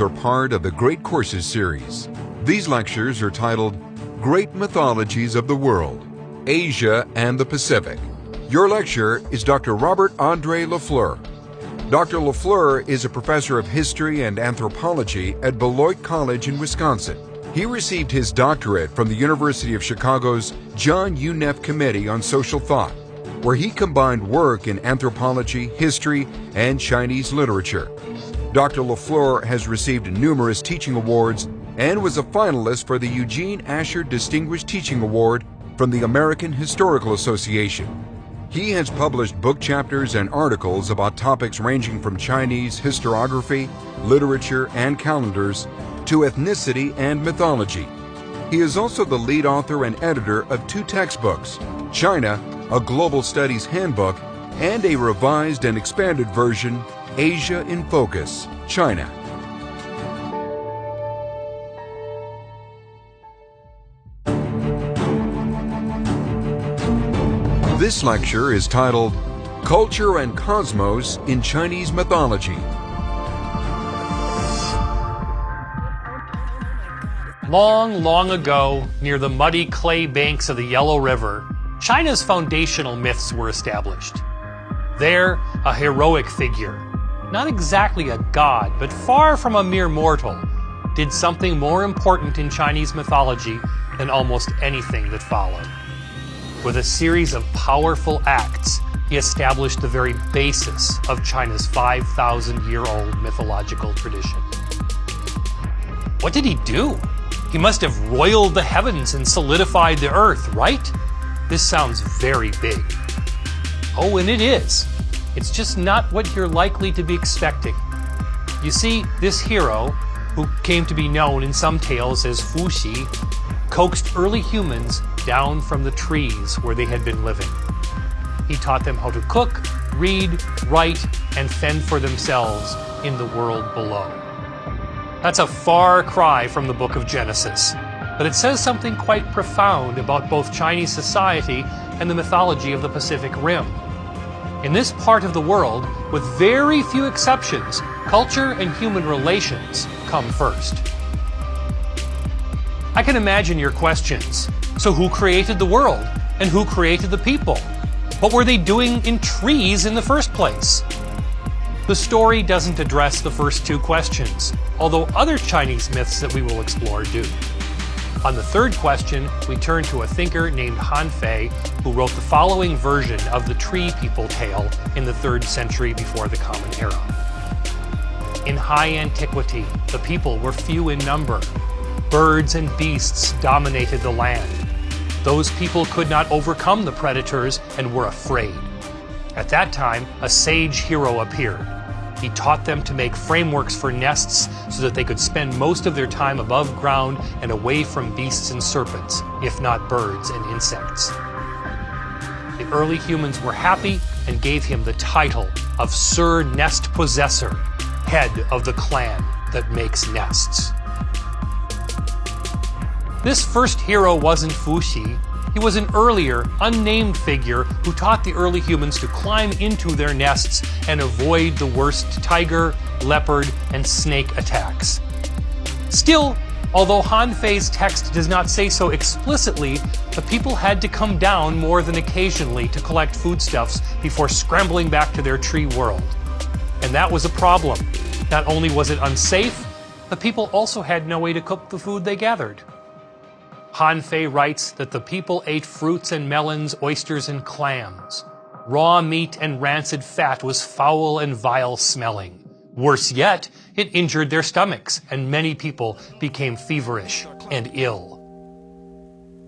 are part of the Great Courses series. These lectures are titled Great Mythologies of the World, Asia and the Pacific. Your lecturer is Dr. Robert Andre Lafleur. Dr. Lafleur is a professor of history and anthropology at Beloit College in Wisconsin. He received his doctorate from the University of Chicago's John U. Neff Committee on Social Thought, where he combined work in anthropology, history, and Chinese literature. Dr. Lafleur has received numerous teaching awards and was a finalist for the Eugene Asher Distinguished Teaching Award from the American Historical Association. He has published book chapters and articles about topics ranging from Chinese historiography, literature, and calendars to ethnicity and mythology. He is also the lead author and editor of 2 textbooks, China, a Global Studies Handbook, and a revised and expanded version, Asia in Focus, China. This lecture is titled Culture and Cosmos in Chinese Mythology. Long, long ago, near the muddy clay banks of the Yellow River, China's foundational myths were established. There, a heroic figure, not exactly a god, but far from a mere mortal, did something more important in Chinese mythology than almost anything that followed. With a series of powerful acts, he established the very basis of China's 5,000-year-old mythological tradition. What did he do? He must have roiled the heavens and solidified the earth, right? This sounds very big. Oh, and it is. It's just not what you're likely to be expecting. You see, this hero, who came to be known in some tales as Fuxi, coaxed early humans down from the trees where they had been living. He taught them how to cook, read, write, and fend for themselves in the world below. That's a far cry from the book of Genesis, but it says something quite profound about both Chinese society and the mythology of the Pacific Rim. In this part of the world, with very few exceptions, culture and human relations come first. I can imagine your questions. So who created the world? And who created the people? What were they doing in trees in the first place? The story doesn't address the first 2 questions, although other Chinese myths that we will explore do. On the third question, we turn to a thinker named Han Fei, who wrote the following version of the Tree People tale in the 3rd century before the Common Era. In high antiquity, the people were few in number. Birds and beasts dominated the land. Those people could not overcome the predators and were afraid. At that time, a sage hero appeared. He taught them to make frameworks for nests so that they could spend most of their time above ground and away from beasts and serpents, if not birds and insects. The early humans were happy and gave him the title of Sir Nest Possessor, head of the clan that makes nests. This first hero wasn't Fuxi. He was an earlier, unnamed figure who taught the early humans to climb into their nests and avoid the worst tiger, leopard, and snake attacks. Still, although Han Fei's text does not say so explicitly, the people had to come down more than occasionally to collect foodstuffs before scrambling back to their tree world. And that was a problem. Not only was it unsafe, the people also had no way to cook the food they gathered. Han Fei writes that the people ate fruits and melons, oysters and clams. Raw meat and rancid fat was foul and vile smelling. Worse yet, it injured their stomachs, and many people became feverish and ill.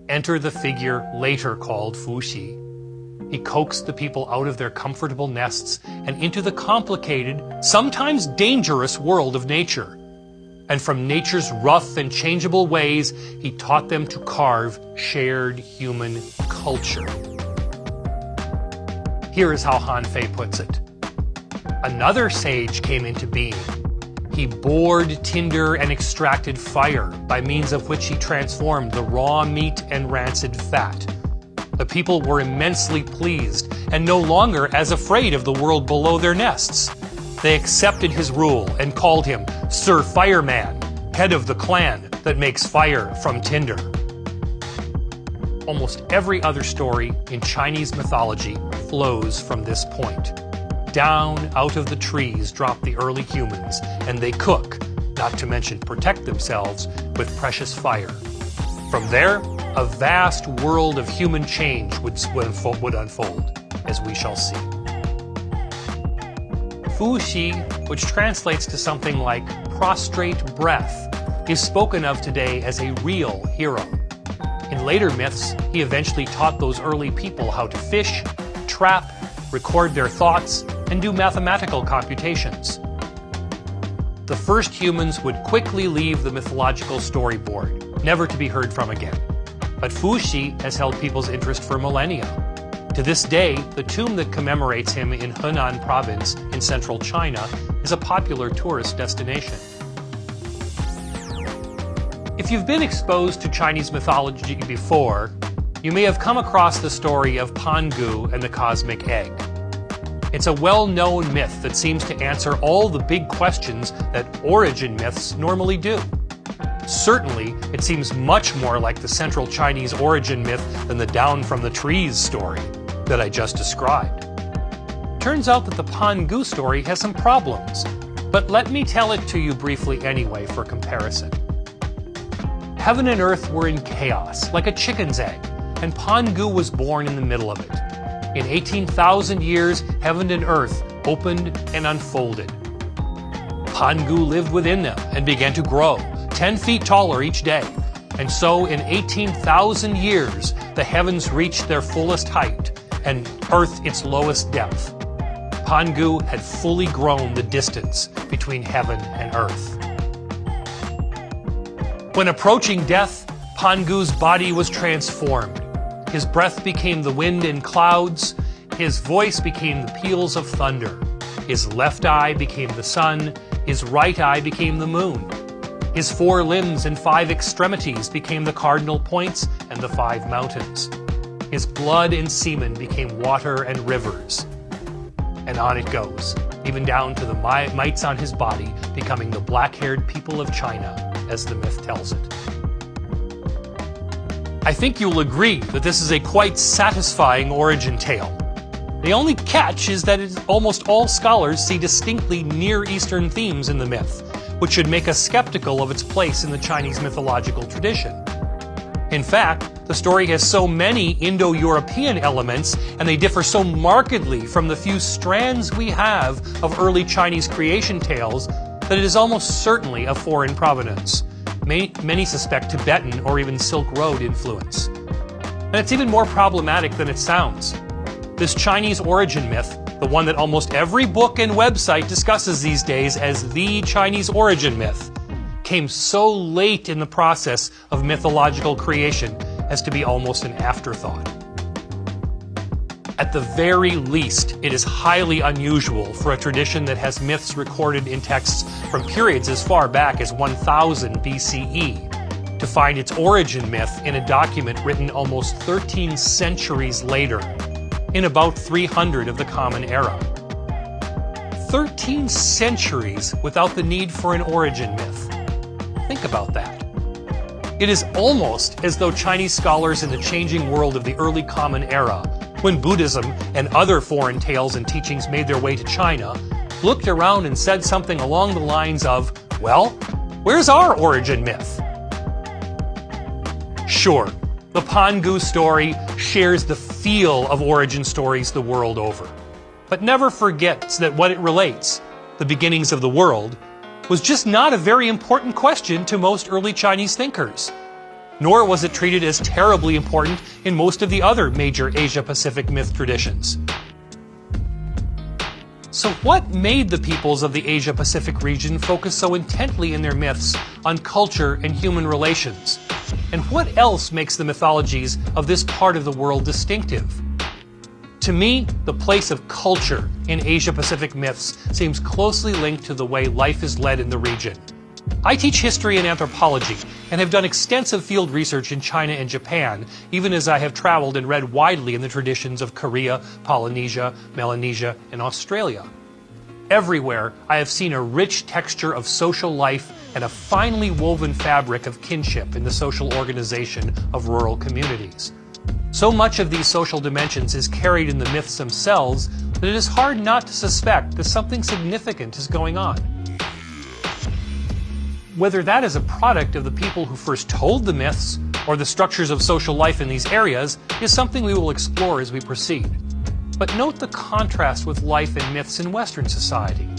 Enter the figure later called Fuxi. He coaxed the people out of their comfortable nests and into the complicated, sometimes dangerous world of nature. And from nature's rough and changeable ways, he taught them to carve shared human culture. Here is how Han Fei puts it. Another sage came into being. He bored tinder and extracted fire, by means of which he transformed the raw meat and rancid fat. The people were immensely pleased and no longer as afraid of the world below their nests. They accepted his rule and called him Sir Fireman, head of the clan that makes fire from tinder. Almost every other story in Chinese mythology flows from this point. Down out of the trees drop the early humans, and they cook, not to mention protect themselves, with precious fire. From there, a vast world of human change would unfold, as we shall see. Fu Xi, which translates to something like prostrate breath, is spoken of today as a real hero. In later myths, he eventually taught those early people how to fish, trap, record their thoughts, and do mathematical computations. The first humans would quickly leave the mythological storyboard, never to be heard from again. But Fu Xi has held people's interest for millennia. To this day, the tomb that commemorates him in Henan province in central China is a popular tourist destination. If you've been exposed to Chinese mythology before, you may have come across the story of Pangu and the cosmic egg. It's a well-known myth that seems to answer all the big questions that origin myths normally do. Certainly, it seems much more like the central Chinese origin myth than the down from the trees story that I just described. Turns out that the Pangu story has some problems, but let me tell it to you briefly anyway for comparison. Heaven and earth were in chaos, like a chicken's egg, and Pangu was born in the middle of it. In 18,000 years, heaven and earth opened and unfolded. Pangu lived within them and began to grow, 10 feet taller each day. And so in 18,000 years, the heavens reached their fullest height and earth its lowest depth. Pangu had fully grown the distance between heaven and earth. When approaching death, Pangu's body was transformed. His breath became the wind in clouds. His voice became the peals of thunder. His left eye became the sun. His right eye became the moon. His 4 limbs and 5 extremities became the cardinal points and the 5 mountains. His blood and semen became water and rivers. And on it goes, even down to the mites on his body becoming the black-haired people of China, as the myth tells it. I think you'll agree that this is a quite satisfying origin tale. The only catch is that almost all scholars see distinctly Near Eastern themes in the myth, which should make us skeptical of its place in the Chinese mythological tradition. In fact, the story has so many Indo-European elements, and they differ so markedly from the few strands we have of early Chinese creation tales, that it is almost certainly of foreign provenance. Many suspect Tibetan or even Silk Road influence. And it's even more problematic than it sounds. This Chinese origin myth, the one that almost every book and website discusses these days as the Chinese origin myth, came so late in the process of mythological creation as to be almost an afterthought. At the very least, it is highly unusual for a tradition that has myths recorded in texts from periods as far back as 1000 BCE to find its origin myth in a document written almost 13 centuries later, in about 300 of the Common Era. 13 centuries without the need for an origin myth. Think about that. It is almost as though Chinese scholars in the changing world of the early Common Era, when Buddhism and other foreign tales and teachings made their way to China, looked around and said something along the lines of, well, where's our origin myth? Sure, the Pangu story shares the feel of origin stories the world over, but never forgets that what it relates, the beginnings of the world, was just not a very important question to most early Chinese thinkers. Nor was it treated as terribly important in most of the other major Asia-Pacific myth traditions. So what made the peoples of the Asia-Pacific region focus so intently in their myths on culture and human relations? And what else makes the mythologies of this part of the world distinctive? To me, the place of culture in Asia-Pacific myths seems closely linked to the way life is led in the region. I teach history and anthropology and have done extensive field research in China and Japan, even as I have traveled and read widely in the traditions of Korea, Polynesia, Melanesia, and Australia. Everywhere, I have seen a rich texture of social life and a finely woven fabric of kinship in the social organization of rural communities. So much of these social dimensions is carried in the myths themselves that it is hard not to suspect that something significant is going on. Whether that is a product of the people who first told the myths or the structures of social life in these areas is something we will explore as we proceed. But note the contrast with life and myths in Western society.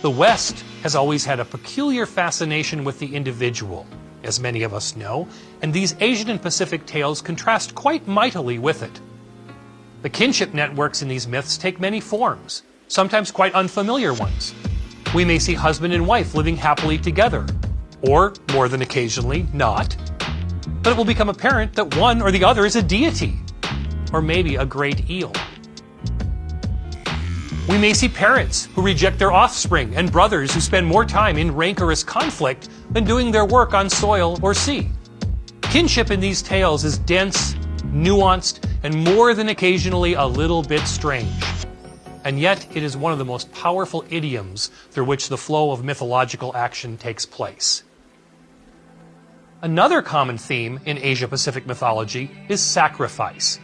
The West has always had a peculiar fascination with the individual, as many of us know, and these Asian and Pacific tales contrast quite mightily with it. The kinship networks in these myths take many forms, sometimes quite unfamiliar ones. We may see husband and wife living happily together, or, more than occasionally, not. But it will become apparent that one or the other is a deity, or maybe a great eel. We may see parents who reject their offspring and brothers who spend more time in rancorous conflict than doing their work on soil or sea. Kinship in these tales is dense, nuanced, and more than occasionally a little bit strange. And yet it is one of the most powerful idioms through which the flow of mythological action takes place. Another common theme in Asia-Pacific mythology is sacrifice.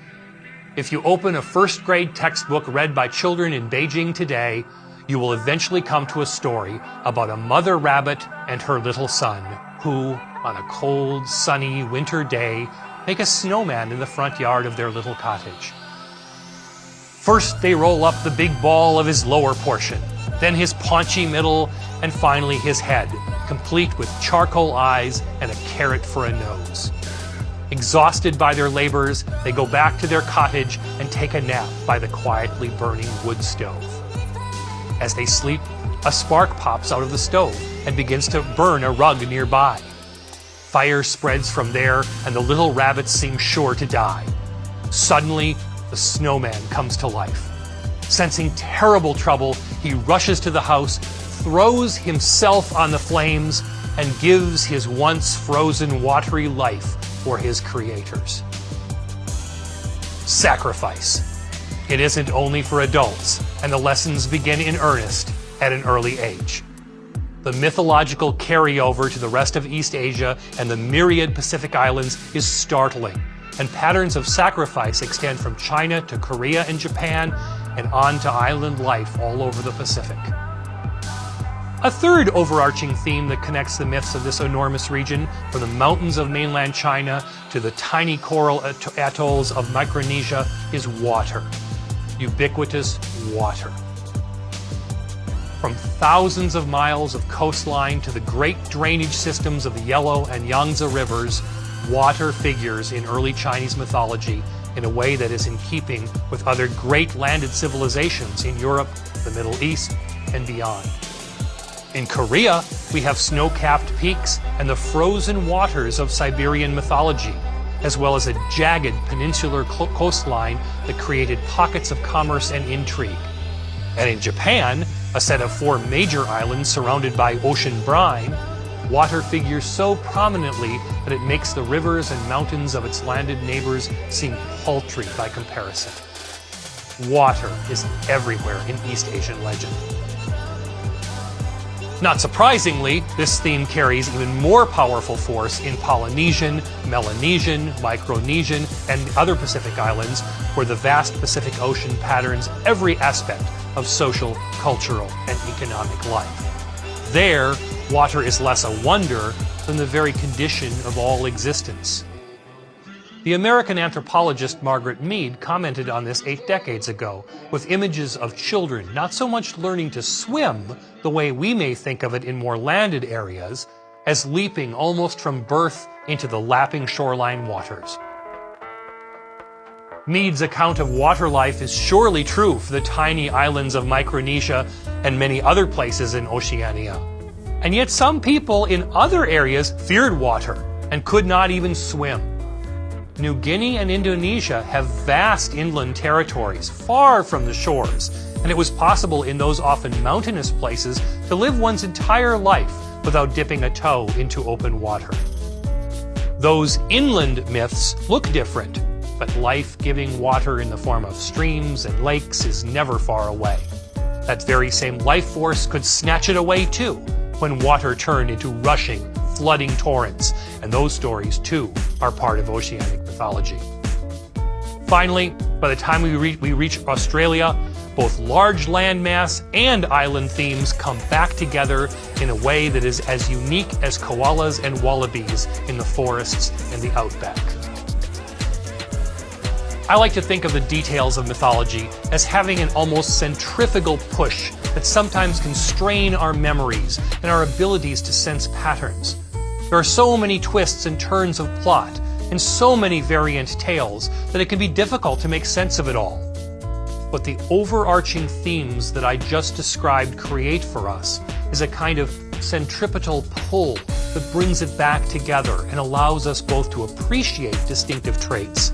If you open a first-grade textbook read by children in Beijing today, you will eventually come to a story about a mother rabbit and her little son who, on a cold, sunny winter day, make a snowman in the front yard of their little cottage. First, they roll up the big ball of his lower portion, then his paunchy middle, and finally his head, complete with charcoal eyes and a carrot for a nose. Exhausted by their labors, they go back to their cottage and take a nap by the quietly burning wood stove. As they sleep, a spark pops out of the stove and begins to burn a rug nearby. Fire spreads from there, and the little rabbits seem sure to die. Suddenly, the snowman comes to life. Sensing terrible trouble, he rushes to the house, throws himself on the flames, and gives his once frozen watery life for his creators. Sacrifice. It isn't only for adults, and the lessons begin in earnest at an early age. The mythological carryover to the rest of East Asia and the myriad Pacific islands is startling, and patterns of sacrifice extend from China to Korea and Japan and on to island life all over the Pacific. A third overarching theme that connects the myths of this enormous region, from the mountains of mainland China to the tiny coral atolls of Micronesia, is water. Ubiquitous water. From thousands of miles of coastline to the great drainage systems of the Yellow and Yangtze rivers, water figures in early Chinese mythology in a way that is in keeping with other great landed civilizations in Europe, the Middle East, and beyond. In Korea, we have snow-capped peaks and the frozen waters of Siberian mythology, as well as a jagged peninsular coastline that created pockets of commerce and intrigue. And in Japan, a set of 4 major islands surrounded by ocean brine, water figures so prominently that it makes the rivers and mountains of its landed neighbors seem paltry by comparison. Water is everywhere in East Asian legend. Not surprisingly, this theme carries even more powerful force in Polynesian, Melanesian, Micronesian, and other Pacific islands, where the vast Pacific Ocean patterns every aspect of social, cultural, and economic life. There, water is less a wonder than the very condition of all existence. The American anthropologist Margaret Mead commented on this 8 decades ago, with images of children not so much learning to swim the way we may think of it in more landed areas, as leaping almost from birth into the lapping shoreline waters. Mead's account of water life is surely true for the tiny islands of Micronesia and many other places in Oceania. And yet some people in other areas feared water and could not even swim. New Guinea and Indonesia have vast inland territories far from the shores, and it was possible in those often mountainous places to live one's entire life without dipping a toe into open water. Those inland myths look different, but life-giving water in the form of streams and lakes is never far away. That very same life force could snatch it away too, when water turned into rushing, flooding torrents, and those stories too are part of oceanic mythology. Finally, by the time we reach Australia, both large landmass and island themes come back together in a way that is as unique as koalas and wallabies in the forests and the outback. I like to think of the details of mythology as having an almost centrifugal push that sometimes can strain our memories and our abilities to sense patterns. There are so many twists and turns of plot and so many variant tales that it can be difficult to make sense of it all. But the overarching themes that I just described create for us is a kind of centripetal pull that brings it back together and allows us both to appreciate distinctive traits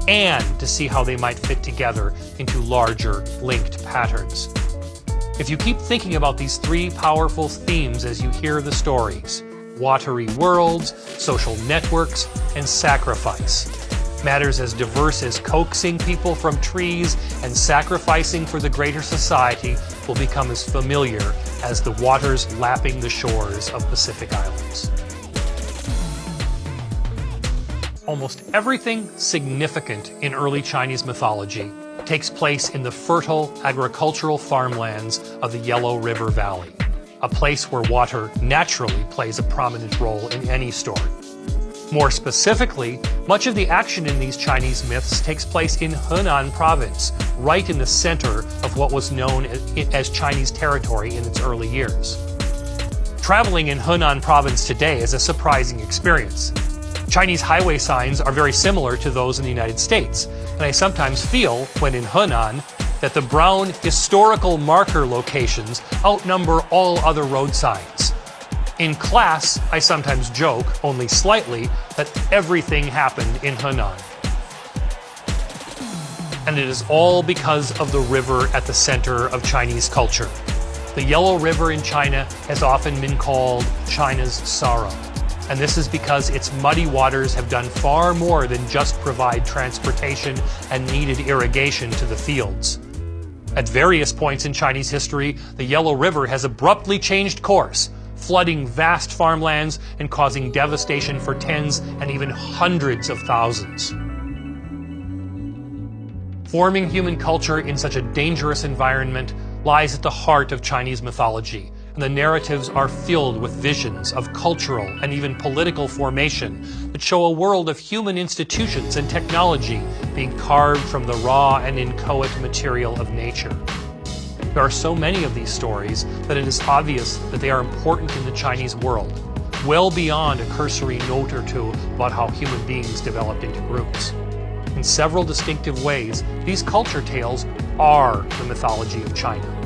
and to see how they might fit together into larger, linked patterns. If you keep thinking about these three powerful themes as you hear the stories, watery worlds, social networks, and sacrifice, matters as diverse as coaxing people from trees and sacrificing for the greater society will become as familiar as the waters lapping the shores of Pacific Islands. Almost everything significant in early Chinese mythology takes place in the fertile agricultural farmlands of the Yellow River Valley, a place where water naturally plays a prominent role in any story. More specifically, much of the action in these Chinese myths takes place in Henan province, right in the center of what was known as Chinese territory in its early years. Traveling in Henan province today is a surprising experience. Chinese highway signs are very similar to those in the United States, and I sometimes feel, when in Henan, that the brown historical marker locations outnumber all other road signs. In class, I sometimes joke, only slightly, that everything happened in Henan. And it is all because of the river at the center of Chinese culture. The Yellow River in China has often been called China's sorrow. And this is because its muddy waters have done far more than just provide transportation and needed irrigation to the fields. At various points in Chinese history, the Yellow River has abruptly changed course, flooding vast farmlands and causing devastation for tens and even hundreds of thousands. Forming human culture in such a dangerous environment lies at the heart of Chinese mythology, and the narratives are filled with visions of cultural and even political formation that show a world of human institutions and technology being carved from the raw and inchoate material of nature. There are so many of these stories that it is obvious that they are important in the Chinese world, well beyond a cursory note or two about how human beings developed into groups. In several distinctive ways, these culture tales are the mythology of China.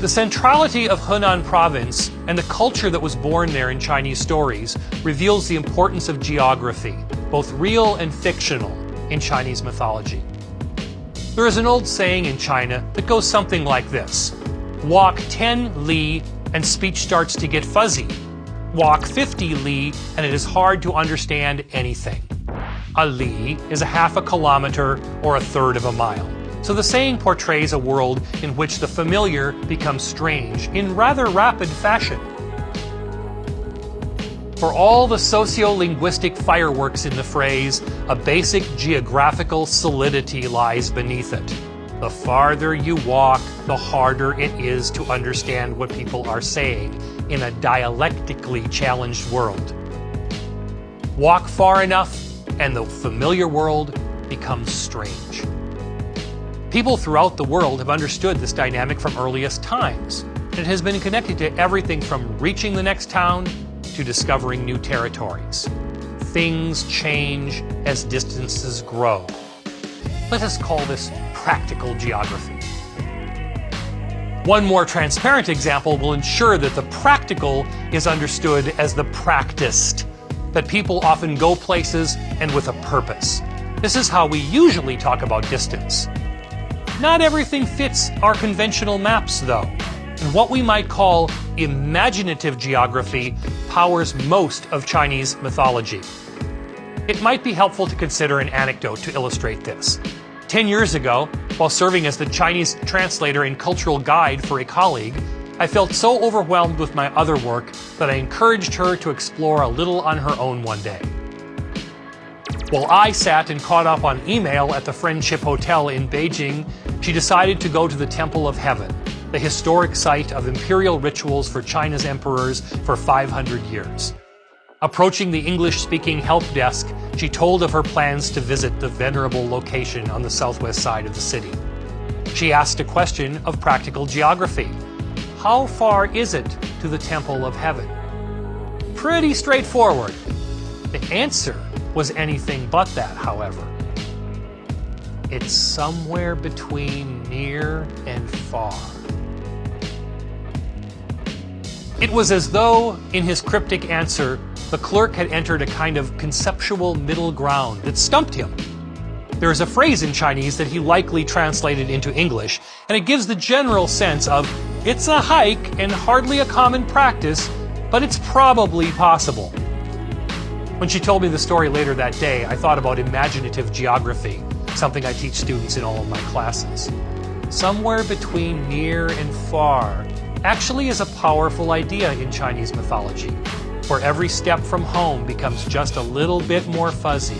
The centrality of Henan province and the culture that was born there in Chinese stories reveals the importance of geography, both real and fictional, in Chinese mythology. There is an old saying in China that goes something like this: walk 10 li and speech starts to get fuzzy. Walk 50 li and it is hard to understand anything. A li is a half a kilometer or a third of a mile. So the saying portrays a world in which the familiar becomes strange in rather rapid fashion. For all the socio-linguistic fireworks in the phrase, a basic geographical solidity lies beneath it. The farther you walk, the harder it is to understand what people are saying in a dialectically challenged world. Walk far enough, and the familiar world becomes strange. People throughout the world have understood this dynamic from earliest times, and it has been connected to everything from reaching the next town to discovering new territories. Things change as distances grow. Let us call this practical geography. One more transparent example will ensure that the practical is understood as the practiced, that people often go places and with a purpose. This is how we usually talk about distance. Not everything fits our conventional maps, though, and what we might call imaginative geography powers most of Chinese mythology. It might be helpful to consider an anecdote to illustrate this. 10 years ago, While serving as the Chinese translator and cultural guide for a colleague, I felt so overwhelmed with my other work that I encouraged her to explore a little on her own one day. While I sat and caught up on email at the Friendship Hotel in Beijing, she decided to go to the Temple of Heaven, the historic site of imperial rituals for China's emperors for 500 years. Approaching the English-speaking help desk, she told of her plans to visit the venerable location on the southwest side of the city. She asked a question of practical geography. How far is it to the Temple of Heaven? Pretty straightforward. The answer was anything but that, however. It's somewhere between near and far. It was as though, in his cryptic answer, the clerk had entered a kind of conceptual middle ground that stumped him. There is a phrase in Chinese that he likely translated into English, and it gives the general sense of, it's a hike and hardly a common practice, but it's probably possible. When she told me the story later that day, I thought about imaginative geography, something I teach students in all of my classes. Somewhere between near and far actually is a powerful idea in Chinese mythology, where every step from home becomes just a little bit more fuzzy,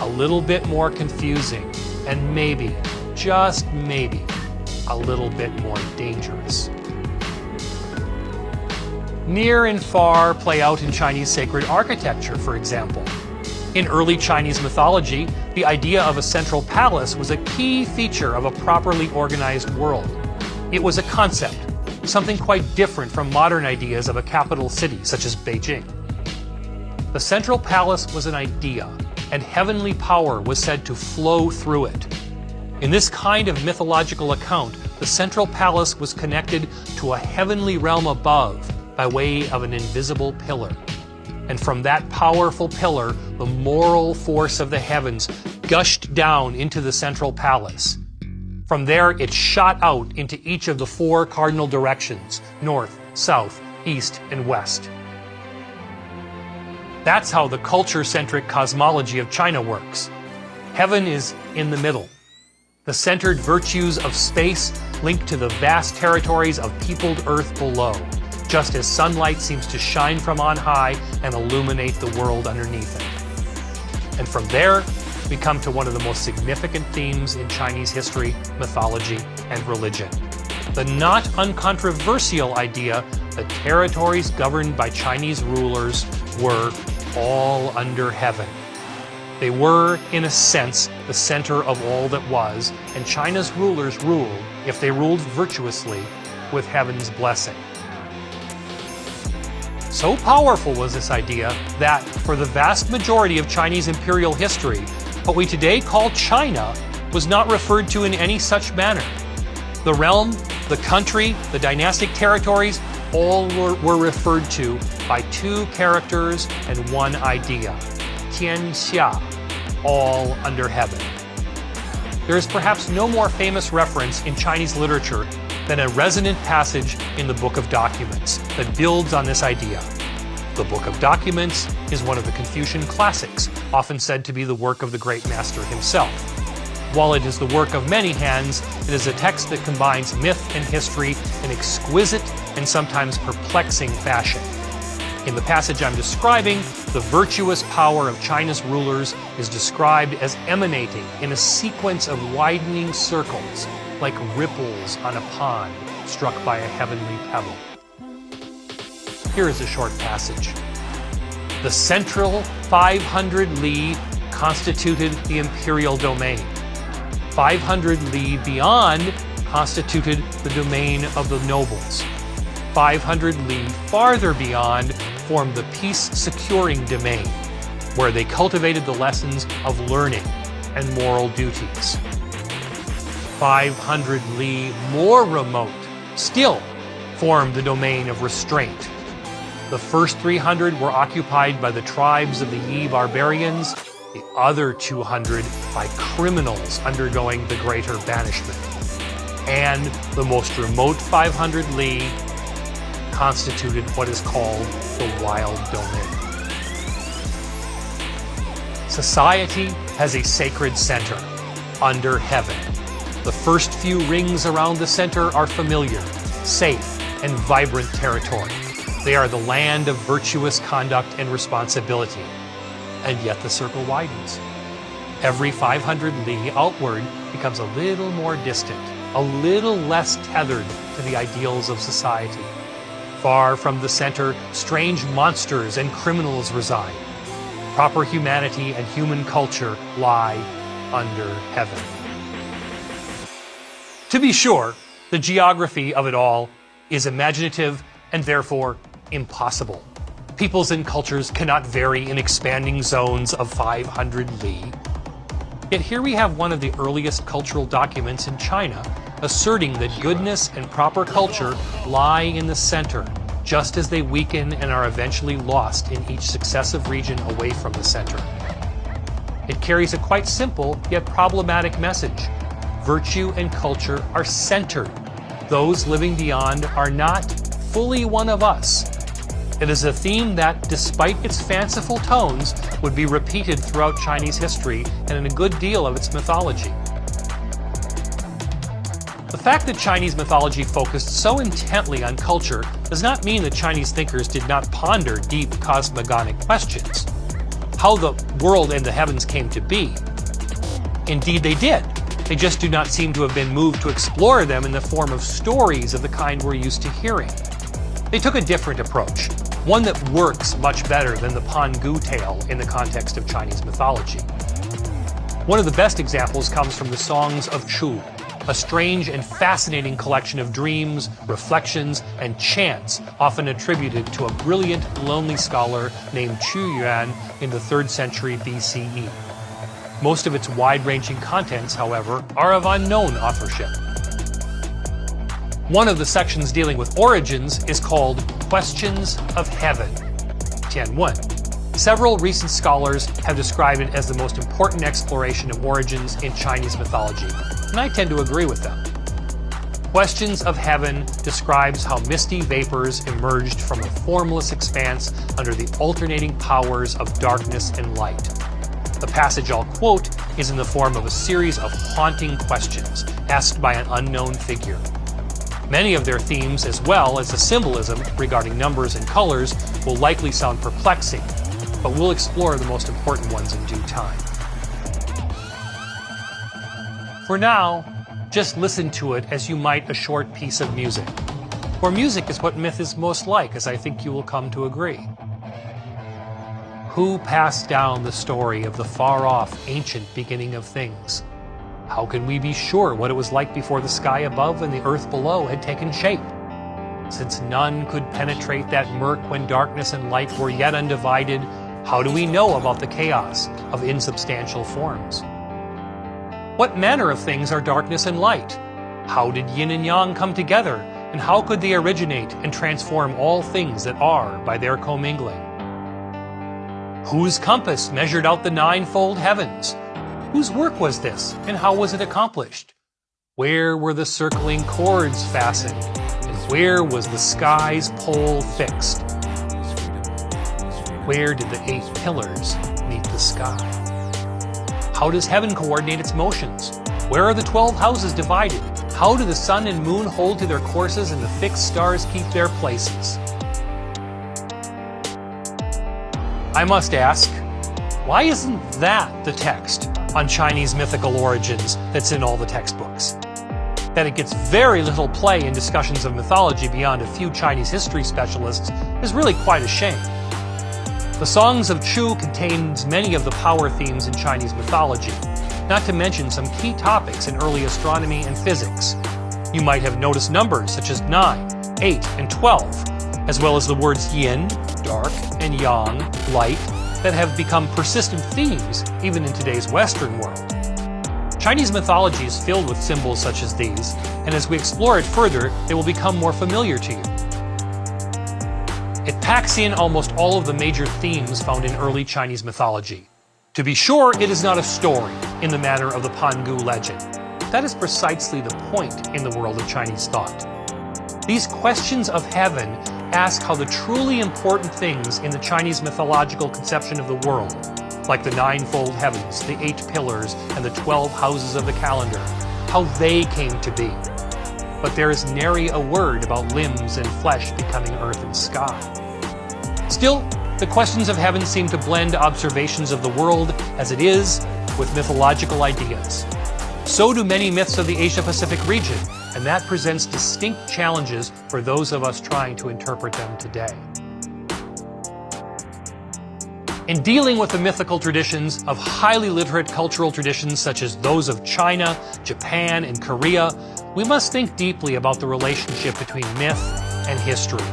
a little bit more confusing, and maybe, just maybe, a little bit more dangerous. Near and far play out in Chinese sacred architecture, for example. In early Chinese mythology, the idea of a central palace was a key feature of a properly organized world. It was a concept, something quite different from modern ideas of a capital city, such as Beijing. The central palace was an idea, and heavenly power was said to flow through it. In this kind of mythological account, the central palace was connected to a heavenly realm above by way of an invisible pillar. And from that powerful pillar, the moral force of the heavens gushed down into the central palace. From there, it shot out into each of the four cardinal directions: north, south, east, and west. That's how the culture-centric cosmology of China works. Heaven is in the middle. The centered virtues of space link to the vast territories of peopled earth below, just as sunlight seems to shine from on high and illuminate the world underneath it. And from there, we come to one of the most significant themes in Chinese history, mythology, and religion. The not uncontroversial idea that territories governed by Chinese rulers were all under heaven. They were, in a sense, the center of all that was, and China's rulers ruled, if they ruled virtuously, with heaven's blessing. So powerful was this idea that, for the vast majority of Chinese imperial history, what we today call China was not referred to in any such manner. The realm, the country, the dynastic territories, all were referred to by two characters and one idea: Tianxia, all under heaven. There is perhaps no more famous reference in Chinese literature than a resonant passage in the Book of Documents that builds on this idea. The Book of Documents is one of the Confucian classics, often said to be the work of the great master himself. While it is the work of many hands, it is a text that combines myth and history in exquisite and sometimes perplexing fashion. In the passage I'm describing, the virtuous power of China's rulers is described as emanating in a sequence of widening circles, like ripples on a pond struck by a heavenly pebble. Here is a short passage. The central 500 li constituted the imperial domain. 500 li beyond constituted the domain of the nobles. 500 li farther beyond formed the peace-securing domain, where they cultivated the lessons of learning and moral duties. 500 li more remote still formed the domain of restraint. The first 300 were occupied by the tribes of the Yi barbarians, the other 200 by criminals undergoing the greater banishment. And the most remote 500 li constituted what is called the wild domain. Society has a sacred center under heaven. The first few rings around the center are familiar, safe, and vibrant territory. They are the land of virtuous conduct and responsibility. And yet the circle widens. Every 500 li outward becomes a little more distant, a little less tethered to the ideals of society. Far from the center, strange monsters and criminals reside. Proper humanity and human culture lie under heaven. To be sure, the geography of it all is imaginative and therefore impossible. Peoples and cultures cannot vary in expanding zones of 500 li. Yet here we have one of the earliest cultural documents in China asserting that goodness and proper culture lie in the center, just as they weaken and are eventually lost in each successive region away from the center. It carries a quite simple yet problematic message. Virtue and culture are centered. Those living beyond are not fully one of us. It is a theme that, despite its fanciful tones, would be repeated throughout Chinese history and in a good deal of its mythology. The fact that Chinese mythology focused so intently on culture does not mean that Chinese thinkers did not ponder deep cosmogonic questions. How the world and the heavens came to be. Indeed, they did. They just do not seem to have been moved to explore them in the form of stories of the kind we're used to hearing. They took a different approach, one that works much better than the Pangu tale in the context of Chinese mythology. One of the best examples comes from the Songs of Chu, a strange and fascinating collection of dreams, reflections, and chants often attributed to a brilliant, lonely scholar named Chu Yuan in the 3rd century BCE. Most of its wide-ranging contents, however, are of unknown authorship. One of the sections dealing with origins is called Questions of Heaven, Tianwen. Several recent scholars have described it as the most important exploration of origins in Chinese mythology, and I tend to agree with them. Questions of Heaven describes how misty vapors emerged from a formless expanse under the alternating powers of darkness and light. The passage I'll quote is in the form of a series of haunting questions asked by an unknown figure. Many of their themes, as well as the symbolism regarding numbers and colors, will likely sound perplexing, but we'll explore the most important ones in due time. For now, just listen to it as you might a short piece of music. For music is what myth is most like, as I think you will come to agree. Who passed down the story of the far-off, ancient beginning of things? How can we be sure what it was like before the sky above and the earth below had taken shape? Since none could penetrate that murk when darkness and light were yet undivided, how do we know about the chaos of insubstantial forms? What manner of things are darkness and light? How did yin and yang come together, and how could they originate and transform all things that are by their commingling? Whose compass measured out the ninefold heavens? Whose work was this, and how was it accomplished? Where were the circling cords fastened, and where was the sky's pole fixed? Where did the 8 pillars meet the sky? How does heaven coordinate its motions? Where are the 12 houses divided? How do the sun and moon hold to their courses and the fixed stars keep their places? I must ask, why isn't that the text on Chinese mythical origins that's in all the textbooks? That it gets very little play in discussions of mythology beyond a few Chinese history specialists is really quite a shame. The Songs of Chu contains many of the power themes in Chinese mythology, not to mention some key topics in early astronomy and physics. You might have noticed numbers such as 9, 8, and 12, as well as the words yin, dark, and yang, light, that have become persistent themes even in today's Western world. Chinese mythology is filled with symbols such as these, and as we explore it further, they will become more familiar to you. It packs in almost all of the major themes found in early Chinese mythology. To be sure, it is not a story in the manner of the Pangu legend. That is precisely the point in the world of Chinese thought. These questions of heaven ask how the truly important things in the Chinese mythological conception of the world, like the ninefold heavens, the 8 pillars, and the 12 houses of the calendar, how they came to be. But there is nary a word about limbs and flesh becoming earth and sky. Still, the questions of heaven seem to blend observations of the world as it is with mythological ideas. So do many myths of the Asia-Pacific region, and that presents distinct challenges for those of us trying to interpret them today. In dealing with the mythical traditions of highly literate cultural traditions such as those of China, Japan, and Korea, we must think deeply about the relationship between myth and history.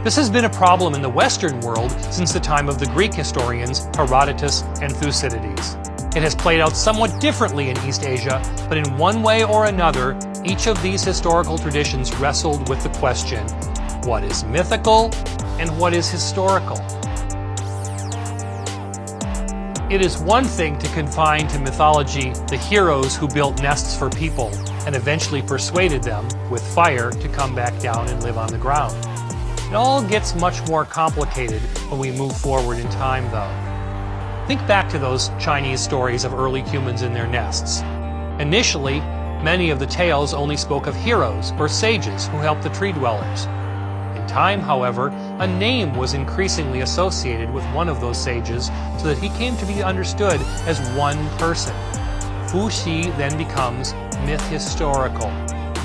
This has been a problem in the Western world since the time of the Greek historians Herodotus and Thucydides. It has played out somewhat differently in East Asia, but in one way or another, each of these historical traditions wrestled with the question, what is mythical and what is historical? It is one thing to confine to mythology the heroes who built nests for people and eventually persuaded them, with fire, to come back down and live on the ground. It all gets much more complicated when we move forward in time, though. Think back to those Chinese stories of early humans in their nests. Initially, many of the tales only spoke of heroes or sages who helped the tree dwellers. In time, however, a name was increasingly associated with one of those sages so that he came to be understood as one person. Fuxi then becomes myth historical,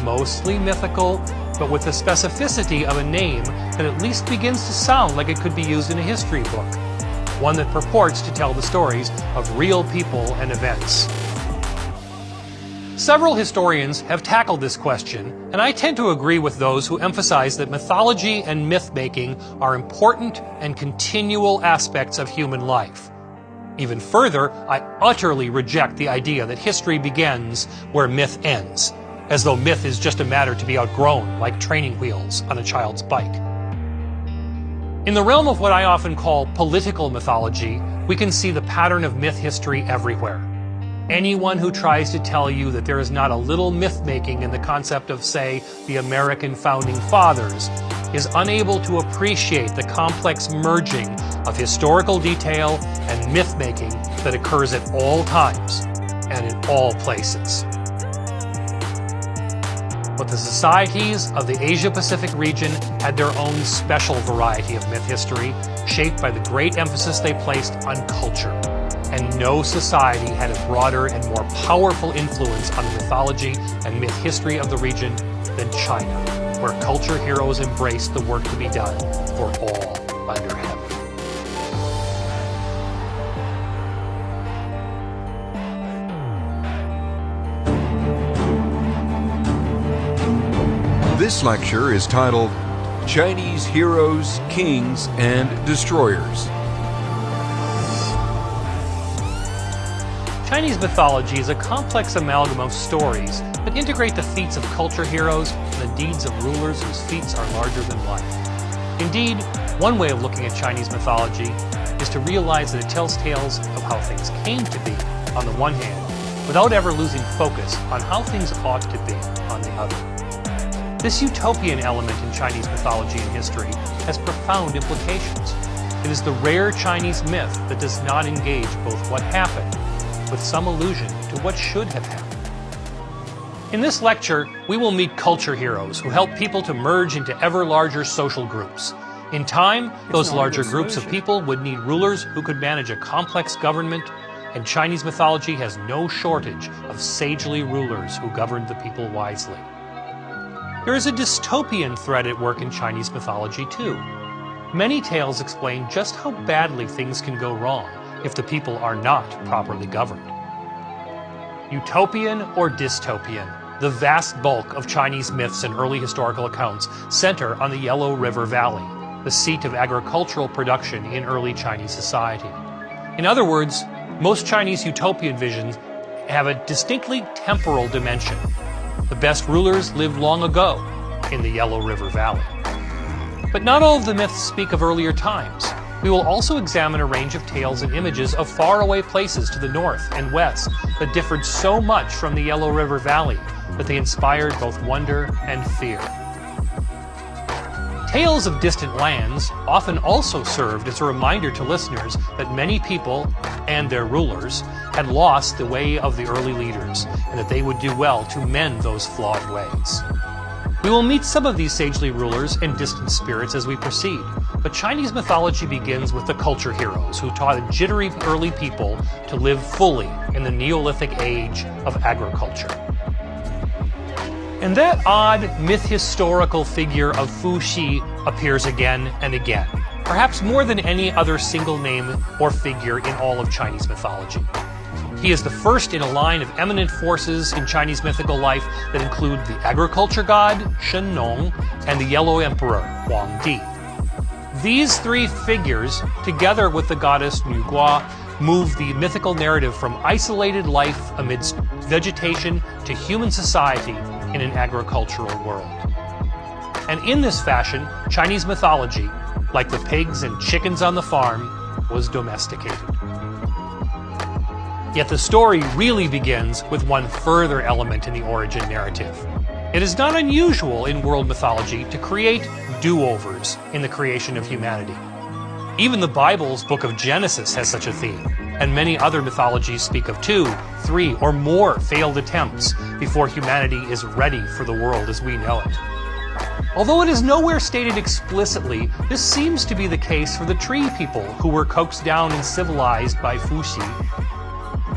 mostly mythical, but with the specificity of a name that at least begins to sound like it could be used in a history book, one that purports to tell the stories of real people and events. Several historians have tackled this question, and I tend to agree with those who emphasize that mythology and myth-making are important and continual aspects of human life. Even further, I utterly reject the idea that history begins where myth ends, as though myth is just a matter to be outgrown, like training wheels on a child's bike. In the realm of what I often call political mythology, we can see the pattern of myth history everywhere. Anyone who tries to tell you that there is not a little myth-making in the concept of, say, the American Founding Fathers is unable to appreciate the complex merging of historical detail and myth-making that occurs at all times and in all places. But the societies of the Asia-Pacific region had their own special variety of myth history, shaped by the great emphasis they placed on culture. And no society had a broader and more powerful influence on the mythology and myth history of the region than China, where culture heroes embraced the work to be done for all under heaven. This lecture is titled Chinese Heroes, Kings, and Destroyers. Chinese mythology is a complex amalgam of stories that integrate the feats of culture heroes and the deeds of rulers whose feats are larger than life. Indeed, one way of looking at Chinese mythology is to realize that it tells tales of how things came to be on the one hand, without ever losing focus on how things ought to be on the other. This utopian element in Chinese mythology and history has profound implications. It is the rare Chinese myth that does not engage both what happened with some allusion to what should have happened. In this lecture, we will meet culture heroes who help people to merge into ever larger social groups. In time, those larger groups of people would need rulers who could manage a complex government, and Chinese mythology has no shortage of sagely rulers who governed the people wisely. There is a dystopian thread at work in Chinese mythology too. Many tales explain just how badly things can go wrong if the people are not properly governed. Utopian or dystopian, the vast bulk of Chinese myths and early historical accounts center on the Yellow River Valley, the seat of agricultural production in early Chinese society. In other words, most Chinese utopian visions have a distinctly temporal dimension. The best rulers lived long ago in the Yellow River Valley. But not all of the myths speak of earlier times. We will also examine a range of tales and images of faraway places to the north and west that differed so much from the Yellow River Valley that they inspired both wonder and fear. Tales of distant lands often also served as a reminder to listeners that many people and their rulers had lost the way of the early leaders, and that they would do well to mend those flawed ways. We will meet some of these sagely rulers and distant spirits as we proceed, but Chinese mythology begins with the culture heroes who taught a jittery early people to live fully in the Neolithic age of agriculture. And that odd myth-historical figure of Fu Xi appears again and again, perhaps more than any other single name or figure in all of Chinese mythology. He is the first in a line of eminent forces in Chinese mythical life that include the agriculture god, Shen Nong, and the Yellow Emperor, Huang Di. These three figures, together with the goddess Nu Gua, move the mythical narrative from isolated life amidst vegetation to human society in an agricultural world. And in this fashion, Chinese mythology, like the pigs and chickens on the farm, was domesticated. Yet the story really begins with one further element in the origin narrative. It is not unusual in world mythology to create do-overs in the creation of humanity. Even the Bible's book of Genesis has such a theme, and many other mythologies speak of 2, 3, or more failed attempts before humanity is ready for the world as we know it. Although it is nowhere stated explicitly, this seems to be the case for the tree people who were coaxed down and civilized by Fu Xi.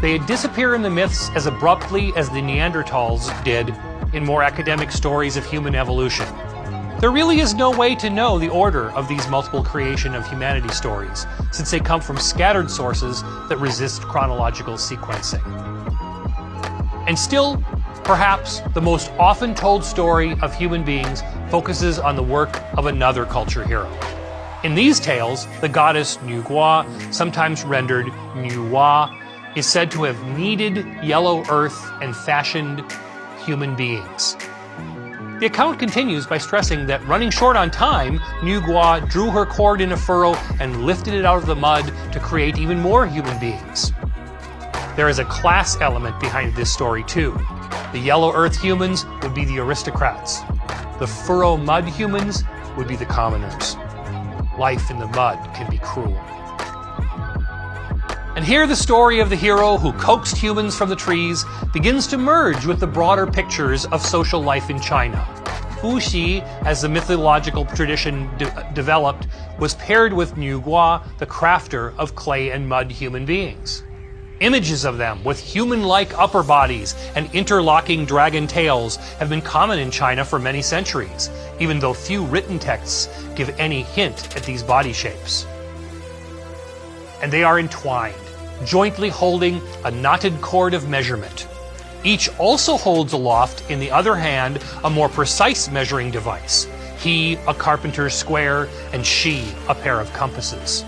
They disappear in the myths as abruptly as the Neanderthals did in more academic stories of human evolution. There really is no way to know the order of these multiple creation of humanity stories, since they come from scattered sources that resist chronological sequencing. And still, perhaps the most often told story of human beings focuses on the work of another culture hero. In these tales, the goddess Nu Gua, sometimes rendered Nuwa, is said to have kneaded yellow earth and fashioned human beings. The account continues by stressing that running short on time, Nu Gua drew her cord in a furrow and lifted it out of the mud to create even more human beings. There is a class element behind this story too. The yellow earth humans would be the aristocrats. The furrow mud humans would be the commoners. Life in the mud can be cruel. And here the story of the hero who coaxed humans from the trees begins to merge with the broader pictures of social life in China. Fu Xi, as the mythological tradition developed, was paired with Nu Gua, the crafter of clay and mud human beings. Images of them with human-like upper bodies and interlocking dragon tails have been common in China for many centuries, even though few written texts give any hint at these body shapes. And they are entwined, jointly holding a knotted cord of measurement. Each also holds aloft in the other hand a more precise measuring device, he a carpenter's square and she a pair of compasses.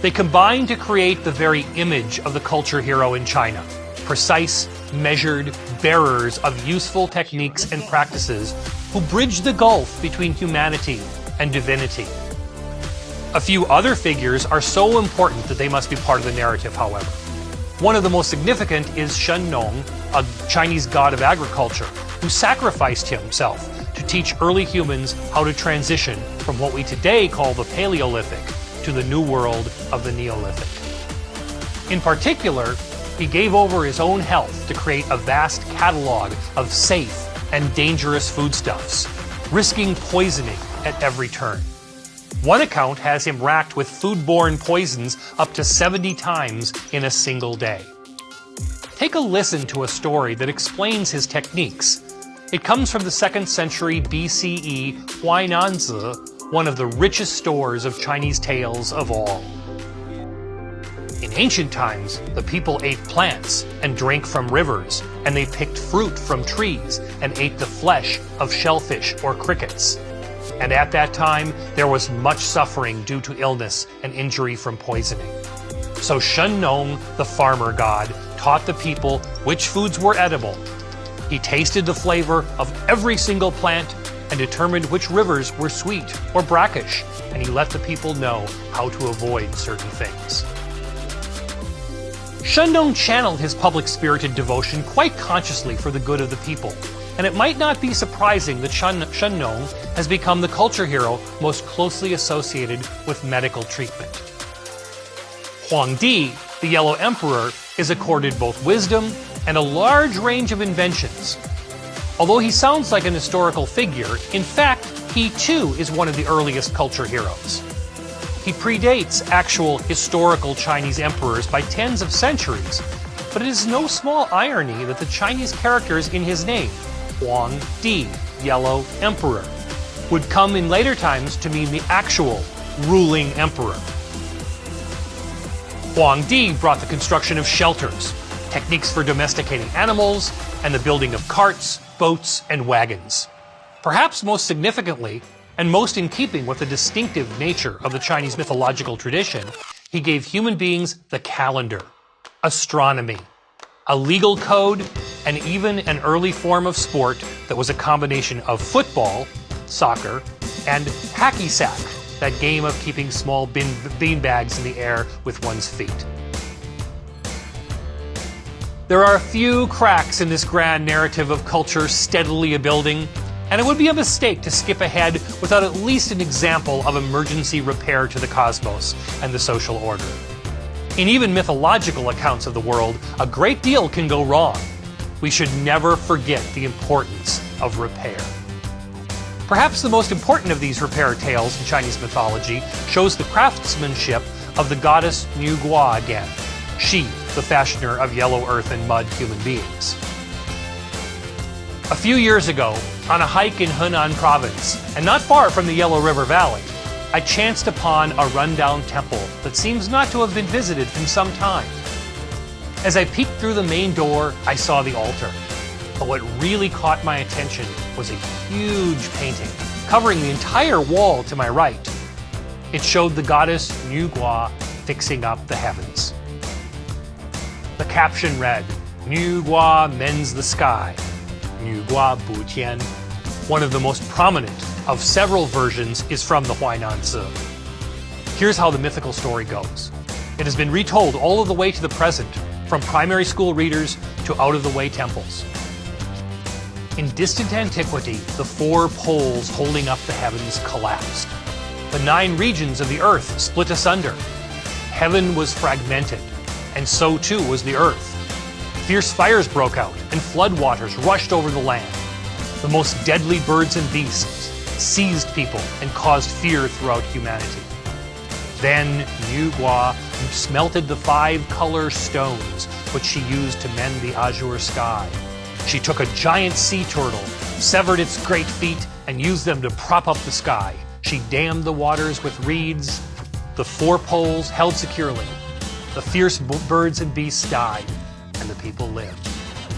They combine to create the very image of the culture hero in China, precise, measured bearers of useful techniques and practices who bridge the gulf between humanity and divinity. A few other figures are so important that they must be part of the narrative, however. One of the most significant is Shen Nong, a Chinese god of agriculture, who sacrificed himself to teach early humans how to transition from what we today call the Paleolithic to the new world of the Neolithic. In particular, he gave over his own health to create a vast catalog of safe and dangerous foodstuffs, risking poisoning at every turn. One account has him racked with foodborne poisons up to 70 times in a single day. Take a listen to a story that explains his techniques. It comes from the 2nd century BCE Huainanzi, one of the richest stores of Chinese tales of all. In ancient times, the people ate plants and drank from rivers, and they picked fruit from trees and ate the flesh of shellfish or crickets. And at that time, there was much suffering due to illness and injury from poisoning. So Shen Nong, the farmer god, taught the people which foods were edible. He tasted the flavor of every single plant and determined which rivers were sweet or brackish, and he let the people know how to avoid certain things. Shen Nong channeled his public-spirited devotion quite consciously for the good of the people. and it might not be surprising that Shen Nong has become the culture hero most closely associated with medical treatment. Huang Di, the Yellow Emperor, is accorded both wisdom and a large range of inventions. Although he sounds like an historical figure, in fact, he too is one of the earliest culture heroes. He predates actual historical Chinese emperors by tens of centuries, but it is no small irony that the Chinese characters in his name, Huang Di, Yellow Emperor, would come in later times to mean the actual ruling emperor. Huang Di brought the construction of shelters, techniques for domesticating animals, and the building of carts, boats, and wagons. Perhaps most significantly, and most in keeping with the distinctive nature of the Chinese mythological tradition, he gave human beings the calendar, astronomy, a legal code, and even an early form of sport that was a combination of football, soccer, and hacky sack, that game of keeping small bean bags in the air with one's feet. There are a few cracks in this grand narrative of culture steadily building, and it would be a mistake to skip ahead without at least an example of emergency repair to the cosmos and the social order. In even mythological accounts of the world, a great deal can go wrong. We should never forget the importance of repair. Perhaps the most important of these repair tales in Chinese mythology shows the craftsmanship of the goddess Niu Gua again, she, the fashioner of yellow earth and mud human beings. A few years ago, on a hike in Henan province, and not far from the Yellow River Valley, I chanced upon a rundown temple that seems not to have been visited in some time. As I peeked through the main door, I saw the altar. But what really caught my attention was a huge painting covering the entire wall to my right. It showed the goddess Niu Gua fixing up the heavens. The caption read, "Niu Gua mends the sky, Niu Gua Bu Tian." One of the most prominent of several versions is from the Huainan Zi. Here's how the mythical story goes. It has been retold all of the way to the present, from primary school readers to out-of-the-way temples. In distant antiquity, the 4 poles holding up the heavens collapsed. The 9 regions of the earth split asunder. Heaven was fragmented, and so too was the earth. Fierce fires broke out, and floodwaters rushed over the land. The most deadly birds and beasts seized people and caused fear throughout humanity. Then Niu Gua smelted the 5 color stones, which she used to mend the azure sky. She took a giant sea turtle, severed its great feet, and used them to prop up the sky. She dammed the waters with reeds. The 4 poles held securely. The fierce birds and beasts died, and the people lived.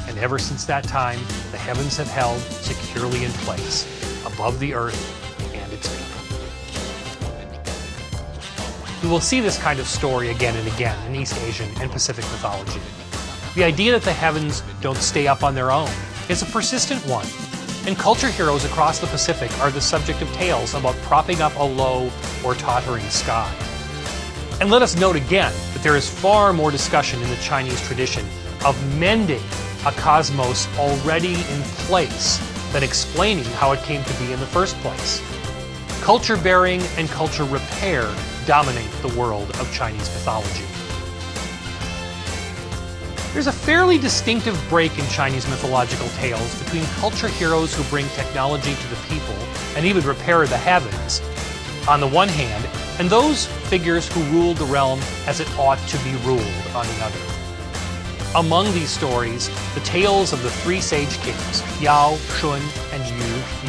And ever since that time, the heavens have held securely in place, above the earth and its people. We will see this kind of story again and again in East Asian and Pacific mythology. The idea that the heavens don't stay up on their own is a persistent one, and culture heroes across the Pacific are the subject of tales about propping up a low or tottering sky. And let us note again that there is far more discussion in the Chinese tradition of mending a cosmos already in place than explaining how it came to be in the first place. Culture bearing and culture repair dominate the world of Chinese mythology. There's a fairly distinctive break in Chinese mythological tales between culture heroes who bring technology to the people and even repair the heavens, on the one hand, and those figures who ruled the realm as it ought to be ruled on the other. Among these stories, the tales of the 3 sage kings, Yao, Shun, and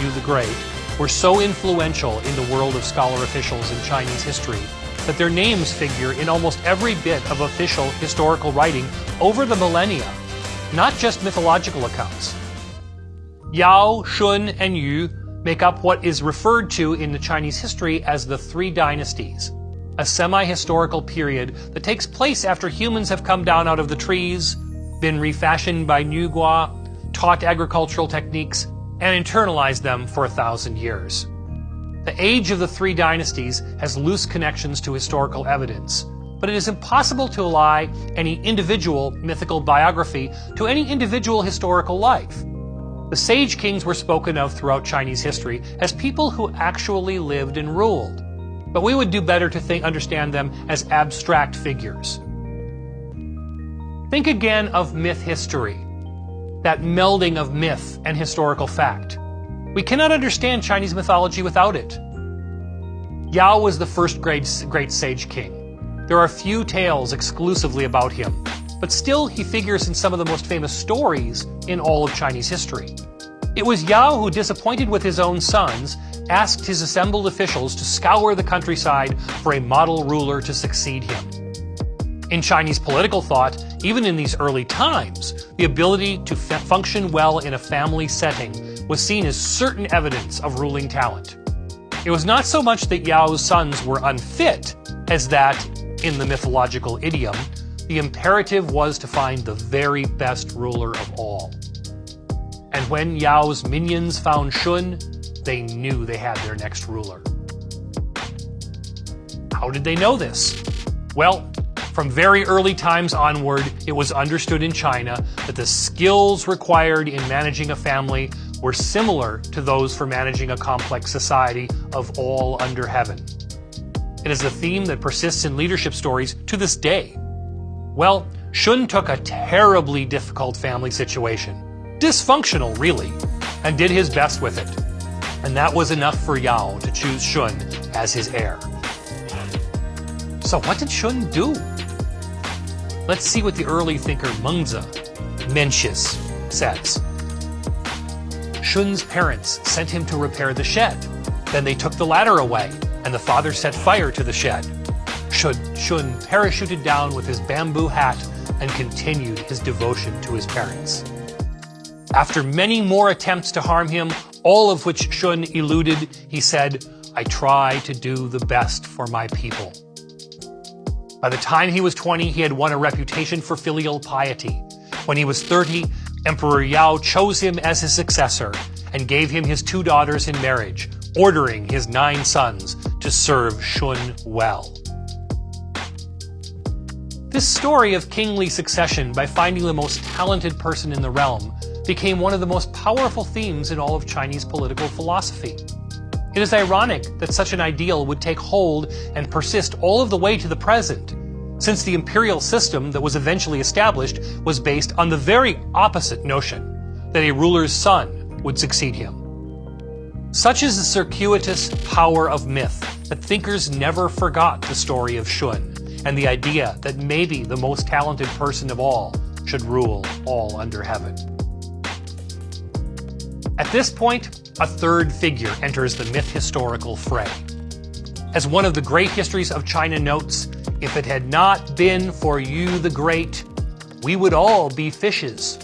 Yu the Great, were so influential in the world of scholar officials in Chinese history that their names figure in almost every bit of official historical writing over the millennia, not just mythological accounts. Yao, Shun, and Yu make up what is referred to in the Chinese history as the 3 dynasties, a semi-historical period that takes place after humans have come down out of the trees, been refashioned by Niu Gua, taught agricultural techniques, and internalized them for 1,000 years. The age of the 3 dynasties has loose connections to historical evidence, but it is impossible to ally any individual mythical biography to any individual historical life. The sage kings were spoken of throughout Chinese history as people who actually lived and ruled, but we would do better to understand them as abstract figures. Think again of myth history, that melding of myth and historical fact. We cannot understand Chinese mythology without it. Yao was the first great sage king. There are few tales exclusively about him, but still he figures in some of the most famous stories in all of Chinese history. It was Yao who, disappointed with his own sons, asked his assembled officials to scour the countryside for a model ruler to succeed him. In Chinese political thought, even in these early times, the ability to function well in a family setting was seen as certain evidence of ruling talent. It was not so much that Yao's sons were unfit as that, in the mythological idiom, the imperative was to find the very best ruler of all. And when Yao's minions found Shun, they knew they had their next ruler. How did they know this? Well, from very early times onward, it was understood in China that the skills required in managing a family were similar to those for managing a complex society of all under heaven. It is a theme that persists in leadership stories to this day. Well, Shun took a terribly difficult family situation, dysfunctional really, and did his best with it. And that was enough for Yao to choose Shun as his heir. So what did Shun do? Let's see what the early thinker Mencius says. Shun's parents sent him to repair the shed. Then they took the ladder away, and the father set fire to the shed. Shun parachuted down with his bamboo hat and continued his devotion to his parents. After many more attempts to harm him, all of which Shun eluded, he said, "I try to do the best for my people." By the time he was 20, he had won a reputation for filial piety. When he was 30, Emperor Yao chose him as his successor and gave him his 2 daughters in marriage, ordering his 9 sons to serve Shun well. This story of kingly succession by finding the most talented person in the realm became one of the most powerful themes in all of Chinese political philosophy. It is ironic that such an ideal would take hold and persist all of the way to the present, since the imperial system that was eventually established was based on the very opposite notion, that a ruler's son would succeed him. Such is the circuitous power of myth that thinkers never forgot the story of Shun and the idea that maybe the most talented person of all should rule all under heaven. At this point, a third figure enters the myth historical fray. As one of the great histories of China notes, "If it had not been for you the great, we would all be fishes."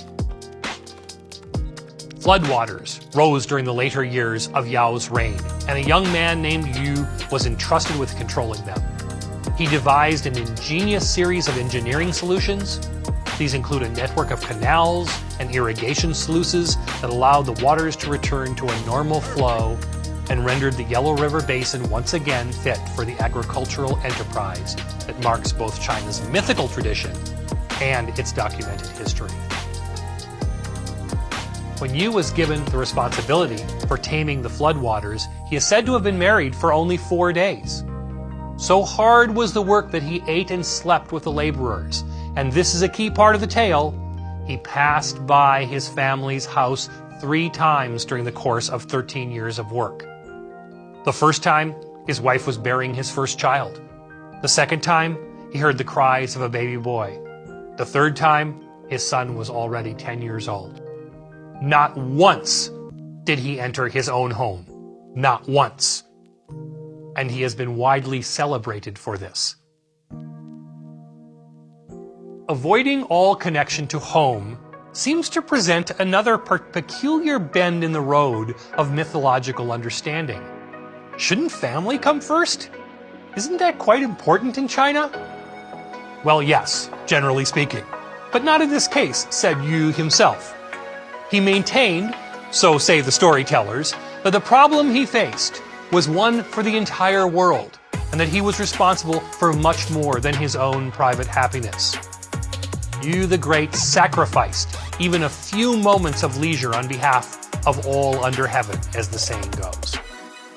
Floodwaters rose during the later years of Yao's reign, and a young man named Yu was entrusted with controlling them. He devised an ingenious series of engineering solutions. These include a network of canals and irrigation sluices that allowed the waters to return to a normal flow and rendered the Yellow River Basin once again fit for the agricultural enterprise that marks both China's mythical tradition and its documented history. When Yu was given the responsibility for taming the floodwaters, he is said to have been married for only 4 days. So hard was the work that he ate and slept with the laborers, and this is a key part of the tale. He passed by his family's house 3 times during the course of 13 years of work. The first time, his wife was bearing his first child. The second time, he heard the cries of a baby boy. The third time, his son was already 10 years old. Not once did he enter his own home. Not once. And he has been widely celebrated for this. Avoiding all connection to home seems to present another peculiar bend in the road of mythological understanding. Shouldn't family come first? Isn't that quite important in China? Well, yes, generally speaking, but not in this case, said Yu himself. He maintained, so say the storytellers, that the problem he faced was one for the entire world, and that he was responsible for much more than his own private happiness. Yu the Great sacrificed even a few moments of leisure on behalf of all under heaven, as the saying goes.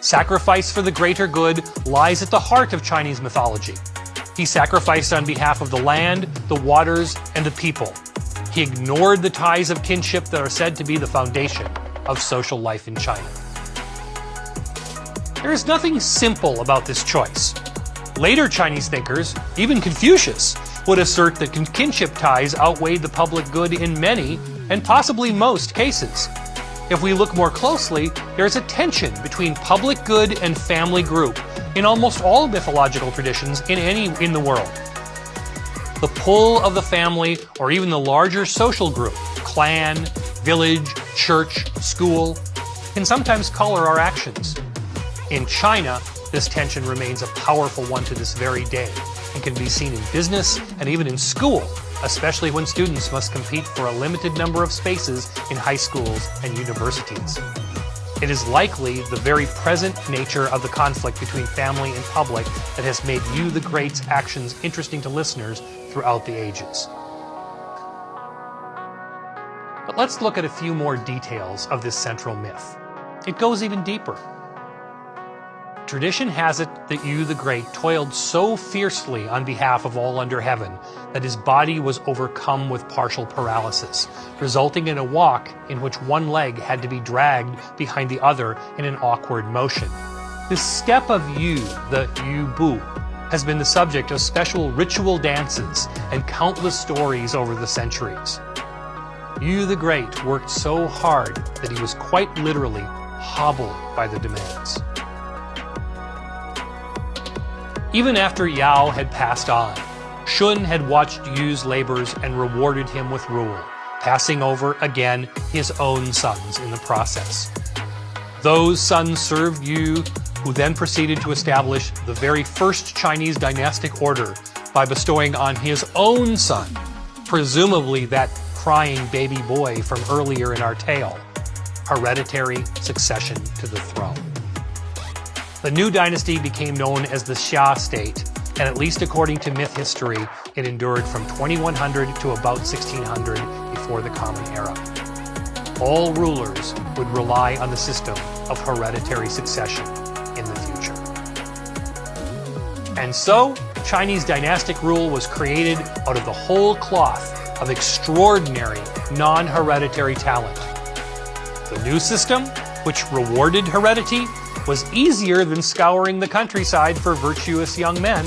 Sacrifice for the greater good lies at the heart of Chinese mythology. He sacrificed on behalf of the land, the waters, and the people. He ignored the ties of kinship that are said to be the foundation of social life in China. There is nothing simple about this choice. Later Chinese thinkers, even Confucius, would assert that kinship ties outweighed the public good in many, and possibly most, cases. If we look more closely, there is a tension between public good and family group in almost all mythological traditions in the world. The pull of the family, or even the larger social group, clan, village, church, school, can sometimes color our actions. In China, this tension remains a powerful one to this very day and can be seen in business and even in school, especially when students must compete for a limited number of spaces in high schools and universities. It is likely the very present nature of the conflict between family and public that has made Yu the Great's actions interesting to listeners throughout the ages. But let's look at a few more details of this central myth. It goes even deeper. Tradition has it that Yu the Great toiled so fiercely on behalf of all under heaven that his body was overcome with partial paralysis, resulting in a walk in which one leg had to be dragged behind the other in an awkward motion. This step of Yu, the Yu Bu, has been the subject of special ritual dances and countless stories over the centuries. Yu the Great worked so hard that he was quite literally hobbled by the demands. Even after Yao had passed on, Shun had watched Yu's labors and rewarded him with rule, passing over, again, his own sons in the process. Those sons served Yu, who then proceeded to establish the very first Chinese dynastic order by bestowing on his own son, presumably that crying baby boy from earlier in our tale, hereditary succession to the throne. The new dynasty became known as the Xia state, and at least according to myth history, it endured from 2100 to about 1600 before the Common Era. All rulers would rely on the system of hereditary succession in the future. And so, Chinese dynastic rule was created out of the whole cloth of extraordinary non-hereditary talent. The new system, which rewarded heredity, was easier than scouring the countryside for virtuous young men.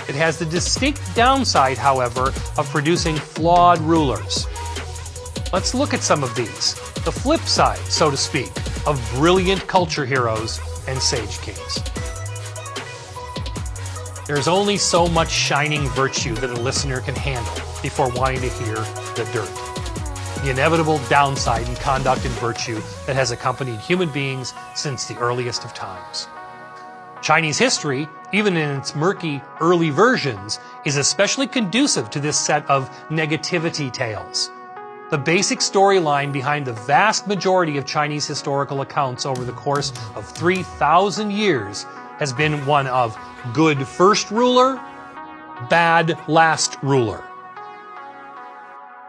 It has the distinct downside, however, of producing flawed rulers. Let's look at some of these, the flip side, so to speak, of brilliant culture heroes and sage kings. There's only so much shining virtue that a listener can handle before wanting to hear the dirt. The inevitable downside in conduct and virtue that has accompanied human beings since the earliest of times. Chinese history, even in its murky early versions, is especially conducive to this set of negativity tales. The basic storyline behind the vast majority of Chinese historical accounts over the course of 3,000 years has been one of good first ruler, bad last ruler.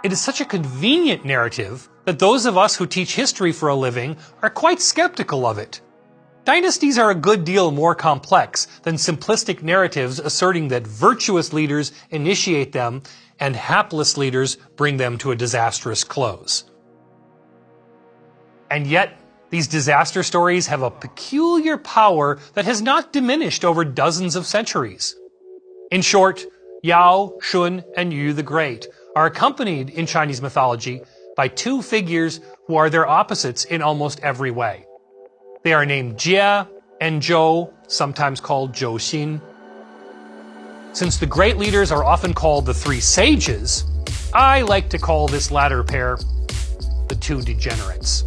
It is such a convenient narrative that those of us who teach history for a living are quite skeptical of it. Dynasties are a good deal more complex than simplistic narratives asserting that virtuous leaders initiate them and hapless leaders bring them to a disastrous close. And yet, these disaster stories have a peculiar power that has not diminished over dozens of centuries. In short, Yao, Shun, and Yu the Great are accompanied in Chinese mythology by two figures who are their opposites in almost every way. They are named Jie and Zhou, sometimes called Zhou Xin. Since the great leaders are often called the three sages, I like to call this latter pair the two degenerates.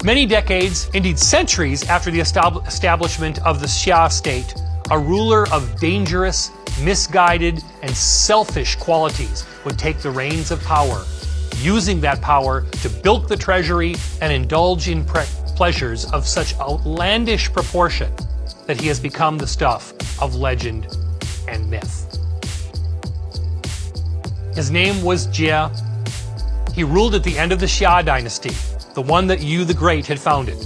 Many decades, indeed centuries, after the establishment of the Xia state, a ruler of dangerous, misguided, and selfish qualities would take the reins of power, using that power to bilk the treasury and indulge in pleasures of such outlandish proportion that he has become the stuff of legend and myth. His name was Jie. He ruled at the end of the Xia dynasty, the one that Yu the Great had founded.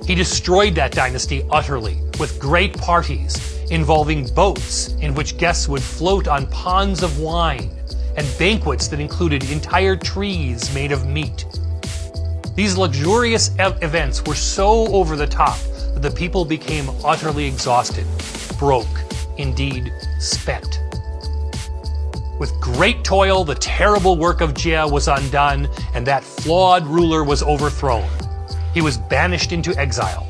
He destroyed that dynasty utterly, with great parties involving boats in which guests would float on ponds of wine, and banquets that included entire trees made of meat. These luxurious events were so over the top that the people became utterly exhausted, broke, indeed spent. With great toil, the terrible work of Jie was undone, and that flawed ruler was overthrown. He was banished into exile.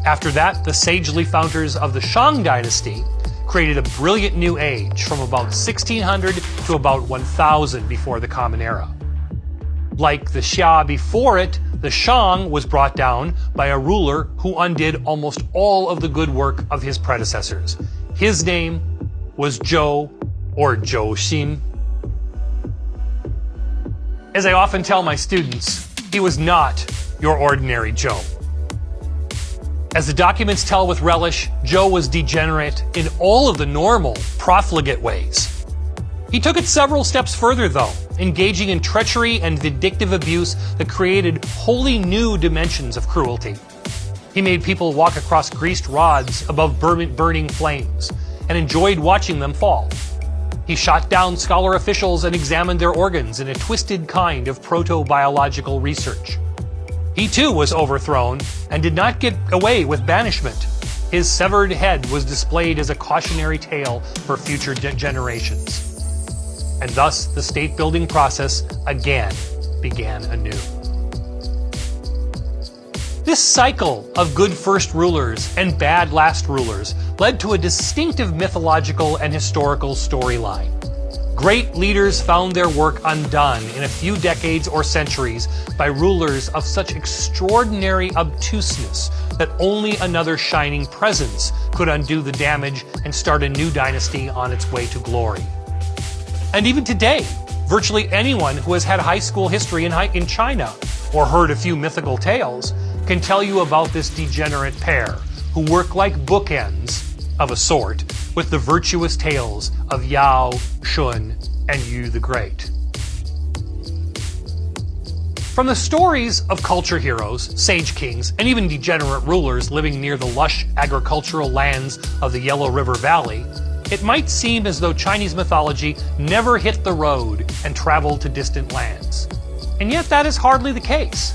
After that, the sagely founders of the Shang dynasty created a brilliant new age from about 1600 to about 1000 before the Common Era. Like the Xia before it, the Shang was brought down by a ruler who undid almost all of the good work of his predecessors. His name was Zhou, or Zhou Xin. As I often tell my students, he was not your ordinary Zhou. As the documents tell with relish, Zhou was degenerate in all of the normal, profligate ways. He took it several steps further, though, engaging in treachery and vindictive abuse that created wholly new dimensions of cruelty. He made people walk across greased rods above burning flames, and enjoyed watching them fall. He shot down scholar officials and examined their organs in a twisted kind of proto-biological research. He too was overthrown and did not get away with banishment. His severed head was displayed as a cautionary tale for future generations. And thus the state-building process again began anew. This cycle of good first rulers and bad last rulers led to a distinctive mythological and historical storyline. Great leaders found their work undone in a few decades or centuries by rulers of such extraordinary obtuseness that only another shining presence could undo the damage and start a new dynasty on its way to glory. And even today, virtually anyone who has had high school history in China or heard a few mythical tales can tell you about this degenerate pair who work like bookends, of a sort, with the virtuous tales of Yao, Shun, and Yu the Great. From the stories of culture heroes, sage kings, and even degenerate rulers living near the lush agricultural lands of the Yellow River Valley, it might seem as though Chinese mythology never hit the road and traveled to distant lands. And yet that is hardly the case.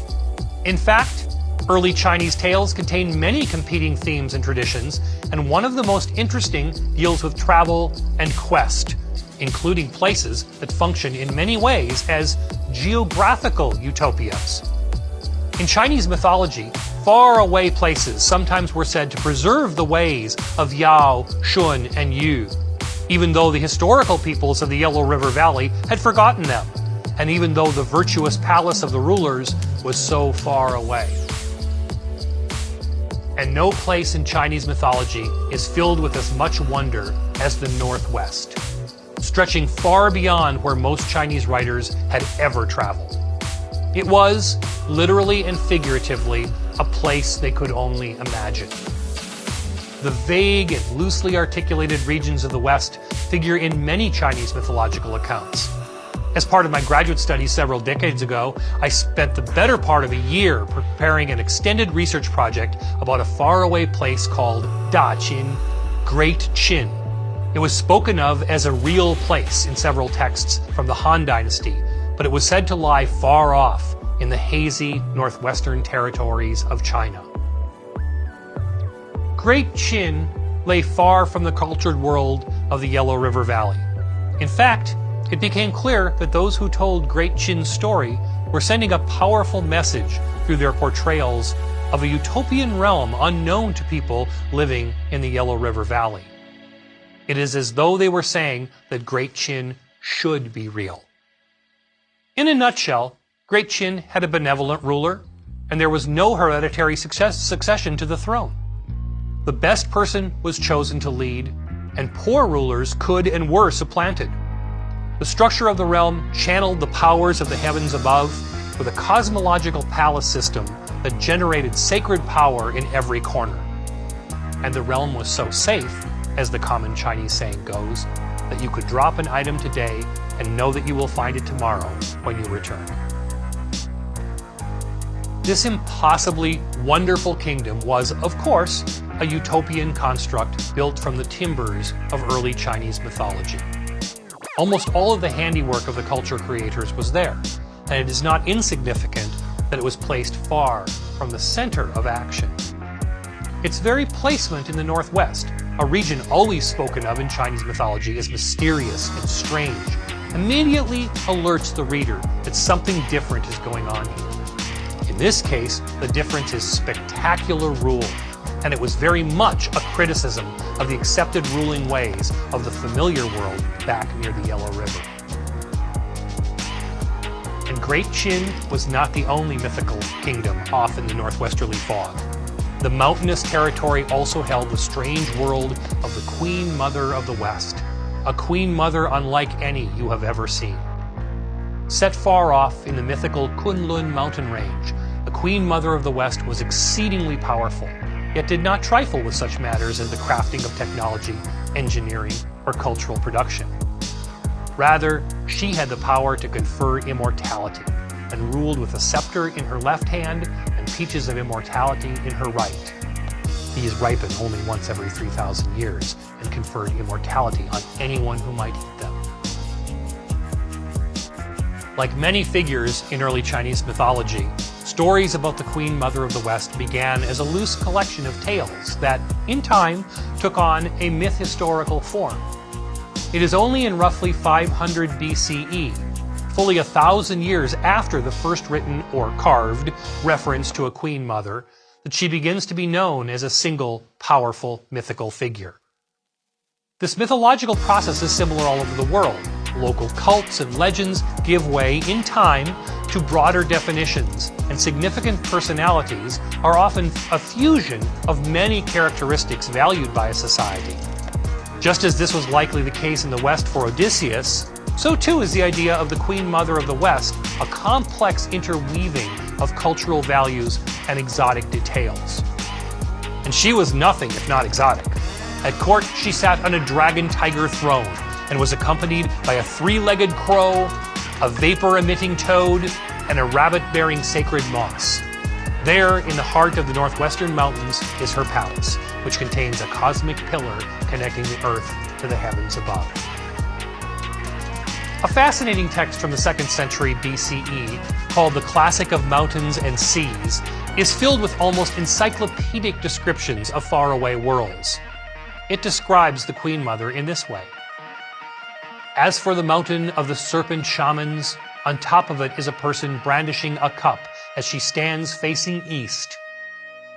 In fact, early Chinese tales contain many competing themes and traditions, and one of the most interesting deals with travel and quest, including places that function in many ways as geographical utopias. In Chinese mythology, faraway places sometimes were said to preserve the ways of Yao, Shun, and Yu, even though the historical peoples of the Yellow River Valley had forgotten them, and even though the virtuous palace of the rulers was so far away. And no place in Chinese mythology is filled with as much wonder as the Northwest, stretching far beyond where most Chinese writers had ever traveled. It was, literally and figuratively, a place they could only imagine. The vague and loosely articulated regions of the West figure in many Chinese mythological accounts. As part of my graduate studies several decades ago, I spent the better part of a year preparing an extended research project about a faraway place called Daqin, Great Qin. It was spoken of as a real place in several texts from the Han Dynasty, but it was said to lie far off in the hazy northwestern territories of China. Great Qin lay far from the cultured world of the Yellow River Valley. In fact, it became clear that those who told Great Qin's story were sending a powerful message through their portrayals of a utopian realm unknown to people living in the Yellow River Valley. It is as though they were saying that Great Qin should be real. In a nutshell, Great Qin had a benevolent ruler, and there was no hereditary succession to the throne. The best person was chosen to lead, and poor rulers could and were supplanted. The structure of the realm channeled the powers of the heavens above with a cosmological palace system that generated sacred power in every corner. And the realm was so safe, as the common Chinese saying goes, that you could drop an item today and know that you will find it tomorrow when you return. This impossibly wonderful kingdom was, of course, a utopian construct built from the timbers of early Chinese mythology. Almost all of the handiwork of the culture creators was there, and it is not insignificant that it was placed far from the center of action. Its very placement in the Northwest, a region always spoken of in Chinese mythology as mysterious and strange, immediately alerts the reader that something different is going on here. In this case, the difference is spectacular rule, and it was very much a criticism of the accepted ruling ways of the familiar world back near the Yellow River. And Great Qin was not the only mythical kingdom off in the northwesterly fog. The mountainous territory also held the strange world of the Queen Mother of the West, a Queen Mother unlike any you have ever seen. Set far off in the mythical Kunlun mountain range, the Queen Mother of the West was exceedingly powerful, yet did not trifle with such matters as the crafting of technology, engineering, or cultural production. Rather, she had the power to confer immortality, and ruled with a scepter in her left hand and peaches of immortality in her right. These ripen only once every 3,000 years and conferred immortality on anyone who might eat them. Like many figures in early Chinese mythology, stories about the Queen Mother of the West began as a loose collection of tales that, in time, took on a myth-historical form. It is only in roughly 500 BCE, fully 1,000 years after the first written or carved reference to a Queen Mother, that she begins to be known as a single, powerful, mythical figure. This mythological process is similar all over the world. Local cults and legends give way, in time, to broader definitions, and significant personalities are often a fusion of many characteristics valued by a society. Just as this was likely the case in the West for Odysseus, so too is the idea of the Queen Mother of the West, a complex interweaving of cultural values and exotic details. And she was nothing if not exotic. At court, she sat on a dragon-tiger throne and was accompanied by a three-legged crow, a vapor-emitting toad, and a rabbit-bearing sacred moss. There, in the heart of the northwestern mountains, is her palace, which contains a cosmic pillar connecting the earth to the heavens above. A fascinating text from the 2nd century BCE, called the Classic of Mountains and Seas, is filled with almost encyclopedic descriptions of faraway worlds. It describes the Queen Mother in this way. As for the mountain of the serpent shamans, on top of it is a person brandishing a cup as she stands facing east.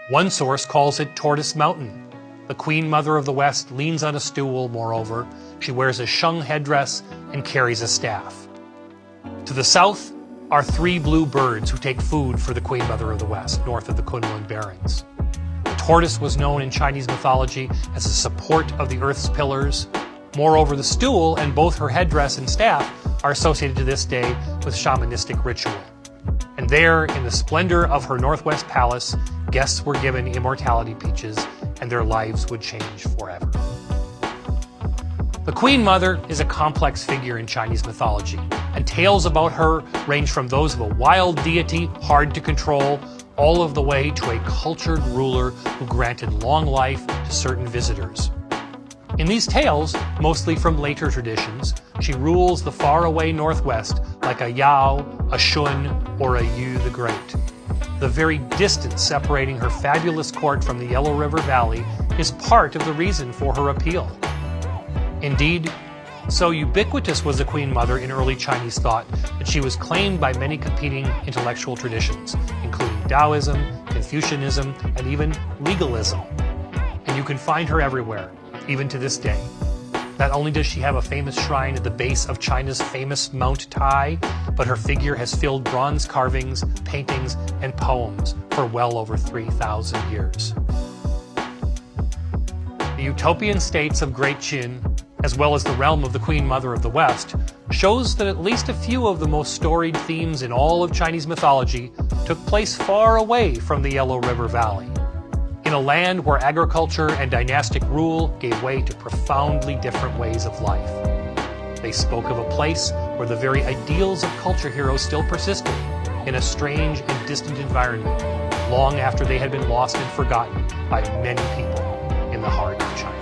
One source calls it Tortoise Mountain. The Queen Mother of the West leans on a stool, moreover. She wears a shung headdress and carries a staff. To the south are 3 blue birds who take food for the Queen Mother of the West, north of the Kunlun Barrens. The tortoise was known in Chinese mythology as a support of the earth's pillars. Moreover, the stool and both her headdress and staff are associated to this day with shamanistic ritual. And there, in the splendor of her northwest palace, guests were given immortality peaches, and their lives would change forever. The Queen Mother is a complex figure in Chinese mythology, and tales about her range from those of a wild deity, hard to control, all of the way to a cultured ruler who granted long life to certain visitors. In these tales, mostly from later traditions, she rules the faraway northwest like a Yao, a Shun, or a Yu the Great. The very distance separating her fabulous court from the Yellow River Valley is part of the reason for her appeal. Indeed, so ubiquitous was the Queen Mother in early Chinese thought that she was claimed by many competing intellectual traditions, including Taoism, Confucianism, and even legalism. And you can find her everywhere, even to this day. Not only does she have a famous shrine at the base of China's famous Mount Tai, but her figure has filled bronze carvings, paintings, and poems for well over 3,000 years. The utopian states of Great Qin, as well as the realm of the Queen Mother of the West, shows that at least a few of the most storied themes in all of Chinese mythology took place far away from the Yellow River Valley, in a land where agriculture and dynastic rule gave way to profoundly different ways of life. They spoke of a place where the very ideals of culture heroes still persisted, in a strange and distant environment, long after they had been lost and forgotten by many people in the heart of China.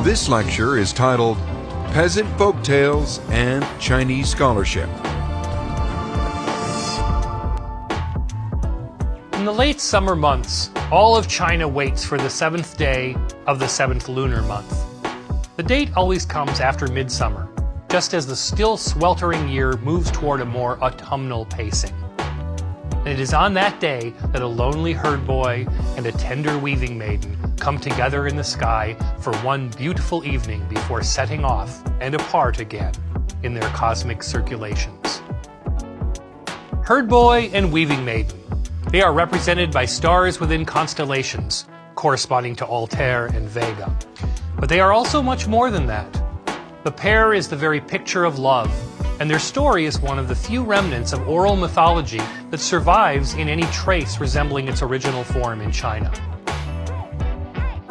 This lecture is titled Peasant Folktales and Chinese Scholarship. In the late summer months, all of China waits for the 7th day of the 7th lunar month. The date always comes after midsummer, just as the still sweltering year moves toward a more autumnal pacing. And it is on that day that a lonely herd boy and a tender weaving maiden come together in the sky for one beautiful evening before setting off and apart again in their cosmic circulations. Herd boy and weaving maiden. They are represented by stars within constellations, corresponding to Altair and Vega. But they are also much more than that. The pair is the very picture of love, and their story is one of the few remnants of oral mythology that survives in any trace resembling its original form in China.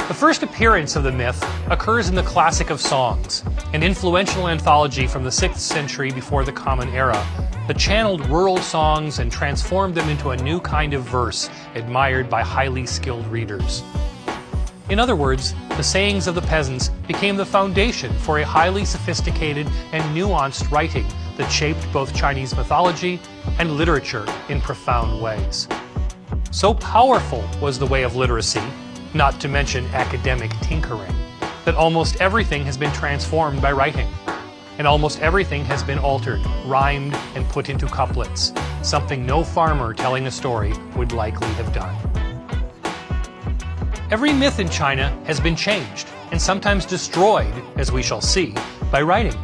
The first appearance of the myth occurs in the Classic of Songs, an influential anthology from the 6th century before the Common Era that channeled rural songs and transformed them into a new kind of verse admired by highly skilled readers. In other words, the sayings of the peasants became the foundation for a highly sophisticated and nuanced writing that shaped both Chinese mythology and literature in profound ways. So powerful was the way of literacy, not to mention academic tinkering, that almost everything has been transformed by writing. And almost everything has been altered, rhymed, and put into couplets, something no farmer telling a story would likely have done. Every myth in China has been changed, and sometimes destroyed, as we shall see, by writing,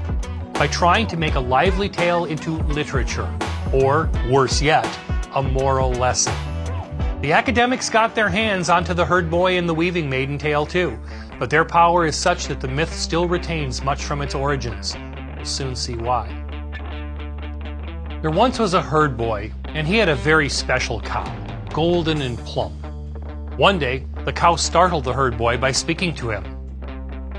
by trying to make a lively tale into literature, or, worse yet, a moral lesson. The academics got their hands onto the herd boy and the weaving maiden tale too, but their power is such that the myth still retains much from its origins. We'll soon see why. There once was a herd boy, and he had a very special cow, golden and plump. One day, the cow startled the herd boy by speaking to him.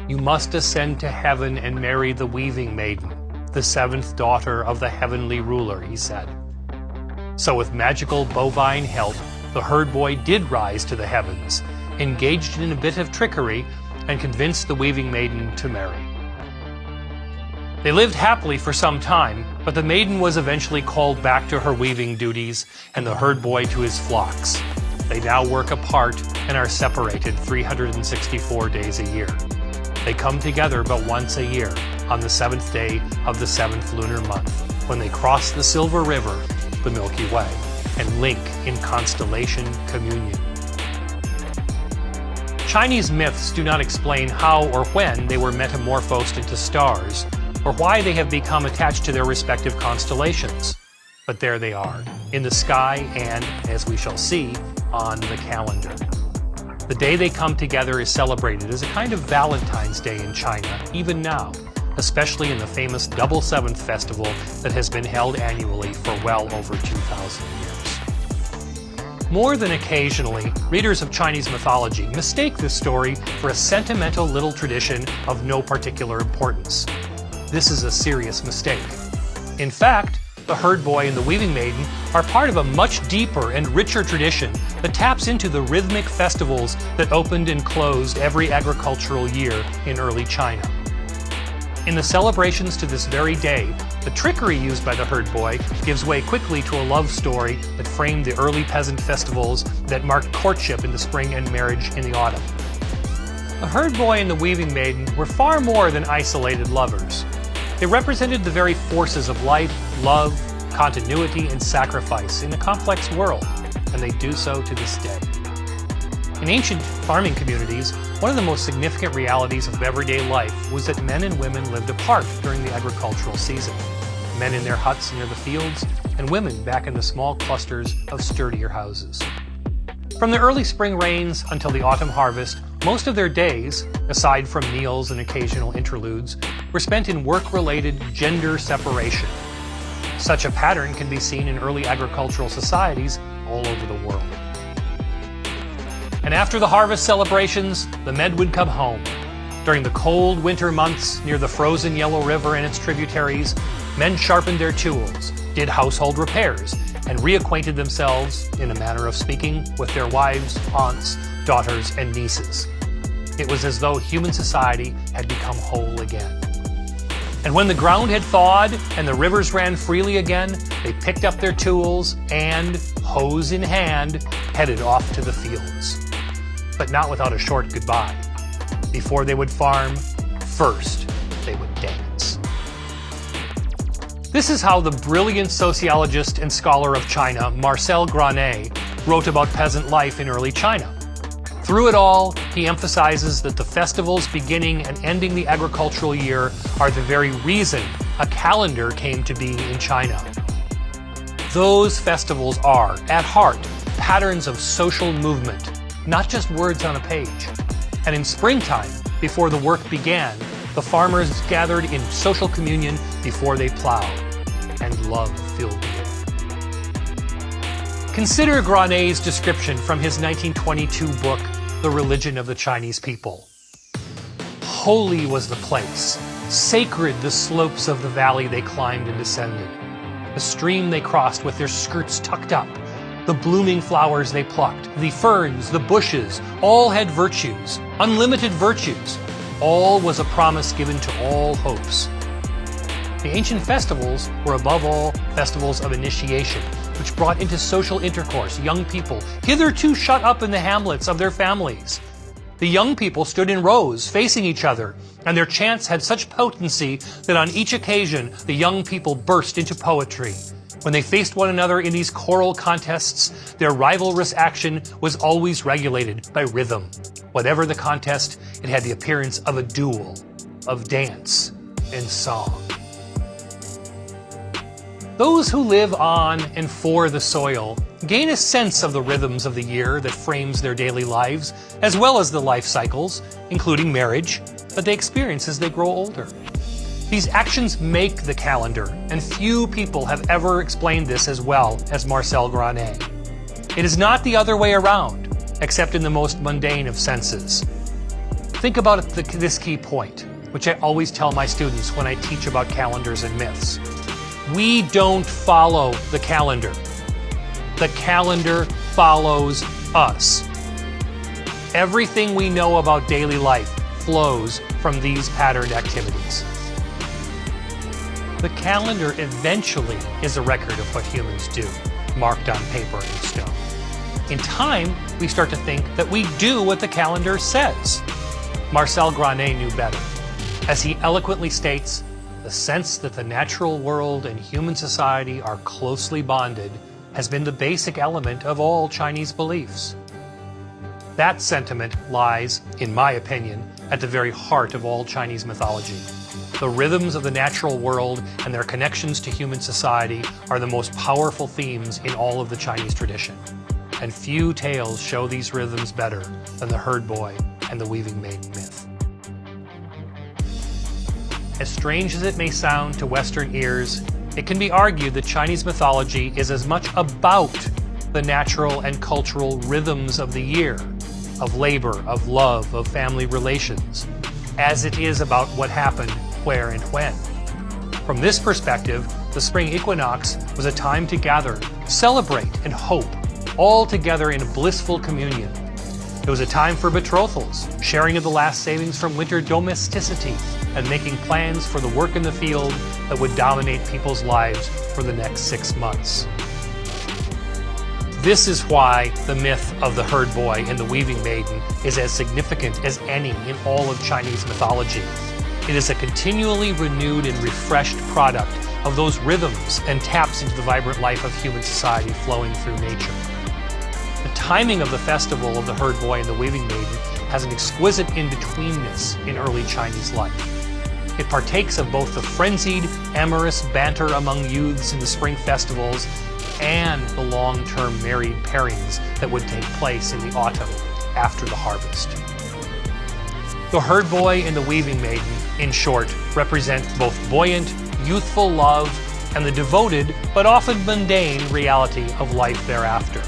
"You must ascend to heaven and marry the weaving maiden, the 7th daughter of the heavenly ruler," he said. So with magical bovine help, the herd boy did rise to the heavens, engaged in a bit of trickery, and convinced the weaving maiden to marry. They lived happily for some time, but the maiden was eventually called back to her weaving duties and the herd boy to his flocks. They now work apart and are separated 364 days a year. They come together but once a year, on the 7th day of the 7th lunar month, when they cross the Silver River, the Milky Way, and link in constellation communion. Chinese myths do not explain how or when they were metamorphosed into stars, or why they have become attached to their respective constellations. But there they are, in the sky and, as we shall see, on the calendar. The day they come together is celebrated as a kind of Valentine's Day in China, even now, especially in the famous Double Seventh Festival that has been held annually for well over 2,000 years. More than occasionally, readers of Chinese mythology mistake this story for a sentimental little tradition of no particular importance. This is a serious mistake. In fact, the herd boy and the weaving maiden are part of a much deeper and richer tradition that taps into the rhythmic festivals that opened and closed every agricultural year in early China. In the celebrations to this very day, the trickery used by the herd boy gives way quickly to a love story that framed the early peasant festivals that marked courtship in the spring and marriage in the autumn. The herd boy and the weaving maiden were far more than isolated lovers. They represented the very forces of life, love, continuity, and sacrifice in a complex world, and they do so to this day. In ancient farming communities, one of the most significant realities of everyday life was that men and women lived apart during the agricultural season. Men in their huts near the fields, and women back in the small clusters of sturdier houses. From the early spring rains until the autumn harvest, most of their days, aside from meals and occasional interludes, were spent in work-related gender separation. Such a pattern can be seen in early agricultural societies all over the world. And after the harvest celebrations, the men would come home. During the cold winter months near the frozen Yellow River and its tributaries, men sharpened their tools, did household repairs, and reacquainted themselves, in a manner of speaking, with their wives, aunts, daughters, and nieces. It was as though human society had become whole again. And when the ground had thawed and the rivers ran freely again, they picked up their tools and, hose in hand, headed off to the fields. But not without a short goodbye. Before they would farm, first they would dance. This is how the brilliant sociologist and scholar of China, Marcel Granet, wrote about peasant life in early China. Through it all, he emphasizes that the festivals beginning and ending the agricultural year are the very reason a calendar came to be in China. Those festivals are, at heart, patterns of social movement, not just words on a page. And in springtime, before the work began, the farmers gathered in social communion before they plowed, and love filled the air. Consider Granet's description from his 1922 book, The Religion of the Chinese People. Holy was the place, sacred the slopes of the valley they climbed and descended, the stream they crossed with their skirts tucked up, the blooming flowers they plucked, the ferns, the bushes, all had virtues, unlimited virtues. All was a promise given to all hopes. The ancient festivals were above all festivals of initiation, which brought into social intercourse young people hitherto shut up in the hamlets of their families. The young people stood in rows facing each other, and their chants had such potency that on each occasion the young people burst into poetry. When they faced one another in these choral contests, their rivalrous action was always regulated by rhythm. Whatever the contest, it had the appearance of a duel, of dance and song. Those who live on and for the soil gain a sense of the rhythms of the year that frames their daily lives, as well as the life cycles, including marriage, that they experience as they grow older. These actions make the calendar, and few people have ever explained this as well as Marcel Granet. It is not the other way around, except in the most mundane of senses. Think about this key point, which I always tell my students when I teach about calendars and myths. We don't follow the calendar. The calendar follows us. Everything we know about daily life flows from these patterned activities. The calendar eventually is a record of what humans do, marked on paper and stone. In time, we start to think that we do what the calendar says. Marcel Granet knew better. As he eloquently states, the sense that the natural world and human society are closely bonded has been the basic element of all Chinese beliefs. That sentiment lies, in my opinion, at the very heart of all Chinese mythology. The rhythms of the natural world and their connections to human society are the most powerful themes in all of the Chinese tradition. And few tales show these rhythms better than the herd boy and the weaving maiden myth. As strange as it may sound to Western ears, it can be argued that Chinese mythology is as much about the natural and cultural rhythms of the year, of labor, of love, of family relations, as it is about what happened where and when. From this perspective, the spring equinox was a time to gather, celebrate, and hope, all together in a blissful communion. It was a time for betrothals, sharing of the last savings from winter domesticity, and making plans for the work in the field that would dominate people's lives for the next 6 months. This is why the myth of the herd boy and the weaving maiden is as significant as any in all of Chinese mythology. It is a continually renewed and refreshed product of those rhythms and taps into the vibrant life of human society flowing through nature. The timing of the festival of the herd boy and the weaving maiden has an exquisite in-betweenness in early Chinese life. It partakes of both the frenzied, amorous banter among youths in the spring festivals and the long-term married pairings that would take place in the autumn after the harvest. The herd boy and the weaving maiden, in short, represent both buoyant, youthful love and the devoted but often mundane reality of life thereafter.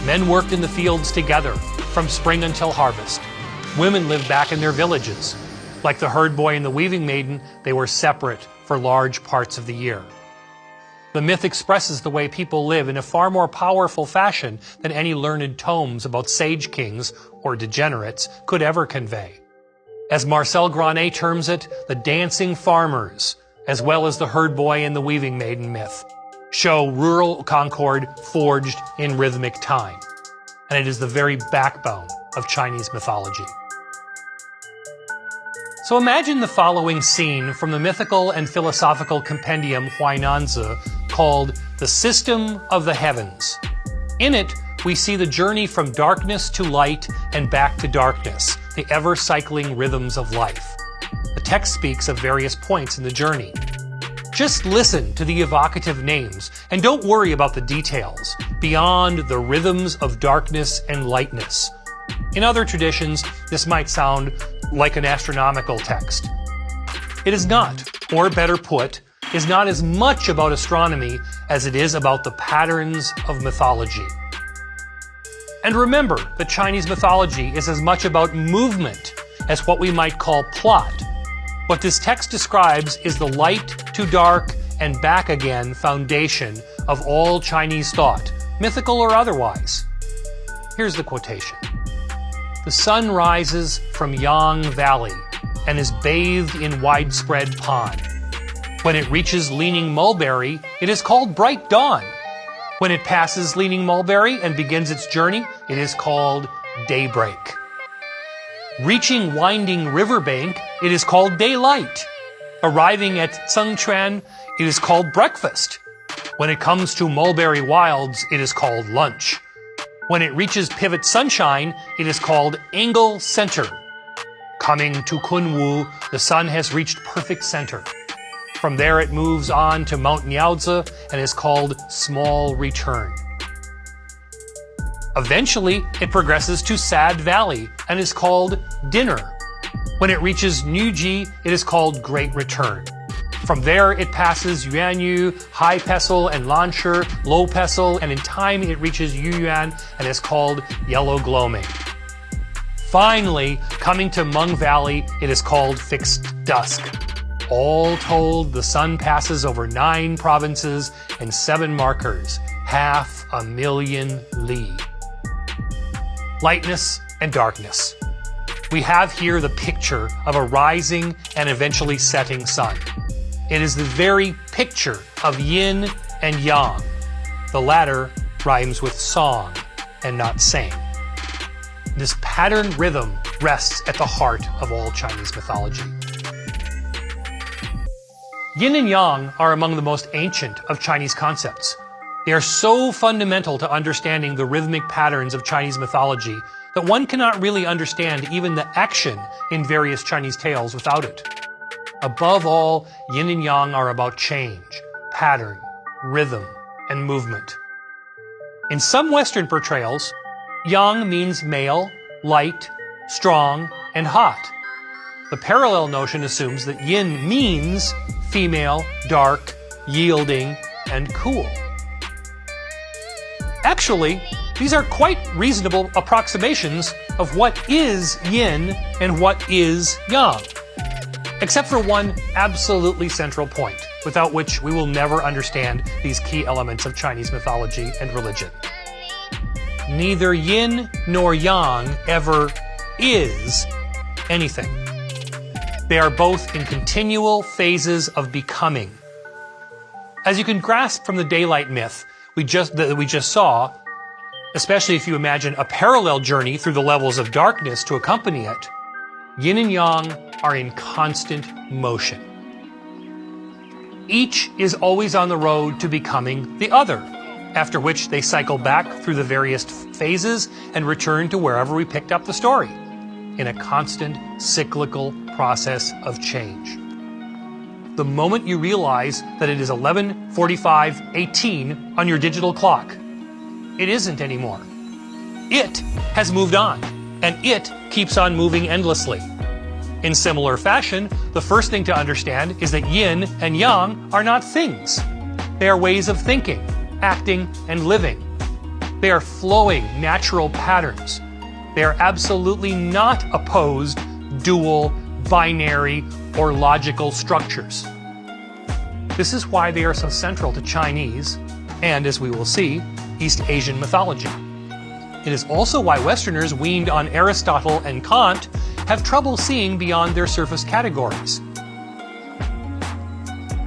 Men worked in the fields together from spring until harvest. Women lived back in their villages. Like the herd boy and the weaving maiden, they were separate for large parts of the year. The myth expresses the way people live in a far more powerful fashion than any learned tomes about sage kings or degenerates could ever convey. As Marcel Granet terms it, the dancing farmers, as well as the herd boy and the weaving maiden myth, show rural concord forged in rhythmic time. And it is the very backbone of Chinese mythology. So imagine the following scene from the mythical and philosophical compendium Huainanzi called The System of the Heavens. In it, we see the journey from darkness to light and back to darkness, the ever-cycling rhythms of life. The text speaks of various points in the journey. Just listen to the evocative names and don't worry about the details, beyond the rhythms of darkness and lightness. In other traditions, this might sound like an astronomical text. It is not, or better put, is not as much about astronomy as it is about the patterns of mythology. And remember that Chinese mythology is as much about movement as what we might call plot. What this text describes is the light to dark and back again foundation of all Chinese thought, mythical or otherwise. Here's the quotation. The sun rises from Yang Valley and is bathed in widespread pond. When it reaches Leaning Mulberry, it is called bright dawn. When it passes Leaning Mulberry and begins its journey, it is called daybreak. Reaching Winding Riverbank, it is called daylight. Arriving at Tsengchuan, it is called breakfast. When it comes to Mulberry Wilds, it is called lunch. When it reaches Pivot Sunshine, it is called Angle Center. Coming to Kunwu, the sun has reached perfect center. From there it moves on to Mount Niaozi and is called Small Return. Eventually, it progresses to Sad Valley and is called Dinner. When it reaches Nuji, it is called Great Return. From there, it passes Yuanyu, High Pestle, and Lanshi, Low Pestle, and in time it reaches Yuyuan and is called Yellow Gloaming. Finally, coming to Meng Valley, it is called Fixed Dusk. All told, the sun passes over 9 provinces and 7 markers, 500,000 li. Lightness and darkness. We have here the picture of a rising and eventually setting sun. It is the very picture of yin and yang. The latter rhymes with song and not saying. This patterned rhythm rests at the heart of all Chinese mythology. Yin and yang are among the most ancient of Chinese concepts. They are so fundamental to understanding the rhythmic patterns of Chinese mythology that one cannot really understand even the action in various Chinese tales without it. Above all, yin and yang are about change, pattern, rhythm, and movement. In some Western portrayals, yang means male, light, strong, and hot. The parallel notion assumes that yin means female, dark, yielding, and cool. Actually, these are quite reasonable approximations of what is yin and what is yang. Except for one absolutely central point, without which we will never understand these key elements of Chinese mythology and religion. Neither yin nor yang ever is anything. They are both in continual phases of becoming. As you can grasp from the daylight myth that we just saw, especially if you imagine a parallel journey through the levels of darkness to accompany it, yin and yang are in constant motion. Each is always on the road to becoming the other, after which they cycle back through the various phases and return to wherever we picked up the story, in a constant cyclical process of change. The moment you realize that it is 11:45:18 on your digital clock, it isn't anymore. It has moved on, and it keeps on moving endlessly. In similar fashion, the first thing to understand is that yin and yang are not things. They are ways of thinking, acting, and living. They are flowing, natural patterns. They are absolutely not opposed, dual, binary, or logical structures. This is why they are so central to Chinese, and as we will see, East Asian mythology. It is also why Westerners weaned on Aristotle and Kant have trouble seeing beyond their surface categories.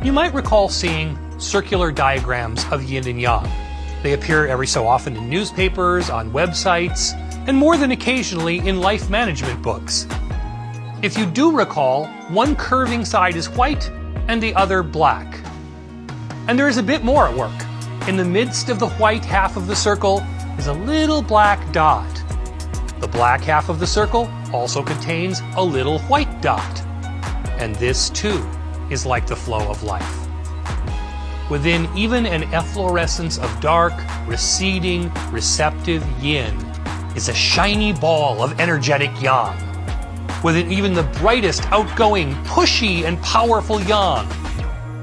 You might recall seeing circular diagrams of yin and yang. They appear every so often in newspapers, on websites, and more than occasionally in life management books. If you do recall, one curving side is white and the other black. And there is a bit more at work. In the midst of the white half of the circle is a little black dot. The black half of the circle also contains a little white dot. And this too is like the flow of life. Within even an efflorescence of dark, receding, receptive yin is a shiny ball of energetic yang. Within even the brightest, outgoing, pushy, and powerful yang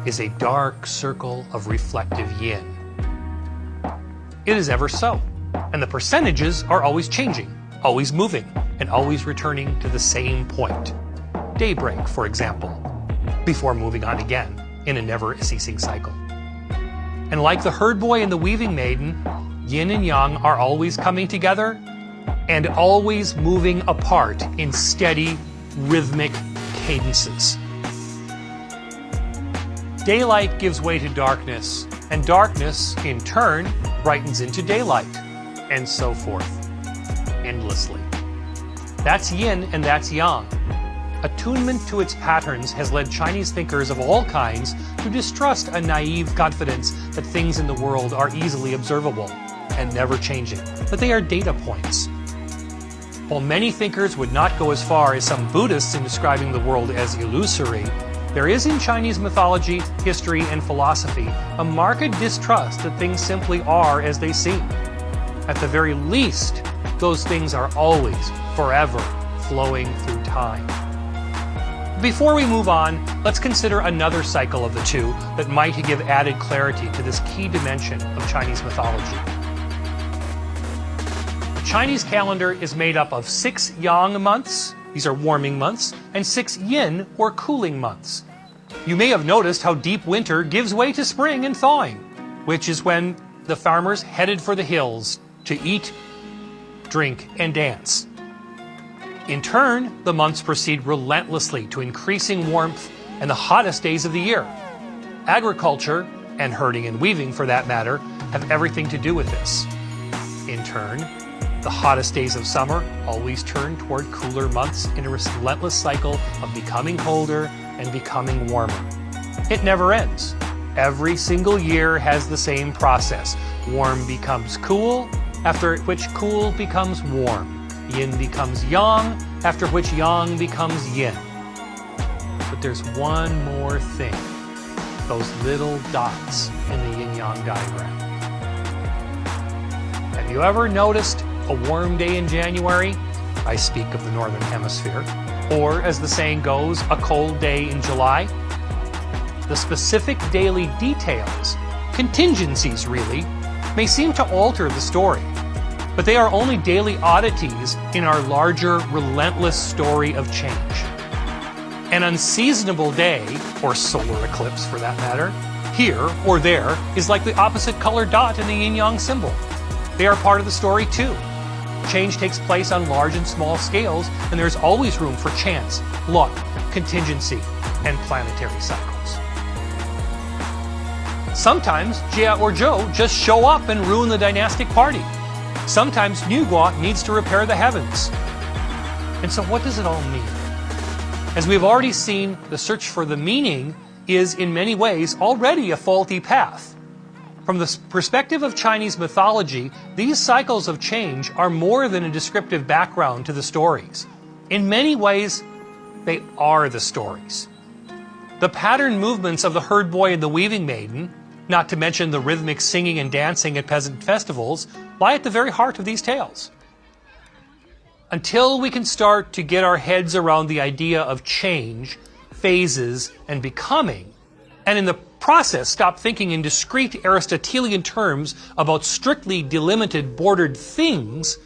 is a dark circle of reflective yin. It is ever so, and the percentages are always changing, always moving, and always returning to the same point. Daybreak, for example, before moving on again in a never-ceasing cycle. And like the herd boy and the weaving maiden, yin and yang are always coming together and always moving apart in steady, rhythmic cadences. Daylight gives way to darkness, and darkness, in turn, brightens into daylight, and so forth, endlessly. That's yin and that's yang. Attunement to its patterns has led Chinese thinkers of all kinds to distrust a naive confidence that things in the world are easily observable and never changing, that they are data points. While many thinkers would not go as far as some Buddhists in describing the world as illusory, there is in Chinese mythology, history, and philosophy a marked distrust that things simply are as they seem. At the very least, those things are always, forever, flowing through time. Before we move on, let's consider another cycle of the two that might give added clarity to this key dimension of Chinese mythology. The Chinese calendar is made up of 6 yang months, these are warming months, and 6 yin or cooling months. You may have noticed how deep winter gives way to spring and thawing, which is when the farmers headed for the hills to eat, drink, and dance. In turn, the months proceed relentlessly to increasing warmth and the hottest days of the year. Agriculture, and herding and weaving for that matter, have everything to do with this. In turn, the hottest days of summer always turn toward cooler months in a relentless cycle of becoming colder and becoming warmer. It never ends. Every single year has the same process. Warm becomes cool, after which cool becomes warm. Yin becomes yang, after which yang becomes yin. But there's one more thing. Those little dots in the yin-yang diagram. Have you ever noticed a warm day in January? I speak of the Northern Hemisphere. Or, as the saying goes, a cold day in July? The specific daily details, contingencies really, may seem to alter the story. But they are only daily oddities in our larger, relentless story of change. An unseasonable day, or solar eclipse for that matter, here or there, is like the opposite colored dot in the yin-yang symbol. They are part of the story too. Change takes place on large and small scales, and there's always room for chance, luck, contingency, and planetary cycles. Sometimes Jia or Zhou just show up and ruin the dynastic party. Sometimes Nugua needs to repair the heavens. And so what does it all mean? As we've already seen, the search for the meaning is in many ways already a faulty path. From the perspective of Chinese mythology, these cycles of change are more than a descriptive background to the stories. In many ways, they are the stories. The pattern movements of the herd boy and the weaving maiden, not to mention the rhythmic singing and dancing at peasant festivals, lie at the very heart of these tales. Until we can start to get our heads around the idea of change, phases, and becoming, and in the process stop thinking in discrete Aristotelian terms about strictly delimited bordered things,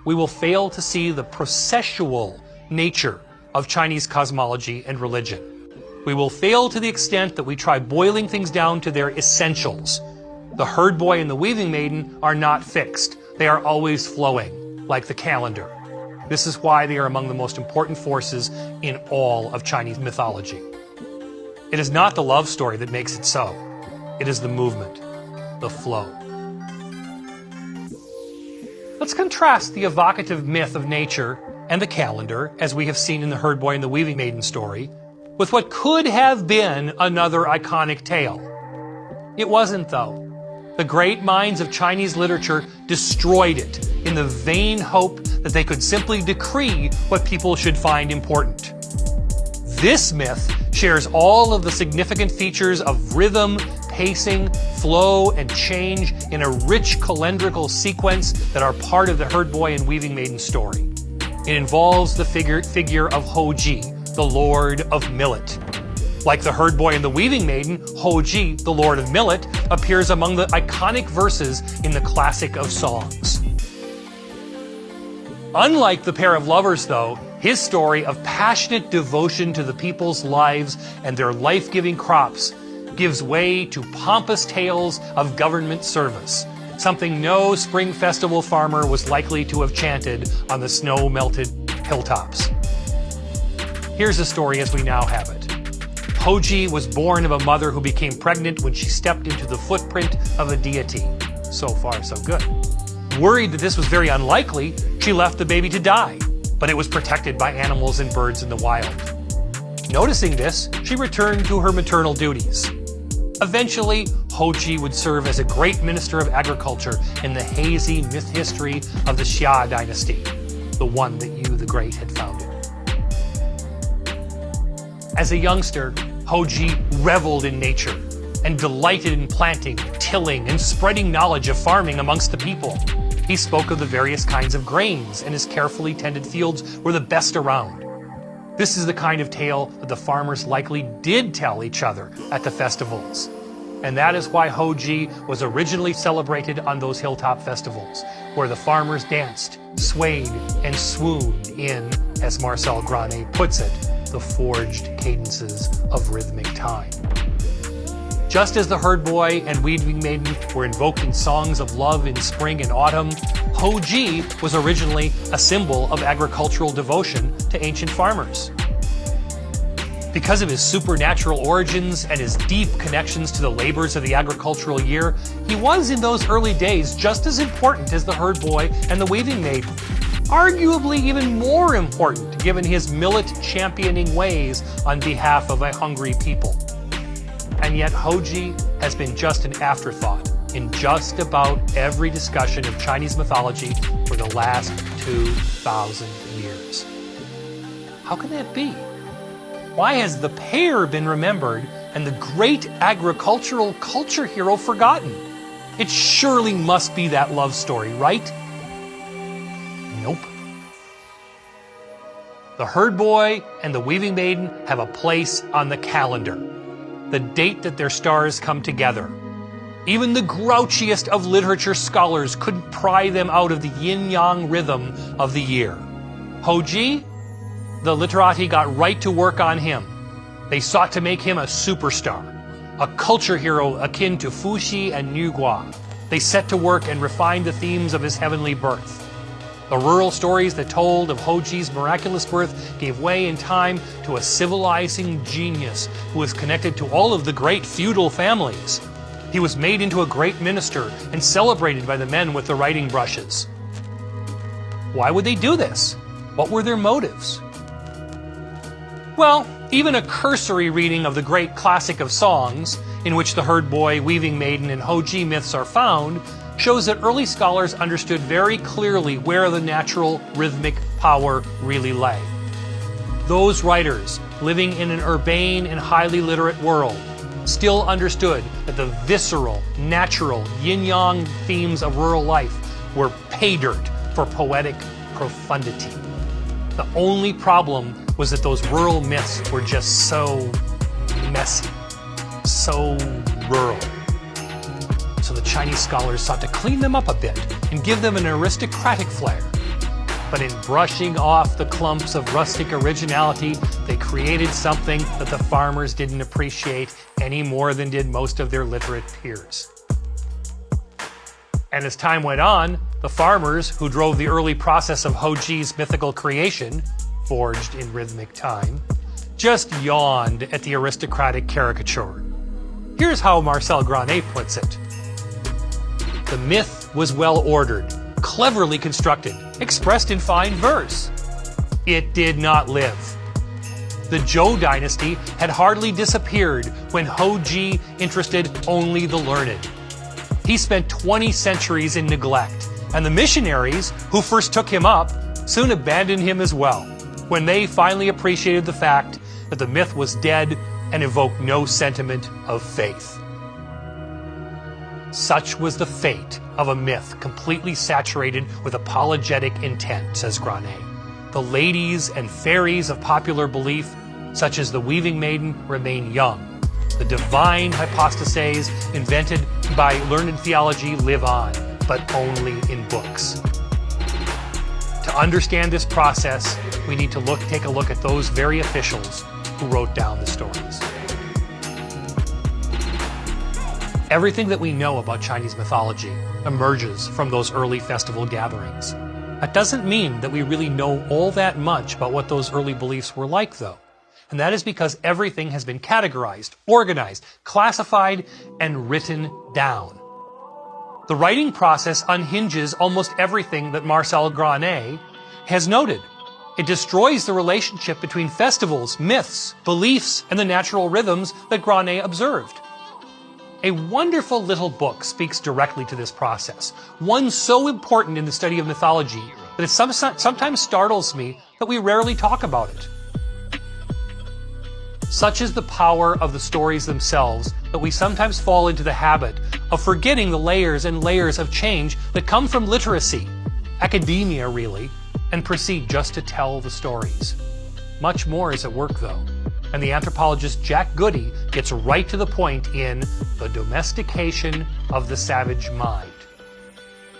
we will fail to see the processual nature of Chinese cosmology and religion. We will fail to the extent that we try boiling things down to their essentials. The herd boy and the weaving maiden are not fixed. They are always flowing, like the calendar. This is why they are among the most important forces in all of Chinese mythology. It is not the love story that makes it so. It is the movement, the flow. Let's contrast the evocative myth of nature and the calendar, as we have seen in the herd boy and the weaving maiden story, with what could have been another iconic tale. It wasn't, though. The great minds of Chinese literature destroyed it in the vain hope that they could simply decree what people should find important. This myth shares all of the significant features of rhythm, pacing, flow, and change in a rich calendrical sequence that are part of the herd boy and weaving maiden story. It involves the figure of Hoji, the Lord of Millet. Like the herd boy and the weaving maiden, Hoji, the Lord of Millet, appears among the iconic verses in the classic of songs. Unlike the pair of lovers, though, his story of passionate devotion to the people's lives and their life-giving crops gives way to pompous tales of government service, something no spring festival farmer was likely to have chanted on the snow-melted hilltops. Here's the story as we now have it. Hoji was born of a mother who became pregnant when she stepped into the footprint of a deity. So far, so good. Worried that this was very unlikely, she left the baby to die, but it was protected by animals and birds in the wild. Noticing this, she returned to her maternal duties. Eventually, Hoji would serve as a great minister of agriculture in the hazy myth history of the Xia dynasty, the one that you, the Great, had founded. As a youngster, Hoji reveled in nature and delighted in planting, tilling, and spreading knowledge of farming amongst the people. He spoke of the various kinds of grains, and his carefully tended fields were the best around. This is the kind of tale that the farmers likely did tell each other at the festivals. And that is why Hoji was originally celebrated on those hilltop festivals, where the farmers danced, swayed, and swooned in, as Marcel Granet puts it, the forged cadences of rhythmic time. Just as the herd boy and weaving maiden were invoked in songs of love in spring and autumn, Hoji was originally a symbol of agricultural devotion to ancient farmers. Because of his supernatural origins and his deep connections to the labors of the agricultural year, he was in those early days just as important as the herd boy and the weaving maiden. Arguably even more important given his millet championing ways on behalf of a hungry people. And yet Hoji has been just an afterthought in just about every discussion of Chinese mythology for the last 2,000 years. How can that be? Why has the pair been remembered and the great agricultural culture hero forgotten? It surely must be that love story, right? Nope. The herd boy and the weaving maiden have a place on the calendar, the date that their stars come together. Even the grouchiest of literature scholars couldn't pry them out of the yin-yang rhythm of the year. Hoji? The literati got right to work on him. They sought to make him a superstar, a culture hero akin to Fuxi and Nügua. They set to work and refined the themes of his heavenly birth. The rural stories that told of Hoji's miraculous birth gave way in time to a civilizing genius who was connected to all of the great feudal families. He was made into a great minister and celebrated by the men with the writing brushes. Why would they do this? What were their motives? Well, even a cursory reading of the great classic of songs, in which the herd boy, weaving maiden, and Hoji myths are found, shows that early scholars understood very clearly where the natural rhythmic power really lay. Those writers, living in an urbane and highly literate world, still understood that the visceral, natural, yin-yang themes of rural life were pay dirt for poetic profundity. The only problem was that those rural myths were just so messy, so rural. So the Chinese scholars sought to clean them up a bit and give them an aristocratic flair. But in brushing off the clumps of rustic originality, they created something that the farmers didn't appreciate any more than did most of their literate peers. And as time went on, the farmers who drove the early process of Hoji's mythical creation, forged in rhythmic time, just yawned at the aristocratic caricature. Here's how Marcel Granet puts it. The myth was well ordered, cleverly constructed, expressed in fine verse. It did not live. The Zhou dynasty had hardly disappeared when Hoji interested only the learned. He spent 20 centuries in neglect, and the missionaries who first took him up soon abandoned him as well, when they finally appreciated the fact that the myth was dead and evoked no sentiment of faith. Such was the fate of a myth completely saturated with apologetic intent, says Granet. The ladies and fairies of popular belief, such as the Weaving Maiden, remain young. The divine hypostases invented by learned theology live on, but only in books. To understand this process, we need to take a look at those very officials who wrote down the stories. Everything that we know about Chinese mythology emerges from those early festival gatherings. That doesn't mean that we really know all that much about what those early beliefs were like, though. And that is because everything has been categorized, organized, classified, and written down. The writing process unhinges almost everything that Marcel Granet has noted. It destroys the relationship between festivals, myths, beliefs, and the natural rhythms that Granet observed. A wonderful little book speaks directly to this process, one so important in the study of mythology that it sometimes startles me that we rarely talk about it. Such is the power of the stories themselves that we sometimes fall into the habit of forgetting the layers and layers of change that come from literacy, academia really, and proceed just to tell the stories. Much more is at work, though, and the anthropologist Jack Goody gets right to the point in The Domestication of the Savage Mind.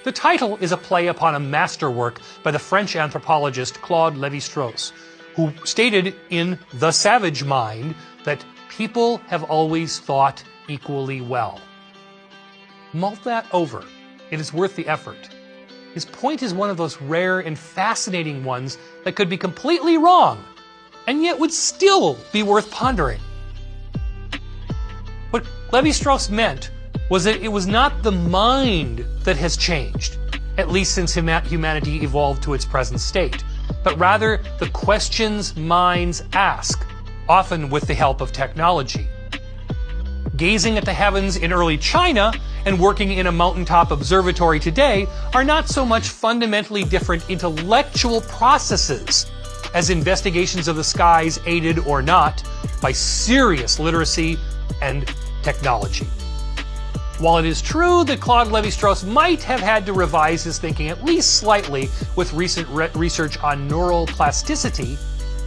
The title is a play upon a masterwork by the French anthropologist Claude Lévi-Strauss, who stated in The Savage Mind that people have always thought equally well. Mull that over. It is worth the effort. His point is one of those rare and fascinating ones that could be completely wrong, and yet would still be worth pondering. What Lévi-Strauss meant was that it was not the mind that has changed, at least since humanity evolved to its present state, but rather the questions minds ask, often with the help of technology. Gazing at the heavens in early China and working in a mountaintop observatory today are not so much fundamentally different intellectual processes as investigations of the skies aided or not by serious literacy and technology. While it is true that Claude Lévi-Strauss might have had to revise his thinking at least slightly with recent research on neural plasticity,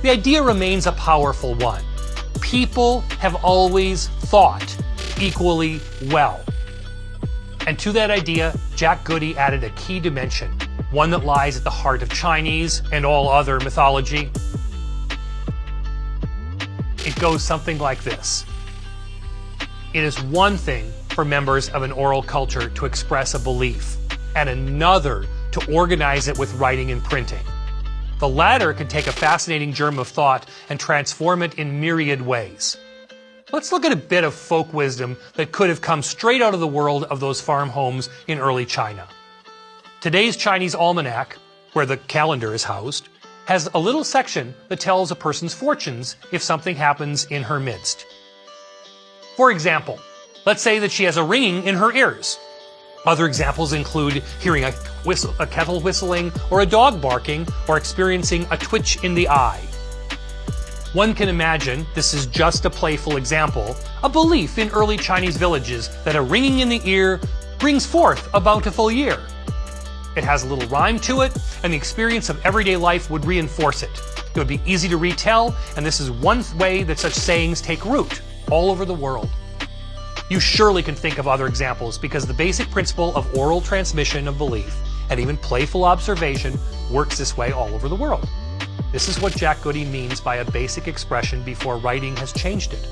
the idea remains a powerful one. People have always thought equally well. And to that idea, Jack Goody added a key dimension, one that lies at the heart of Chinese and all other mythology. It goes something like this. It is one thing for members of an oral culture to express a belief, and another to organize it with writing and printing. The latter can take a fascinating germ of thought and transform it in myriad ways. Let's look at a bit of folk wisdom that could have come straight out of the world of those farm homes in early China. Today's Chinese almanac, where the calendar is housed, has a little section that tells a person's fortunes if something happens in her midst. For example, let's say that she has a ringing in her ears. Other examples include hearing a kettle whistling, or a dog barking, or experiencing a twitch in the eye. One can imagine, this is just a playful example, a belief in early Chinese villages that a ringing in the ear brings forth a bountiful year. It has a little rhyme to it, and the experience of everyday life would reinforce it. It would be easy to retell, and this is one way that such sayings take root all over the world. You surely can think of other examples because the basic principle of oral transmission of belief and even playful observation works this way all over the world. This is what Jack Goody means by a basic expression before writing has changed it.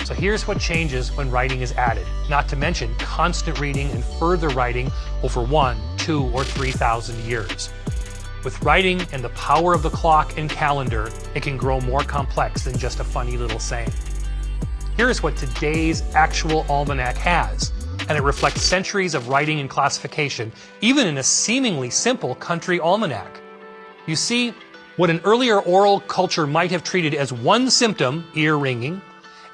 So here's what changes when writing is added, not to mention constant reading and further writing over 1, 2, or 3,000 years. With writing and the power of the clock and calendar, it can grow more complex than just a funny little saying. Here's what today's actual almanac has, and it reflects centuries of writing and classification, even in a seemingly simple country almanac. You see, what an earlier oral culture might have treated as one symptom, ear ringing,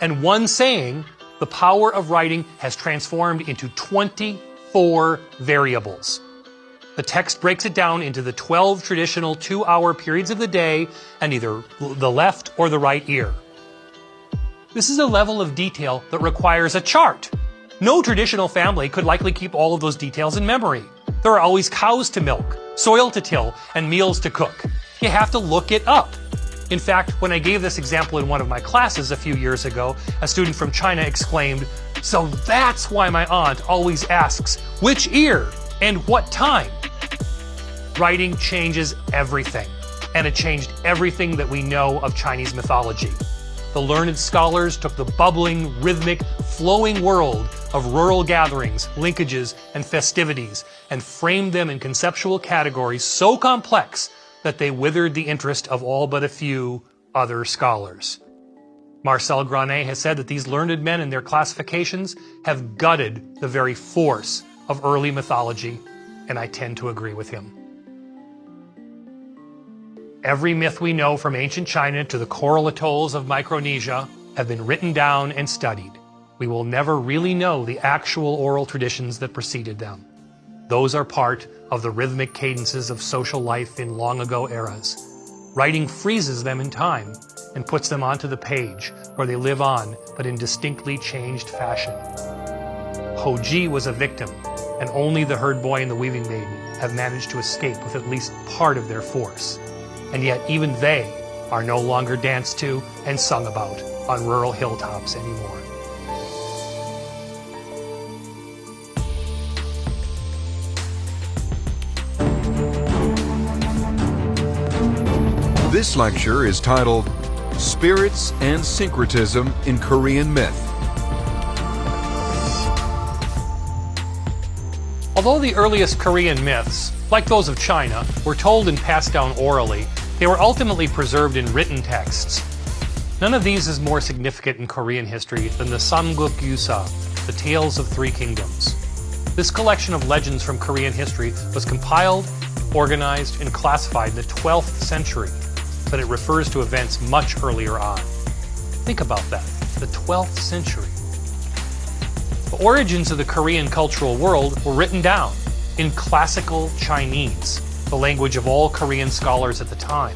and one saying, the power of writing has transformed into 24 variables. The text breaks it down into the 12 traditional 2-hour periods of the day and either the left or the right ear. This is a level of detail that requires a chart. No traditional family could likely keep all of those details in memory. There are always cows to milk, soil to till, and meals to cook. You have to look it up. In fact, when I gave this example in one of my classes a few years ago, a student from China exclaimed, "So that's why my aunt always asks, which ear and what time?" Writing changes everything, and it changed everything that we know of Chinese mythology. The learned scholars took the bubbling, rhythmic, flowing world of rural gatherings, linkages, and festivities and framed them in conceptual categories so complex that they withered the interest of all but a few other scholars. Marcel Granet has said that these learned men and their classifications have gutted the very force of early mythology, and I tend to agree with him. Every myth we know from ancient China to the coral atolls of Micronesia have been written down and studied. We will never really know the actual oral traditions that preceded them. Those are part of the rhythmic cadences of social life in long-ago eras. Writing freezes them in time and puts them onto the page, where they live on, but in distinctly changed fashion. Hoji was a victim, and only the herd boy and the weaving maiden have managed to escape with at least part of their force. And yet even they are no longer danced to and sung about on rural hilltops anymore. This lecture is titled Spirits and Syncretism in Korean Myth. Although the earliest Korean myths, like those of China, were told and passed down orally, they were ultimately preserved in written texts. None of these is more significant in Korean history than the Samguk Yusa, the Tales of Three Kingdoms. This collection of legends from Korean history was compiled, organized, and classified in the 12th century, but it refers to events much earlier on. Think about that, the 12th century. The origins of the Korean cultural world were written down in classical Chinese, the language of all Korean scholars at the time,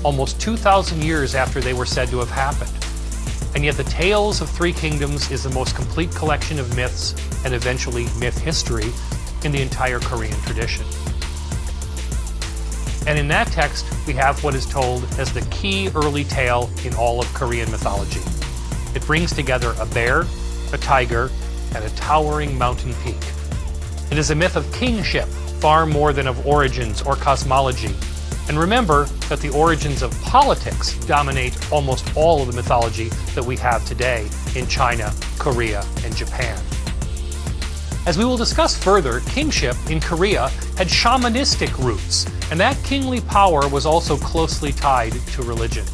almost 2,000 years after they were said to have happened. And yet the Tales of Three Kingdoms is the most complete collection of myths and eventually myth history in the entire Korean tradition. And in that text, we have what is told as the key early tale in all of Korean mythology. It brings together a bear, a tiger, and a towering mountain peak. It is a myth of kingship, far more than of origins or cosmology. And remember that the origins of politics dominate almost all of the mythology that we have today in China, Korea, and Japan. As we will discuss further, kingship in Korea had shamanistic roots, and that kingly power was also closely tied to religion.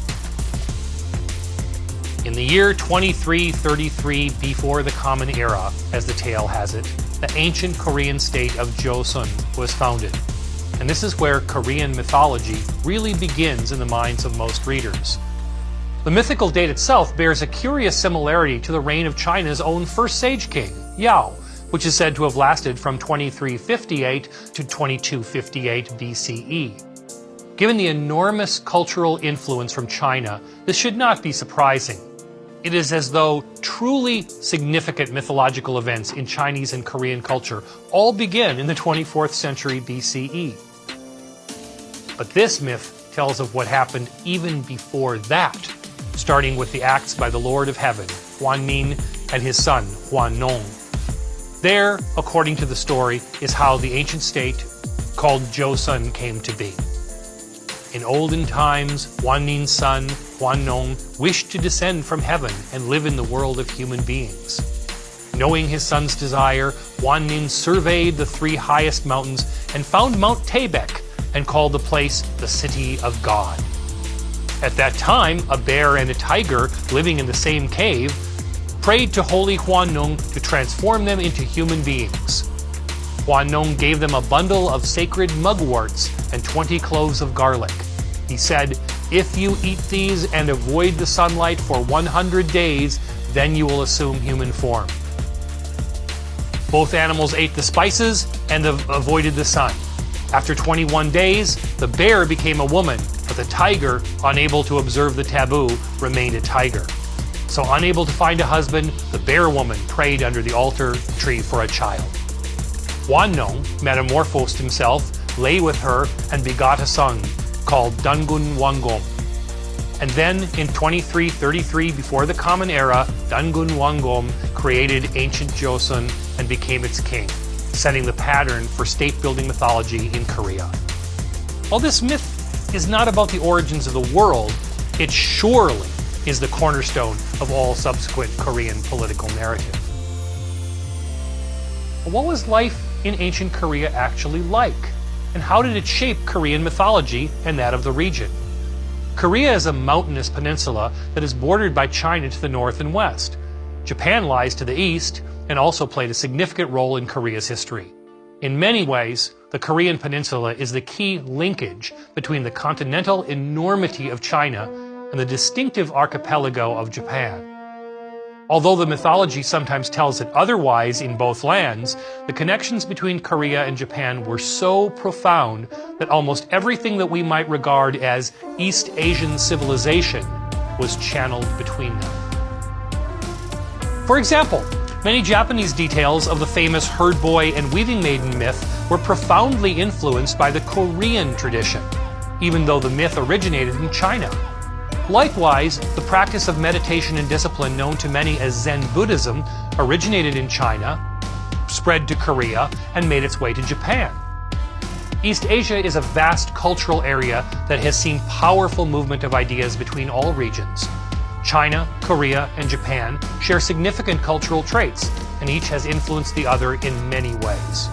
In the year 2333 before the Common Era, as the tale has it, the ancient Korean state of Joseon was founded. And this is where Korean mythology really begins in the minds of most readers. The mythical date itself bears a curious similarity to the reign of China's own first sage king, Yao, which is said to have lasted from 2358 to 2258 BCE. Given the enormous cultural influence from China, this should not be surprising. It is as though truly significant mythological events in Chinese and Korean culture all begin in the 24th century BCE. But this myth tells of what happened even before that, starting with the acts by the Lord of Heaven, Huan Min, and his son, Huan Nong. There, according to the story, is how the ancient state called Joseon came to be. In olden times, Huan Nin's son, Huan Nong, wished to descend from heaven and live in the world of human beings. Knowing his son's desire, Huan Nin surveyed the 3 highest mountains and found Mount Taebaek and called the place the City of God. At that time, a bear and a tiger living in the same cave prayed to Holy Huan Nong to transform them into human beings. Huan Nong gave them a bundle of sacred mugworts and 20 cloves of garlic. He said, "If you eat these and avoid the sunlight for 100 days, then you will assume human form." Both animals ate the spices and avoided the sun. After 21 days, the bear became a woman, but the tiger, unable to observe the taboo, remained a tiger. So unable to find a husband, the bear woman prayed under the altar tree for a child. Huan Nong metamorphosed himself, lay with her, and begot a son called Dangun Wangom. And then in 2333 before the Common Era, Dangun Wangom created ancient Joseon and became its king, setting the pattern for state-building mythology in Korea. While this myth is not about the origins of the world, it surely is the cornerstone of all subsequent Korean political narrative. What was life in ancient Korea actually like? And how did it shape Korean mythology and that of the region? Korea is a mountainous peninsula that is bordered by China to the north and west. Japan lies to the east and also played a significant role in Korea's history. In many ways, the Korean peninsula is the key linkage between the continental enormity of China and the distinctive archipelago of Japan. Although the mythology sometimes tells it otherwise in both lands, the connections between Korea and Japan were so profound that almost everything that we might regard as East Asian civilization was channeled between them. For example, many Japanese details of the famous herd boy and weaving maiden myth were profoundly influenced by the Korean tradition, even though the myth originated in China. Likewise, the practice of meditation and discipline known to many as Zen Buddhism originated in China, spread to Korea, and made its way to Japan. East Asia is a vast cultural area that has seen powerful movement of ideas between all regions. China, Korea, and Japan share significant cultural traits, and each has influenced the other in many ways.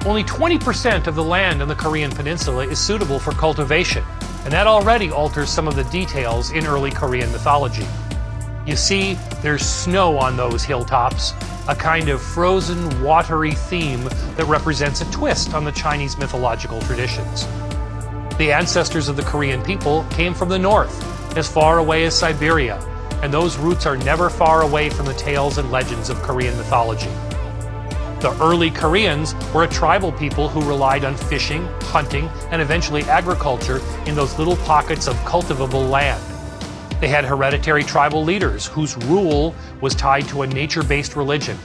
Only 20% of the land on the Korean peninsula is suitable for cultivation, and that already alters some of the details in early Korean mythology. You see, there's snow on those hilltops, a kind of frozen, watery theme that represents a twist on the Chinese mythological traditions. The ancestors of the Korean people came from the north, as far away as Siberia, and those roots are never far away from the tales and legends of Korean mythology. The early Koreans were a tribal people who relied on fishing, hunting, and eventually agriculture in those little pockets of cultivable land. They had hereditary tribal leaders whose rule was tied to a nature-based religion.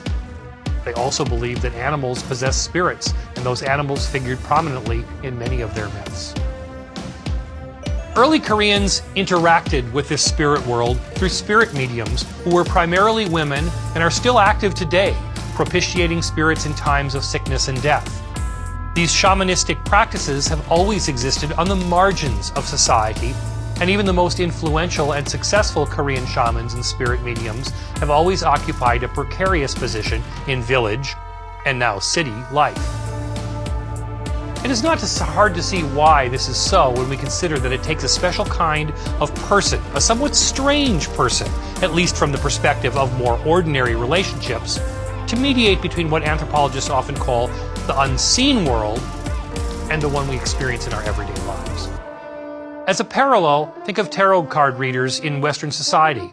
They also believed that animals possessed spirits, and those animals figured prominently in many of their myths. Early Koreans interacted with this spirit world through spirit mediums who were primarily women and are still active today, propitiating spirits in times of sickness and death. These shamanistic practices have always existed on the margins of society, and even the most influential and successful Korean shamans and spirit mediums have always occupied a precarious position in village, and now city, life. It is not hard to see why this is so when we consider that it takes a special kind of person, a somewhat strange person, at least from the perspective of more ordinary relationships, to mediate between what anthropologists often call the unseen world and the one we experience in our everyday lives. As a parallel, think of tarot card readers in Western society.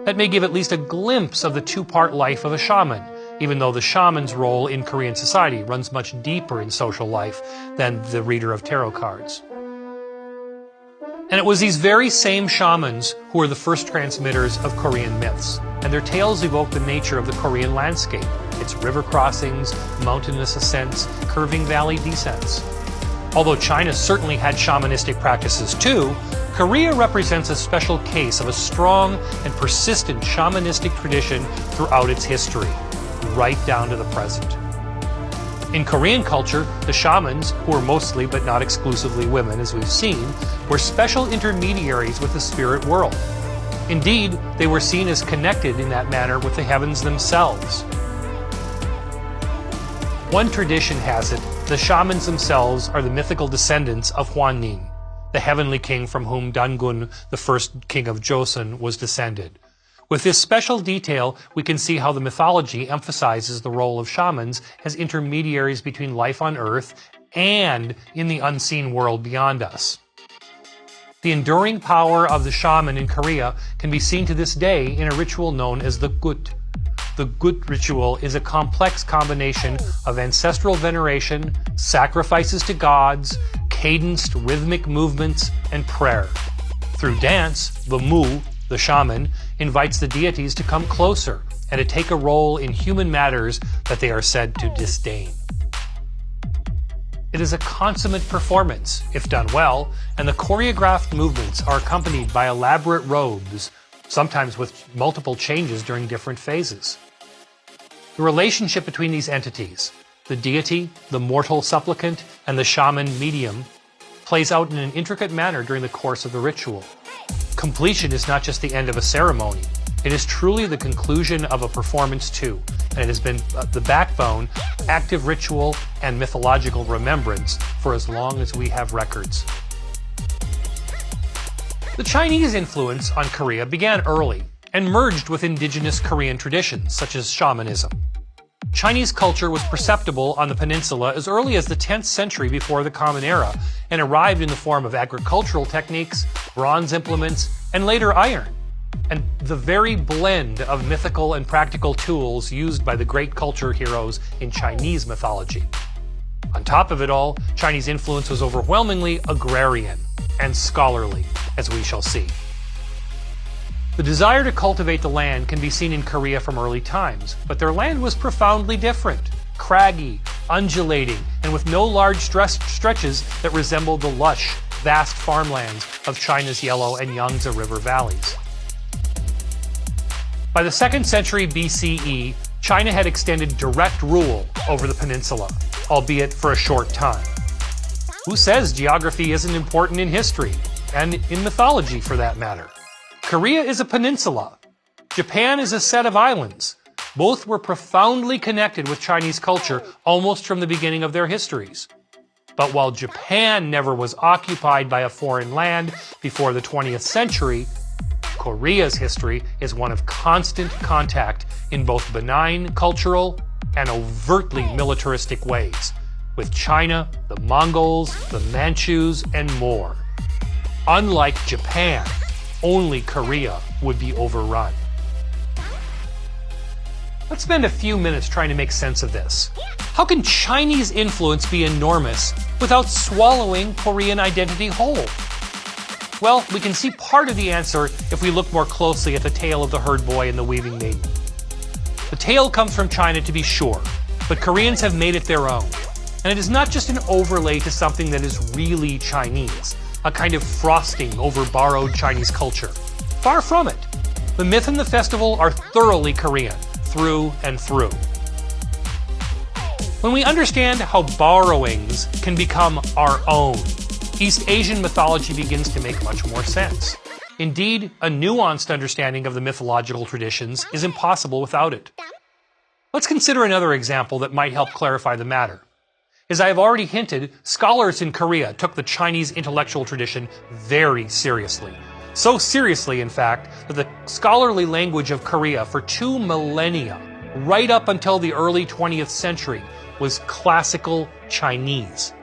That may give at least a glimpse of the two-part life of a shaman, even though the shaman's role in Korean society runs much deeper in social life than the reader of tarot cards. And it was these very same shamans who were the first transmitters of Korean myths, and their tales evoke the nature of the Korean landscape, its river crossings, mountainous ascents, curving valley descents. Although China certainly had shamanistic practices too, Korea represents a special case of a strong and persistent shamanistic tradition throughout its history, right down to the present. In Korean culture, the shamans, who were mostly but not exclusively women as we've seen, were special intermediaries with the spirit world. Indeed, they were seen as connected in that manner with the heavens themselves. One tradition has it the shamans themselves are the mythical descendants of Hwannin, the heavenly king from whom Dangun, the first king of Joseon, was descended. With this special detail, we can see how the mythology emphasizes the role of shamans as intermediaries between life on Earth and in the unseen world beyond us. The enduring power of the shaman in Korea can be seen to this day in a ritual known as the gut. The gut ritual is a complex combination of ancestral veneration, sacrifices to gods, cadenced rhythmic movements, and prayer. Through dance, the mu, the shaman, invites the deities to come closer and to take a role in human matters that they are said to disdain. It is a consummate performance, if done well, and the choreographed movements are accompanied by elaborate robes, sometimes with multiple changes during different phases. The relationship between these entities, the deity, the mortal supplicant, and the shaman medium, plays out in an intricate manner during the course of the ritual. Completion is not just the end of a ceremony. It is truly the conclusion of a performance too, and it has been the backbone, active ritual, and mythological remembrance for as long as we have records. The Chinese influence on Korea began early and merged with indigenous Korean traditions, such as shamanism. Chinese culture was perceptible on the peninsula as early as the 10th century before the Common Era and arrived in the form of agricultural techniques, bronze implements, and later iron, and the very blend of mythical and practical tools used by the great culture heroes in Chinese mythology. On top of it all, Chinese influence was overwhelmingly agrarian and scholarly, as we shall see. The desire to cultivate the land can be seen in Korea from early times, but their land was profoundly different, craggy, undulating, and with no large stretches that resembled the lush, vast farmlands of China's Yellow and Yangtze River valleys. By the 2nd century BCE, China had extended direct rule over the peninsula, albeit for a short time. Who says geography isn't important in history, and in mythology for that matter? Korea is a peninsula. Japan is a set of islands. Both were profoundly connected with Chinese culture almost from the beginning of their histories. But while Japan never was occupied by a foreign land before the 20th century, Korea's history is one of constant contact in both benign cultural and overtly militaristic ways, with China, the Mongols, the Manchus, and more. Unlike Japan, only Korea would be overrun. Let's spend a few minutes trying to make sense of this. How can Chinese influence be enormous without swallowing Korean identity whole? Well, we can see part of the answer if we look more closely at the tale of the herd boy and the weaving maiden. The tale comes from China to be sure, but Koreans have made it their own. And it is not just an overlay to something that is really Chinese, a kind of frosting over borrowed Chinese culture. Far from it. The myth and the festival are thoroughly Korean, through and through. When we understand how borrowings can become our own, East Asian mythology begins to make much more sense. Indeed, a nuanced understanding of the mythological traditions is impossible without it. Let's consider another example that might help clarify the matter. As I have already hinted, scholars in Korea took the Chinese intellectual tradition very seriously. So seriously, in fact, that the scholarly language of Korea for 2 millennia, right up until the early 20th century, was classical Chinese.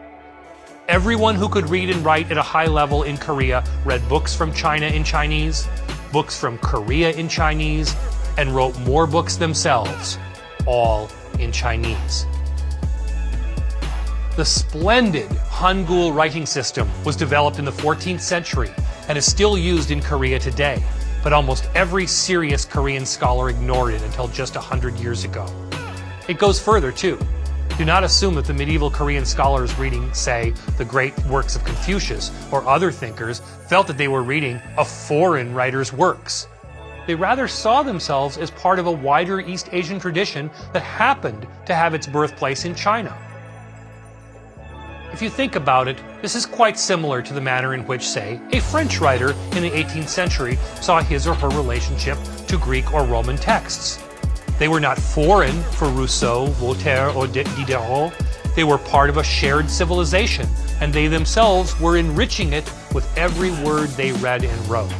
Everyone who could read and write at a high level in Korea read books from China in Chinese, books from Korea in Chinese, and wrote more books themselves, all in Chinese. The splendid Hangul writing system was developed in the 14th century and is still used in Korea today, but almost every serious Korean scholar ignored it until just 100 years ago. It goes further, too. Do not assume that the medieval Korean scholars reading, say, the great works of Confucius or other thinkers felt that they were reading a foreign writer's works. They rather saw themselves as part of a wider East Asian tradition that happened to have its birthplace in China. If you think about it, this is quite similar to the manner in which, say, a French writer in the 18th century saw his or her relationship to Greek or Roman texts. They were not foreign for Rousseau, Voltaire, or Diderot. They were part of a shared civilization, and they themselves were enriching it with every word they read and wrote.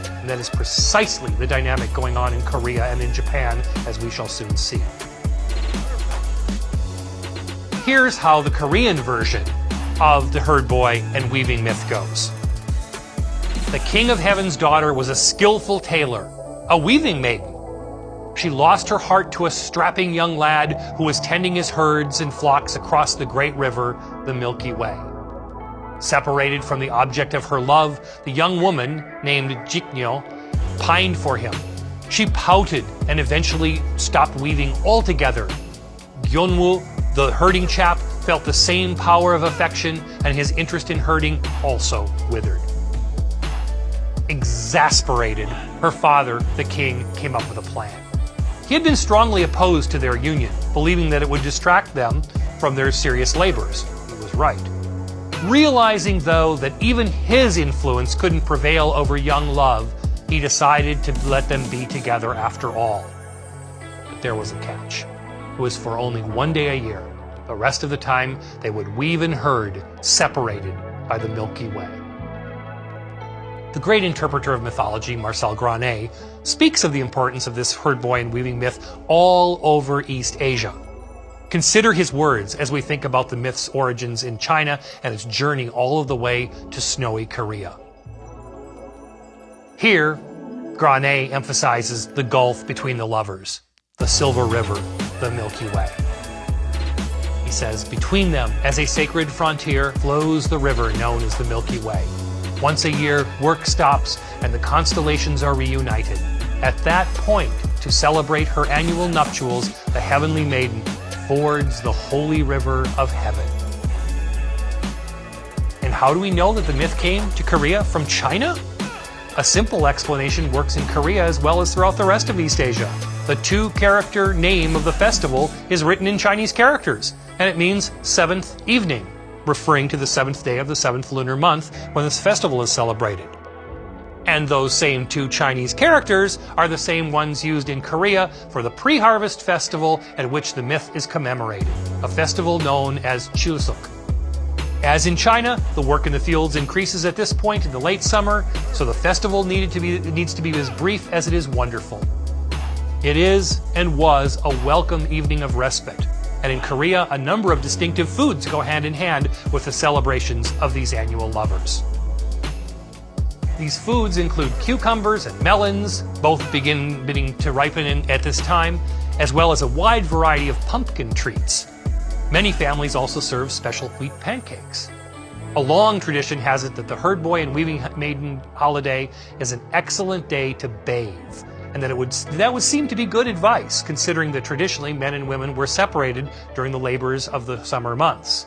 And that is precisely the dynamic going on in Korea and in Japan, as we shall soon see. Here's how the Korean version of the herd boy and weaving myth goes. The King of Heaven's daughter was a skillful tailor, a weaving maiden. She lost her heart to a strapping young lad who was tending his herds and flocks across the great river, the Milky Way. Separated from the object of her love, the young woman, named Jiknyo, pined for him. She pouted and eventually stopped weaving altogether. Gyonwoo, the herding chap, felt the same power of affection, and his interest in herding also withered. Exasperated, her father, the king, came up with a plan. He had been strongly opposed to their union, believing that it would distract them from their serious labors. He was right. Realizing, though, that even his influence couldn't prevail over young love, he decided to let them be together after all. But there was a catch. It was for only one day a year. The rest of the time, they would weave and herd, separated by the Milky Way. The great interpreter of mythology, Marcel Granet, speaks of the importance of this herd boy and weaving myth all over East Asia. Consider his words as we think about the myth's origins in China and its journey all of the way to snowy Korea. Here, Granet emphasizes the gulf between the lovers, the Silver River, the Milky Way. He says, between them, as a sacred frontier, flows the river known as the Milky Way. Once a year, work stops and the constellations are reunited. At that point, to celebrate her annual nuptials, the heavenly maiden fords the holy river of heaven. And how do we know that the myth came to Korea from China? A simple explanation works in Korea as well as throughout the rest of East Asia. The two-character name of the festival is written in Chinese characters, and it means seventh evening, referring to the seventh day of the seventh lunar month when this festival is celebrated. And those same two Chinese characters are the same ones used in Korea for the pre-harvest festival at which the myth is commemorated, a festival known as Chuseok. As in China, the work in the fields increases at this point in the late summer, so the festival needs to be as brief as it is wonderful. It is and was a welcome evening of respite, and in Korea, a number of distinctive foods go hand in hand with the celebrations of these annual lovers. These foods include cucumbers and melons, both beginning to ripen at this time, as well as a wide variety of pumpkin treats. Many families also serve special wheat pancakes. A long tradition has it that the herd boy and weaving maiden holiday is an excellent day to bathe, and that would seem to be good advice, considering that traditionally men and women were separated during the labors of the summer months.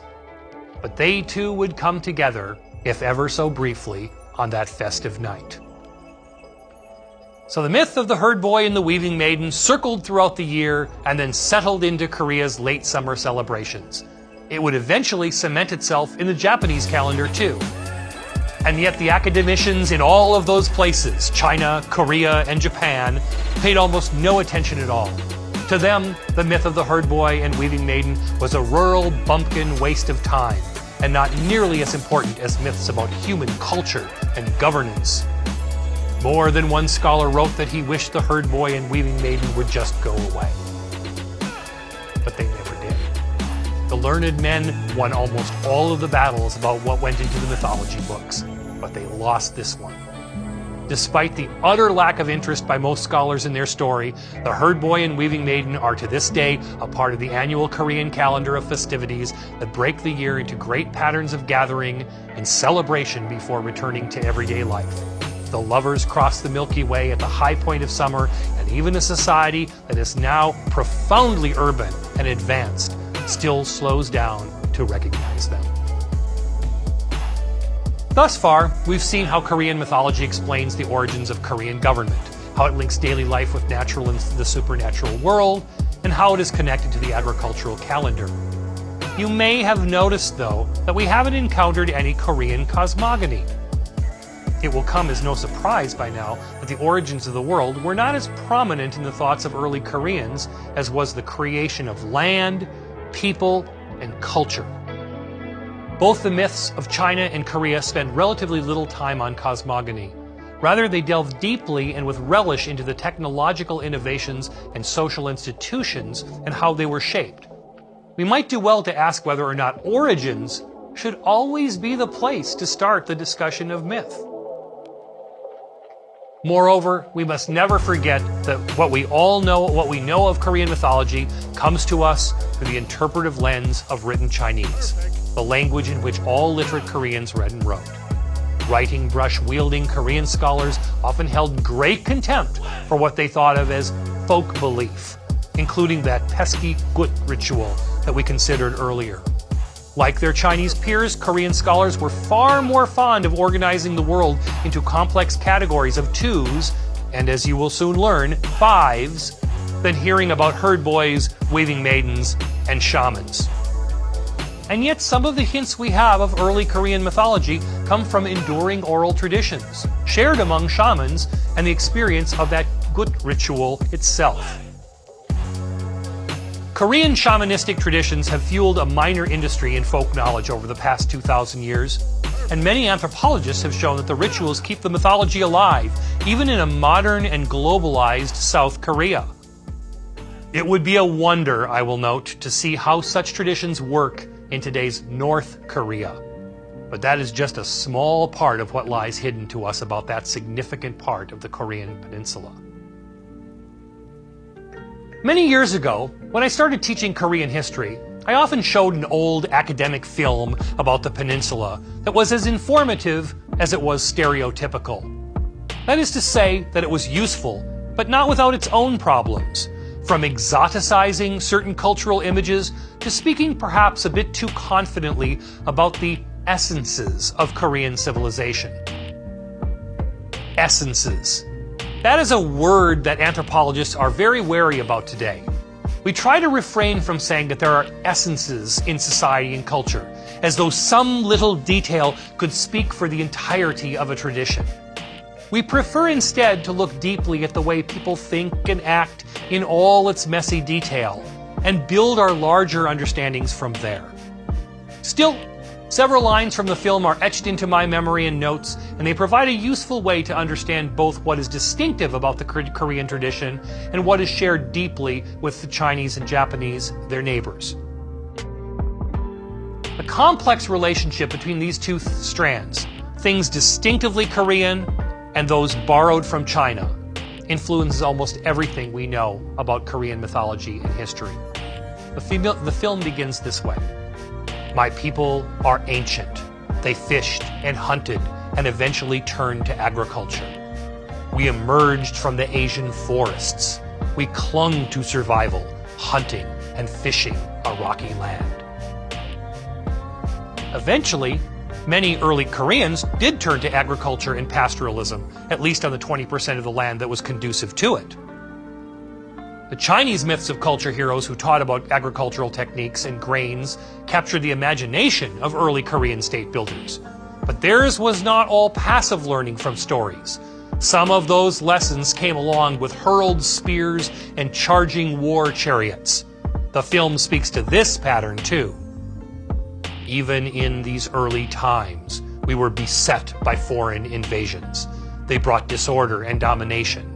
But they too would come together, if ever so briefly, on that festive night. So the myth of the herd boy and the weaving maiden circled throughout the year and then settled into Korea's late summer celebrations. It would eventually cement itself in the Japanese calendar too. And yet the academicians in all of those places, China, Korea, and Japan, paid almost no attention at all. To them, the myth of the herd boy and weaving maiden was a rural bumpkin waste of time, and not nearly as important as myths about human culture and governance. More than one scholar wrote that he wished the herd boy and weaving maiden would just go away. But they never did. The learned men won almost all of the battles about what went into the mythology books, but they lost this one. Despite the utter lack of interest by most scholars in their story, the herd boy and weaving maiden are to this day a part of the annual Korean calendar of festivities that break the year into great patterns of gathering and celebration before returning to everyday life. The lovers cross the Milky Way at the high point of summer, and even a society that is now profoundly urban and advanced still slows down to recognize them. Thus far, we've seen how Korean mythology explains the origins of Korean government, how it links daily life with natural and the supernatural world, and how it is connected to the agricultural calendar. You may have noticed, though, that we haven't encountered any Korean cosmogony. It will come as no surprise by now that the origins of the world were not as prominent in the thoughts of early Koreans as was the creation of land, people, and culture. Both the myths of China and Korea spend relatively little time on cosmogony. Rather, they delve deeply and with relish into the technological innovations and social institutions and how they were shaped. We might do well to ask whether or not origins should always be the place to start the discussion of myth. Moreover, we must never forget that what we know of Korean mythology comes to us through the interpretive lens of written Chinese, the language in which all literate Koreans read and wrote. Writing brush-wielding Korean scholars often held great contempt for what they thought of as folk belief, including that pesky gut ritual that we considered earlier. Like their Chinese peers, Korean scholars were far more fond of organizing the world into complex categories of twos, and as you will soon learn, fives, than hearing about herd boys, weaving maidens, and shamans. And yet some of the hints we have of early Korean mythology come from enduring oral traditions, shared among shamans, and the experience of that gut ritual itself. Korean shamanistic traditions have fueled a minor industry in folk knowledge over the past 2,000 years, and many anthropologists have shown that the rituals keep the mythology alive, even in a modern and globalized South Korea. It would be a wonder, I will note, to see how such traditions work in today's North Korea. But that is just a small part of what lies hidden to us about that significant part of the Korean peninsula. Many years ago, when I started teaching Korean history, I often showed an old academic film about the peninsula that was as informative as it was stereotypical. That is to say that it was useful, but not without its own problems, from exoticizing certain cultural images to speaking perhaps a bit too confidently about the essences of Korean civilization. Essences. That is a word that anthropologists are very wary about today. We try to refrain from saying that there are essences in society and culture, as though some little detail could speak for the entirety of a tradition. We prefer instead to look deeply at the way people think and act in all its messy detail, and build our larger understandings from there. Still, several lines from the film are etched into my memory and notes, and they provide a useful way to understand both what is distinctive about the Korean tradition and what is shared deeply with the Chinese and Japanese, their neighbors. The complex relationship between these two strands, things distinctively Korean and those borrowed from China, influences almost everything we know about Korean mythology and history. The film begins this way. My people are ancient. They fished and hunted and eventually turned to agriculture. We emerged from the Asian forests. We clung to survival, hunting and fishing a rocky land. Eventually, many early Koreans did turn to agriculture and pastoralism, at least on the 20% of the land that was conducive to it. The Chinese myths of culture heroes who taught about agricultural techniques and grains captured the imagination of early Korean state builders. But theirs was not all passive learning from stories. Some of those lessons came along with hurled spears and charging war chariots. The film speaks to this pattern too. Even in these early times, we were beset by foreign invasions. They brought disorder and domination.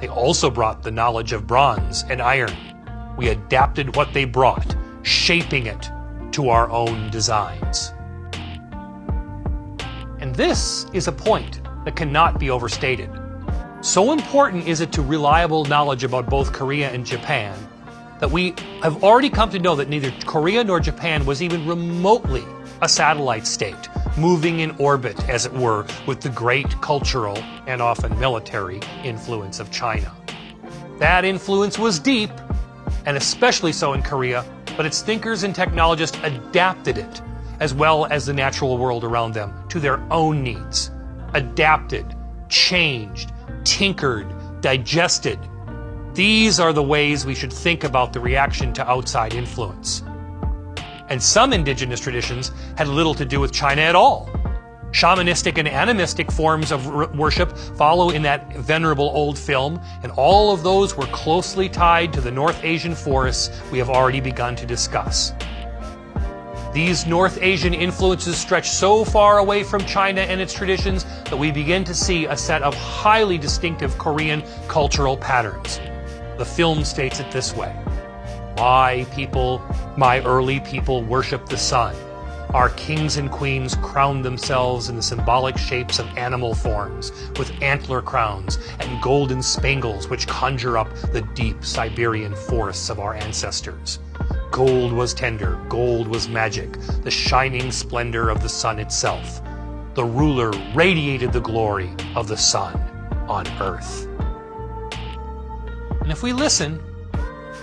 They also brought the knowledge of bronze and iron. We adapted what they brought, shaping it to our own designs. And this is a point that cannot be overstated. So important is it to reliable knowledge about both Korea and Japan that we have already come to know that neither Korea nor Japan was even remotely a satellite state, moving in orbit, as it were, with the great cultural and often military influence of China. That influence was deep, and especially so in Korea, but its thinkers and technologists adapted it, as well as the natural world around them, to their own needs. Adapted, changed, tinkered, digested. These are the ways we should think about the reaction to outside influence. And some indigenous traditions had little to do with China at all. Shamanistic and animistic forms of worship follow in that venerable old film, and all of those were closely tied to the North Asian forests we have already begun to discuss. These North Asian influences stretch so far away from China and its traditions that we begin to see a set of highly distinctive Korean cultural patterns. The film states it this way: my early people worship the sun. Our kings and queens crowned themselves in the symbolic shapes of animal forms, with antler crowns and golden spangles which conjure up the deep Siberian forests of our ancestors. Gold was tender, gold was magic, the shining splendor of the sun itself. The ruler radiated the glory of the sun on earth. And if we listen,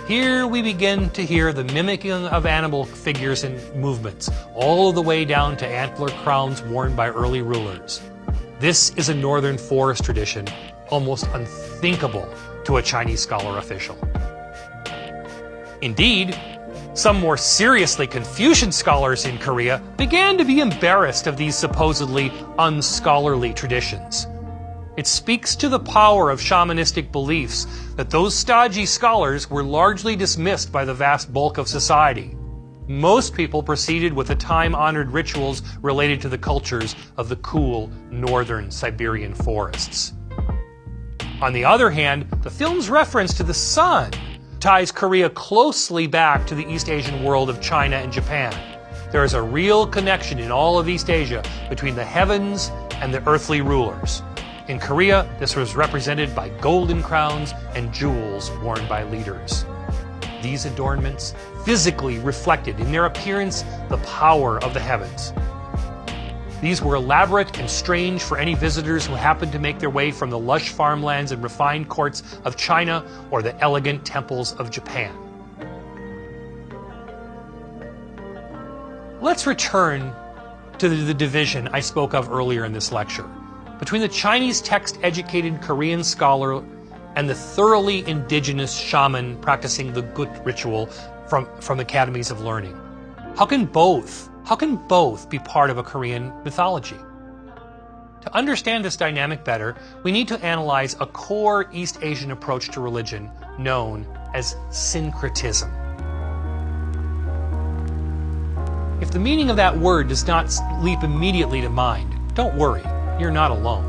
here we begin to hear the mimicking of animal figures and movements, all the way down to antler crowns worn by early rulers. This is a northern forest tradition, almost unthinkable to a Chinese scholar official. Indeed, some more seriously Confucian scholars in Korea began to be embarrassed of these supposedly unscholarly traditions. It speaks to the power of shamanistic beliefs that those stodgy scholars were largely dismissed by the vast bulk of society. Most people proceeded with the time-honored rituals related to the cultures of the cool northern Siberian forests. On the other hand, the film's reference to the sun ties Korea closely back to the East Asian world of China and Japan. There is a real connection in all of East Asia between the heavens and the earthly rulers. In Korea, this was represented by golden crowns and jewels worn by leaders. These adornments physically reflected in their appearance the power of the heavens. These were elaborate and strange for any visitors who happened to make their way from the lush farmlands and refined courts of China or the elegant temples of Japan. Let's return to the division I spoke of earlier in this lecture, between the Chinese text-educated Korean scholar and the thoroughly indigenous shaman practicing the gut ritual from academies of learning. How can both be part of a Korean mythology? To understand this dynamic better, we need to analyze a core East Asian approach to religion known as syncretism. If the meaning of that word does not leap immediately to mind, don't worry, you're not alone.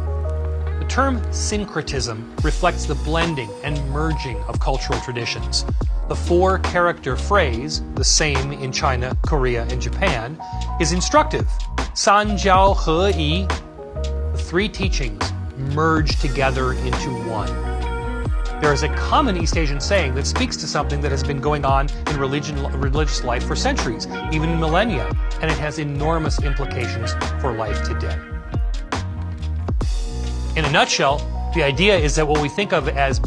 The term syncretism reflects the blending and merging of cultural traditions. The four-character phrase, the same in China, Korea, and Japan, is instructive. San Jiao He Yi. The three teachings merge together into one. There is a common East Asian saying that speaks to something that has been going on in religious life for centuries, even millennia, and it has enormous implications for life today. In a nutshell, the idea is that what we think of as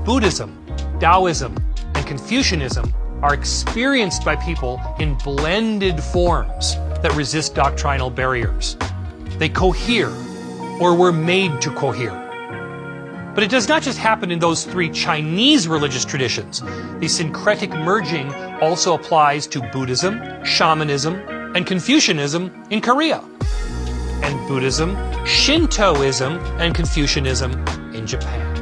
Buddhism, Taoism, and Confucianism are experienced by people in blended forms that resist doctrinal barriers. They cohere, or were made to cohere. But it does not just happen in those three Chinese religious traditions. The syncretic merging also applies to Buddhism, shamanism, and Confucianism in Korea, and Buddhism, Shintoism, and Confucianism in Japan.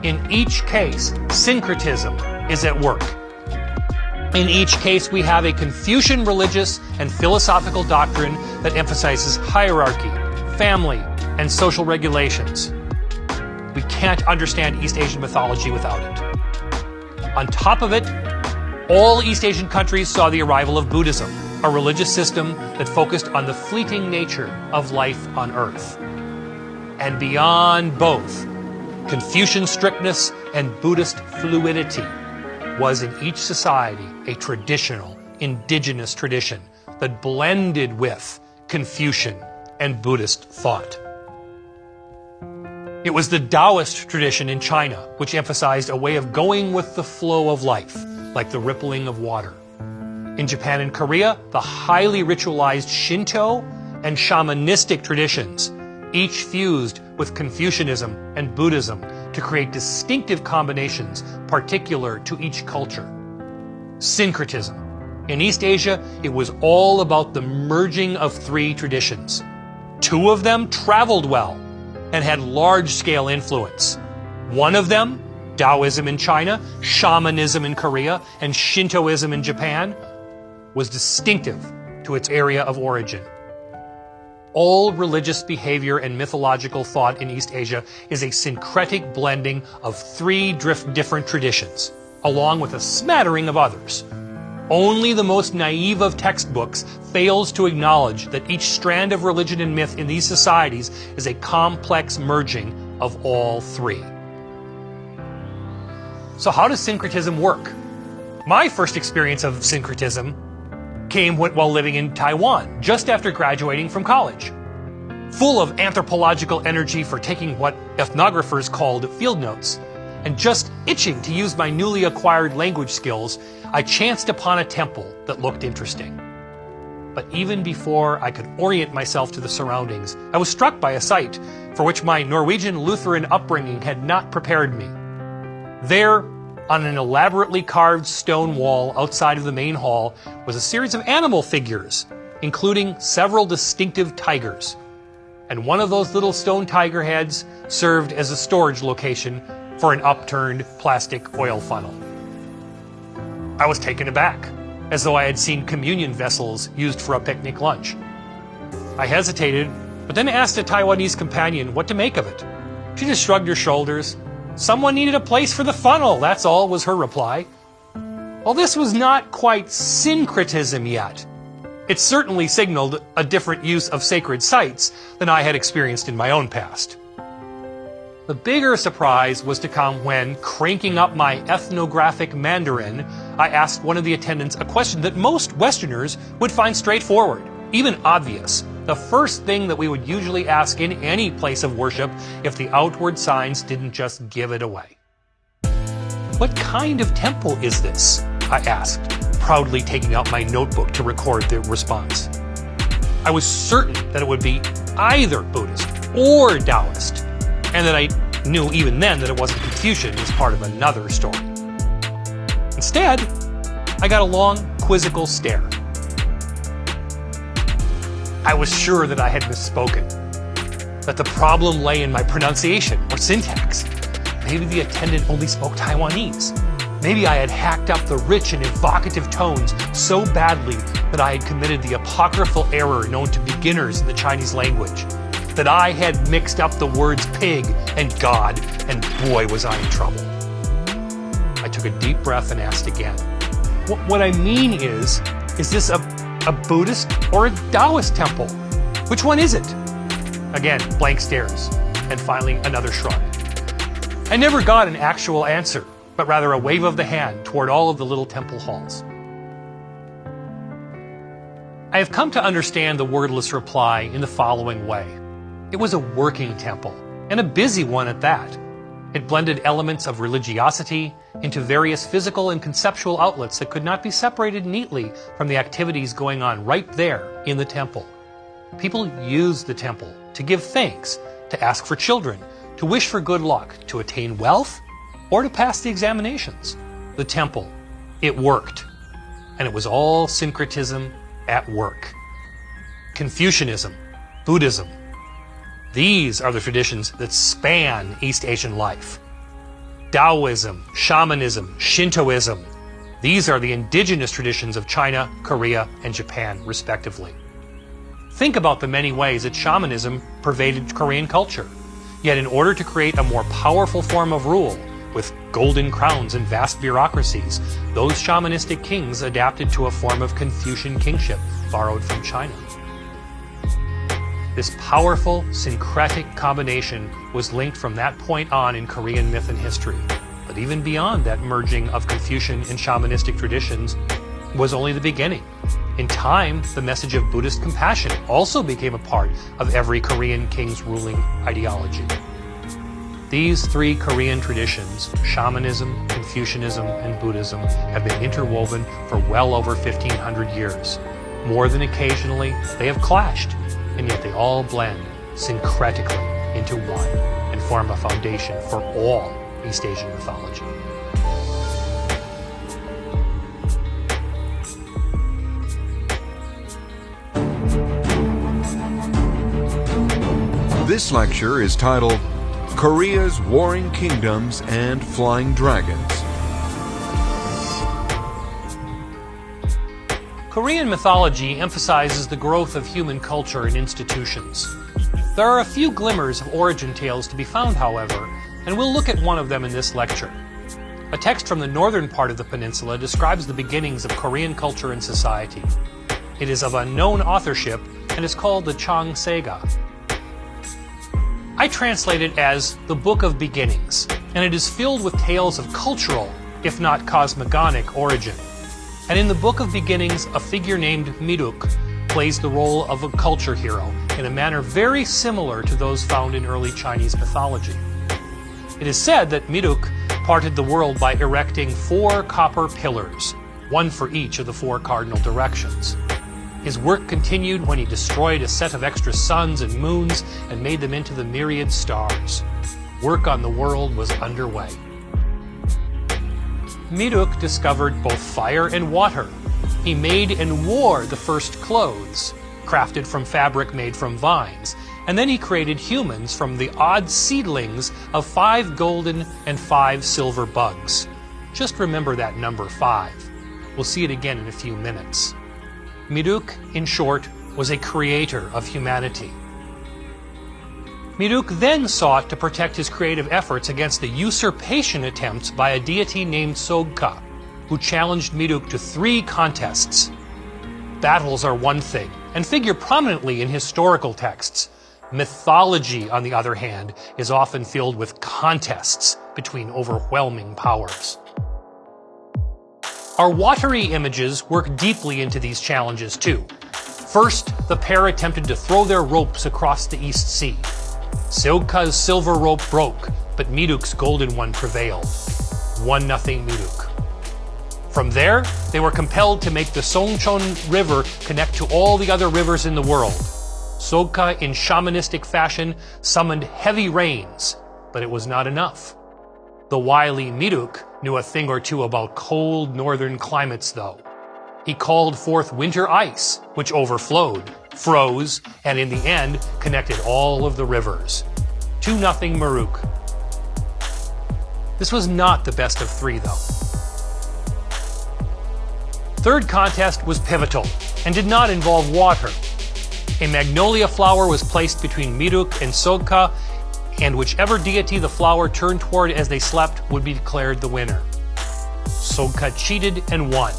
In each case, syncretism is at work. In each case, we have a Confucian religious and philosophical doctrine that emphasizes hierarchy, family, and social regulations. We can't understand East Asian mythology without it. On top of it, all East Asian countries saw the arrival of Buddhism, a religious system that focused on the fleeting nature of life on Earth. And beyond both, Confucian strictness and Buddhist fluidity was in each society a traditional, indigenous tradition that blended with Confucian and Buddhist thought. It was the Taoist tradition in China, which emphasized a way of going with the flow of life, like the rippling of water. In Japan and Korea, the highly ritualized Shinto and shamanistic traditions, each fused with Confucianism and Buddhism to create distinctive combinations particular to each culture. Syncretism. In East Asia, it was all about the merging of three traditions. Two of them traveled well and had large-scale influence. One of them, Taoism in China, shamanism in Korea, and Shintoism in Japan, was distinctive to its area of origin. All religious behavior and mythological thought in East Asia is a syncretic blending of three different traditions, along with a smattering of others. Only the most naive of textbooks fails to acknowledge that each strand of religion and myth in these societies is a complex merging of all three. So how does syncretism work? My first experience of syncretism came while living in Taiwan, just after graduating from college. Full of anthropological energy for taking what ethnographers called field notes, and just itching to use my newly acquired language skills, I chanced upon a temple that looked interesting. But even before I could orient myself to the surroundings, I was struck by a sight for which my Norwegian Lutheran upbringing had not prepared me. There, on an elaborately carved stone wall outside of the main hall, was a series of animal figures, including several distinctive tigers. And one of those little stone tiger heads served as a storage location for an upturned plastic oil funnel. I was taken aback, as though I had seen communion vessels used for a picnic lunch. I hesitated, but then asked a Taiwanese companion what to make of it. She just shrugged her shoulders. "Someone needed a place for the funnel, that's all," was her reply. Well, this was not quite syncretism yet. It certainly signaled a different use of sacred sites than I had experienced in my own past. The bigger surprise was to come when, cranking up my ethnographic Mandarin, I asked one of the attendants a question that most Westerners would find straightforward, even obvious. The first thing that we would usually ask in any place of worship if the outward signs didn't just give it away. "What kind of temple is this?" I asked, proudly taking out my notebook to record the response. I was certain that it would be either Buddhist or Taoist, and that I knew even then that it wasn't Confucian, it was part of another story. Instead, I got a long, quizzical stare. I was sure that I had misspoken, that the problem lay in my pronunciation or syntax. Maybe the attendant only spoke Taiwanese. Maybe I had hacked up the rich and evocative tones so badly that I had committed the apocryphal error known to beginners in the Chinese language, that I had mixed up the words pig and God, and boy was I in trouble. I took a deep breath and asked again. What I mean is this a Buddhist or a Taoist temple? Which one is it? Again, blank stares, and finally another shrug. I never got an actual answer, but rather a wave of the hand toward all of the little temple halls. I have come to understand the wordless reply in the following way. It was a working temple, and a busy one at that. It blended elements of religiosity into various physical and conceptual outlets that could not be separated neatly from the activities going on right there in the temple. People used the temple to give thanks, to ask for children, to wish for good luck, to attain wealth, or to pass the examinations. The temple, it worked. And it was all syncretism at work. Confucianism, Buddhism, these are the traditions that span East Asian life. Taoism, shamanism, Shintoism, these are the indigenous traditions of China, Korea, and Japan, respectively. Think about the many ways that shamanism pervaded Korean culture. Yet in order to create a more powerful form of rule, with golden crowns and vast bureaucracies, those shamanistic kings adapted to a form of Confucian kingship borrowed from China. This powerful, syncretic combination was linked from that point on in Korean myth and history. But even beyond that merging of Confucian and shamanistic traditions was only the beginning. In time, the message of Buddhist compassion also became a part of every Korean king's ruling ideology. These three Korean traditions, shamanism, Confucianism, and Buddhism, have been interwoven for well over 1,500 years. More than occasionally, they have clashed, and yet they all blend syncretically into one and form a foundation for all East Asian mythology. This lecture is titled Korea's Warring Kingdoms and Flying Dragons. Korean mythology emphasizes the growth of human culture and institutions. There are a few glimmers of origin tales to be found, however, and we'll look at one of them in this lecture. A text from the northern part of the peninsula describes the beginnings of Korean culture and society. It is of unknown authorship and is called the Chang Sega. I translate it as the Book of Beginnings, and it is filled with tales of cultural, if not cosmogonic, origin. And in the Book of Beginnings, a figure named Miduk plays the role of a culture hero in a manner very similar to those found in early Chinese mythology. It is said that Miduk parted the world by erecting 4 copper pillars, one for each of the 4 cardinal directions. His work continued when he destroyed a set of extra suns and moons and made them into the myriad stars. Work on the world was underway. Miduk discovered both fire and water. He made and wore the first clothes, crafted from fabric made from vines, and then he created humans from the odd seedlings of 5 golden and 5 silver bugs. Just remember that number 5. We'll see it again in a few minutes. Miduk, in short, was a creator of humanity. Miduk then sought to protect his creative efforts against the usurpation attempts by a deity named Sogka, who challenged Miduk to 3 contests. Battles are one thing, and figure prominently in historical texts. Mythology, on the other hand, is often filled with contests between overwhelming powers. Our watery images work deeply into these challenges too. First, the pair attempted to throw their ropes across the East Sea. Seogka's silver rope broke, but Miduk's golden one prevailed. 1-0 Miduk. From there, they were compelled to make the Songchon River connect to all the other rivers in the world. Sogka, in shamanistic fashion, summoned heavy rains, but it was not enough. The wily Miduk knew a thing or two about cold northern climates, though. He called forth winter ice, which overflowed, froze, and in the end connected all of the rivers. 2-0 Maruk. This was not the best of 3, though. Third contest was pivotal and did not involve water. A magnolia flower was placed between Miduk and Sogka, and whichever deity the flower turned toward as they slept would be declared the winner. Sogka cheated and won.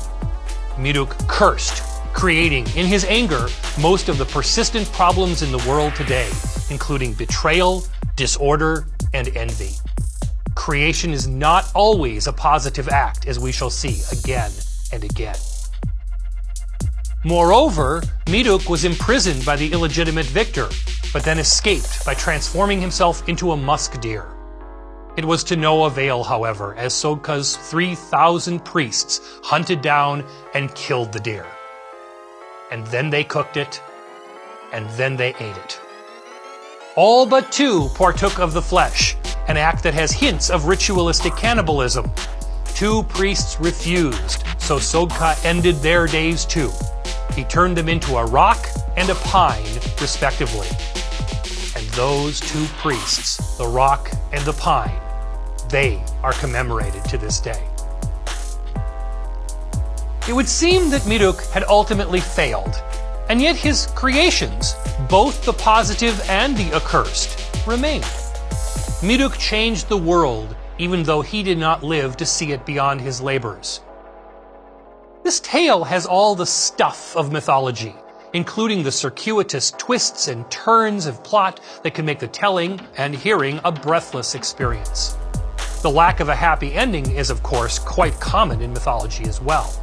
Miduk cursed, creating, in his anger, most of the persistent problems in the world today, including betrayal, disorder, and envy. Creation is not always a positive act, as we shall see again and again. Moreover, Miduk was imprisoned by the illegitimate victor, but then escaped by transforming himself into a musk deer. It was to no avail, however, as Sogka's 3,000 priests hunted down and killed the deer. And then they cooked it, and then they ate it. All but 2 partook of the flesh, an act that has hints of ritualistic cannibalism. 2 priests refused, so Sogka ended their days too. He turned them into a rock and a pine, respectively. And those 2 priests, the rock and the pine, they are commemorated to this day. It would seem that Miduk had ultimately failed, and yet his creations, both the positive and the accursed, remained. Miduk changed the world, even though he did not live to see it beyond his labors. This tale has all the stuff of mythology. including the circuitous twists and turns of plot that can make the telling and hearing a breathless experience. The lack of a happy ending is, of course, quite common in mythology as well.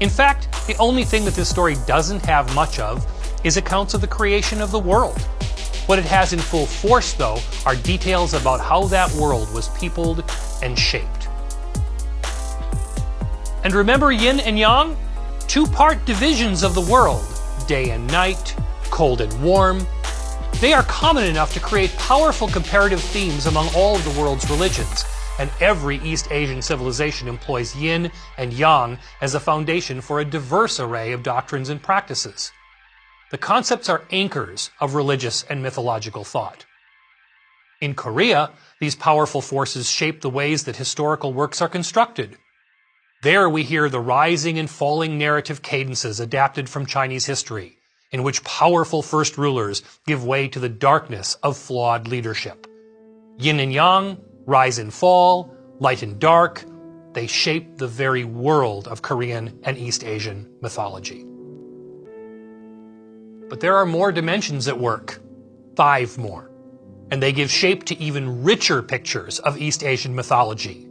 In fact, the only thing that this story doesn't have much of is accounts of the creation of the world. What it has in full force, though, are details about how that world was peopled and shaped. And remember yin and yang? Two-part divisions of the world, day and night, cold and warm. They are common enough to create powerful comparative themes among all of the world's religions, and every East Asian civilization employs yin and yang as a foundation for a diverse array of doctrines and practices. The concepts are anchors of religious and mythological thought. In Korea, these powerful forces shape the ways that historical works are constructed. There we hear the rising and falling narrative cadences adapted from Chinese history, in which powerful first rulers give way to the darkness of flawed leadership. Yin and yang, rise and fall, light and dark, they shape the very world of Korean and East Asian mythology. But there are more dimensions at work, 5 more, and they give shape to even richer pictures of East Asian mythology.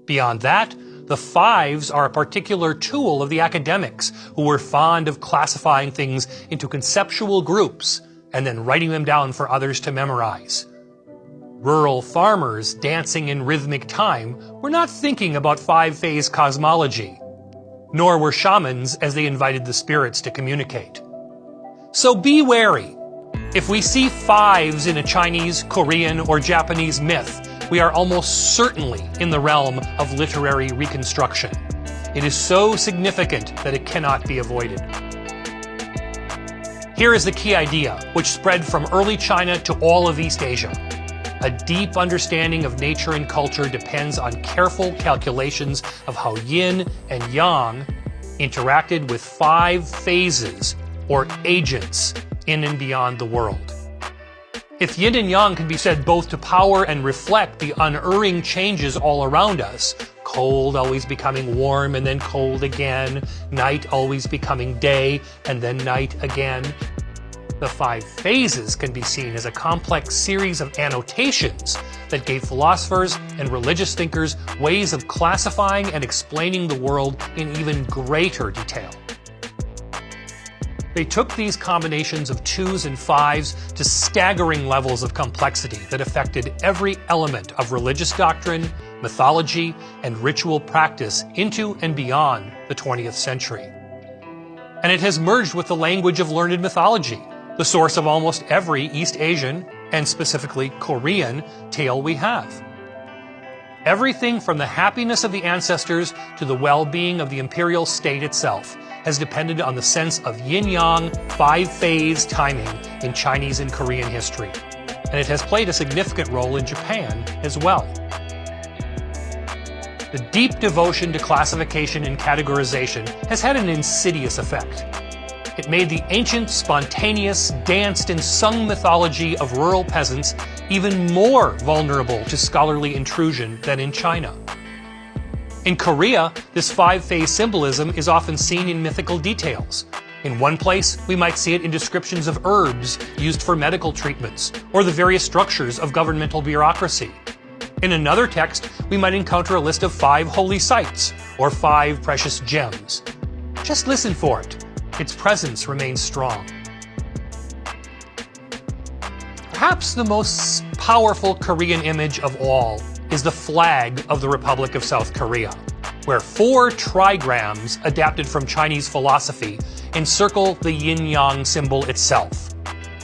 Beyond that, the 5s are a particular tool of the academics who were fond of classifying things into conceptual groups and then writing them down for others to memorize. Rural farmers dancing in rhythmic time were not thinking about 5-phase cosmology, nor were shamans as they invited the spirits to communicate. So be wary. If we see 5s in a Chinese, Korean, or Japanese myth, we are almost certainly in the realm of literary reconstruction. It is so significant that it cannot be avoided. Here is the key idea, which spread from early China to all of East Asia. A deep understanding of nature and culture depends on careful calculations of how yin and yang interacted with 5 phases or agents in and beyond the world. If yin and yang can be said both to power and reflect the unerring changes all around us, cold always becoming warm and then cold again, night always becoming day and then night again, the 5 phases can be seen as a complex series of annotations that gave philosophers and religious thinkers ways of classifying and explaining the world in even greater detail. They took these combinations of 2s and 5s to staggering levels of complexity that affected every element of religious doctrine, mythology, and ritual practice into and beyond the 20th century. And it has merged with the language of learned mythology, the source of almost every East Asian, and specifically Korean, tale we have. Everything from the happiness of the ancestors to the well-being of the imperial state itself has depended on the sense of yin-yang 5-phase timing in Chinese and Korean history, and it has played a significant role in Japan as well. The deep devotion to classification and categorization has had an insidious effect. It made the ancient, spontaneous, danced and sung mythology of rural peasants even more vulnerable to scholarly intrusion than in China. In Korea, this 5-phase symbolism is often seen in mythical details. In one place, we might see it in descriptions of herbs used for medical treatments, or the various structures of governmental bureaucracy. In another text, we might encounter a list of 5 holy sites, or 5 precious gems. Just listen for it. Its presence remains strong. Perhaps the most powerful Korean image of all is the flag of the Republic of South Korea, where 4 trigrams adapted from Chinese philosophy encircle the yin-yang symbol itself.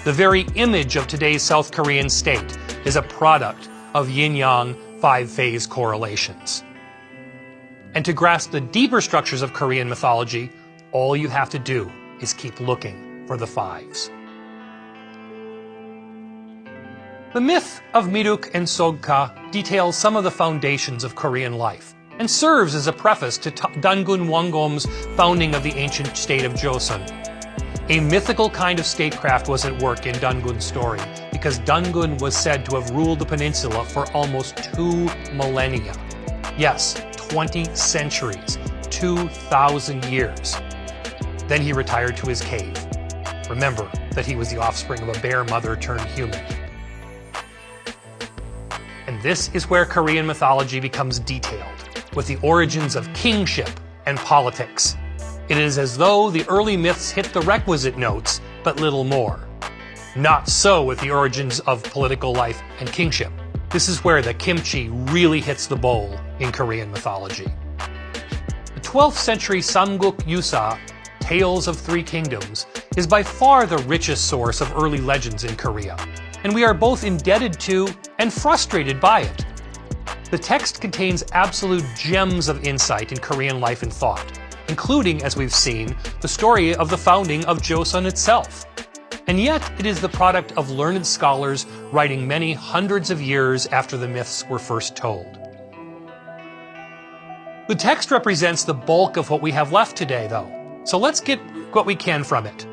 The very image of today's South Korean state is a product of yin-yang 5-phase correlations. And to grasp the deeper structures of Korean mythology, all you have to do is keep looking for the 5s. The myth of Miduk and Sogka details some of the foundations of Korean life and serves as a preface to Dangun Wangom's founding of the ancient state of Joseon. A mythical kind of statecraft was at work in Dangun's story because Dangun was said to have ruled the peninsula for almost 2 millennia. Yes, 20 centuries, 2,000 years. Then he retired to his cave. Remember that he was the offspring of a bear mother turned human. And this is where Korean mythology becomes detailed, with the origins of kingship and politics. It is as though the early myths hit the requisite notes, but little more. Not so with the origins of political life and kingship. This is where the kimchi really hits the bowl in Korean mythology. The 12th century Samguk Yusa, Tales of Three Kingdoms, is by far the richest source of early legends in Korea, and we are both indebted to and frustrated by it. The text contains absolute gems of insight in Korean life and thought, including, as we've seen, the story of the founding of Joseon itself. And yet, it is the product of learned scholars writing many hundreds of years after the myths were first told. The text represents the bulk of what we have left today, though, so let's get what we can from it.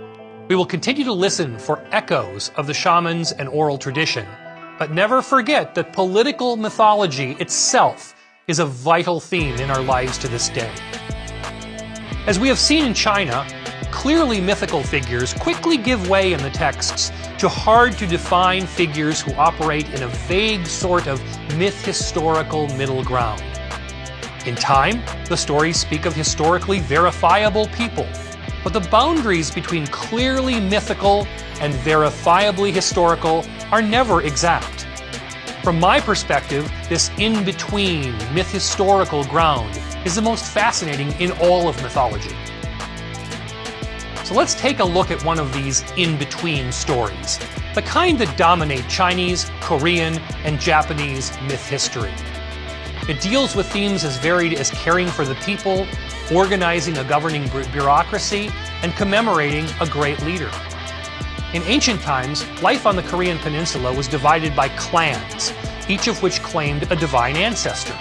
We will continue to listen for echoes of the shamans and oral tradition, but never forget that political mythology itself is a vital theme in our lives to this day. As we have seen in China, clearly mythical figures quickly give way in the texts to hard-to-define figures who operate in a vague sort of myth-historical middle ground. In time, the stories speak of historically verifiable people, but the boundaries between clearly mythical and verifiably historical are never exact. From my perspective, this in-between myth-historical ground is the most fascinating in all of mythology. So let's take a look at one of these in-between stories, the kind that dominate Chinese, Korean, and Japanese myth history. It deals with themes as varied as caring for the people, organizing a governing bureaucracy, and commemorating a great leader. In ancient times, life on the Korean peninsula was divided by clans, each of which claimed a divine ancestor.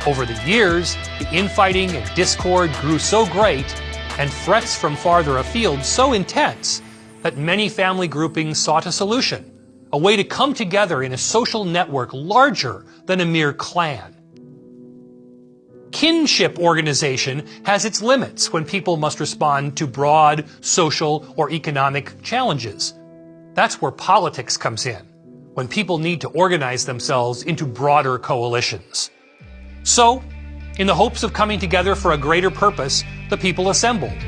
Over the years, the infighting and discord grew so great, and threats from farther afield so intense, that many family groupings sought a solution, a way to come together in a social network larger than a mere clan. Kinship organization has its limits when people must respond to broad social or economic challenges. That's where politics comes in, when people need to organize themselves into broader coalitions. So, in the hopes of coming together for a greater purpose, the people assembled.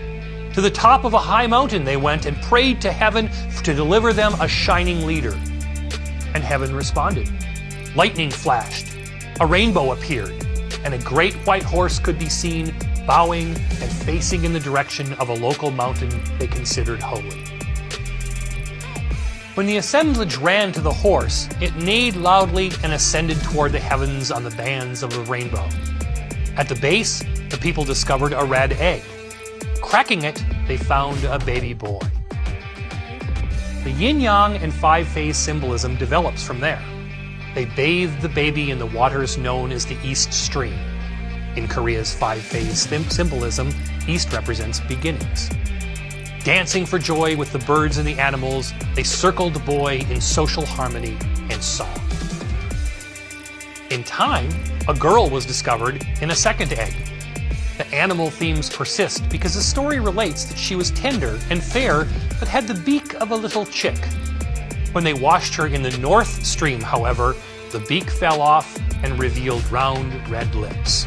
To the top of a high mountain they went and prayed to heaven to deliver them a shining leader. And heaven responded. Lightning flashed, a rainbow appeared, and a great white horse could be seen bowing and facing in the direction of a local mountain they considered holy. When the assemblage ran to the horse, it neighed loudly and ascended toward the heavens on the bands of the rainbow. At the base, the people discovered a red egg. Cracking it, they found a baby boy. The yin-yang and five-phase symbolism develops from there. They bathed the baby in the waters known as the East Stream. In Korea's five-phase symbolism, East represents beginnings. Dancing for joy with the birds and the animals, they circled the boy in social harmony and song. In time, a girl was discovered in a second egg. The animal themes persist because the story relates that she was tender and fair but had the beak of a little chick. When they washed her in the North Stream, however, the beak fell off and revealed round red lips.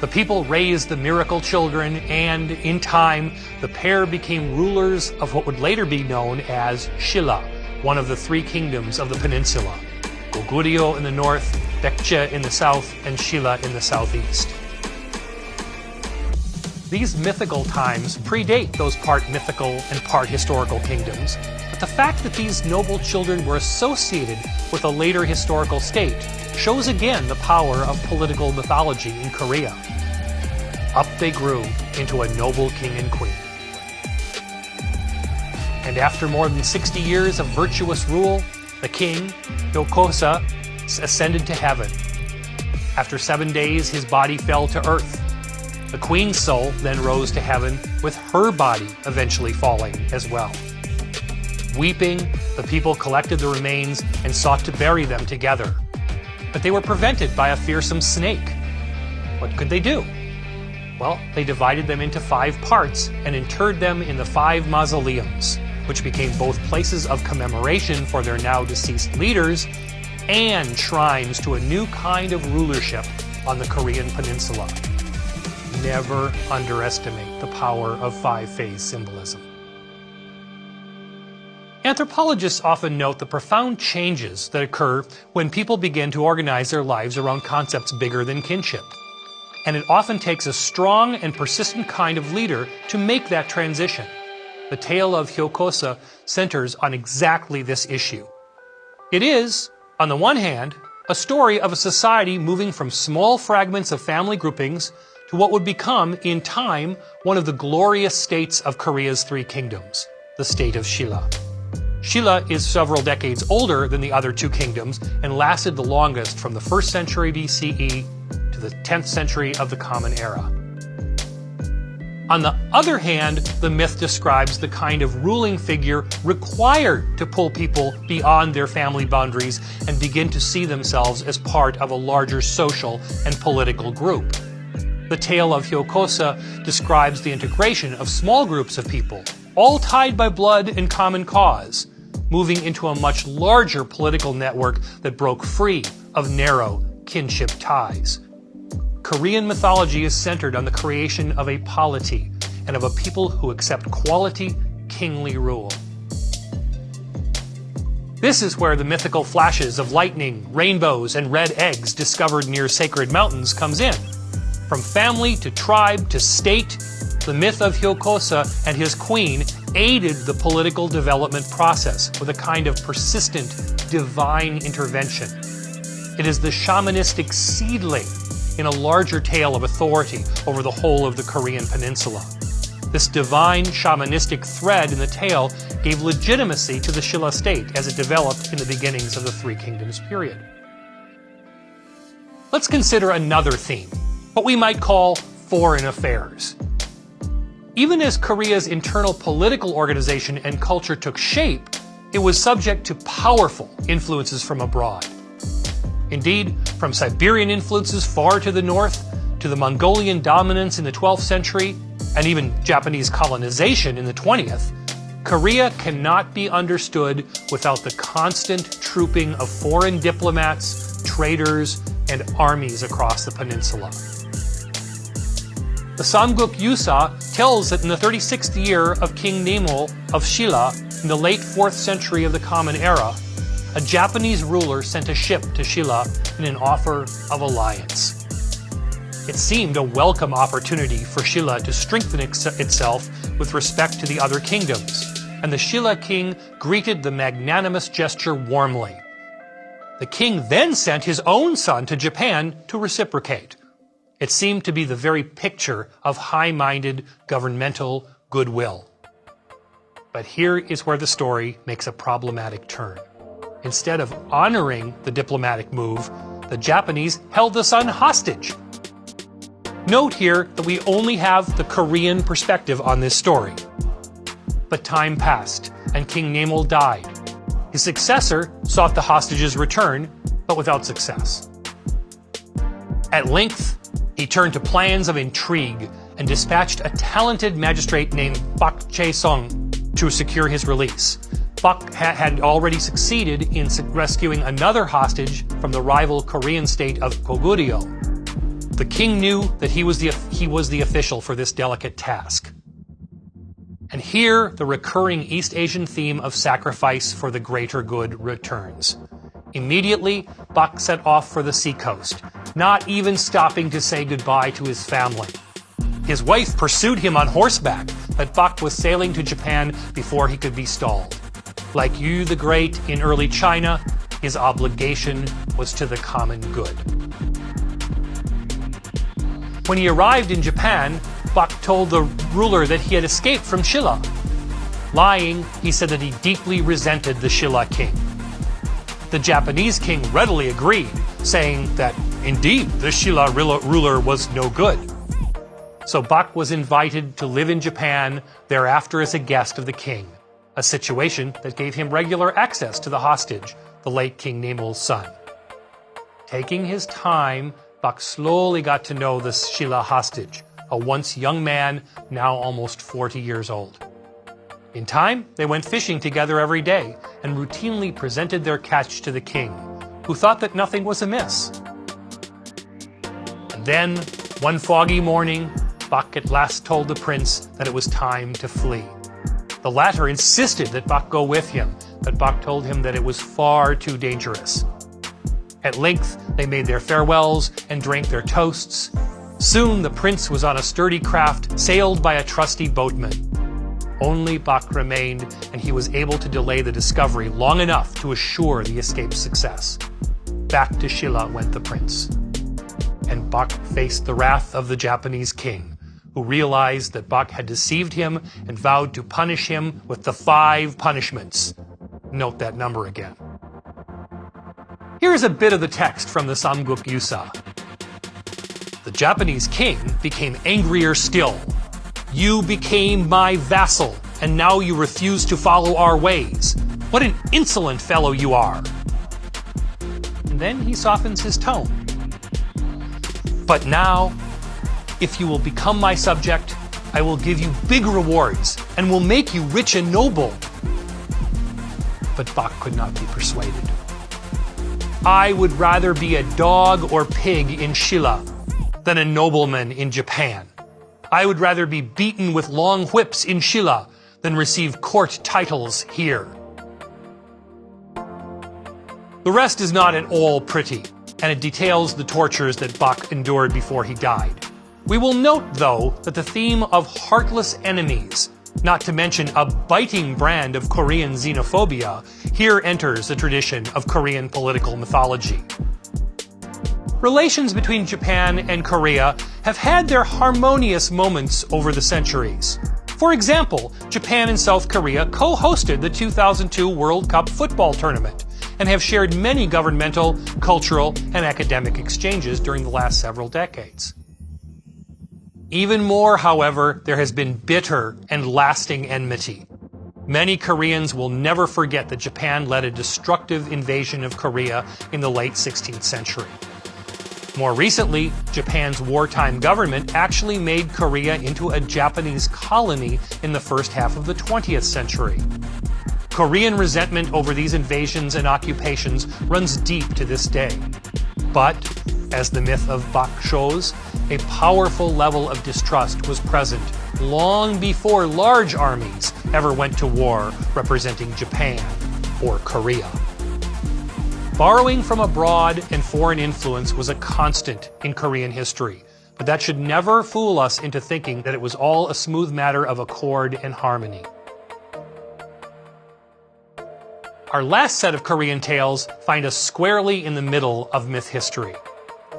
The people raised the miracle children, and in time, the pair became rulers of what would later be known as Shilla, one of the three kingdoms of the peninsula. Goguryeo in the north, Baekje in the south, and Shilla in the southeast. These mythical times predate those part mythical and part historical kingdoms, but the fact that these noble children were associated with a later historical state shows again the power of political mythology in Korea. Up they grew into a noble king and queen. And after more than 60 years of virtuous rule, the king, Yokosa, ascended to heaven. After 7 days, his body fell to earth. The queen's soul then rose to heaven, with her body eventually falling as well. Weeping, the people collected the remains and sought to bury them together. But they were prevented by a fearsome snake. What could they do? Well, they divided them into 5 parts and interred them in the 5 mausoleums, which became both places of commemoration for their now deceased leaders and shrines to a new kind of rulership on the Korean peninsula. Never underestimate the power of 5-phase symbolism. Anthropologists often note the profound changes that occur when people begin to organize their lives around concepts bigger than kinship. And it often takes a strong and persistent kind of leader to make that transition. The tale of Hyokosa centers on exactly this issue. It is, on the one hand, a story of a society moving from small fragments of family groupings to what would become, in time, one of the glorious states of Korea's 3 kingdoms, the state of Shilla. Shilla is several decades older than the other 2 kingdoms and lasted the longest from the 1st century BCE to the 10th century of the Common Era. On the other hand, the myth describes the kind of ruling figure required to pull people beyond their family boundaries and begin to see themselves as part of a larger social and political group. The tale of Hyokosa describes the integration of small groups of people, all tied by blood and common cause, moving into a much larger political network that broke free of narrow kinship ties. Korean mythology is centered on the creation of a polity and of a people who accept quality, kingly rule. This is where the mythical flashes of lightning, rainbows, and red eggs discovered near sacred mountains comes in. From family to tribe to state, the myth of Hyokosa and his queen aided the political development process with a kind of persistent divine intervention. It is the shamanistic seedling in a larger tale of authority over the whole of the Korean peninsula. This divine shamanistic thread in the tale gave legitimacy to the Shilla state as it developed in the beginnings of the 3 Kingdoms period. Let's consider another theme, what we might call foreign affairs. Even as Korea's internal political organization and culture took shape, it was subject to powerful influences from abroad. Indeed, from Siberian influences far to the north, to the Mongolian dominance in the 12th century, and even Japanese colonization in the 20th, Korea cannot be understood without the constant trooping of foreign diplomats, traders, and armies across the peninsula. The Samguk Yusa tells that in the 36th year of King Naemul of Shilla, in the late 4th century of the Common Era, a Japanese ruler sent a ship to Shilla in an offer of alliance. It seemed a welcome opportunity for Shilla to strengthen itself with respect to the other kingdoms, and the Shilla king greeted the magnanimous gesture warmly. The king then sent his own son to Japan to reciprocate. It seemed to be the very picture of high-minded governmental goodwill. But here is where the story makes a problematic turn. Instead of honoring the diplomatic move, the Japanese held the son hostage. Note here that we only have the Korean perspective on this story. But time passed, and King Naemul died. His successor sought the hostage's return, but without success. At length, he turned to plans of intrigue and dispatched a talented magistrate named Pak Chae-sung to secure his release. Pak had already succeeded in rescuing another hostage from the rival Korean state of Goguryeo. The king knew that he was the official for this delicate task. And here, the recurring East Asian theme of sacrifice for the greater good returns. Immediately, Pak set off for the seacoast, not even stopping to say goodbye to his family. His wife pursued him on horseback, but Pak was sailing to Japan before he could be stalled. Like Yu the Great in early China, his obligation was to the common good. When he arrived in Japan, Pak told the ruler that he had escaped from Shilla. Lying, he said that he deeply resented the Shilla king. The Japanese king readily agreed, saying that, indeed, the Shilla ruler was no good. So Pak was invited to live in Japan thereafter as a guest of the king, a situation that gave him regular access to the hostage, the late King Naemul's son. Taking his time, Pak slowly got to know the Shilla hostage, a once young man, now almost 40 years old. In time, they went fishing together every day and routinely presented their catch to the king, who thought that nothing was amiss. And then, one foggy morning, Bak at last told the prince that it was time to flee. The latter insisted that Bak go with him, but Bak told him that it was far too dangerous. At length, they made their farewells and drank their toasts. Soon the prince was on a sturdy craft sailed by a trusty boatman. Only Bak remained, and he was able to delay the discovery long enough to assure the escape's success. Back to Shilla went the prince. And Bak faced the wrath of the Japanese king, who realized that Bak had deceived him and vowed to punish him with the 5 punishments. Note that number again. Here's a bit of the text from the Samguk Yusa. The Japanese king became angrier still. You became my vassal, and now you refuse to follow our ways. What an insolent fellow you are. And then he softens his tone. But now, if you will become my subject, I will give you big rewards and will make you rich and noble. But Bak could not be persuaded. I would rather be a dog or pig in Shilla than a nobleman in Japan. I would rather be beaten with long whips in Shilla than receive court titles here. The rest is not at all pretty, and it details the tortures that Bak endured before he died. We will note, though, that the theme of heartless enemies, not to mention a biting brand of Korean xenophobia, here enters the tradition of Korean political mythology. Relations between Japan and Korea have had their harmonious moments over the centuries. For example, Japan and South Korea co-hosted the 2002 World Cup football tournament and have shared many governmental, cultural, and academic exchanges during the last several decades. Even more, however, there has been bitter and lasting enmity. Many Koreans will never forget that Japan led a destructive invasion of Korea in the late 16th century. More recently, Japan's wartime government actually made Korea into a Japanese colony in the first half of the 20th century. Korean resentment over these invasions and occupations runs deep to this day. But, as the myth of Bak shows, a powerful level of distrust was present long before large armies ever went to war representing Japan or Korea. Borrowing from abroad and foreign influence was a constant in Korean history, but that should never fool us into thinking that it was all a smooth matter of accord and harmony. Our last set of Korean tales find us squarely in the middle of myth history.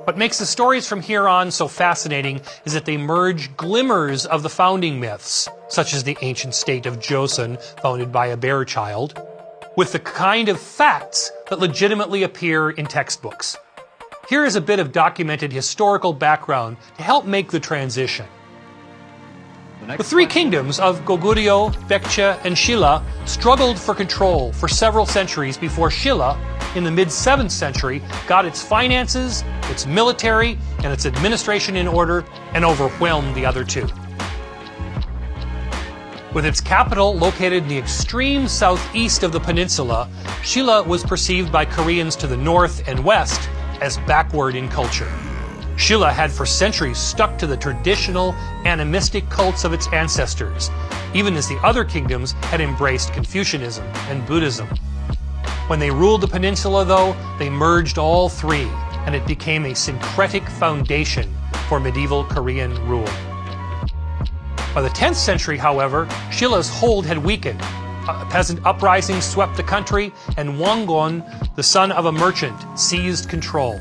What makes the stories from here on so fascinating is that they merge glimmers of the founding myths, such as the ancient state of Joseon, founded by a bear child, with the kind of facts that legitimately appear in textbooks. Here is a bit of documented historical background to help make the transition. The 3 kingdoms of Goguryeo, Baekje, and Shilla struggled for control for several centuries before Shilla, in the mid-7th century, got its finances, its military, and its administration in order and overwhelmed the other 2. With its capital located in the extreme southeast of the peninsula, Shilla was perceived by Koreans to the north and west as backward in culture. Shilla had for centuries stuck to the traditional animistic cults of its ancestors, even as the other kingdoms had embraced Confucianism and Buddhism. When they ruled the peninsula, though, they merged all 3, and it became a syncretic foundation for medieval Korean rule. By the 10th century, however, Shilla's hold had weakened. A peasant uprising swept the country, and Wongon, the son of a merchant, seized control.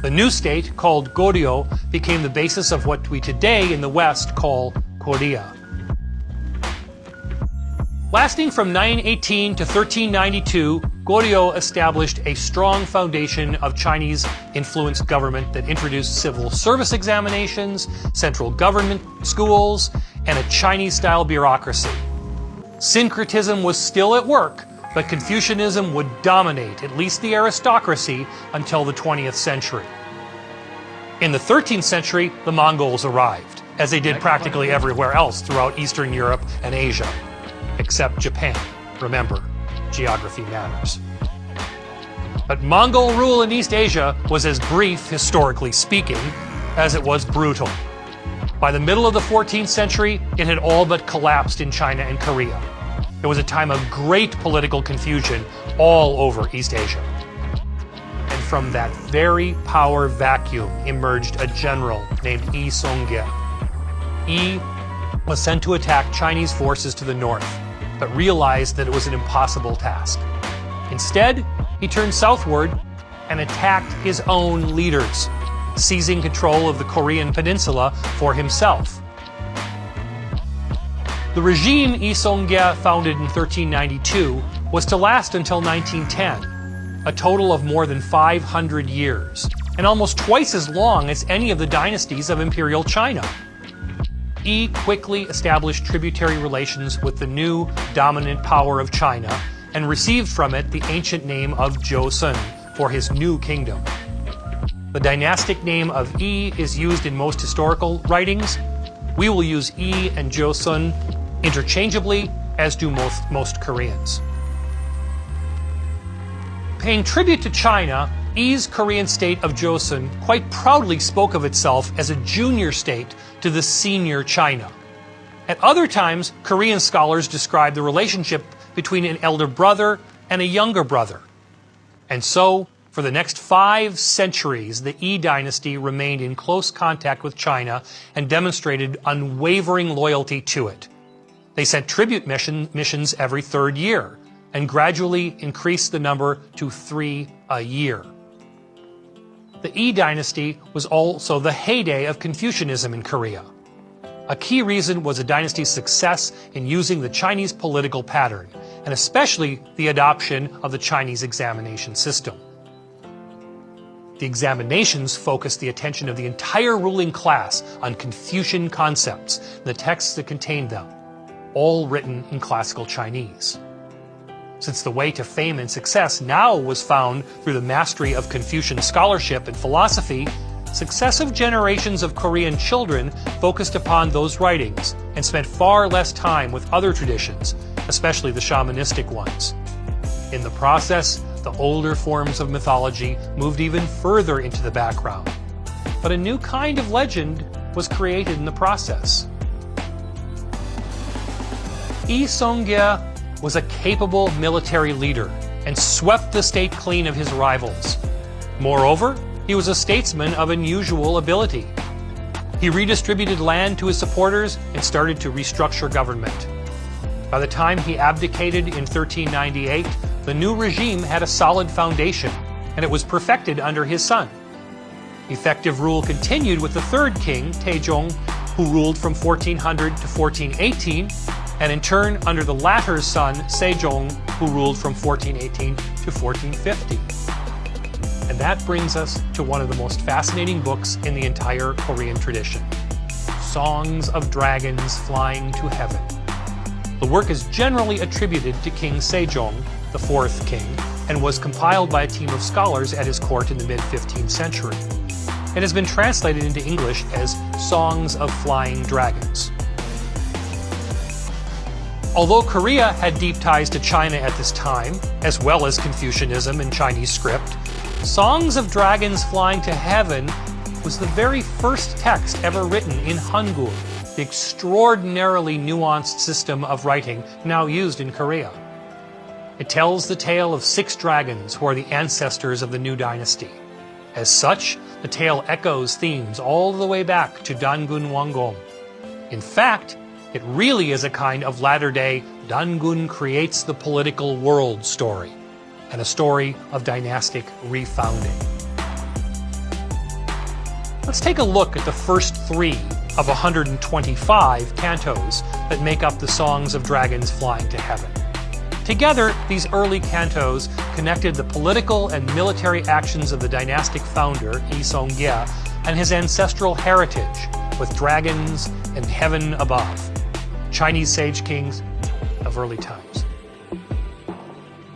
The new state, called Goryeo, became the basis of what we today in the West call Korea. Lasting from 918 to 1392, Goryeo established a strong foundation of Chinese-influenced government that introduced civil service examinations, central government schools, and a Chinese-style bureaucracy. Syncretism was still at work, but Confucianism would dominate at least the aristocracy until the 20th century. In the 13th century, the Mongols arrived, as they did practically everywhere else throughout Eastern Europe and Asia, except Japan. Remember, geography matters. But Mongol rule in East Asia was as brief, historically speaking, as it was brutal. By the middle of the 14th century, it had all but collapsed in China and Korea. It was a time of great political confusion all over East Asia. And from that very power vacuum emerged a general named Yi Song-ge. Yi was sent to attack Chinese forces to the north, but realized that it was an impossible task. Instead, he turned southward and attacked his own leaders, seizing control of the Korean peninsula for himself. The regime Yi Song-ge founded in 1392 was to last until 1910, a total of more than 500 years, and almost twice as long as any of the dynasties of Imperial China. Yi quickly established tributary relations with the new dominant power of China and received from it the ancient name of Joseon for his new kingdom. The dynastic name of Yi is used in most historical writings. We will use Yi and Joseon interchangeably, as do most Koreans. Paying tribute to China, Yi's Korean state of Joseon quite proudly spoke of itself as a junior state to the senior China. At other times, Korean scholars describe the relationship between an elder brother and a younger brother. And so, for the next 5 centuries, the Yi dynasty remained in close contact with China and demonstrated unwavering loyalty to it. They sent tribute missions every 3rd year and gradually increased the number to 3 a year. The Yi dynasty was also the heyday of Confucianism in Korea. A key reason was the dynasty's success in using the Chinese political pattern, and especially the adoption of the Chinese examination system. The examinations focused the attention of the entire ruling class on Confucian concepts and the texts that contained them, all written in classical Chinese. Since the way to fame and success now was found through the mastery of Confucian scholarship and philosophy, successive generations of Korean children focused upon those writings and spent far less time with other traditions, especially the shamanistic ones. In the process, the older forms of mythology moved even further into the background. But a new kind of legend was created in the process. Yi Song-ge was a capable military leader and swept the state clean of his rivals. Moreover, he was a statesman of unusual ability. He redistributed land to his supporters and started to restructure government. By the time he abdicated in 1398, the new regime had a solid foundation, and it was perfected under his son. Effective rule continued with the 3rd king, Taejong, who ruled from 1400 to 1418, and in turn under the latter's son, Sejong, who ruled from 1418 to 1450. And that brings us to one of the most fascinating books in the entire Korean tradition, Songs of Dragons Flying to Heaven. The work is generally attributed to King Sejong, the 4th king, and was compiled by a team of scholars at his court in the mid-15th century. It has been translated into English as Songs of Flying Dragons. Although Korea had deep ties to China at this time, as well as Confucianism and Chinese script, Songs of Dragons Flying to Heaven was the very first text ever written in Hangul, the extraordinarily nuanced system of writing now used in Korea. It tells the tale of 6 dragons who are the ancestors of the new dynasty. As such, the tale echoes themes all the way back to Dangun Wanggong. In fact, it really is a kind of latter-day Dangun creates the political world story, and a story of dynastic refounding. Let's take a look at the first 3 of 125 cantos that make up the Songs of Dragons Flying to Heaven. Together, these early cantos connected the political and military actions of the dynastic founder, Yi Song-ge, and his ancestral heritage with dragons and heaven above, Chinese sage kings of early times.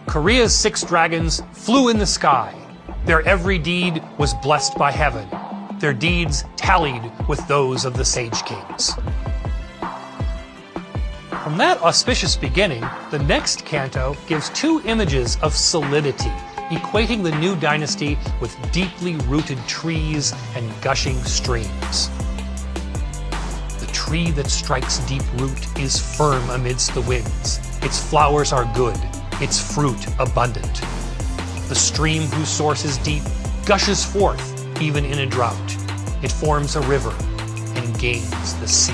Korea's 6 dragons flew in the sky. Their every deed was blessed by heaven. Their deeds tallied with those of the Sage Kings. From that auspicious beginning, the next canto gives two images of solidity, equating the new dynasty with deeply rooted trees and gushing streams. The tree that strikes deep root is firm amidst the winds. Its flowers are good, its fruit abundant. The stream whose source is deep gushes forth even in a drought. It forms a river and gains the sea.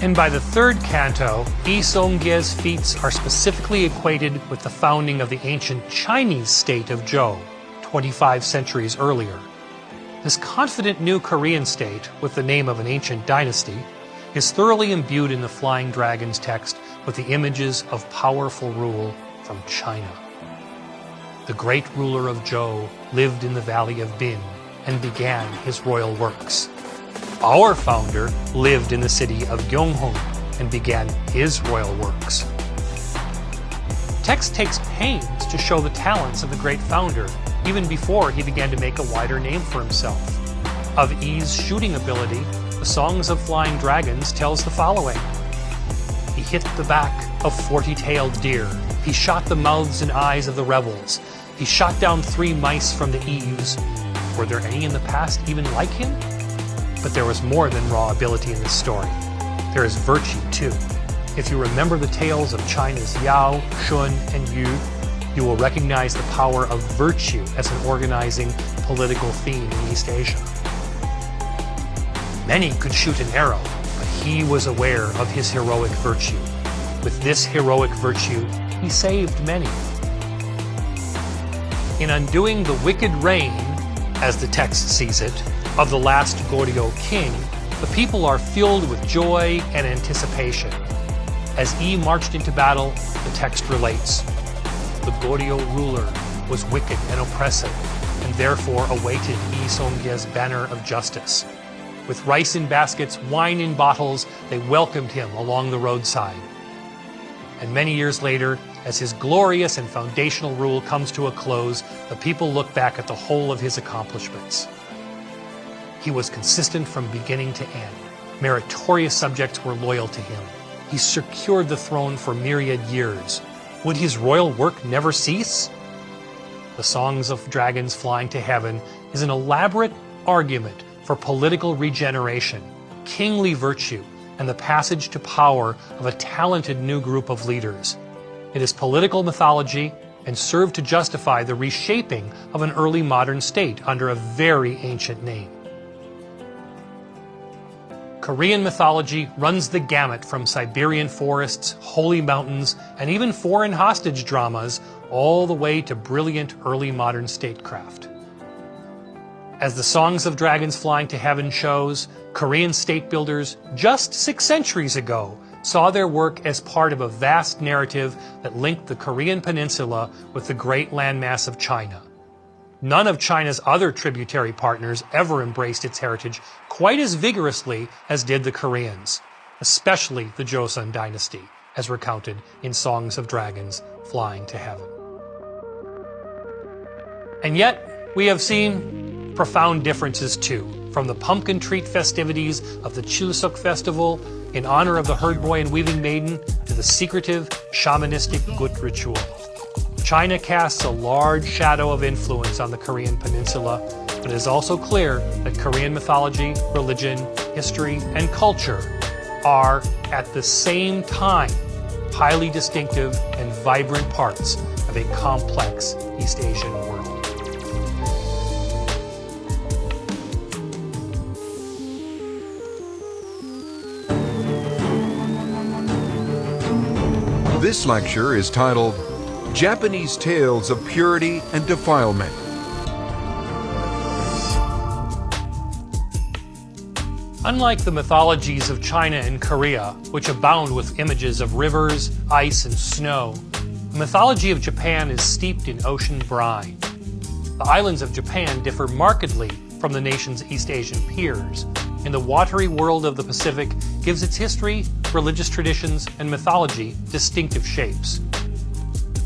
And by the third canto, Yi Songye's feats are specifically equated with the founding of the ancient Chinese state of Zhou, 25 centuries earlier. This confident new Korean state, with the name of an ancient dynasty, is thoroughly imbued in the Flying Dragon's text with the images of powerful rule from China. The great ruler of Zhou lived in the valley of Bin and began his royal works. Our founder lived in the city of Gyeonghong and began his royal works. Text takes pains to show the talents of the great founder even before he began to make a wider name for himself. Of Yi's shooting ability, the Songs of Flying Dragons tells the following. He hit the back of 40-tailed deer. He shot the mouths and eyes of the rebels. He shot down 3 mice from the eaves. Were there any in the past even like him? But there was more than raw ability in this story. There is virtue, too. If you remember the tales of China's Yao, Shun, and Yu, you will recognize the power of virtue as an organizing political theme in East Asia. Many could shoot an arrow, but he was aware of his heroic virtue. With this heroic virtue, he saved many. In undoing the wicked reign, as the text sees it, of the last Goryeo king, the people are filled with joy and anticipation. As Yi marched into battle, the text relates, the Goryeo ruler was wicked and oppressive, and therefore awaited Yi Songye's banner of justice. With rice in baskets, wine in bottles, they welcomed him along the roadside. And many years later, as his glorious and foundational rule comes to a close, the people look back at the whole of his accomplishments. He was consistent from beginning to end. Meritorious subjects were loyal to him. He secured the throne for myriad years. Would his royal work never cease? The Songs of Dragons Flying to Heaven is an elaborate argument for political regeneration, kingly virtue, and the passage to power of a talented new group of leaders. It is political mythology and served to justify the reshaping of an early modern state under a very ancient name. Korean mythology runs the gamut from Siberian forests, holy mountains, and even foreign hostage dramas, all the way to brilliant early modern statecraft. As the Songs of Dragons Flying to Heaven shows, Korean state builders just 6 centuries ago saw their work as part of a vast narrative that linked the Korean peninsula with the great landmass of China. None of China's other tributary partners ever embraced its heritage quite as vigorously as did the Koreans, especially the Joseon dynasty, as recounted in Songs of Dragons Flying to Heaven. And yet, we have seen profound differences too, from the pumpkin treat festivities of the Chuseok festival in honor of the herd boy and weaving maiden to the secretive shamanistic gut ritual. China casts a large shadow of influence on the Korean peninsula, but it is also clear that Korean mythology, religion, history, and culture are, at the same time, highly distinctive and vibrant parts of a complex East Asian world. This lecture is titled Japanese Tales of Purity and Defilement. Unlike the mythologies of China and Korea, which abound with images of rivers, ice, and snow, the mythology of Japan is steeped in ocean brine. The islands of Japan differ markedly from the nation's East Asian peers, and the watery world of the Pacific gives its history, religious traditions, and mythology distinctive shapes.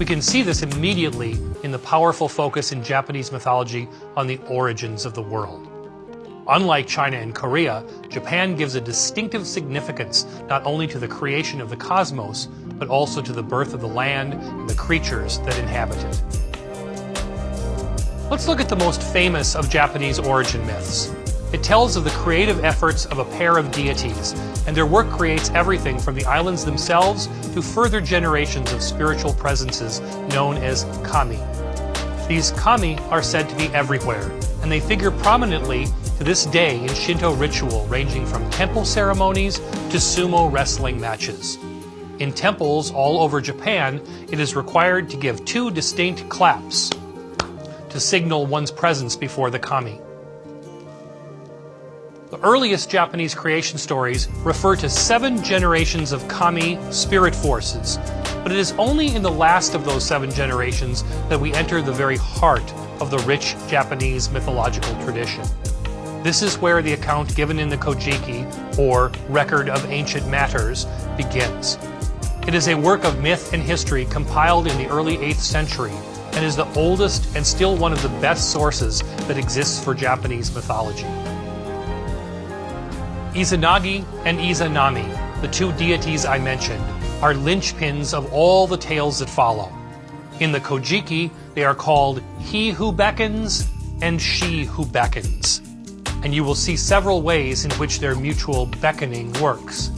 We can see this immediately in the powerful focus in Japanese mythology on the origins of the world. Unlike China and Korea, Japan gives a distinctive significance not only to the creation of the cosmos, but also to the birth of the land and the creatures that inhabit it. Let's look at the most famous of Japanese origin myths. It tells of the creative efforts of a pair of deities, and their work creates everything from the islands themselves to further generations of spiritual presences known as kami. These kami are said to be everywhere, and they figure prominently to this day in Shinto ritual ranging from temple ceremonies to sumo wrestling matches. In temples all over Japan, it is required to give 2 distinct claps to signal one's presence before the kami. The earliest Japanese creation stories refer to 7 generations of kami spirit forces, but it is only in the last of those 7 generations that we enter the very heart of the rich Japanese mythological tradition. This is where the account given in the Kojiki, or Record of Ancient Matters, begins. It is a work of myth and history compiled in the early 8th century, and is the oldest and still one of the best sources that exists for Japanese mythology. Izanagi and Izanami, the 2 deities I mentioned, are linchpins of all the tales that follow. In the Kojiki, they are called He Who Beckons and She Who Beckons, and you will see several ways in which their mutual beckoning works.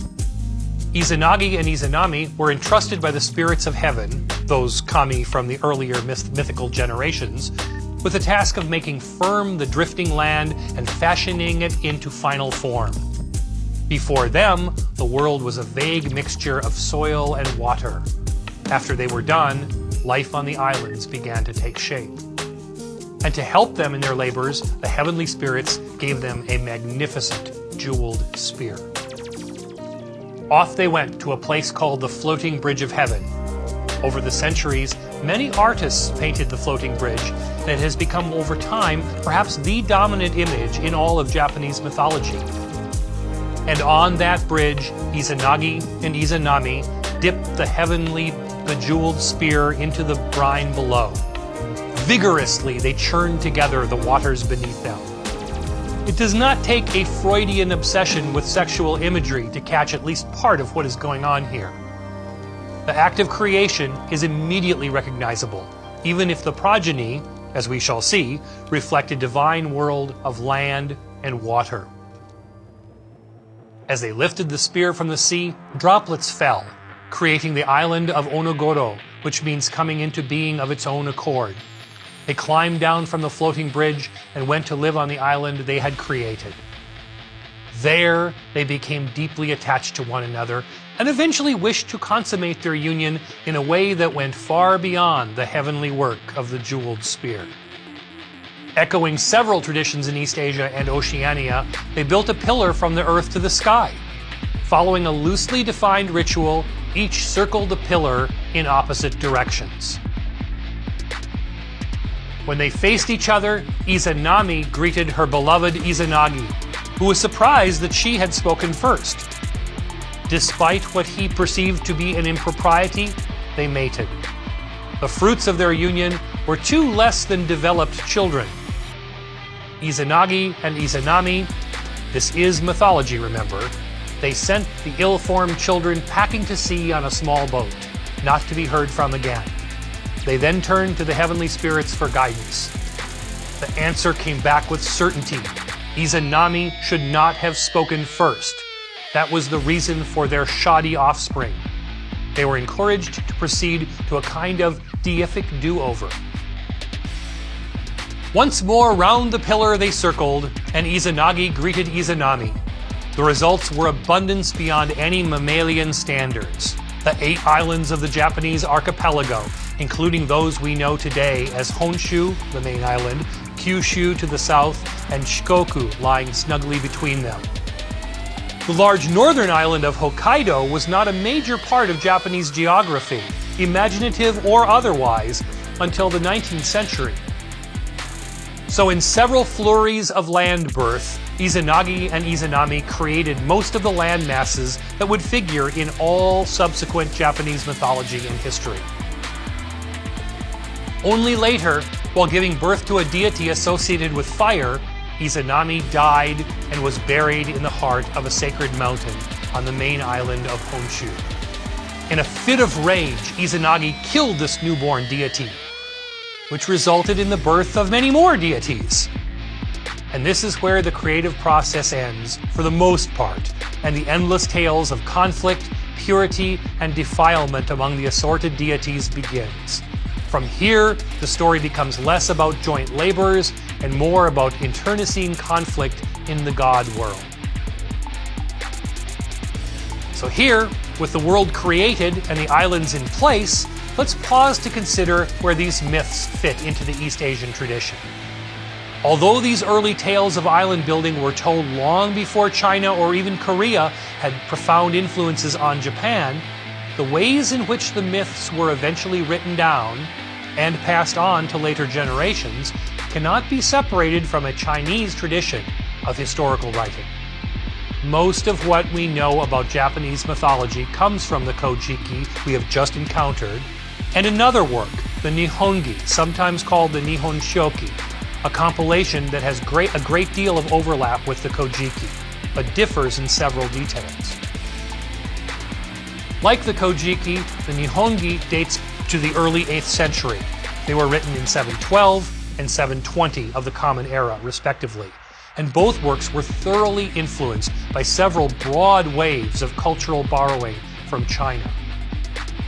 Izanagi and Izanami were entrusted by the spirits of heaven, those kami from the earlier mythical generations, with the task of making firm the drifting land and fashioning it into final form. Before them, the world was a vague mixture of soil and water. After they were done, life on the islands began to take shape. And to help them in their labors, the heavenly spirits gave them a magnificent jeweled spear. Off they went to a place called the Floating Bridge of Heaven. Over the centuries, many artists painted the floating bridge, and it has become over time perhaps the dominant image in all of Japanese mythology. And on that bridge, Izanagi and Izanami dipped the heavenly bejeweled spear into the brine below. Vigorously, they churned together the waters beneath them. It does not take a Freudian obsession with sexual imagery to catch at least part of what is going on here. The act of creation is immediately recognizable, even if the progeny, as we shall see, reflect a divine world of land and water. As they lifted the spear from the sea, droplets fell, creating the island of Onogoro, which means coming into being of its own accord. They climbed down from the floating bridge and went to live on the island they had created. There, they became deeply attached to one another and eventually wished to consummate their union in a way that went far beyond the heavenly work of the jeweled spear. Echoing several traditions in East Asia and Oceania, they built a pillar from the earth to the sky. Following a loosely defined ritual, each circled the pillar in opposite directions. When they faced each other, Izanami greeted her beloved Izanagi, who was surprised that she had spoken first. Despite what he perceived to be an impropriety, they mated. The fruits of their union were 2 less than developed children. Izanagi and Izanami, this is mythology, remember, they sent the ill-formed children packing to sea on a small boat, not to be heard from again. They then turned to the heavenly spirits for guidance. The answer came back with certainty. Izanami should not have spoken first. That was the reason for their shoddy offspring. They were encouraged to proceed to a kind of deific do-over. Once more round the pillar they circled, and Izanagi greeted Izanami. The results were abundance beyond any mammalian standards. The 8 islands of the Japanese archipelago, including those we know today as Honshu, the main island, Kyushu to the south, and Shikoku lying snugly between them. The large northern island of Hokkaido was not a major part of Japanese geography, imaginative or otherwise, until the 19th century. So in several flurries of land birth, Izanagi and Izanami created most of the land masses that would figure in all subsequent Japanese mythology and history. Only later, while giving birth to a deity associated with fire, Izanami died and was buried in the heart of a sacred mountain on the main island of Honshu. In a fit of rage, Izanagi killed this newborn deity, which resulted in the birth of many more deities. And this is where the creative process ends, for the most part, and the endless tales of conflict, purity, and defilement among the assorted deities begins. From here, the story becomes less about joint labors and more about internecine conflict in the god world. So here, with the world created and the islands in place, let's pause to consider where these myths fit into the East Asian tradition. Although these early tales of island building were told long before China or even Korea had profound influences on Japan, the ways in which the myths were eventually written down and passed on to later generations cannot be separated from a Chinese tradition of historical writing. Most of what we know about Japanese mythology comes from the Kojiki we have just encountered, and another work, the Nihongi, sometimes called the Nihon Shoki, a compilation that has a great deal of overlap with the Kojiki, but differs in several details. Like the Kojiki, the Nihongi dates to the early 8th century. They were written in 712 and 720 of the Common Era, respectively, and both works were thoroughly influenced by several broad waves of cultural borrowing from China.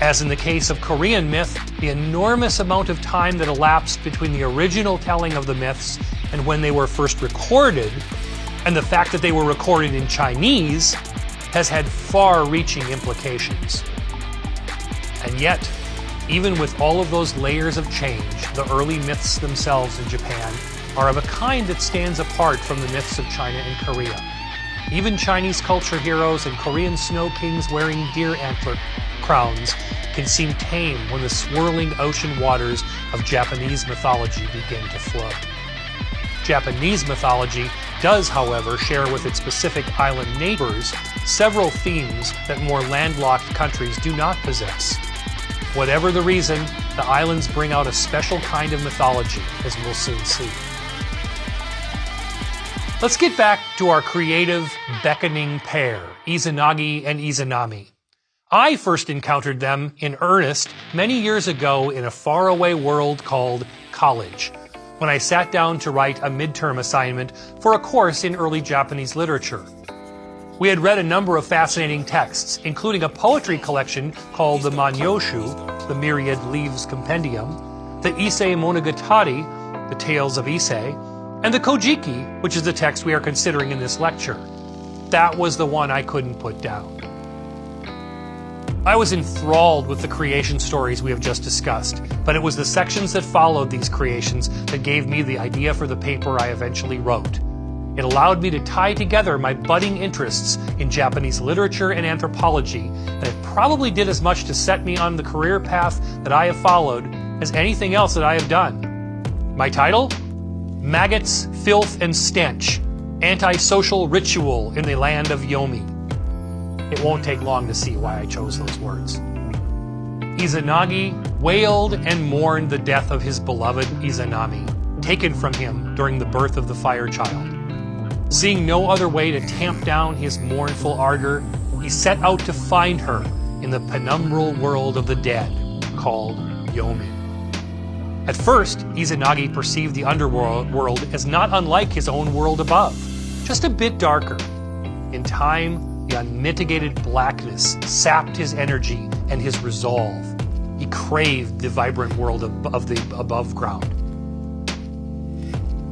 As in the case of Korean myth, the enormous amount of time that elapsed between the original telling of the myths and when they were first recorded, and the fact that they were recorded in Chinese, has had far-reaching implications. And yet, even with all of those layers of change, the early myths themselves in Japan are of a kind that stands apart from the myths of China and Korea. Even Chinese culture heroes and Korean snow kings wearing deer antler crowns can seem tame when the swirling ocean waters of Japanese mythology begin to flow. Japanese mythology does, however, share with its Pacific island neighbors several themes that more landlocked countries do not possess. Whatever the reason, the islands bring out a special kind of mythology, as we'll soon see. Let's get back to our creative, beckoning pair, Izanagi and Izanami. I first encountered them in earnest many years ago in a faraway world called college, when I sat down to write a midterm assignment for a course in early Japanese literature. We had read a number of fascinating texts, including a poetry collection called the Manyoshu, the Myriad Leaves Compendium, the Issei Monogatari, the Tales of Issei, and the Kojiki, which is the text we are considering in this lecture. That was the one I couldn't put down. I was enthralled with the creation stories we have just discussed, but it was the sections that followed these creations that gave me the idea for the paper I eventually wrote. It allowed me to tie together my budding interests in Japanese literature and anthropology, and it probably did as much to set me on the career path that I have followed as anything else that I have done. My title? Maggots, Filth, and Stench, Antisocial Ritual in the Land of Yomi. It won't take long to see why I chose those words. Izanagi wailed and mourned the death of his beloved Izanami, taken from him during the birth of the fire child. Seeing no other way to tamp down his mournful ardor, he set out to find her in the penumbral world of the dead, called Yomi. At first, Izanagi perceived the underworld as not unlike his own world above, just a bit darker. In time, the unmitigated blackness sapped his energy and his resolve. He craved the vibrant world of the above ground.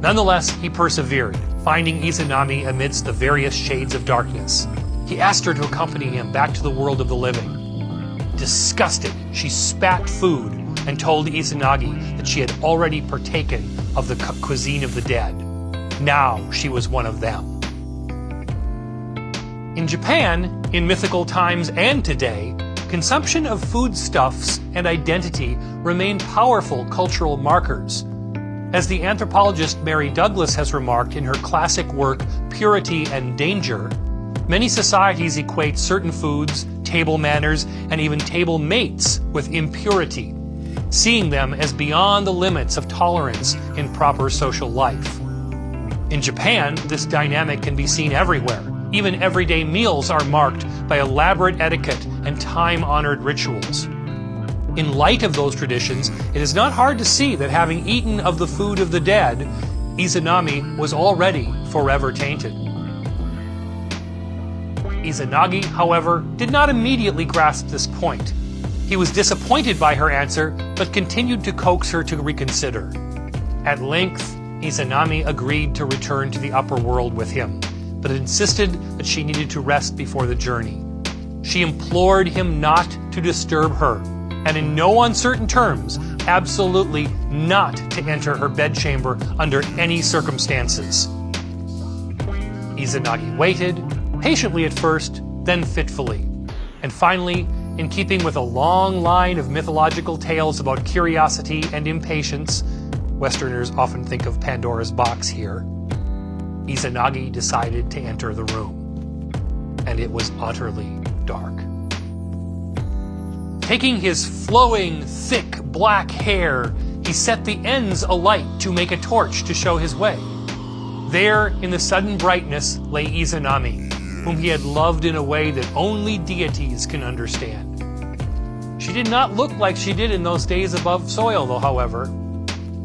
Nonetheless, he persevered, finding Izanami amidst the various shades of darkness. He asked her to accompany him back to the world of the living. Disgusted, she spat food and told Izanagi that she had already partaken of the cuisine of the dead. Now she was one of them. In Japan, in mythical times and today, consumption of foodstuffs and identity remain powerful cultural markers. As the anthropologist Mary Douglas has remarked in her classic work Purity and Danger, many societies equate certain foods, table manners, and even table mates with impurity. seeing them as beyond the limits of tolerance in proper social life. In Japan, this dynamic can be seen everywhere. Even everyday meals are marked by elaborate etiquette and time-honored rituals. In light of those traditions, it is not hard to see that having eaten of the food of the dead, Izanami was already forever tainted. Izanagi, however, did not immediately grasp this point. He was disappointed by her answer, but continued to coax her to reconsider. At length, Izanami agreed to return to the upper world with him, but insisted that she needed to rest before the journey. She implored him not to disturb her, and in no uncertain terms, absolutely not to enter her bedchamber under any circumstances. Izanagi waited, patiently at first, then fitfully, and finally, in keeping with a long line of mythological tales about curiosity and impatience, Westerners often think of Pandora's box here, Izanagi decided to enter the room, and it was utterly dark. Taking his flowing, thick, black hair, he set the ends alight to make a torch to show his way. There, in the sudden brightness, lay Izanami, whom he had loved in a way that only deities can understand. She did not look like she did in those days above soil, though, however.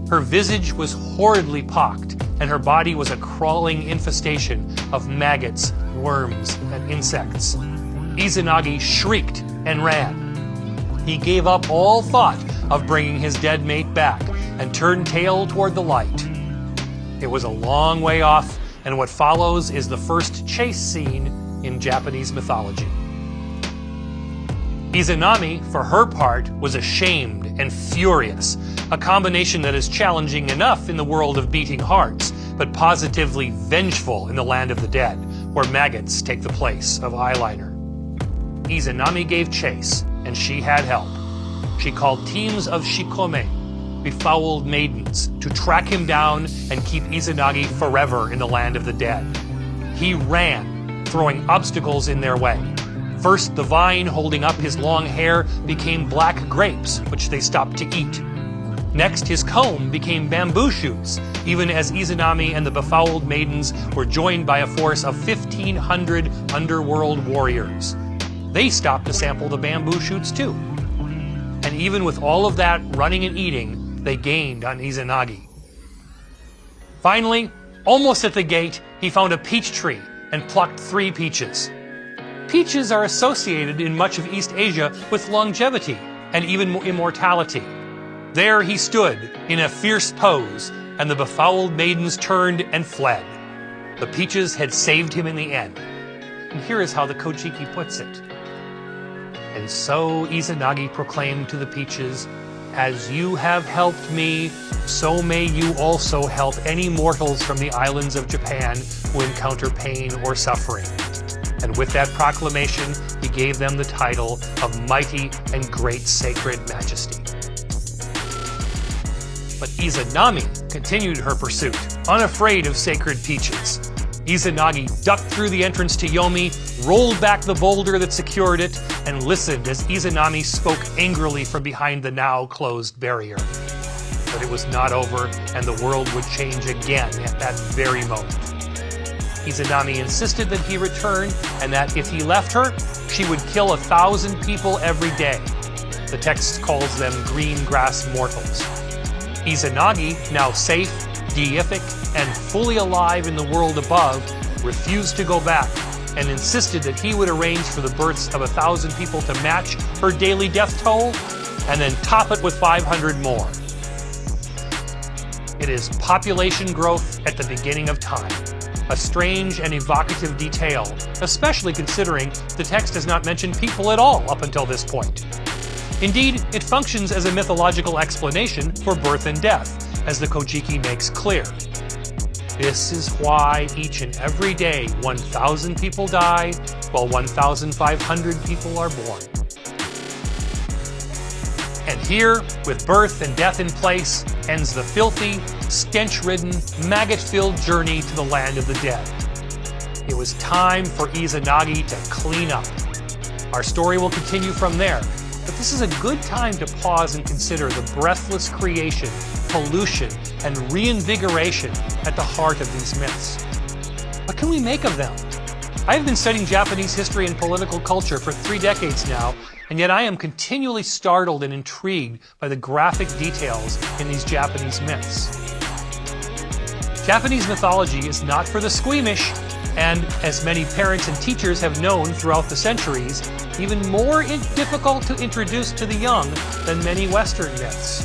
Her visage was horridly pocked, and her body was a crawling infestation of maggots, worms, and insects. Izanagi shrieked and ran. He gave up all thought of bringing his dead mate back and turned tail toward the light. It was a long way off, and what follows is the first chase scene in Japanese mythology. Izanami, for her part, was ashamed and furious, a combination that is challenging enough in the world of beating hearts, but positively vengeful in the land of the dead, where maggots take the place of eyeliner. Izanami gave chase, and she had help. She called teams of shikome, befouled maidens, to track him down and keep Izanagi forever in the land of the dead. He ran, throwing obstacles in their way. First, the vine holding up his long hair became black grapes, which they stopped to eat. Next, his comb became bamboo shoots, even as Izanami and the befouled maidens were joined by a force of 1,500 underworld warriors. They stopped to sample the bamboo shoots too. And even with all of that running and eating, they gained on Izanagi. Finally, almost at the gate, he found a peach tree and plucked 3 peaches. Peaches are associated in much of East Asia with longevity and even immortality. There he stood in a fierce pose, and the befouled maidens turned and fled. The peaches had saved him in the end. And here is how the Kojiki puts it. And so Izanagi proclaimed to the peaches, "As you have helped me, so may you also help any mortals from the islands of Japan who encounter pain or suffering." And with that proclamation, he gave them the title of Mighty and Great Sacred Majesty. But Izanami continued her pursuit, unafraid of sacred peaches. Izanagi ducked through the entrance to Yomi, rolled back the boulder that secured it, and listened as Izanami spoke angrily from behind the now closed barrier. But it was not over, and the world would change again at that very moment. Izanami insisted that he return, and that if he left her, she would kill 1,000 people every day. The text calls them green grass mortals. Izanagi, now safe, deific, and fully alive in the world above, refused to go back and insisted that he would arrange for the births of 1,000 people to match her daily death toll and then top it with 500 more. It is population growth at the beginning of time, a strange and evocative detail, especially considering the text does not mention people at all up until this point. Indeed, it functions as a mythological explanation for birth and death, as the Kojiki makes clear. This is why each and every day 1,000 people die, while 1,500 people are born. And here, with birth and death in place, ends the filthy, stench-ridden, maggot-filled journey to the land of the dead. It was time for Izanagi to clean up. Our story will continue from there, but this is a good time to pause and consider the breathless creation, pollution, and reinvigoration at the heart of these myths. What can we make of them? I have been studying Japanese history and political culture for 3 decades now, and yet I am continually startled and intrigued by the graphic details in these Japanese myths. Japanese mythology is not for the squeamish, and as many parents and teachers have known throughout the centuries, even more difficult to introduce to the young than many Western myths.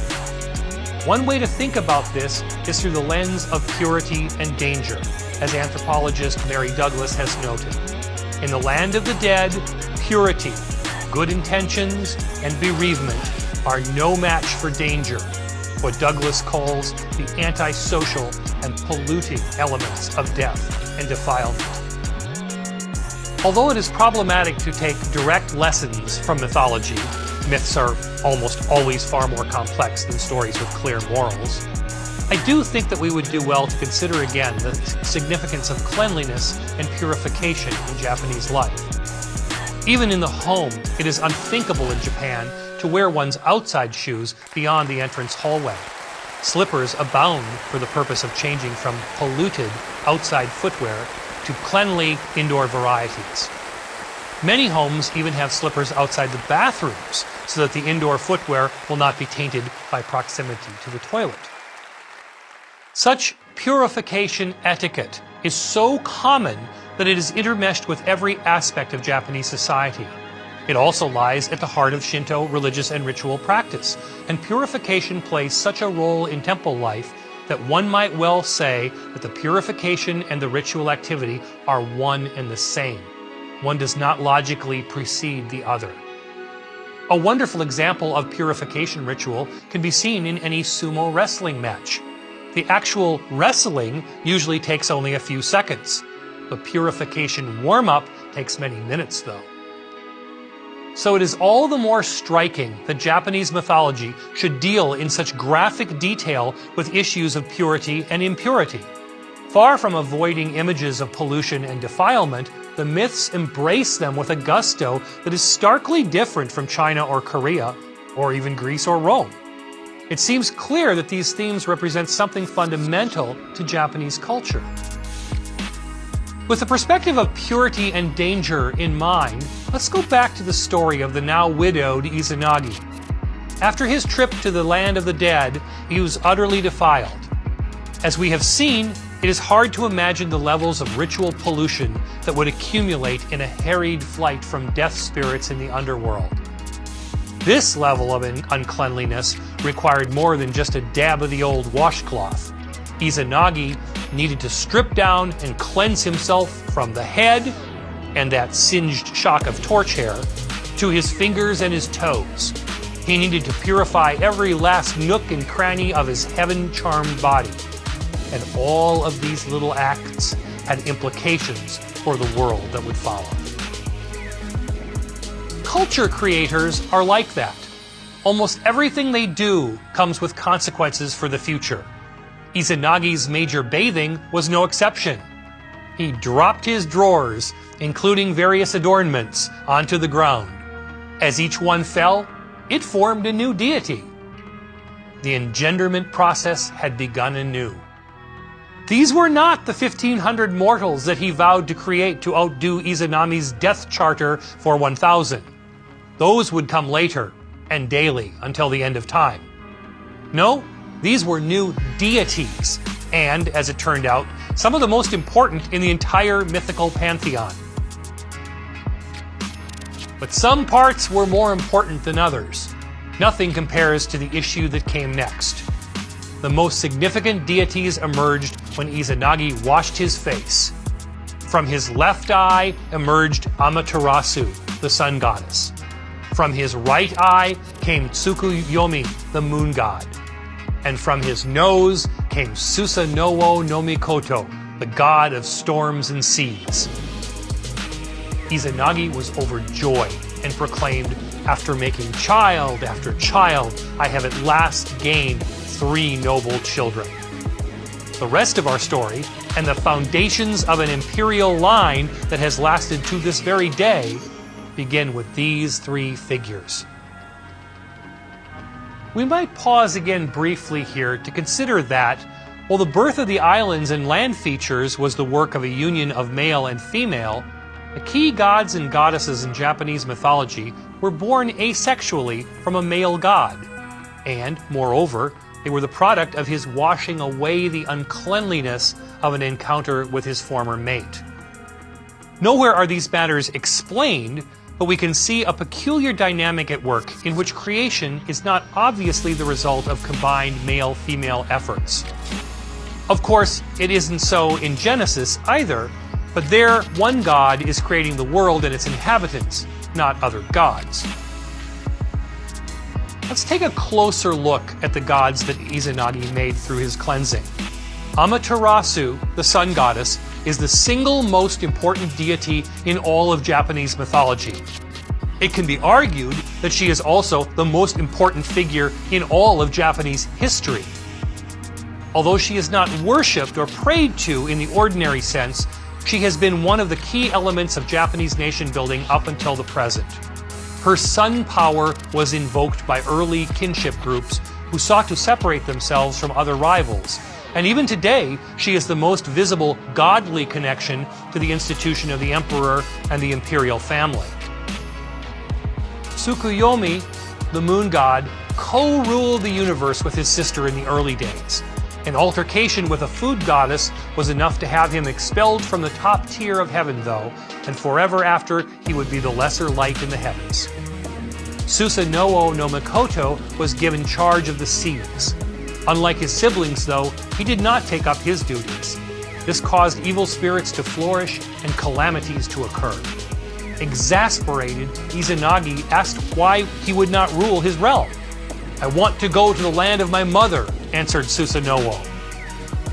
One way to think about this is through the lens of purity and danger, as anthropologist Mary Douglas has noted. In the land of the dead, purity, good intentions, and bereavement are no match for danger, what Douglas calls the antisocial and polluting elements of death and defilement. Although it is problematic to take direct lessons from mythology, myths are almost always far more complex than stories with clear morals, I do think that we would do well to consider again the significance of cleanliness and purification in Japanese life. Even in the home, it is unthinkable in Japan to wear one's outside shoes beyond the entrance hallway. Slippers abound for the purpose of changing from polluted outside footwear to cleanly indoor varieties. Many homes even have slippers outside the bathrooms so that the indoor footwear will not be tainted by proximity to the toilet. Such purification etiquette is so common that it is intermeshed with every aspect of Japanese society. It also lies at the heart of Shinto religious and ritual practice, and purification plays such a role in temple life that one might well say that the purification and the ritual activity are one and the same. One does not logically precede the other. A wonderful example of purification ritual can be seen in any sumo wrestling match. The actual wrestling usually takes only a few seconds. The purification warm-up takes many minutes, though. So it is all the more striking that Japanese mythology should deal in such graphic detail with issues of purity and impurity. Far from avoiding images of pollution and defilement, the myths embrace them with a gusto that is starkly different from China or Korea, or even Greece or Rome. It seems clear that these themes represent something fundamental to Japanese culture. With the perspective of purity and danger in mind, let's go back to the story of the now widowed Izanagi. After his trip to the land of the dead, he was utterly defiled. As we have seen, it is hard to imagine the levels of ritual pollution that would accumulate in a harried flight from death spirits in the underworld. This level of uncleanliness required more than just a dab of the old washcloth. Izanagi needed to strip down and cleanse himself from the head and that singed shock of torch hair to his fingers and his toes. He needed to purify every last nook and cranny of his heaven-charmed body. And all of these little acts had implications for the world that would follow. Culture creators are like that. Almost everything they do comes with consequences for the future. Izanagi's major bathing was no exception. He dropped his drawers, including various adornments, onto the ground. As each one fell, it formed a new deity. The engenderment process had begun anew. These were not the 1,500 mortals that he vowed to create to outdo Izanami's death charter for 1,000. Those would come later, and daily, until the end of time. No, these were new deities, and, as it turned out, some of the most important in the entire mythical pantheon. But some parts were more important than others. Nothing compares to the issue that came next. The most significant deities emerged when Izanagi washed his face. From his left eye emerged Amaterasu, the sun goddess. From his right eye came Tsukuyomi, the moon god. And from his nose came Susanoo no Mikoto, the god of storms and seas. Izanagi was overjoyed and proclaimed, "After making child after child, I have at last gained 3 noble children." The rest of our story, and the foundations of an imperial line that has lasted to this very day, begin with these 3 figures. We might pause again briefly here to consider that, while the birth of the islands and land features was the work of a union of male and female, the key gods and goddesses in Japanese mythology were born asexually from a male god, and, moreover, they were the product of his washing away the uncleanliness of an encounter with his former mate. Nowhere are these matters explained, but we can see a peculiar dynamic at work in which creation is not obviously the result of combined male-female efforts. Of course, it isn't so in Genesis either, but there one god is creating the world and its inhabitants, not other gods. Let's take a closer look at the gods that Izanagi made through his cleansing. Amaterasu, the sun goddess, is the single most important deity in all of Japanese mythology. It can be argued that she is also the most important figure in all of Japanese history. Although she is not worshipped or prayed to in the ordinary sense, she has been one of the key elements of Japanese nation building up until the present. Her sun power was invoked by early kinship groups who sought to separate themselves from other rivals. And even today, she is the most visible godly connection to the institution of the emperor and the imperial family. Tsukuyomi, the moon god, co-ruled the universe with his sister in the early days. An altercation with a food goddess was enough to have him expelled from the top tier of heaven, though, and forever after he would be the lesser light in the heavens. Susanoo no Mikoto was given charge of the seas. Unlike his siblings, though, he did not take up his duties. This caused evil spirits to flourish and calamities to occur. Exasperated, Izanagi asked why he would not rule his realm. "I want to go to the land of my mother," answered Susanoo.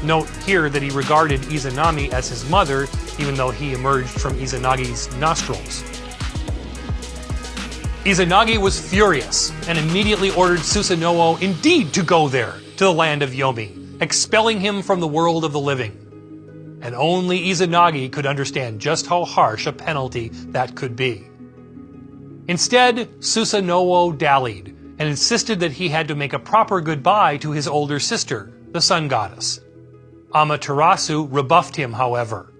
Note here that he regarded Izanami as his mother, even though he emerged from Izanagi's nostrils. Izanagi was furious and immediately ordered Susanoo indeed to go there, to the land of Yomi, expelling him from the world of the living. And only Izanagi could understand just how harsh a penalty that could be. Instead, Susanoo dallied and insisted that he had to make a proper goodbye to his older sister, the sun goddess. Amaterasu rebuffed him, however.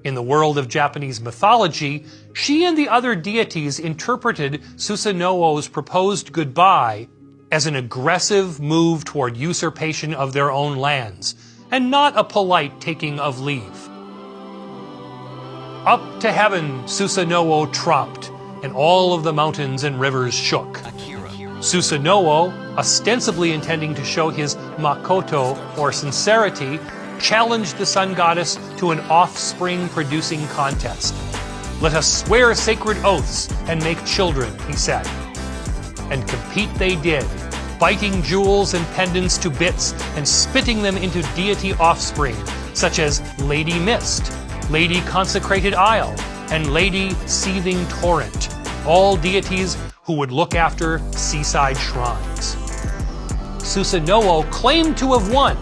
In the world of Japanese mythology, she and the other deities interpreted Susanoo's proposed goodbye as an aggressive move toward usurpation of their own lands, and not a polite taking of leave. Up to heaven Susanoo tromped, and all of the mountains and rivers shook. Susanoo, ostensibly intending to show his makoto, or sincerity, challenged the sun goddess to an offspring-producing contest. "Let us swear sacred oaths and make children," he said. And compete they did, biting jewels and pendants to bits and spitting them into deity offspring, such as Lady Mist, Lady Consecrated Isle, and Lady Seething Torrent, all deities who would look after seaside shrines. Susanoo claimed to have won,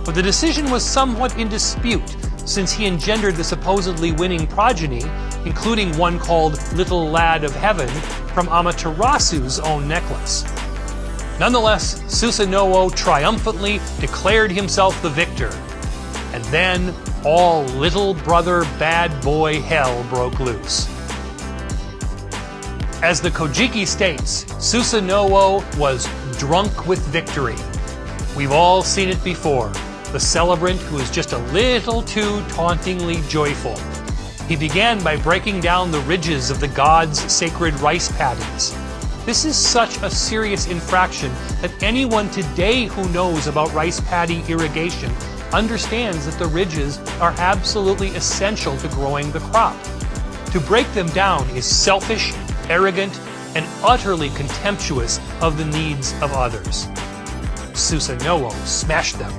but the decision was somewhat in dispute, since he engendered the supposedly winning progeny, including one called Little Lad of Heaven, from Amaterasu's own necklace. Nonetheless, Susanoo triumphantly declared himself the victor. And then all little brother bad boy hell broke loose. As the Kojiki states, Susanoo was drunk with victory. We've all seen it before, the celebrant who is just a little too tauntingly joyful. He began by breaking down the ridges of the gods' sacred rice paddies. This is such a serious infraction that anyone today who knows about rice paddy irrigation understands that the ridges are absolutely essential to growing the crop. To break them down is selfish, arrogant, and utterly contemptuous of the needs of others. Susanoo smashed them.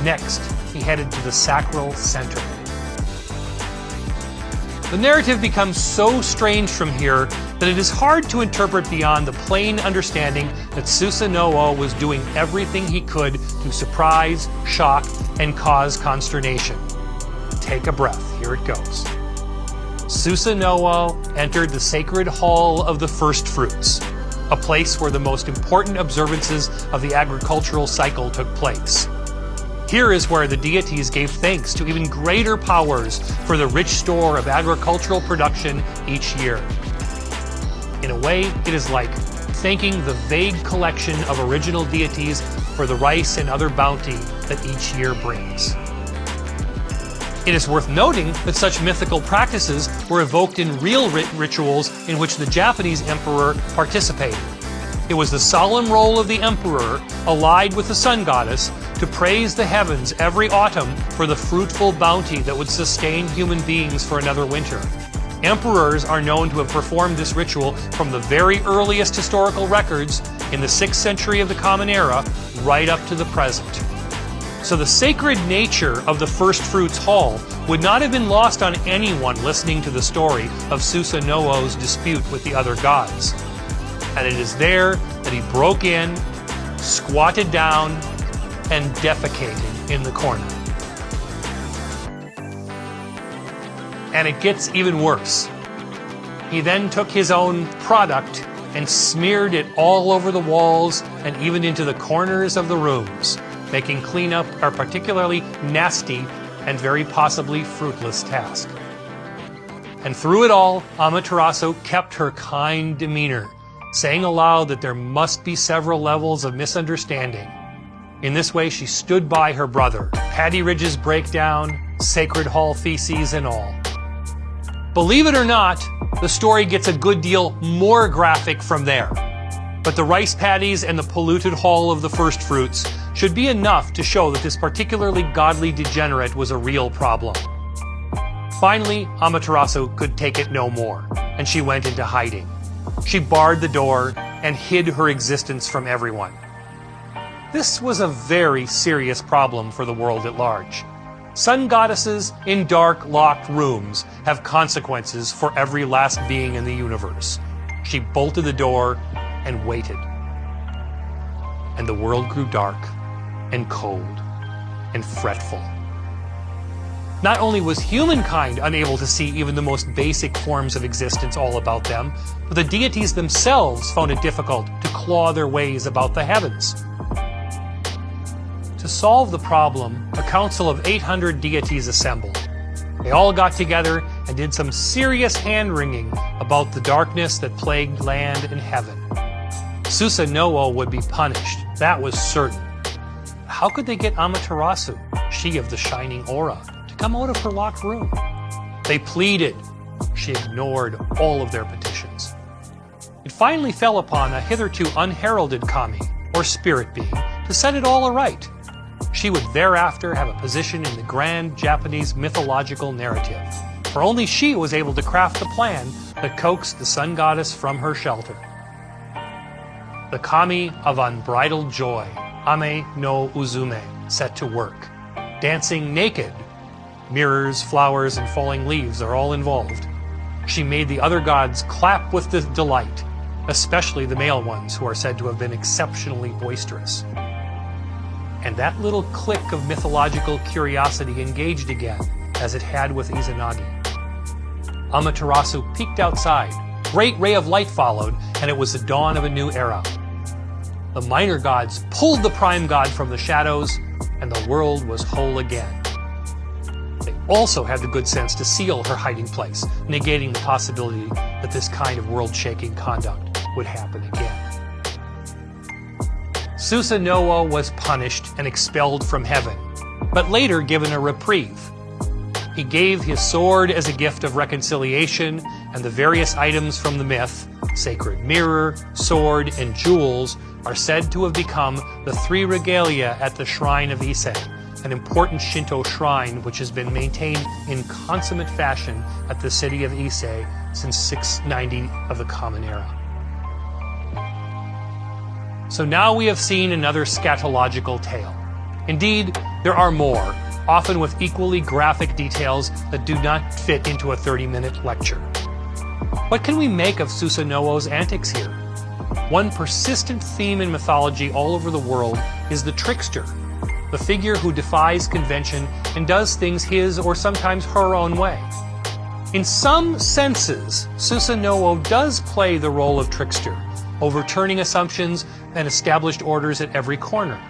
Next, he headed to the sacral center. The narrative becomes so strange from here that it is hard to interpret beyond the plain understanding that Susanoo was doing everything he could to surprise, shock, and cause consternation. Take a breath, here it goes. Susanoo entered the sacred hall of the first fruits. a place where the most important observances of the agricultural cycle took place. Here is where the deities gave thanks to even greater powers for the rich store of agricultural production each year. In a way, it is like thanking the vague collection of original deities for the rice and other bounty that each year brings. It is worth noting that such mythical practices were evoked in real rituals in which the Japanese emperor participated. It was the solemn role of the emperor, allied with the sun goddess, to praise the heavens every autumn for the fruitful bounty that would sustain human beings for another winter. Emperors are known to have performed this ritual from the very earliest historical records in the 6th century of the Common Era right up to the present. So the sacred nature of the First Fruits Hall would not have been lost on anyone listening to the story of Susanoo's dispute with the other gods. And it is there that he broke in, squatted down, and defecated in the corner. And it gets even worse. He then took his own product and smeared it all over the walls and even into the corners of the rooms, making cleanup a particularly nasty and very possibly fruitless task. And through it all, Amaterasu kept her kind demeanor, saying aloud that there must be several levels of misunderstanding. In this way, she stood by her brother, Paddy Ridge's breakdown, Sacred Hall feces and all. Believe it or not, the story gets a good deal more graphic from there. But the rice paddies and the polluted hall of the first fruits should be enough to show that this particularly godly degenerate was a real problem. Finally, Amaterasu could take it no more, and she went into hiding. She barred the door and hid her existence from everyone. This was a very serious problem for the world at large. Sun goddesses in dark, locked rooms have consequences for every last being in the universe. She bolted the door and waited. And the world grew dark and cold and fretful. Not only was humankind unable to see even the most basic forms of existence all about them, but the deities themselves found it difficult to claw their ways about the heavens. To solve the problem, a council of 800 deities assembled. They all got together and did some serious hand-wringing about the darkness that plagued land and heaven. Susanoo would be punished, that was certain. How could they get Amaterasu, she of the shining aura, to come out of her locked room? They pleaded. She ignored all of their petitions. It finally fell upon a hitherto unheralded kami, or spirit being, to set it all aright. She would thereafter have a position in the grand Japanese mythological narrative, for only she was able to craft the plan that coaxed the sun goddess from her shelter. The kami of unbridled joy, Ame no Uzume, set to work. Dancing naked, mirrors, flowers, and falling leaves are all involved. She made the other gods clap with delight, especially the male ones who are said to have been exceptionally boisterous. And that little clique of mythological curiosity engaged again, as it had with Izanagi. Amaterasu peeked outside. Great ray of light followed, and it was the dawn of a new era. The minor gods pulled the prime god from the shadows, and the world was whole again. They also had the good sense to seal her hiding place, negating the possibility that this kind of world-shaking conduct would happen again. Susanoo was punished and expelled from heaven, but later given a reprieve. He gave his sword as a gift of reconciliation, and the various items from the myth, sacred mirror, sword, and jewels, are said to have become the 3 regalia at the shrine of Ise, an important Shinto shrine which has been maintained in consummate fashion at the city of Ise since 690 of the Common Era. So now we have seen another scatological tale. Indeed, there are more, often with equally graphic details that do not fit into a 30-minute lecture. What can we make of Susanoo's antics here? One persistent theme in mythology all over the world is the trickster, the figure who defies convention and does things his or sometimes her own way. In some senses, Susanoo does play the role of trickster, overturning assumptions and established orders at every corner.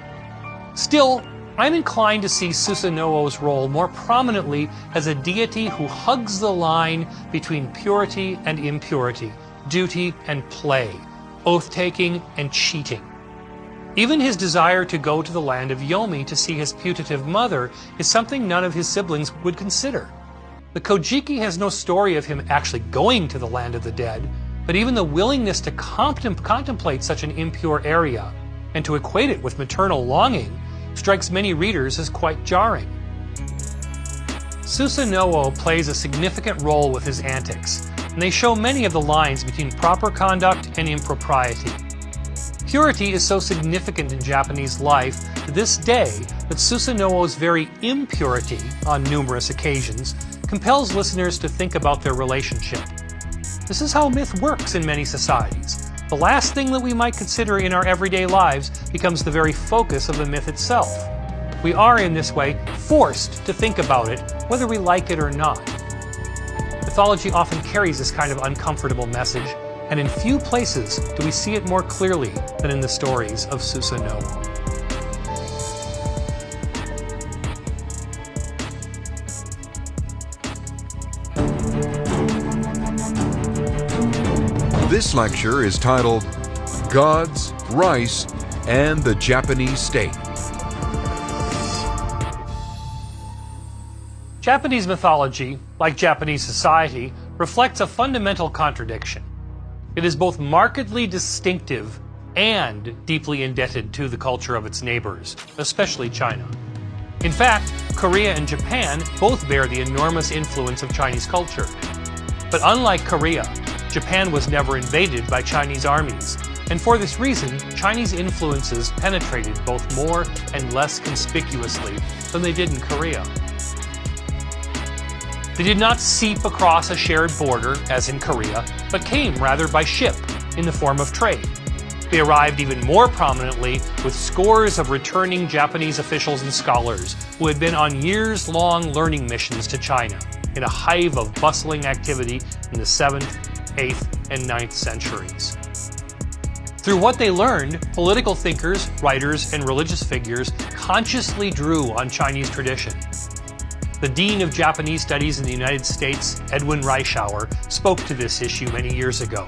Still, I'm inclined to see Susanoo's role more prominently as a deity who hugs the line between purity and impurity, duty and play, oath-taking and cheating. Even his desire to go to the land of Yomi to see his putative mother is something none of his siblings would consider. The Kojiki has no story of him actually going to the land of the dead, but even the willingness to contemplate such an impure area and to equate it with maternal longing strikes many readers as quite jarring. Susanoo plays a significant role with his antics, and they show many of the lines between proper conduct and impropriety. Purity is so significant in Japanese life to this day that Susanoo's very impurity, on numerous occasions, compels listeners to think about their relationship. This is how myth works in many societies. The last thing that we might consider in our everyday lives becomes the very focus of the myth itself. We are, in this way, forced to think about it, whether we like it or not. Mythology often carries this kind of uncomfortable message, and in few places do we see it more clearly than in the stories of Susanoo. This lecture is titled Gods, Rice, and the Japanese State. Japanese mythology, like Japanese society, reflects a fundamental contradiction. It is both markedly distinctive and deeply indebted to the culture of its neighbors, especially China. In fact, Korea and Japan both bear the enormous influence of Chinese culture. But unlike Korea, Japan was never invaded by Chinese armies, and for this reason, Chinese influences penetrated both more and less conspicuously than they did in Korea. They did not seep across a shared border, as in Korea, but came rather by ship, in the form of trade. They arrived even more prominently with scores of returning Japanese officials and scholars who had been on years-long learning missions to China, in a hive of bustling activity in the 7th, 8th, and 9th centuries. Through what they learned, political thinkers, writers, and religious figures consciously drew on Chinese tradition. The Dean of Japanese Studies in the United States, Edwin Reischauer, spoke to this issue many years ago.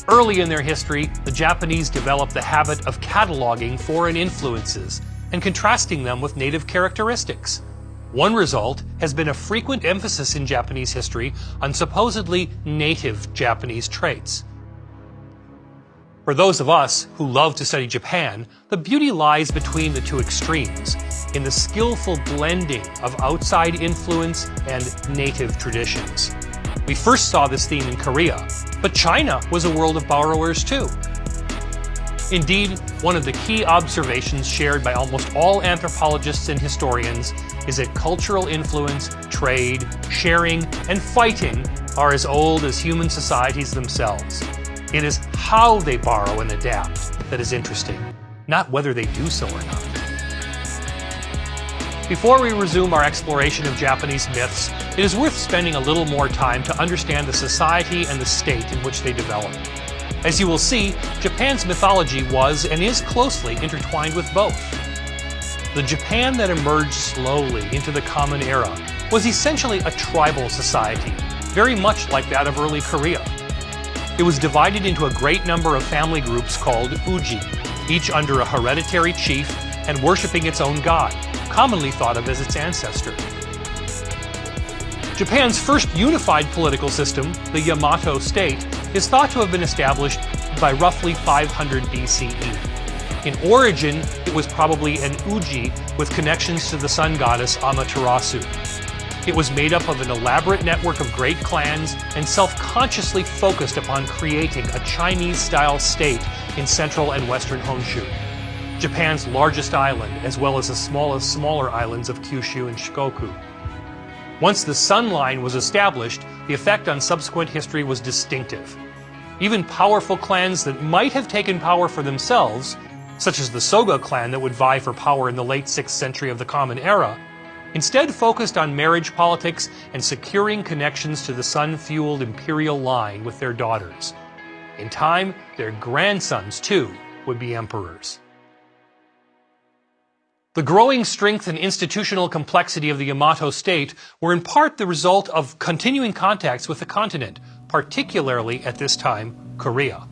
Early in their history, the Japanese developed the habit of cataloging foreign influences and contrasting them with native characteristics. One result has been a frequent emphasis in Japanese history on supposedly native Japanese traits. For those of us who love to study Japan, the beauty lies between the two extremes, in the skillful blending of outside influence and native traditions. We first saw this theme in Korea, but China was a world of borrowers too. Indeed, one of the key observations shared by almost all anthropologists and historians is that cultural influence, trade, sharing, and fighting are as old as human societies themselves. It is how they borrow and adapt that is interesting, not whether they do so or not. Before we resume our exploration of Japanese myths, it is worth spending a little more time to understand the society and the state in which they developed. As you will see, Japan's mythology was and is closely intertwined with both. The Japan that emerged slowly into the Common Era was essentially a tribal society, very much like that of early Korea. It was divided into a great number of family groups called uji, each under a hereditary chief and worshipping its own god, commonly thought of as its ancestor. Japan's first unified political system, the Yamato state, is thought to have been established by roughly 500 BCE. In origin, it was probably an uji with connections to the sun goddess Amaterasu. It was made up of an elaborate network of great clans and self-consciously focused upon creating a Chinese-style state in central and western Honshu, Japan's largest island, as well as the smaller islands of Kyushu and Shikoku. Once the Sun Line was established, the effect on subsequent history was distinctive. Even powerful clans that might have taken power for themselves, such as the Soga clan that would vie for power in the late 6th century of the Common Era, instead focused on marriage politics and securing connections to the sun-fueled imperial line with their daughters. In time, their grandsons, too, would be emperors. The growing strength and institutional complexity of the Yamato state were in part the result of continuing contacts with the continent, particularly at this time, Korea.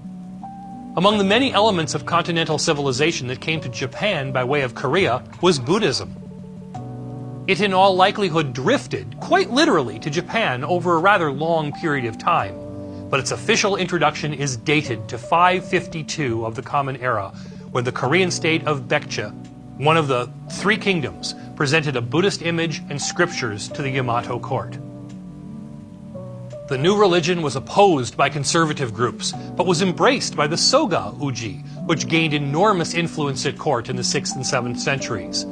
Among the many elements of continental civilization that came to Japan by way of Korea was Buddhism. It in all likelihood drifted, quite literally, to Japan over a rather long period of time, but its official introduction is dated to 552 of the Common Era, when the Korean state of Baekje, one of the three kingdoms, presented a Buddhist image and scriptures to the Yamato court. The new religion was opposed by conservative groups, but was embraced by the Soga Uji, which gained enormous influence at court in the 6th and 7th centuries.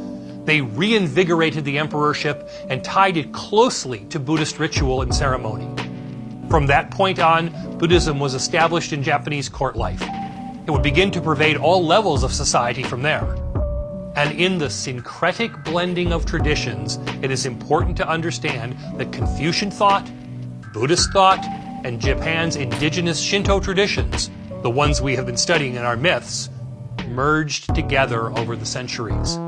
They reinvigorated the emperorship and tied it closely to Buddhist ritual and ceremony. From that point on, Buddhism was established in Japanese court life. It would begin to pervade all levels of society from there. And in the syncretic blending of traditions, it is important to understand that Confucian thought, Buddhist thought, and Japan's indigenous Shinto traditions, the ones we have been studying in our myths, merged together over the centuries.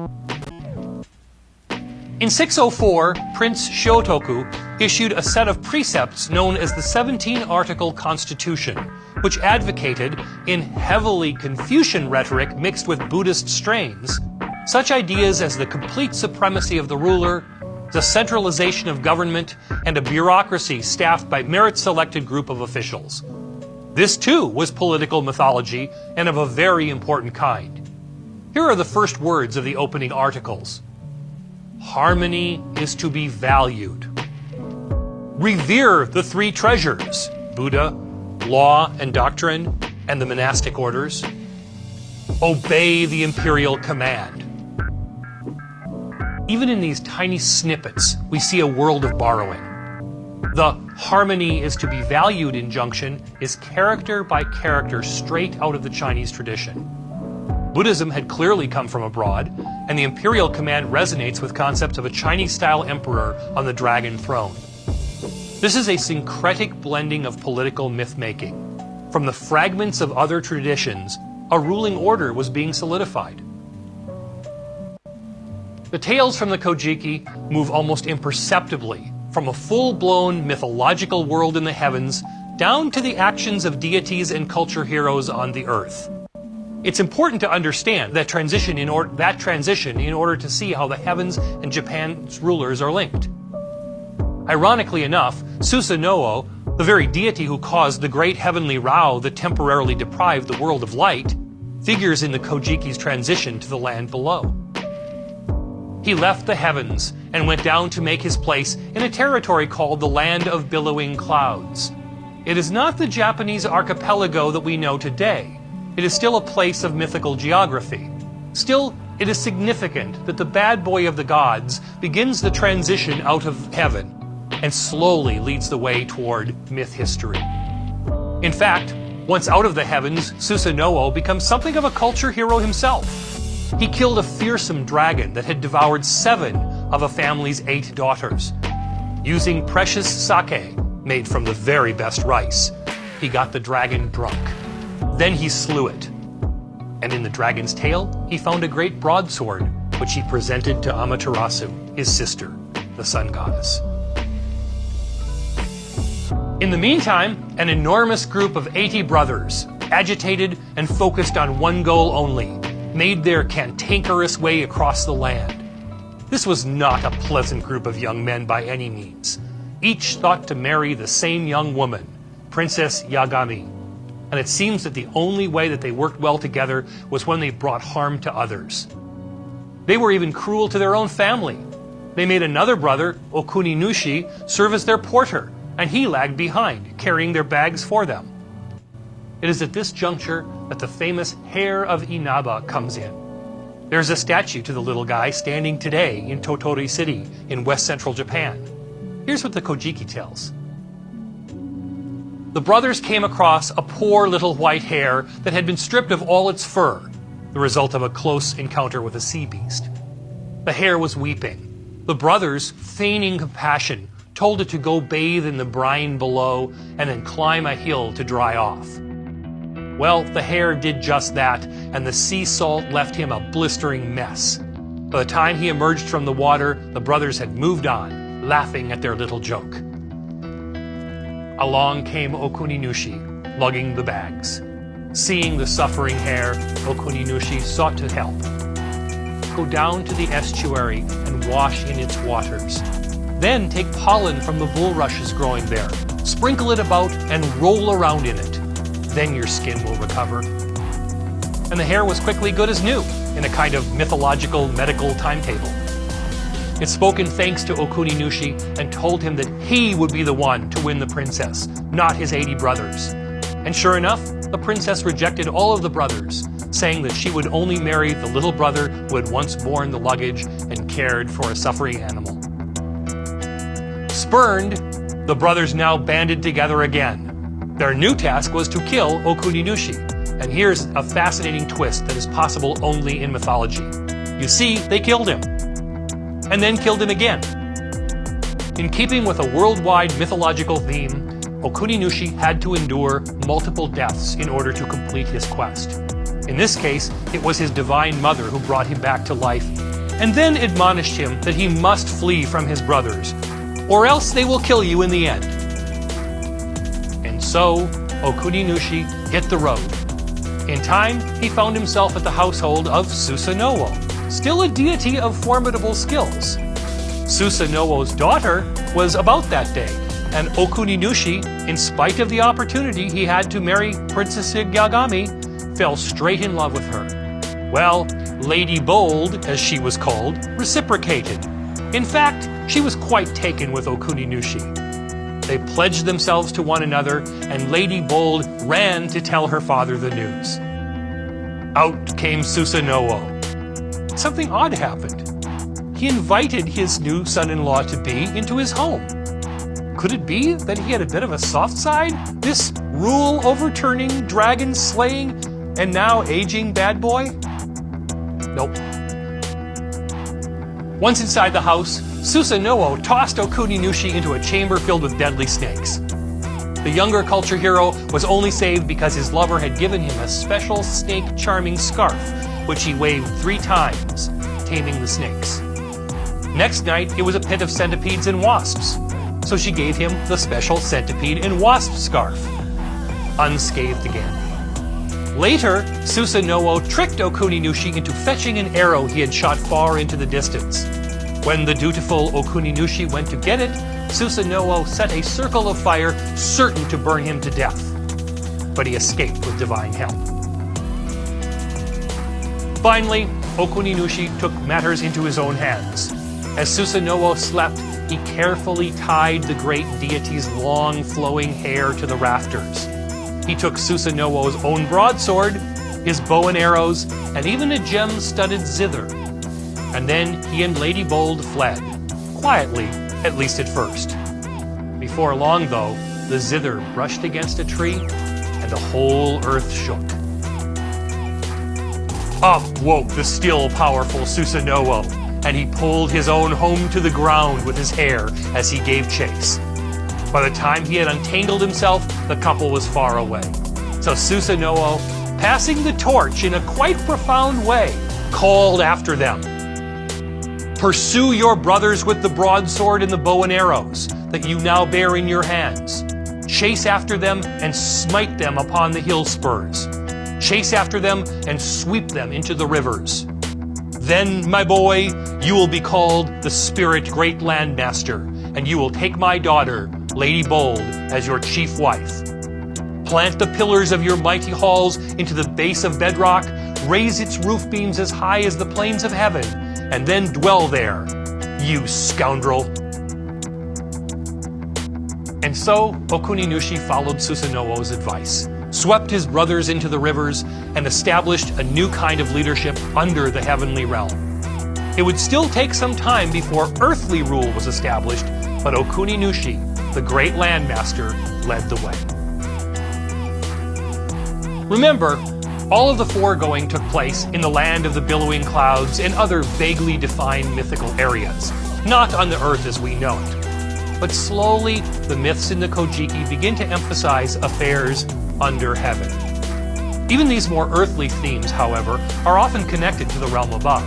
In 604, Prince Shotoku issued a set of precepts known as the 17-Article Constitution, which advocated, in heavily Confucian rhetoric mixed with Buddhist strains, such ideas as the complete supremacy of the ruler, the centralization of government, and a bureaucracy staffed by merit-selected group of officials. This, too, was political mythology, and of a very important kind. Here are the first words of the opening articles. Harmony is to be valued. Revere the three treasures, Buddha, law and doctrine, and the monastic orders. Obey the imperial command. Even in these tiny snippets, we see a world of borrowing. The harmony is to be valued injunction is character by character straight out of the Chinese tradition. Buddhism had clearly come from abroad, and the imperial command resonates with concepts of a Chinese-style emperor on the dragon throne. This is a syncretic blending of political myth-making. From the fragments of other traditions, a ruling order was being solidified. The tales from the Kojiki move almost imperceptibly from a full-blown mythological world in the heavens down to the actions of deities and culture heroes on the earth. It's important to understand that transition in order to see how the heavens and Japan's rulers are linked. Ironically enough, Susanoo, the very deity who caused the great heavenly row that temporarily deprived the world of light, figures in the Kojiki's transition to the land below. He left the heavens and went down to make his place in a territory called the Land of Billowing Clouds. It is not the Japanese archipelago that we know today. It is still a place of mythical geography. Still, it is significant that the bad boy of the gods begins the transition out of heaven and slowly leads the way toward myth history. In fact, once out of the heavens, Susanoo becomes something of a culture hero himself. He killed a fearsome dragon that had devoured 7 of a family's 8 daughters. Using precious sake, made from the very best rice, he got the dragon drunk. Then he slew it. And in the dragon's tail, he found a great broadsword, which he presented to Amaterasu, his sister, the sun goddess. In the meantime, an enormous group of 80 brothers, agitated and focused on one goal only, made their cantankerous way across the land. This was not a pleasant group of young men by any means. Each thought to marry the same young woman, Princess Yagami. And it seems that the only way that they worked well together was when they brought harm to others. They were even cruel to their own family. They made another brother, Okuninushi, serve as their porter, and he lagged behind, carrying their bags for them. It is at this juncture that the famous Hair of Inaba comes in. There's a statue to the little guy standing today in Tottori City in west-central Japan. Here's what the Kojiki tells. The brothers came across a poor little white hare that had been stripped of all its fur, the result of a close encounter with a sea beast. The hare was weeping. The brothers, feigning compassion, told it to go bathe in the brine below and then climb a hill to dry off. Well, the hare did just that, and the sea salt left him a blistering mess. By the time he emerged from the water, the brothers had moved on, laughing at their little joke. Along came Okuninushi, lugging the bags. Seeing the suffering hare, Okuninushi sought to help. Go down to the estuary and wash in its waters. Then take pollen from the bulrushes growing there, sprinkle it about and roll around in it. Then your skin will recover. And the hare was quickly good as new, in a kind of mythological medical timetable. It spoke in thanks to Okuninushi and told him that he would be the one to win the princess, not his 80 brothers. And sure enough, the princess rejected all of the brothers, saying that she would only marry the little brother who had once borne the luggage and cared for a suffering animal. Spurned, the brothers now banded together again. Their new task was to kill Okuninushi, and here's a fascinating twist that is possible only in mythology. You see, they killed him, and then killed him again. In keeping with a worldwide mythological theme, Okuninushi had to endure multiple deaths in order to complete his quest. In this case, it was his divine mother who brought him back to life, and then admonished him that he must flee from his brothers, or else they will kill you in the end. And so, Okuninushi hit the road. In time, he found himself at the household of Susanoo, still a deity of formidable skills. Susanoo's daughter was about that day, and Okuninushi, in spite of the opportunity he had to marry Princess Yagami, fell straight in love with her. Well, Lady Bold, as she was called, reciprocated. In fact, she was quite taken with Okuninushi. They pledged themselves to one another, and Lady Bold ran to tell her father the news. Out came Susanoo. Something odd happened. He invited his new son-in-law to be into his home. Could it be that he had a bit of a soft side? This rule-overturning, dragon-slaying, and now aging bad boy? Nope. Once inside the house, Susanoo tossed Okuninushi into a chamber filled with deadly snakes. The younger culture hero was only saved because his lover had given him a special snake-charming scarf, which he waved 3 times, taming the snakes. Next night, it was a pit of centipedes and wasps, so she gave him the special centipede and wasp scarf. Unscathed again. Later, Susanoo tricked Okuninushi into fetching an arrow he had shot far into the distance. When the dutiful Okuninushi went to get it, Susanoo set a circle of fire certain to burn him to death. But he escaped with divine help. Finally, Okuninushi took matters into his own hands. As Susanoo slept, he carefully tied the great deity's long flowing hair to the rafters. He took Susanoo's own broadsword, his bow and arrows, and even a gem-studded zither. And then he and Lady Bold fled, quietly, at least at first. Before long, though, the zither brushed against a tree, and the whole earth shook. Up woke the still powerful Susanoo, and he pulled his own home to the ground with his hair as he gave chase. By the time he had untangled himself, the couple was far away. So Susanoo, passing the torch in a quite profound way, called after them. Pursue your brothers with the broadsword and the bow and arrows that you now bear in your hands. Chase after them and smite them upon the hill spurs. Chase after them and sweep them into the rivers. Then, my boy, you will be called the Spirit Great Landmaster, and you will take my daughter, Lady Bold, as your chief wife. Plant the pillars of your mighty halls into the base of bedrock, raise its roof beams as high as the plains of heaven, and then dwell there, you scoundrel. And so, Okuninushi followed Susanoo's advice, swept his brothers into the rivers, and established a new kind of leadership under the heavenly realm. It would still take some time before earthly rule was established, but Okuninushi, the great landmaster, led the way. Remember, all of the foregoing took place in the land of the billowing clouds and other vaguely defined mythical areas, not on the earth as we know it. But slowly, the myths in the Kojiki begin to emphasize affairs under heaven. Even these more earthly themes, however, are often connected to the realm above.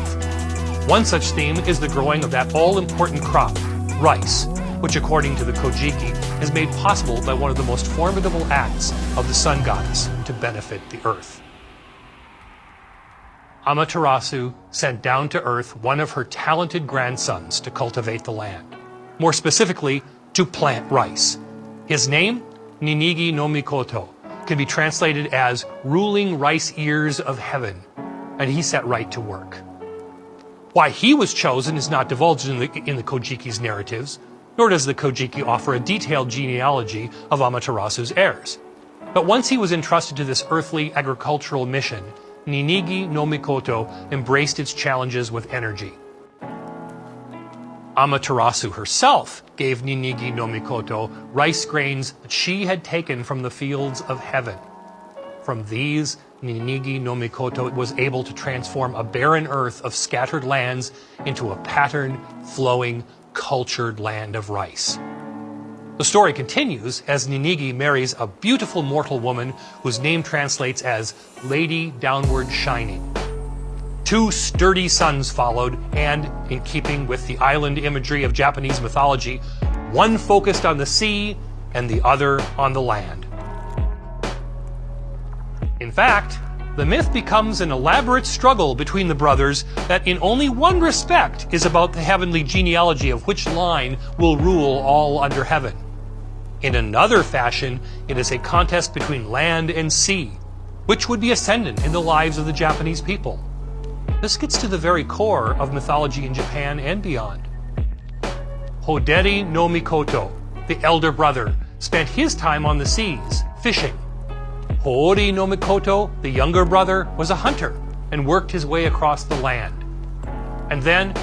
One such theme is the growing of that all-important crop, rice, which according to the Kojiki is made possible by one of the most formidable acts of the sun goddess to benefit the earth. Amaterasu sent down to earth one of her talented grandsons to cultivate the land. More specifically, to plant rice. His name, Ninigi no Mikoto, can be translated as ruling rice ears of heaven, and he set right to work. Why he was chosen is not divulged in the Kojiki's narratives, nor does the Kojiki offer a detailed genealogy of Amaterasu's heirs. But once he was entrusted to this earthly agricultural mission, Ninigi no Mikoto embraced its challenges with energy. Amaterasu herself gave Ninigi no Mikoto rice grains that she had taken from the fields of heaven. From these, Ninigi no Mikoto was able to transform a barren earth of scattered lands into a patterned, flowing, cultured land of rice. The story continues as Ninigi marries a beautiful mortal woman whose name translates as Lady Downward Shining. 2 sturdy sons followed, and, in keeping with the island imagery of Japanese mythology, one focused on the sea and the other on the land. In fact, the myth becomes an elaborate struggle between the brothers that in only one respect is about the heavenly genealogy of which line will rule all under heaven. In another fashion, it is a contest between land and sea, which would be ascendant in the lives of the Japanese people. This gets to the very core of mythology in Japan and beyond. Hoderi no Mikoto, the elder brother, spent his time on the seas, fishing. Hoori no Mikoto, the younger brother, was a hunter and worked his way across the land. And then,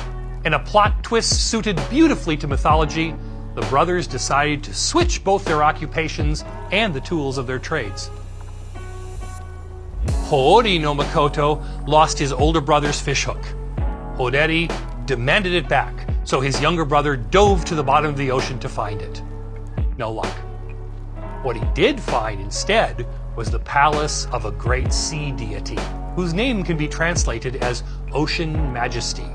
in a plot twist suited beautifully to mythology, the brothers decided to switch both their occupations and the tools of their trades. Hoori no Mikoto lost his older brother's fishhook. Hoderi demanded it back, so his younger brother dove to the bottom of the ocean to find it. No luck. What he did find instead was the palace of a great sea deity, whose name can be translated as Ocean Majesty.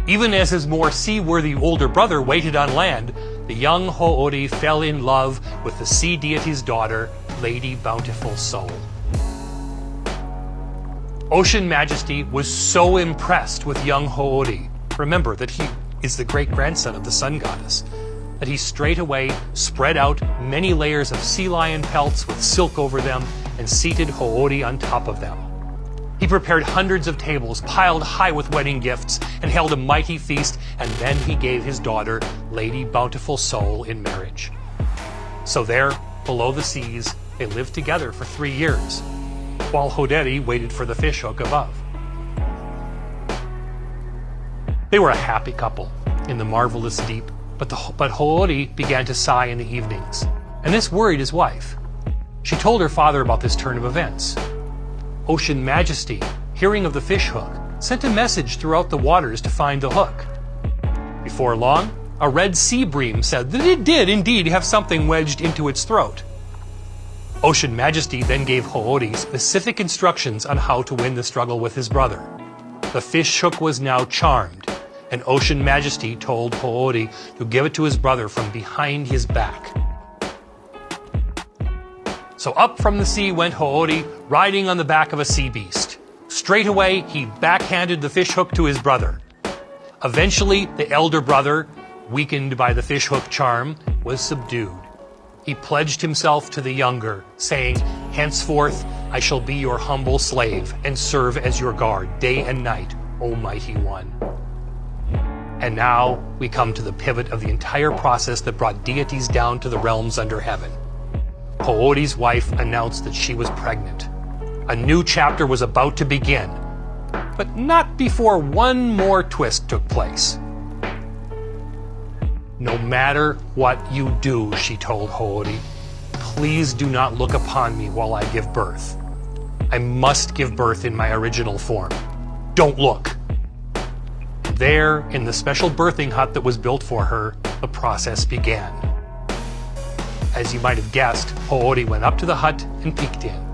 Even as his more seaworthy older brother waited on land, the young Hoori fell in love with the sea deity's daughter, Lady Bountiful Soul. Ocean Majesty was so impressed with young Hoori, remember that he is the great-grandson of the sun goddess, that he straightaway spread out many layers of sea lion pelts with silk over them and seated Hoori on top of them. He prepared hundreds of tables piled high with wedding gifts and held a mighty feast, and then he gave his daughter, Lady Bountiful Soul, in marriage. So there, below the seas, they lived together for 3 years, while Hoderi waited for the fishhook above. They were a happy couple in the marvelous deep, but Hoori began to sigh in the evenings, and this worried his wife. She told her father about this turn of events. Ocean Majesty, hearing of the fishhook, sent a message throughout the waters to find the hook. Before long, a red sea bream said that it did indeed have something wedged into its throat. Ocean Majesty then gave Hoori specific instructions on how to win the struggle with his brother. The fishhook was now charmed, and Ocean Majesty told Hoori to give it to his brother from behind his back. So up from the sea went Hoori, riding on the back of a sea beast. Straight away, he backhanded the fishhook to his brother. Eventually, the elder brother, weakened by the fishhook charm, was subdued. He pledged himself to the younger, saying, "Henceforth, I shall be your humble slave and serve as your guard day and night, O mighty one." And now we come to the pivot of the entire process that brought deities down to the realms under heaven. Hoori's wife announced that she was pregnant. A new chapter was about to begin, but not before one more twist took place. "No matter what you do," she told Hoori, "please do not look upon me while I give birth. I must give birth in my original form. Don't look." There, in the special birthing hut that was built for her, the process began. As you might have guessed, Hoori went up to the hut and peeked in.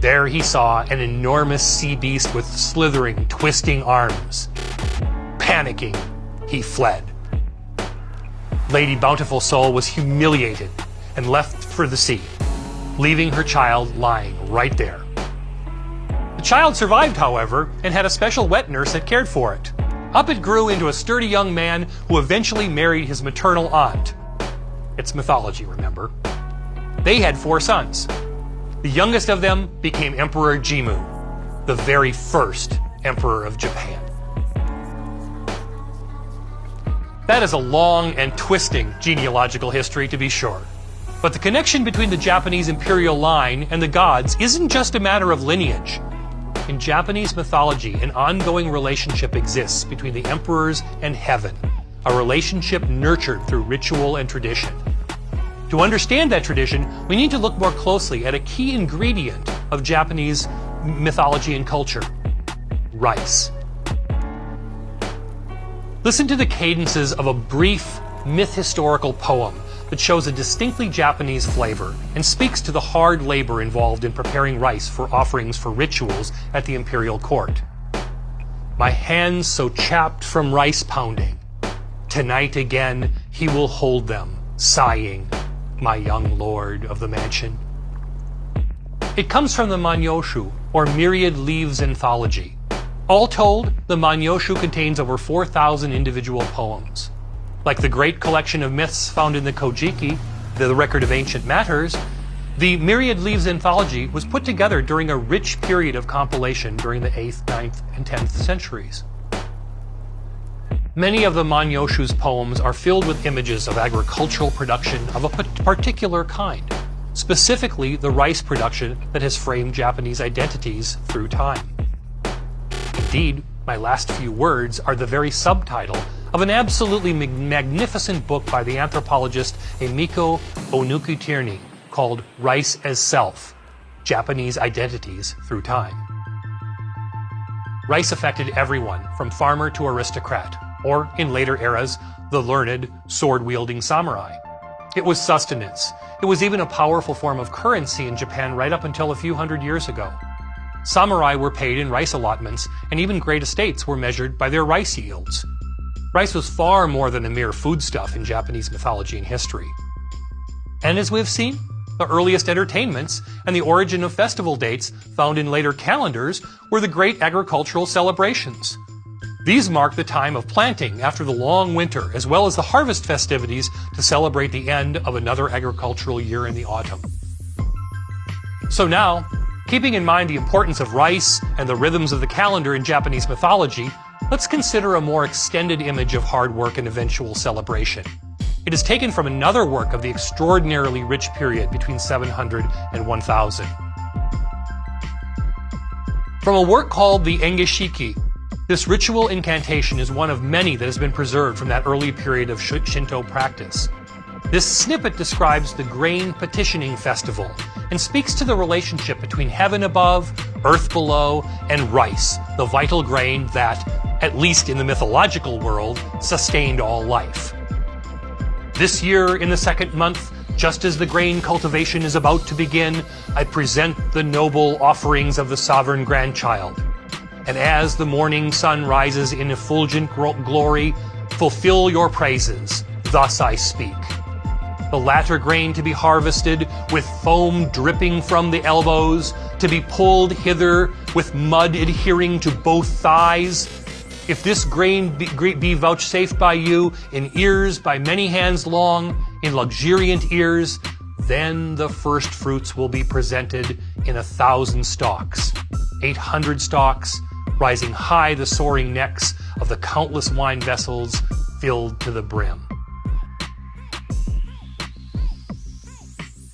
There he saw an enormous sea beast with slithering, twisting arms. Panicking, he fled. Lady Bountiful Soul was humiliated and left for the sea, leaving her child lying right there. The child survived, however, and had a special wet nurse that cared for it. Up it grew into a sturdy young man who eventually married his maternal aunt. It's mythology, remember? They had 4 sons. The youngest of them became Emperor Jimmu, the very first emperor of Japan. That is a long and twisting genealogical history, to be sure. But the connection between the Japanese imperial line and the gods isn't just a matter of lineage. In Japanese mythology, an ongoing relationship exists between the emperors and heaven, a relationship nurtured through ritual and tradition. To understand that tradition, we need to look more closely at a key ingredient of Japanese mythology and culture: rice. Listen to the cadences of a brief myth-historical poem that shows a distinctly Japanese flavor and speaks to the hard labor involved in preparing rice for offerings for rituals at the imperial court. My hands so chapped from rice pounding, tonight again he will hold them, sighing, my young lord of the mansion. It comes from the Manyoshu, or Myriad Leaves Anthology. All told, the Manyoshu contains over 4,000 individual poems. Like the great collection of myths found in the Kojiki, the Record of Ancient Matters, the Myriad Leaves Anthology was put together during a rich period of compilation during the 8th, 9th, and 10th centuries. Many of the Manyoshu's poems are filled with images of agricultural production of a particular kind, specifically the rice production that has framed Japanese identities through time. Indeed, my last few words are the very subtitle of an absolutely magnificent book by the anthropologist Emiko Onukitirni called Rice as Self: Japanese Identities Through Time. Rice affected everyone from farmer to aristocrat, or in later eras, the learned, sword-wielding samurai. It was sustenance. It was even a powerful form of currency in Japan right up until a few hundred years ago. Samurai were paid in rice allotments, and even great estates were measured by their rice yields. Rice was far more than a mere foodstuff in Japanese mythology and history. And as we've seen, the earliest entertainments and the origin of festival dates found in later calendars were the great agricultural celebrations. These mark the time of planting after the long winter, as well as the harvest festivities to celebrate the end of another agricultural year in the autumn. So now, keeping in mind the importance of rice and the rhythms of the calendar in Japanese mythology, let's consider a more extended image of hard work and eventual celebration. It is taken from another work of the extraordinarily rich period between 700 and 1000. From a work called the Engeshiki, this ritual incantation is one of many that has been preserved from that early period of Shinto practice. This snippet describes the grain petitioning festival and speaks to the relationship between heaven above, earth below, and rice, the vital grain that, at least in the mythological world, sustained all life. This year, in the 2nd month, just as the grain cultivation is about to begin, I present the noble offerings of the sovereign grandchild. And as the morning sun rises in effulgent glory, fulfill your praises, thus I speak. The latter grain to be harvested with foam dripping from the elbows, to be pulled hither with mud adhering to both thighs. If this grain be vouchsafed by you in ears by many hands long, in luxuriant ears, then the first fruits will be presented in 1,000 stalks, 800 stalks, rising high the soaring necks of the countless wine vessels filled to the brim.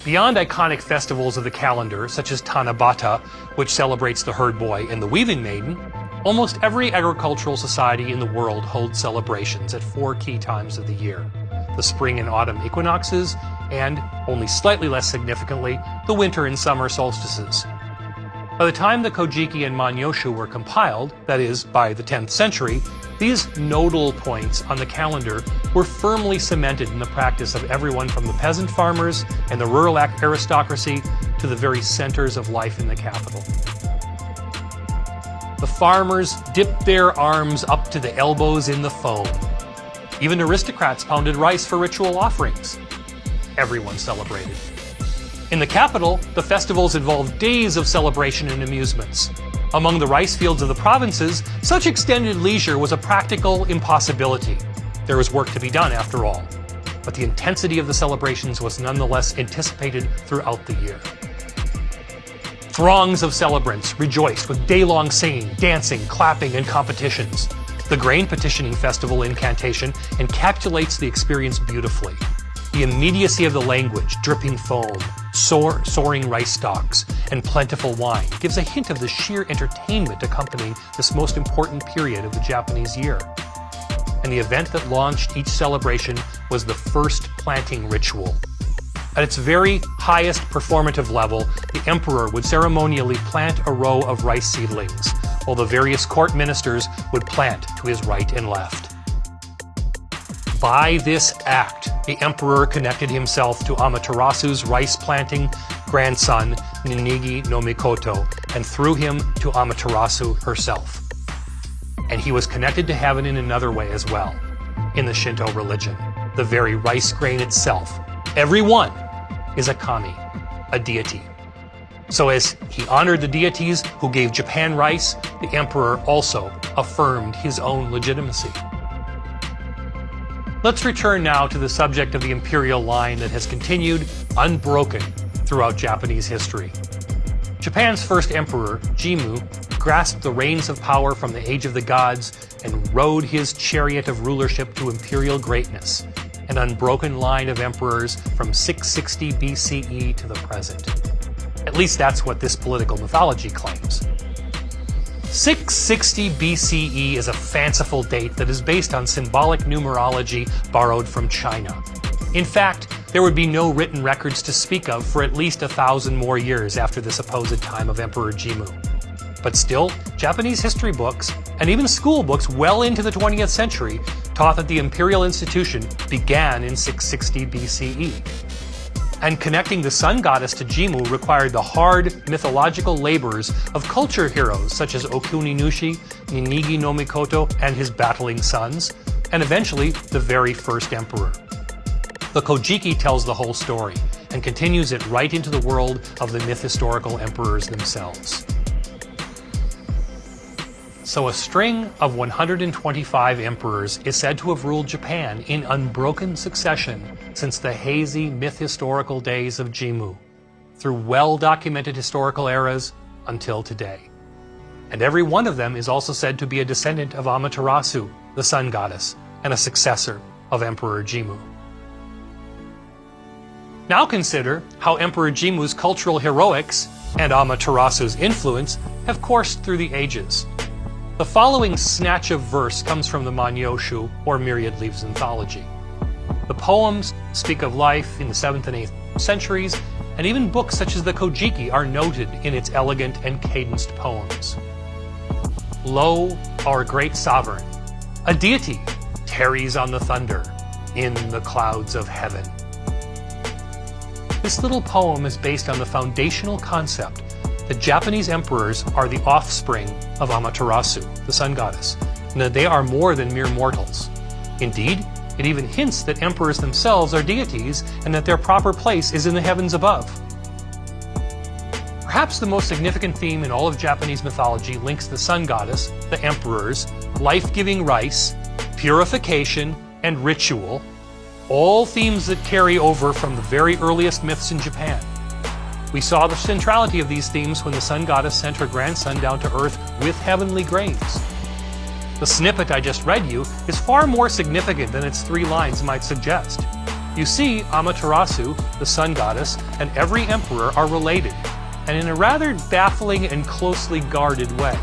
Beyond iconic festivals of the calendar, such as Tanabata, which celebrates the herd boy and the weaving maiden, almost every agricultural society in the world holds celebrations at 4 key times of the year: the spring and autumn equinoxes, and, only slightly less significantly, the winter and summer solstices. By the time the Kojiki and Manyoshu were compiled, that is, by the 10th century, these nodal points on the calendar were firmly cemented in the practice of everyone from the peasant farmers and the rural aristocracy to the very centers of life in the capital. The farmers dipped their arms up to the elbows in the foam. Even aristocrats pounded rice for ritual offerings. Everyone celebrated. In the capital, the festivals involved days of celebration and amusements. Among the rice fields of the provinces, such extended leisure was a practical impossibility. There was work to be done, after all. But the intensity of the celebrations was nonetheless anticipated throughout the year. Throngs of celebrants rejoiced with day-long singing, dancing, clapping, and competitions. The grain petitioning festival incantation encapsulates the experience beautifully. The immediacy of the language, dripping foam, soaring rice stalks, and plentiful wine gives a hint of the sheer entertainment accompanying this most important period of the Japanese year. And the event that launched each celebration was the first planting ritual. At its very highest performative level, the emperor would ceremonially plant a row of rice seedlings, while the various court ministers would plant to his right and left. By this act, the emperor connected himself to Amaterasu's rice-planting grandson, Ninigi no Mikoto, and through him to Amaterasu herself. And he was connected to heaven in another way as well, in the Shinto religion. The very rice grain itself, every one, is a kami, a deity. So as he honored the deities who gave Japan rice, the emperor also affirmed his own legitimacy. Let's return now to the subject of the imperial line that has continued unbroken throughout Japanese history. Japan's first emperor, Jimmu, grasped the reins of power from the age of the gods and rode his chariot of rulership to imperial greatness, an unbroken line of emperors from 660 BCE to the present. At least that's what this political mythology claims. 660 BCE is a fanciful date that is based on symbolic numerology borrowed from China. In fact, there would be no written records to speak of for at least 1,000 more years after the supposed time of Emperor Jimmu. But still, Japanese history books, and even school books well into the 20th century, taught that the imperial institution began in 660 BCE. And connecting the sun goddess to Jimmu required the hard mythological labors of culture heroes such as Okuninushi, Ninigi no Mikoto, and his battling sons, and eventually the very first emperor. The Kojiki tells the whole story, and continues it right into the world of the myth-historical emperors themselves. So a string of 125 emperors is said to have ruled Japan in unbroken succession since the hazy myth-historical days of Jimmu, through well-documented historical eras until today. And every one of them is also said to be a descendant of Amaterasu, the sun goddess, and a successor of Emperor Jimmu. Now consider how Emperor Jimmu's cultural heroics and Amaterasu's influence have coursed through the ages. The following snatch of verse comes from the Manyoshu, or Myriad Leaves Anthology. The poems speak of life in the 7th and 8th centuries, and even books such as the Kojiki are noted in its elegant and cadenced poems. Lo, our great sovereign, a deity, tarries on the thunder, in the clouds of heaven. This little poem is based on the foundational concept that Japanese emperors are the offspring of Amaterasu, the sun goddess, and that they are more than mere mortals. Indeed, it even hints that emperors themselves are deities and that their proper place is in the heavens above. Perhaps the most significant theme in all of Japanese mythology links the sun goddess, the emperors, life-giving rice, purification, and ritual, all themes that carry over from the very earliest myths in Japan. We saw the centrality of these themes when the sun goddess sent her grandson down to earth with heavenly grains. The snippet I just read you is far more significant than its 3 lines might suggest. You see, Amaterasu, the sun goddess, and every emperor are related, and in a rather baffling and closely guarded way.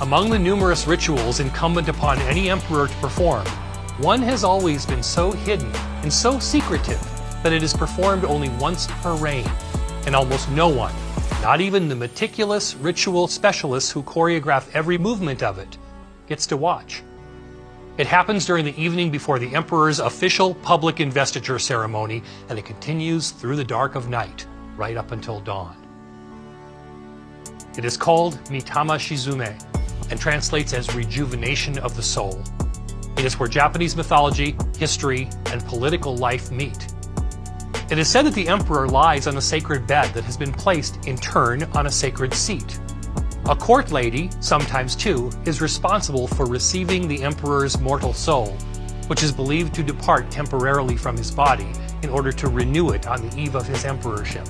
Among the numerous rituals incumbent upon any emperor to perform, one has always been so hidden and so secretive that it is performed only once per reign, and almost no one, not even the meticulous ritual specialists who choreograph every movement of it, gets to watch. It happens during the evening before the emperor's official public investiture ceremony, and it continues through the dark of night, right up until dawn. It is called Mitama Shizume, and translates as rejuvenation of the soul. It is where Japanese mythology, history, and political life meet. It is said that the emperor lies on a sacred bed that has been placed, in turn, on a sacred seat. A court lady, sometimes two, is responsible for receiving the emperor's mortal soul, which is believed to depart temporarily from his body in order to renew it on the eve of his emperorship.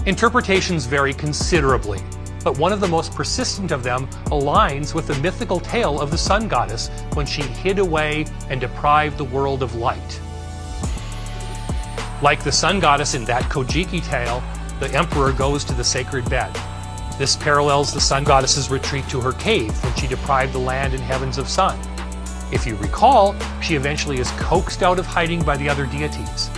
Interpretations vary considerably, but one of the most persistent of them aligns with the mythical tale of the sun goddess when she hid away and deprived the world of light. Like the sun goddess in that Kojiki tale, the emperor goes to the sacred bed. This parallels the sun goddess's retreat to her cave when she deprived the land and heavens of sun. If you recall, she eventually is coaxed out of hiding by the other deities.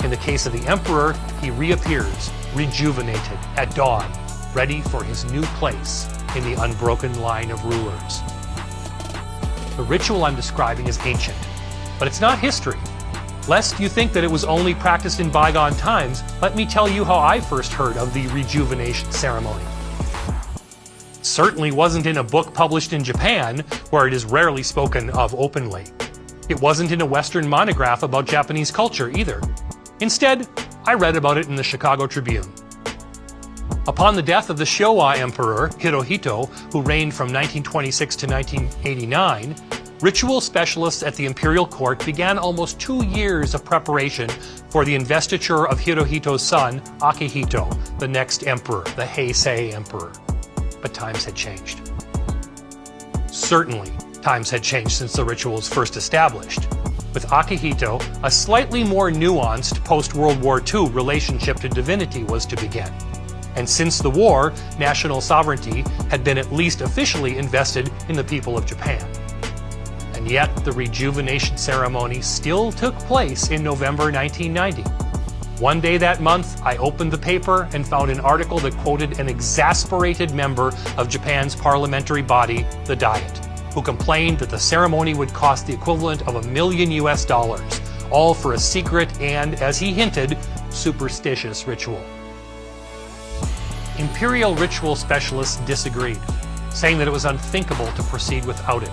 In the case of the emperor, he reappears, rejuvenated, at dawn, ready for his new place in the unbroken line of rulers. The ritual I'm describing is ancient, but it's not history. Lest you think that it was only practiced in bygone times, let me tell you how I first heard of the rejuvenation ceremony. It certainly wasn't in a book published in Japan, where it is rarely spoken of openly. It wasn't in a Western monograph about Japanese culture either. Instead, I read about it in the Chicago Tribune. Upon the death of the Showa Emperor Hirohito, who reigned from 1926 to 1989, ritual specialists at the imperial court began almost 2 years of preparation for the investiture of Hirohito's son, Akihito, the next emperor, the Heisei Emperor. But times had changed. Certainly, times had changed since the ritual was first established. With Akihito, a slightly more nuanced post-World War II relationship to divinity was to begin. And since the war, national sovereignty had been at least officially invested in the people of Japan. And yet, the rejuvenation ceremony still took place in November 1990. One day that month, I opened the paper and found an article that quoted an exasperated member of Japan's parliamentary body, the Diet, who complained that the ceremony would cost the equivalent of $1 million, all for a secret and, as he hinted, superstitious ritual. Imperial ritual specialists disagreed, saying that it was unthinkable to proceed without it.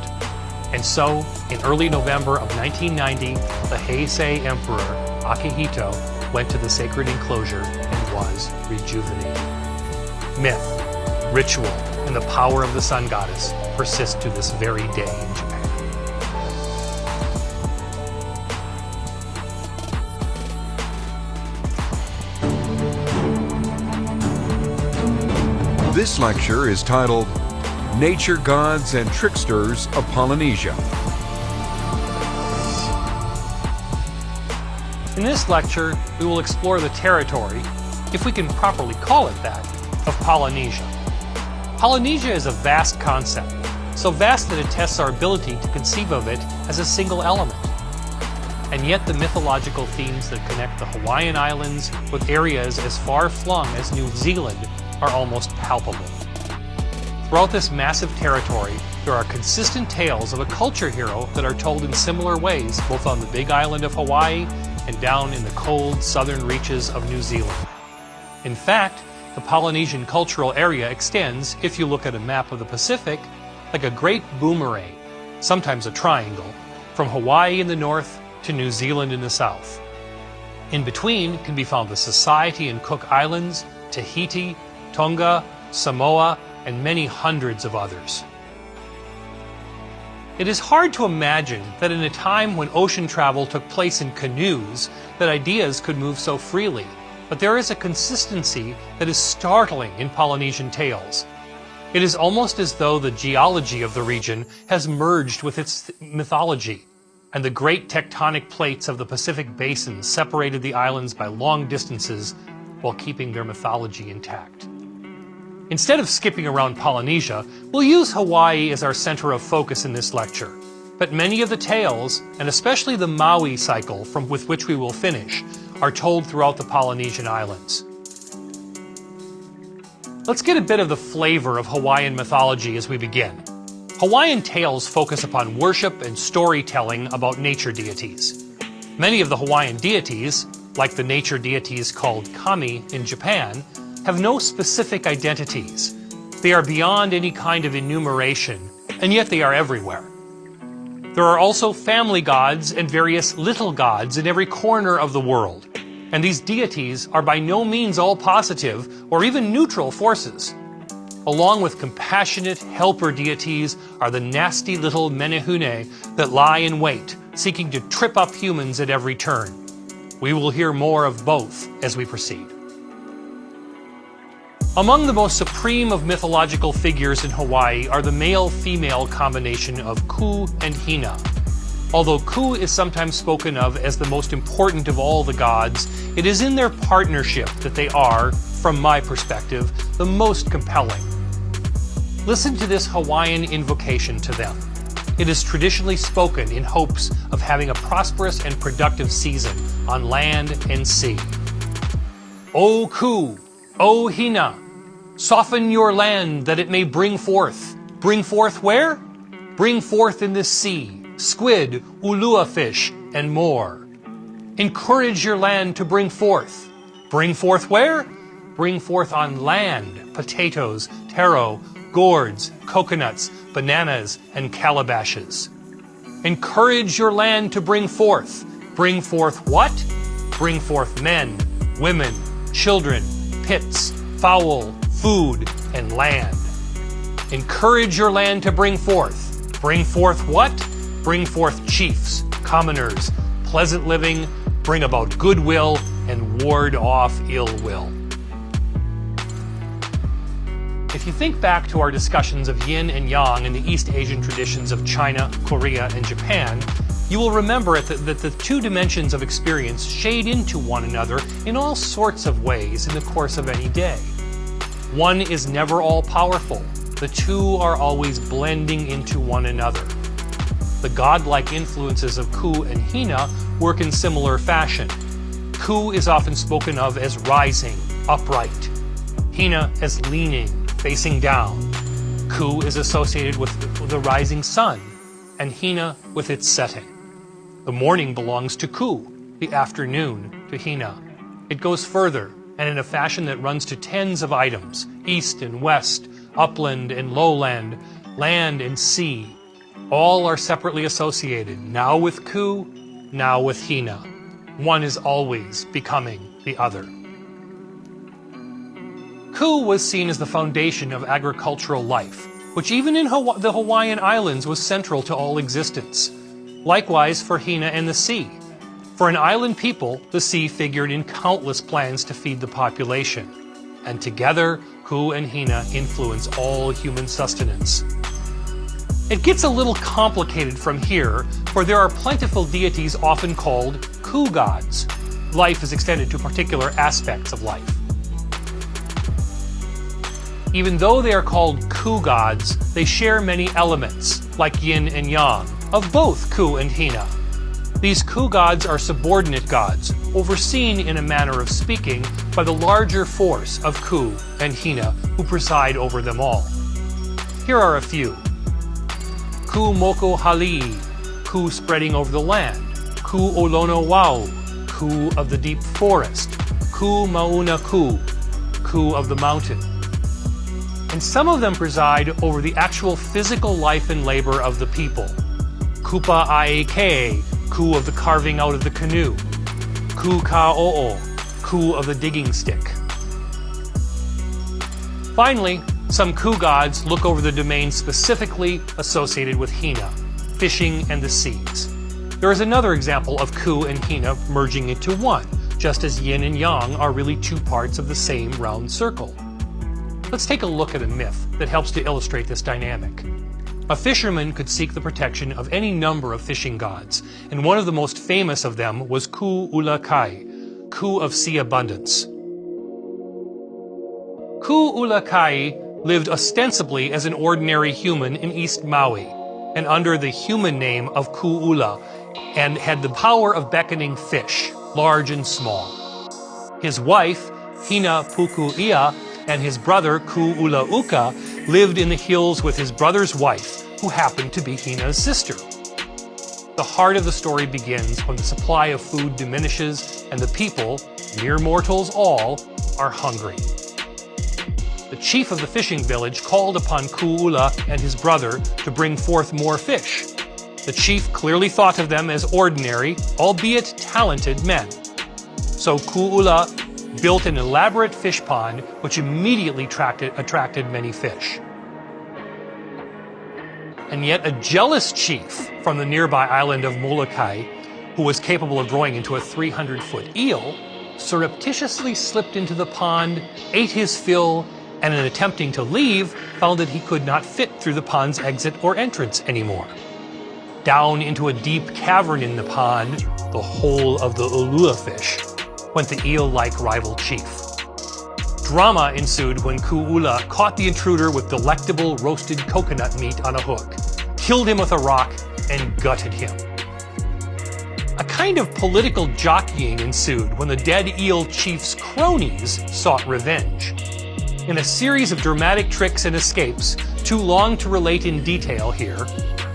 And so, in early November of 1990, the Heisei Emperor, Akihito, went to the sacred enclosure and was rejuvenated. Myth, ritual, and the power of the sun goddess persist to this very day in Japan. This lecture is titled Nature Gods and Tricksters of Polynesia. In this lecture, we will explore the territory, if we can properly call it that, of Polynesia. Polynesia is a vast concept, so vast that it tests our ability to conceive of it as a single element. And yet the mythological themes that connect the Hawaiian Islands with areas as far-flung as New Zealand are almost palpable. Throughout this massive territory, there are consistent tales of a culture hero that are told in similar ways both on the Big Island of Hawaii and down in the cold southern reaches of New Zealand. In fact, the Polynesian cultural area extends, if you look at a map of the Pacific, like a great boomerang, sometimes a triangle, from Hawaii in the north to New Zealand in the south. In between can be found the Society and Cook Islands, Tahiti, Tonga, Samoa, and many hundreds of others. It is hard to imagine that in a time when ocean travel took place in canoes, that ideas could move so freely, but there is a consistency that is startling in Polynesian tales. It is almost as though the geology of the region has merged with its mythology, and the great tectonic plates of the Pacific Basin separated the islands by long distances while keeping their mythology intact. Instead of skipping around Polynesia, we'll use Hawaii as our center of focus in this lecture. But many of the tales, and especially the Maui cycle with which we will finish, are told throughout the Polynesian islands. Let's get a bit of the flavor of Hawaiian mythology as we begin. Hawaiian tales focus upon worship and storytelling about nature deities. Many of the Hawaiian deities, like the nature deities called kami in Japan, have no specific identities. They are beyond any kind of enumeration, and yet they are everywhere. There are also family gods and various little gods in every corner of the world, and these deities are by no means all positive or even neutral forces. Along with compassionate helper deities are the nasty little menehune that lie in wait, seeking to trip up humans at every turn. We will hear more of both as we proceed. Among the most supreme of mythological figures in Hawaii are the male-female combination of Ku and Hina. Although Ku is sometimes spoken of as the most important of all the gods, it is in their partnership that they are, from my perspective, the most compelling. Listen to this Hawaiian invocation to them. It is traditionally spoken in hopes of having a prosperous and productive season on land and sea. O Ku, O Hina, soften your land that it may bring forth. Bring forth where? Bring forth in the sea, squid, ulua fish, and more. Encourage your land to bring forth. Bring forth where? Bring forth on land, potatoes, taro, gourds, coconuts, bananas, and calabashes. Encourage your land to bring forth. Bring forth what? Bring forth men, women, children, pits, fowl, food, and land. Encourage your land to bring forth. Bring forth what? Bring forth chiefs, commoners, pleasant living, bring about goodwill, and ward off ill will. If you think back to our discussions of yin and yang in the East Asian traditions of China, Korea, and Japan, you will remember that the two dimensions of experience shade into one another in all sorts of ways in the course of any day. One is never all-powerful. The two are always blending into one another. The godlike influences of Ku and Hina work in similar fashion. Ku is often spoken of as rising, upright. Hina as leaning, facing down. Ku is associated with the rising sun, and Hina with its setting. The morning belongs to Ku, the afternoon to Hina. It goes further, and in a fashion that runs to tens of items, east and west, upland and lowland, land and sea. All are separately associated, now with Ku, now with Hina. One is always becoming the other. Ku was seen as the foundation of agricultural life, which even in the Hawaiian Islands was central to all existence. Likewise for Hina and the sea. For an island people, the sea figured in countless plans to feed the population. And together, Ku and Hina influence all human sustenance. It gets a little complicated from here, for there are plentiful deities often called Ku gods. Life is extended to particular aspects of life. Even though they are called Ku gods, they share many elements, like yin and yang, of both Ku and Hina. These Ku gods are subordinate gods, overseen in a manner of speaking by the larger force of Ku and Hina, who preside over them all. Here are a few. Ku moko hali, Ku spreading over the land. Ku olono wau, Ku of the deep forest. Ku mauna ku, Ku of the mountain. And some of them preside over the actual physical life and labor of the people. Kupa aeke, Ku of the carving out of the canoe. Ku ka'o'o, Ku of the digging stick. Finally, some Ku gods look over the domain specifically associated with Hina, fishing and the seas. There is another example of Ku and Hina merging into one, just as yin and yang are really two parts of the same round circle. Let's take a look at a myth that helps to illustrate this dynamic. A fisherman could seek the protection of any number of fishing gods, and one of the most famous of them was Ku Ulakai, Ku of sea abundance. Ku Ulakai lived ostensibly as an ordinary human in East Maui, and under the human name of Ku Ula, and had the power of beckoning fish, large and small. His wife, Hina Puku'ia, and his brother Ku Ulauka lived in the hills with his brother's wife, who happened to be Hina's sister. The heart of the story begins when the supply of food diminishes and the people, mere mortals all, are hungry. The chief of the fishing village called upon Ku'ula and his brother to bring forth more fish. The chief clearly thought of them as ordinary, albeit talented men. So Ku'ula built an elaborate fish pond which immediately attracted many fish. And yet a jealous chief from the nearby island of Molokai, who was capable of growing into a 300-foot eel, surreptitiously slipped into the pond, ate his fill, and in attempting to leave, found that he could not fit through the pond's exit or entrance anymore. Down into a deep cavern in the pond, the hole of the ulua fish, went the eel-like rival chief. Drama ensued when Ku'ula caught the intruder with delectable roasted coconut meat on a hook, killed him with a rock, and gutted him. A kind of political jockeying ensued when the dead eel chief's cronies sought revenge. In a series of dramatic tricks and escapes, too long to relate in detail here,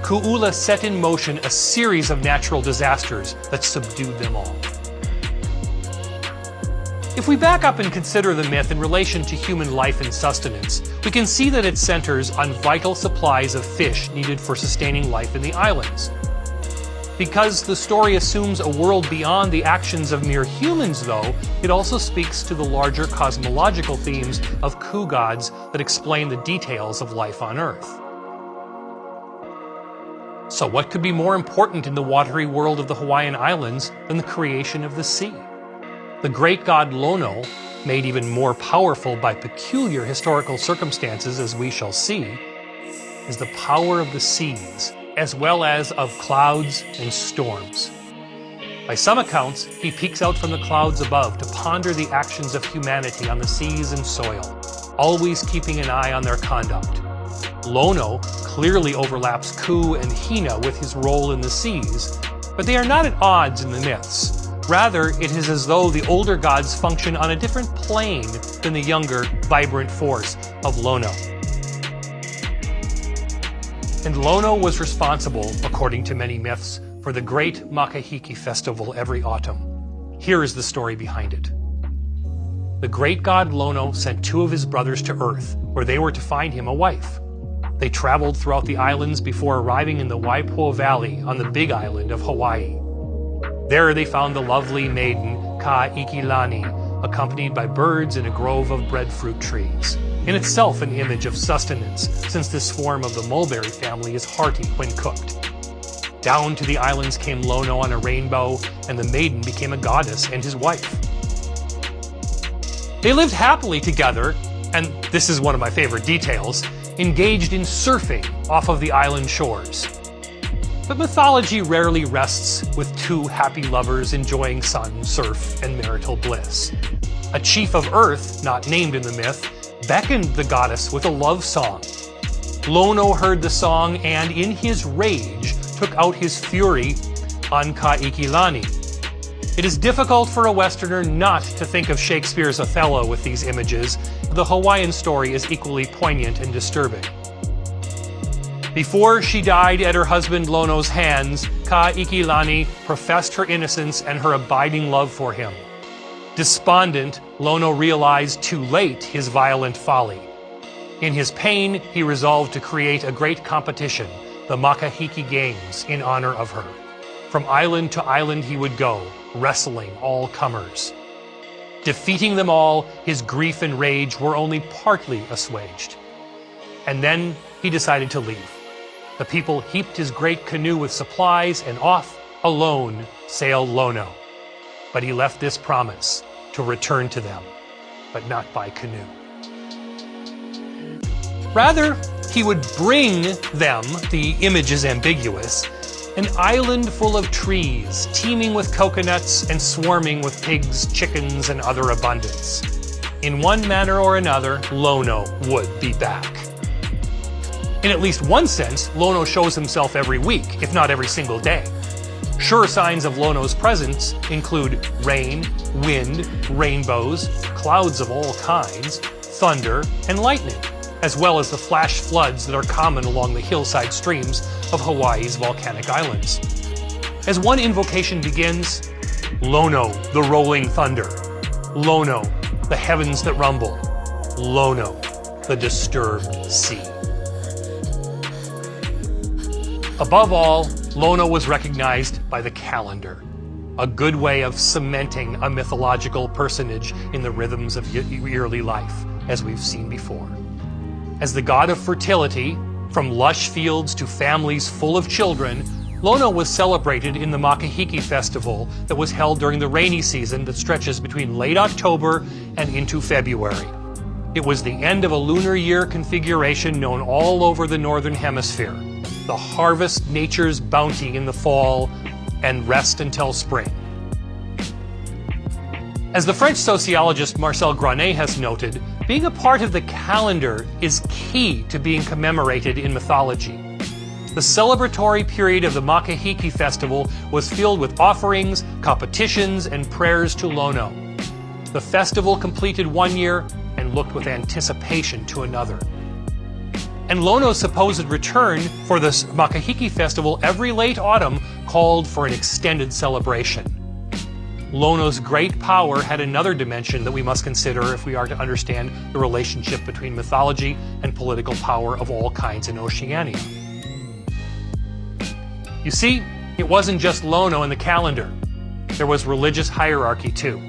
Ku'ula set in motion a series of natural disasters that subdued them all. If we back up and consider the myth in relation to human life and sustenance, we can see that it centers on vital supplies of fish needed for sustaining life in the islands. Because the story assumes a world beyond the actions of mere humans, though, it also speaks to the larger cosmological themes of Ku gods that explain the details of life on Earth. So what could be more important in the watery world of the Hawaiian Islands than the creation of the sea? The great god Lono, made even more powerful by peculiar historical circumstances as we shall see, is the power of the seas, as well as of clouds and storms. By some accounts, he peeks out from the clouds above to ponder the actions of humanity on the seas and soil, always keeping an eye on their conduct. Lono clearly overlaps Ku and Hina with his role in the seas, but they are not at odds in the myths. Rather, it is as though the older gods function on a different plane than the younger, vibrant force of Lono. And Lono was responsible, according to many myths, for the great Makahiki festival every autumn. Here is the story behind it. The great god Lono sent two of his brothers to Earth, where they were to find him a wife. They traveled throughout the islands before arriving in the Waipoua Valley on the Big Island of Hawaii. There they found the lovely maiden Ka'ikilani, accompanied by birds in a grove of breadfruit trees, in itself an image of sustenance, since this swarm of the mulberry family is hearty when cooked. Down to the islands came Lono on a rainbow, and the maiden became a goddess and his wife. They lived happily together, and this is one of my favorite details, engaged in surfing off of the island shores. But mythology rarely rests with two happy lovers enjoying sun, surf, and marital bliss. A chief of Earth, not named in the myth, beckoned the goddess with a love song. Lono heard the song and, in his rage, took out his fury on Ka'ikilani. It is difficult for a Westerner not to think of Shakespeare's Othello with these images. The Hawaiian story is equally poignant and disturbing. Before she died at her husband Lono's hands, Ka'ikilani professed her innocence and her abiding love for him. Despondent, Lono realized too late his violent folly. In his pain, he resolved to create a great competition, the Makahiki Games, in honor of her. From island to island he would go, wrestling all comers. Defeating them all, his grief and rage were only partly assuaged. And then he decided to leave. The people heaped his great canoe with supplies, and off, alone, sailed Lono. But he left this promise, to return to them, but not by canoe. Rather, he would bring them, the image is ambiguous, an island full of trees, teeming with coconuts and swarming with pigs, chickens, and other abundance. In one manner or another, Lono would be back. In at least one sense, Lono shows himself every week, if not every single day. Sure signs of Lono's presence include rain, wind, rainbows, clouds of all kinds, thunder, and lightning, as well as the flash floods that are common along the hillside streams of Hawaii's volcanic islands. As one invocation begins, Lono, the rolling thunder. Lono, the heavens that rumble. Lono, the disturbed sea. Above all, Lono was recognized by the calendar, a good way of cementing a mythological personage in the rhythms of yearly life, as we've seen before. As the god of fertility, from lush fields to families full of children, Lono was celebrated in the Makahiki festival that was held during the rainy season that stretches between late October and into February. It was the end of a lunar year configuration known all over the northern hemisphere. The harvest nature's bounty in the fall and rest until spring. As the French sociologist Marcel Granet has noted, being a part of the calendar is key to being commemorated in mythology. The celebratory period of the Makahiki festival was filled with offerings, competitions, and prayers to Lono. The festival completed one year and looked with anticipation to another. And Lono's supposed return for the Makahiki festival every late autumn called for an extended celebration. Lono's great power had another dimension that we must consider if we are to understand the relationship between mythology and political power of all kinds in Oceania. You see, it wasn't just Lono in the calendar. There was religious hierarchy too.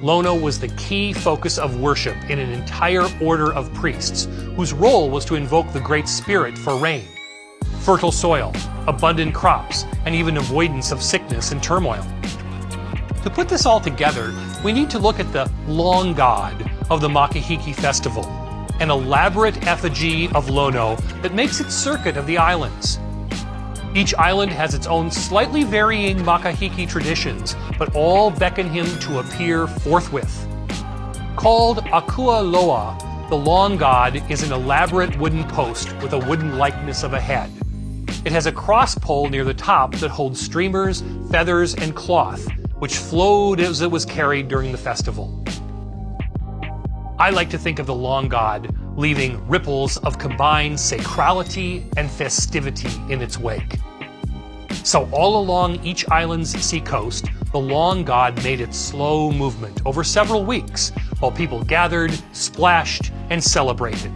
Lono was the key focus of worship in an entire order of priests, whose role was to invoke the Great Spirit for rain, fertile soil, abundant crops, and even avoidance of sickness and turmoil. To put this all together, we need to look at the Long God of the Makahiki festival, an elaborate effigy of Lono that makes its circuit of the islands. Each island has its own slightly varying Makahiki traditions, but all beckon him to appear forthwith. Called Akua Loa, the Long God is an elaborate wooden post with a wooden likeness of a head. It has a cross pole near the top that holds streamers, feathers, and cloth, which flowed as it was carried during the festival. I like to think of the Long God leaving ripples of combined sacrality and festivity in its wake. So all along each island's seacoast, the Long God made its slow movement over several weeks while people gathered, splashed, and celebrated.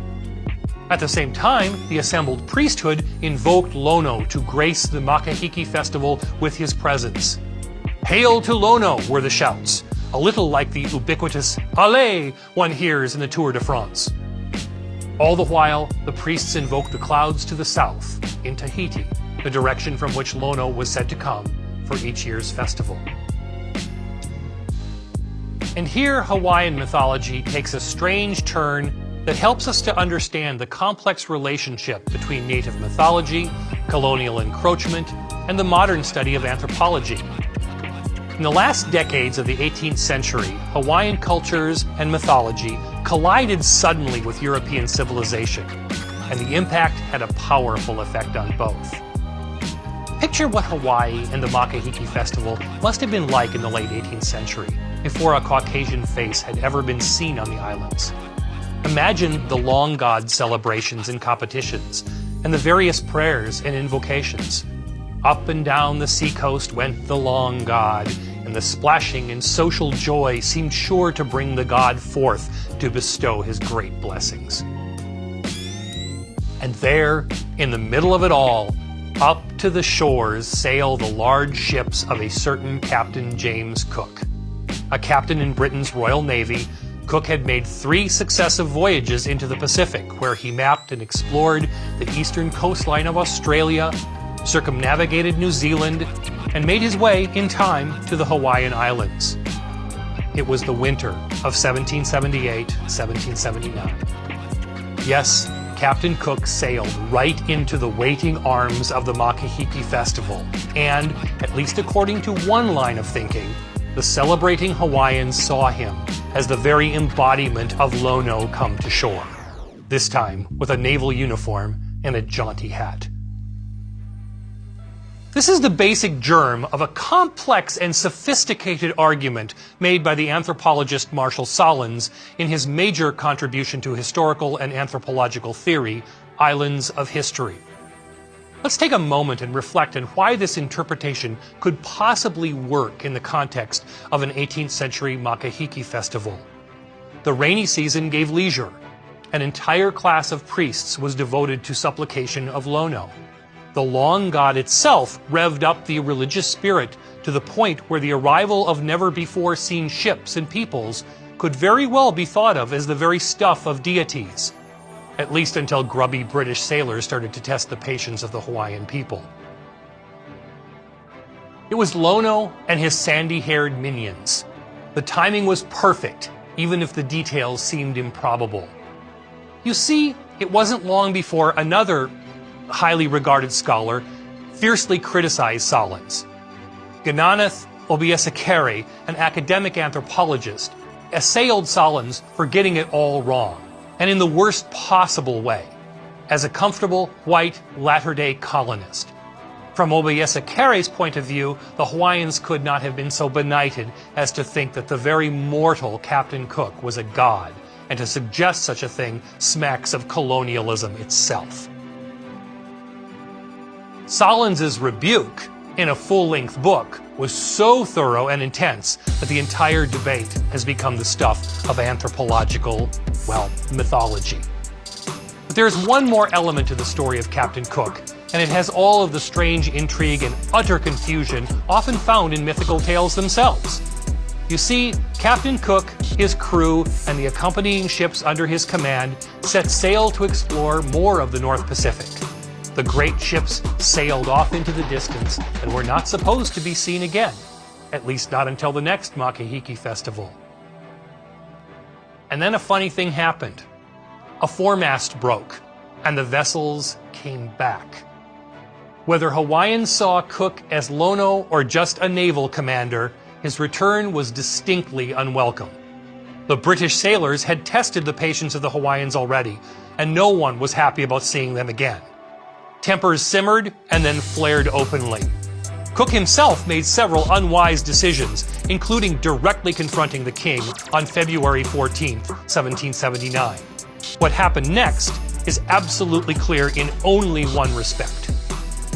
At the same time, the assembled priesthood invoked Lono to grace the Makahiki festival with his presence. "Hail to Lono!" were the shouts, a little like the ubiquitous "Allez!" one hears in the Tour de France. All the while, the priests invoked the clouds to the south, in Tahiti, the direction from which Lono was said to come for each year's festival. And here Hawaiian mythology takes a strange turn that helps us to understand the complex relationship between native mythology, colonial encroachment, and the modern study of anthropology. In the last decades of the 18th century, Hawaiian cultures and mythology collided suddenly with European civilization, and the impact had a powerful effect on both. Picture what Hawaii and the Makahiki festival must have been like in the late 18th century, before a Caucasian face had ever been seen on the islands. Imagine the Long God celebrations and competitions, and the various prayers and invocations. Up and down the seacoast went the Long God, and the splashing and social joy seemed sure to bring the god forth to bestow his great blessings. And there, in the middle of it all, up to the shores sail the large ships of a certain Captain James Cook. A captain in Britain's Royal Navy, Cook had made 3 successive voyages into the Pacific, where he mapped and explored the eastern coastline of Australia, circumnavigated New Zealand, and made his way, in time, to the Hawaiian Islands. It was the winter of 1778-1779. Yes, Captain Cook sailed right into the waiting arms of the Makahiki festival, and, at least according to one line of thinking, the celebrating Hawaiians saw him as the very embodiment of Lono come to shore, this time with a naval uniform and a jaunty hat. This is the basic germ of a complex and sophisticated argument made by the anthropologist Marshall Sahlins in his major contribution to historical and anthropological theory, Islands of History. Let's take a moment and reflect on why this interpretation could possibly work in the context of an 18th century Makahiki festival. The rainy season gave leisure. An entire class of priests was devoted to supplication of Lono. The long god itself revved up the religious spirit to the point where the arrival of never-before-seen ships and peoples could very well be thought of as the very stuff of deities, at least until grubby British sailors started to test the patience of the Hawaiian people. It was Lono and his sandy-haired minions. The timing was perfect, even if the details seemed improbable. You see, it wasn't long before another highly regarded scholar fiercely criticized Sahlins. Gananath Obiesekere, an academic anthropologist, assailed Sahlins for getting it all wrong, and in the worst possible way, as a comfortable white latter-day colonist. From Obiesekere's point of view, the Hawaiians could not have been so benighted as to think that the very mortal Captain Cook was a god, and to suggest such a thing smacks of colonialism itself. Sahlins' rebuke, in a full-length book, was so thorough and intense that the entire debate has become the stuff of anthropological, mythology. But there's one more element to the story of Captain Cook, and it has all of the strange intrigue and utter confusion often found in mythical tales themselves. You see, Captain Cook, his crew, and the accompanying ships under his command set sail to explore more of the North Pacific. The great ships sailed off into the distance and were not supposed to be seen again, at least not until the next Makahiki festival. And then a funny thing happened. A foremast broke, and the vessels came back. Whether Hawaiians saw Cook as Lono or just a naval commander, his return was distinctly unwelcome. The British sailors had tested the patience of the Hawaiians already, and no one was happy about seeing them again. Tempers simmered and then flared openly. Cook himself made several unwise decisions, including directly confronting the king on February 14, 1779. What happened next is absolutely clear in only one respect.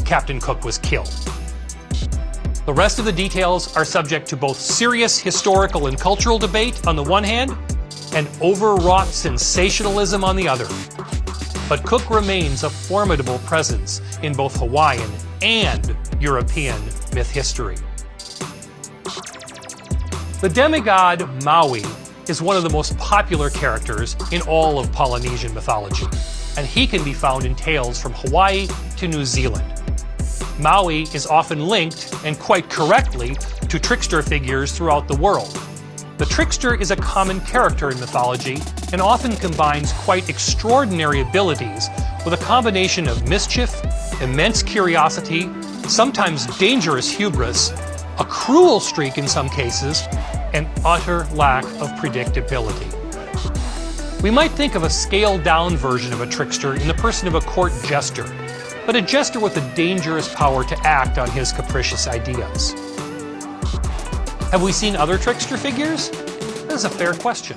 Captain Cook was killed. The rest of the details are subject to both serious historical and cultural debate on the one hand, and overwrought sensationalism on the other. But Cook remains a formidable presence in both Hawaiian and European myth history. The demigod Maui is one of the most popular characters in all of Polynesian mythology, and he can be found in tales from Hawaii to New Zealand. Maui is often linked, and quite correctly, to trickster figures throughout the world. The trickster is a common character in mythology and often combines quite extraordinary abilities with a combination of mischief, immense curiosity, sometimes dangerous hubris, a cruel streak in some cases, and utter lack of predictability. We might think of a scaled-down version of a trickster in the person of a court jester, but a jester with a dangerous power to act on his capricious ideas. Have we seen other trickster figures? That is a fair question.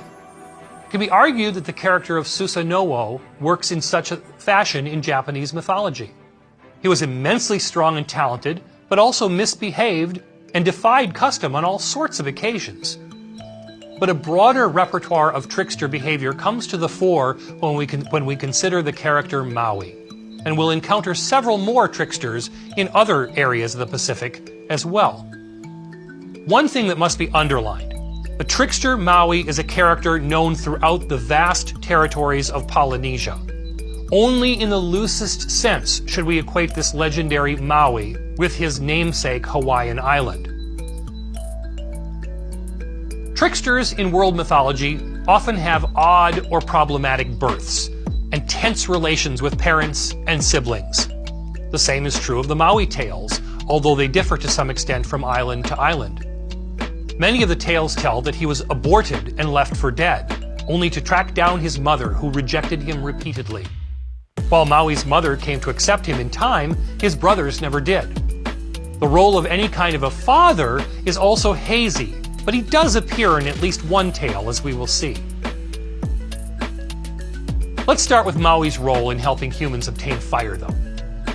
It can be argued that the character of Susanoo works in such a fashion in Japanese mythology. He was immensely strong and talented, but also misbehaved and defied custom on all sorts of occasions. But a broader repertoire of trickster behavior comes to the fore when we consider the character Maui, and we'll encounter several more tricksters in other areas of the Pacific as well. One thing that must be underlined: the trickster Maui is a character known throughout the vast territories of Polynesia. Only in the loosest sense should we equate this legendary Maui with his namesake Hawaiian island. Tricksters in world mythology often have odd or problematic births and tense relations with parents and siblings. The same is true of the Maui tales, although they differ to some extent from island to island. Many of the tales tell that he was aborted and left for dead, only to track down his mother, who rejected him repeatedly. While Maui's mother came to accept him in time, his brothers never did. The role of any kind of a father is also hazy, but he does appear in at least one tale, as we will see. Let's start with Maui's role in helping humans obtain fire, though.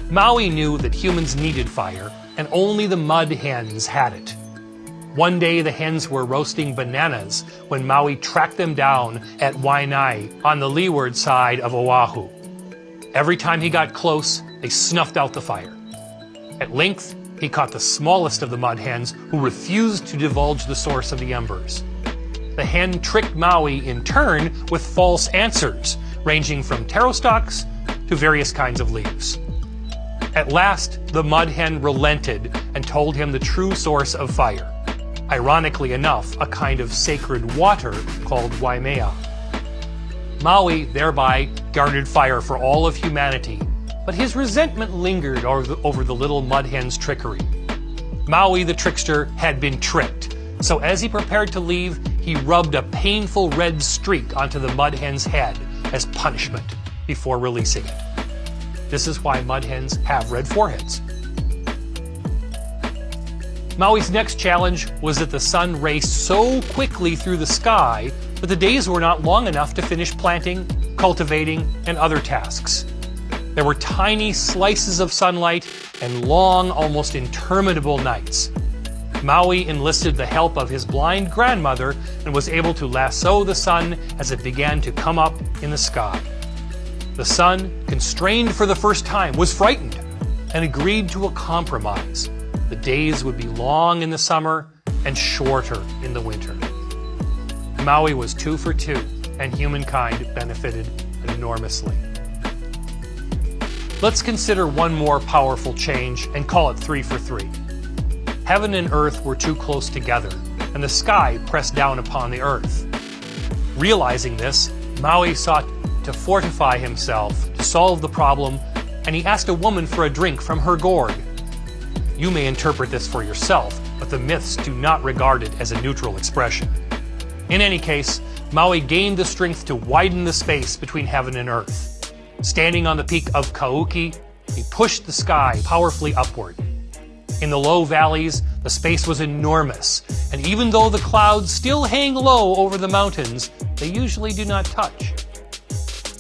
Maui knew that humans needed fire, and only the mud hens had it. One day the hens were roasting bananas when Maui tracked them down at Waianae on the leeward side of Oahu. Every time he got close, they snuffed out the fire. At length, he caught the smallest of the mud hens, who refused to divulge the source of the embers. The hen tricked Maui in turn with false answers, ranging from taro stalks to various kinds of leaves. At last, the mud hen relented and told him the true source of fire. Ironically enough, a kind of sacred water called Waimea. Maui thereby garnered fire for all of humanity, but his resentment lingered over the little mud hen's trickery. Maui the trickster had been tricked, so as he prepared to leave, he rubbed a painful red streak onto the mud hen's head as punishment before releasing it. This is why mud hens have red foreheads. Maui's next challenge was that the sun raced so quickly through the sky that the days were not long enough to finish planting, cultivating, and other tasks. There were tiny slices of sunlight and long, almost interminable nights. Maui enlisted the help of his blind grandmother and was able to lasso the sun as it began to come up in the sky. The sun, constrained for the first time, was frightened and agreed to a compromise. The days would be long in the summer and shorter in the winter. Maui was 2 for 2, and humankind benefited enormously. Let's consider one more powerful change and call it 3 for 3. Heaven and earth were too close together, and the sky pressed down upon the earth. Realizing this, Maui sought to fortify himself to solve the problem, and he asked a woman for a drink from her gourd. You may interpret this for yourself, but the myths do not regard it as a neutral expression. In any case, Maui gained the strength to widen the space between heaven and earth. Standing on the peak of Kauki, he pushed the sky powerfully upward. In the low valleys, the space was enormous, and even though the clouds still hang low over the mountains, they usually do not touch.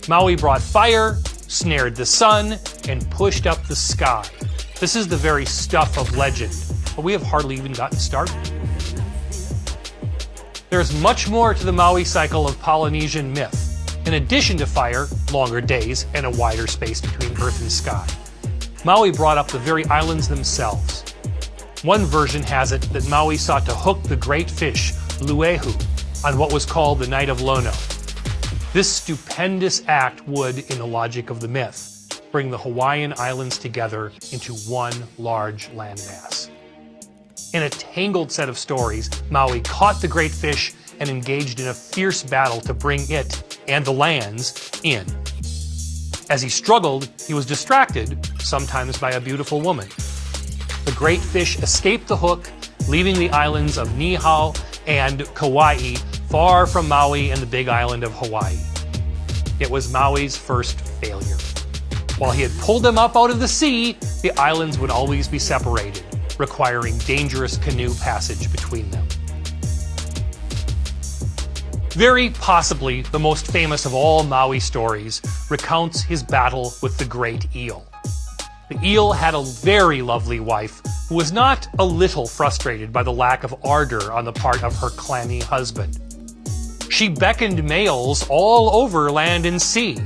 Maui brought fire, snared the sun, and pushed up the sky. This is the very stuff of legend, but we have hardly even gotten started. There's much more to the Maui cycle of Polynesian myth. In addition to fire, longer days, and a wider space between earth and sky, Maui brought up the very islands themselves. One version has it that Maui sought to hook the great fish, Luehu, on what was called the Night of Lono. This stupendous act would, in the logic of the myth, bring the Hawaiian Islands together into one large landmass. In a tangled set of stories, Maui caught the great fish and engaged in a fierce battle to bring it and the lands in. As he struggled, he was distracted, sometimes by a beautiful woman. The great fish escaped the hook, leaving the islands of Niihau and Kauai far from Maui and the big island of Hawaii. It was Maui's first failure. While he had pulled them up out of the sea, the islands would always be separated, requiring dangerous canoe passage between them. Very possibly the most famous of all Maui stories recounts his battle with the great eel. The eel had a very lovely wife who was not a little frustrated by the lack of ardor on the part of her clammy husband. She beckoned males all over land and sea.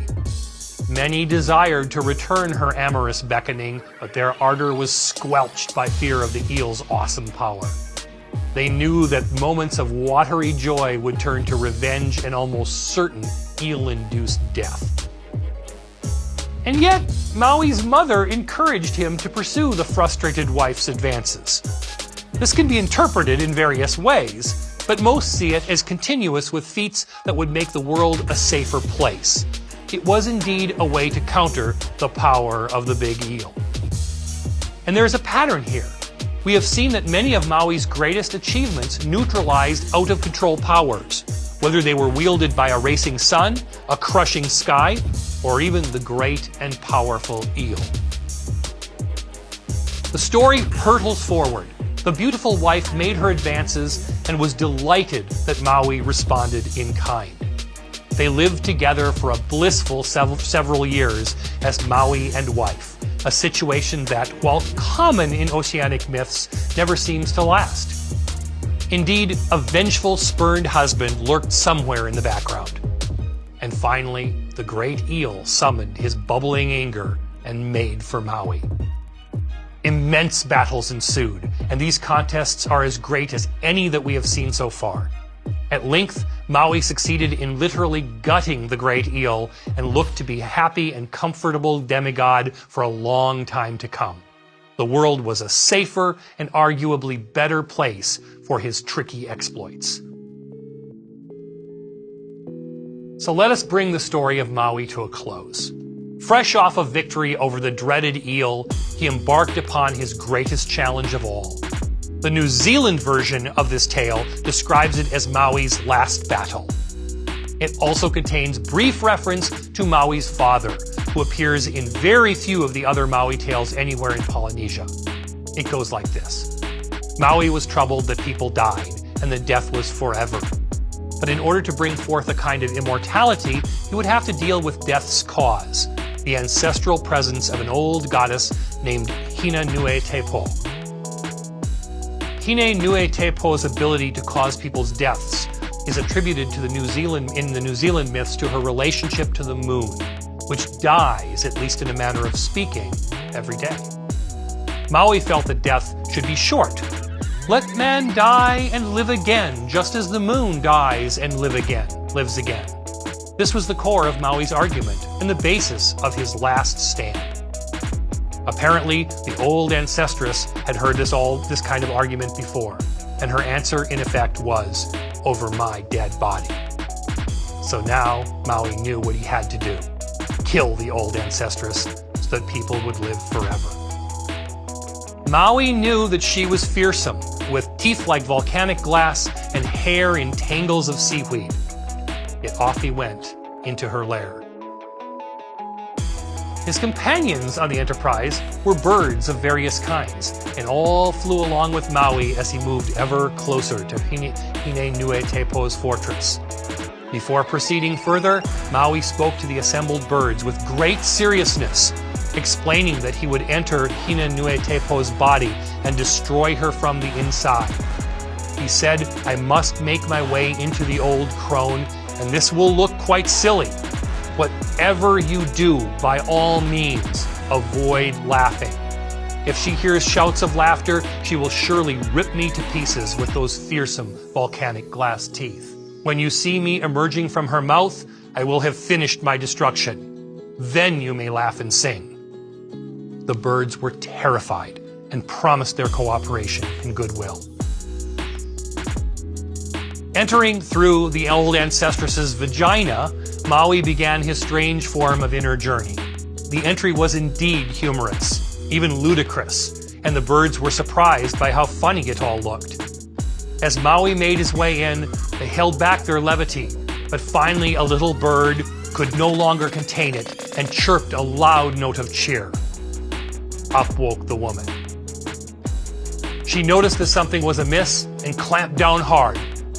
Many desired to return her amorous beckoning, but their ardor was squelched by fear of the eel's awesome power. They knew that moments of watery joy would turn to revenge and almost certain eel-induced death. And yet, Maui's mother encouraged him to pursue the frustrated wife's advances. This can be interpreted in various ways, but most see it as continuous with feats that would make the world a safer place. It was indeed a way to counter the power of the big eel. And there's a pattern here. We have seen that many of Maui's greatest achievements neutralized out-of-control powers, whether they were wielded by a racing sun, a crushing sky, or even the great and powerful eel. The story hurtles forward. The beautiful wife made her advances and was delighted that Maui responded in kind. They lived together for a blissful several years as Maui and wife, a situation that, while common in oceanic myths, never seems to last. Indeed, a vengeful, spurned husband lurked somewhere in the background. And finally, the great eel summoned his bubbling anger and made for Maui. Immense battles ensued, and these contests are as great as any that we have seen so far. At length, Maui succeeded in literally gutting the great eel and looked to be a happy and comfortable demigod for a long time to come. The world was a safer and arguably better place for his tricky exploits. So let us bring the story of Maui to a close. Fresh off of victory over the dreaded eel, he embarked upon his greatest challenge of all. The New Zealand version of this tale describes it as Maui's last battle. It also contains brief reference to Maui's father, who appears in very few of the other Maui tales anywhere in Polynesia. It goes like this. Maui was troubled that people died, and that death was forever. But in order to bring forth a kind of immortality, he would have to deal with death's cause, the ancestral presence of an old goddess named Hina Nui Tepo. Hina Nui Tepo's ability to cause people's deaths is attributed to the New Zealand myths to her relationship to the moon, which dies, at least in a manner of speaking, every day. Maui felt that death should be short. Let man die and live again, just as the moon dies and lives again. This was the core of Maui's argument and the basis of his last stand. Apparently, the old ancestress had heard this kind of argument before, and her answer, in effect, was, "Over my dead body." So now, Maui knew what he had to do. Kill the old ancestress so that people would live forever. Maui knew that she was fearsome, with teeth like volcanic glass and hair in tangles of seaweed. Yet off he went into her lair. His companions on the Enterprise were birds of various kinds, and all flew along with Maui as he moved ever closer to Hina Nui Tepo's fortress. Before proceeding further, Maui spoke to the assembled birds with great seriousness, explaining that he would enter Hina Nui Tepo's body and destroy her from the inside. He said, "I must make my way into the old crone, and this will look quite silly. Whatever you do, by all means, avoid laughing. If she hears shouts of laughter, she will surely rip me to pieces with those fearsome volcanic glass teeth. When you see me emerging from her mouth, I will have finished my destruction. Then you may laugh and sing." The birds were terrified and promised their cooperation and goodwill. Entering through the old ancestress's vagina, Maui began his strange form of inner journey. The entry was indeed humorous, even ludicrous, and the birds were surprised by how funny it all looked. As Maui made his way in, they held back their levity, but finally a little bird could no longer contain it and chirped a loud note of cheer. Up woke the woman. She noticed that something was amiss and clamped down hard,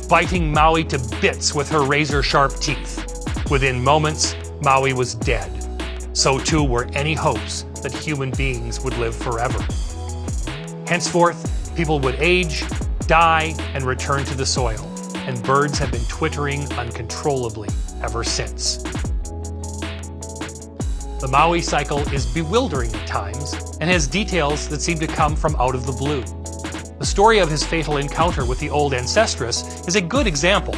biting Maui to bits with her razor-sharp teeth. Within moments, Maui was dead. So too were any hopes that human beings would live forever. Henceforth, people would age, die, and return to the soil, and birds have been twittering uncontrollably ever since. The Maui cycle is bewildering at times, and has details that seem to come from out of the blue. The story of his fatal encounter with the old ancestress is a good example.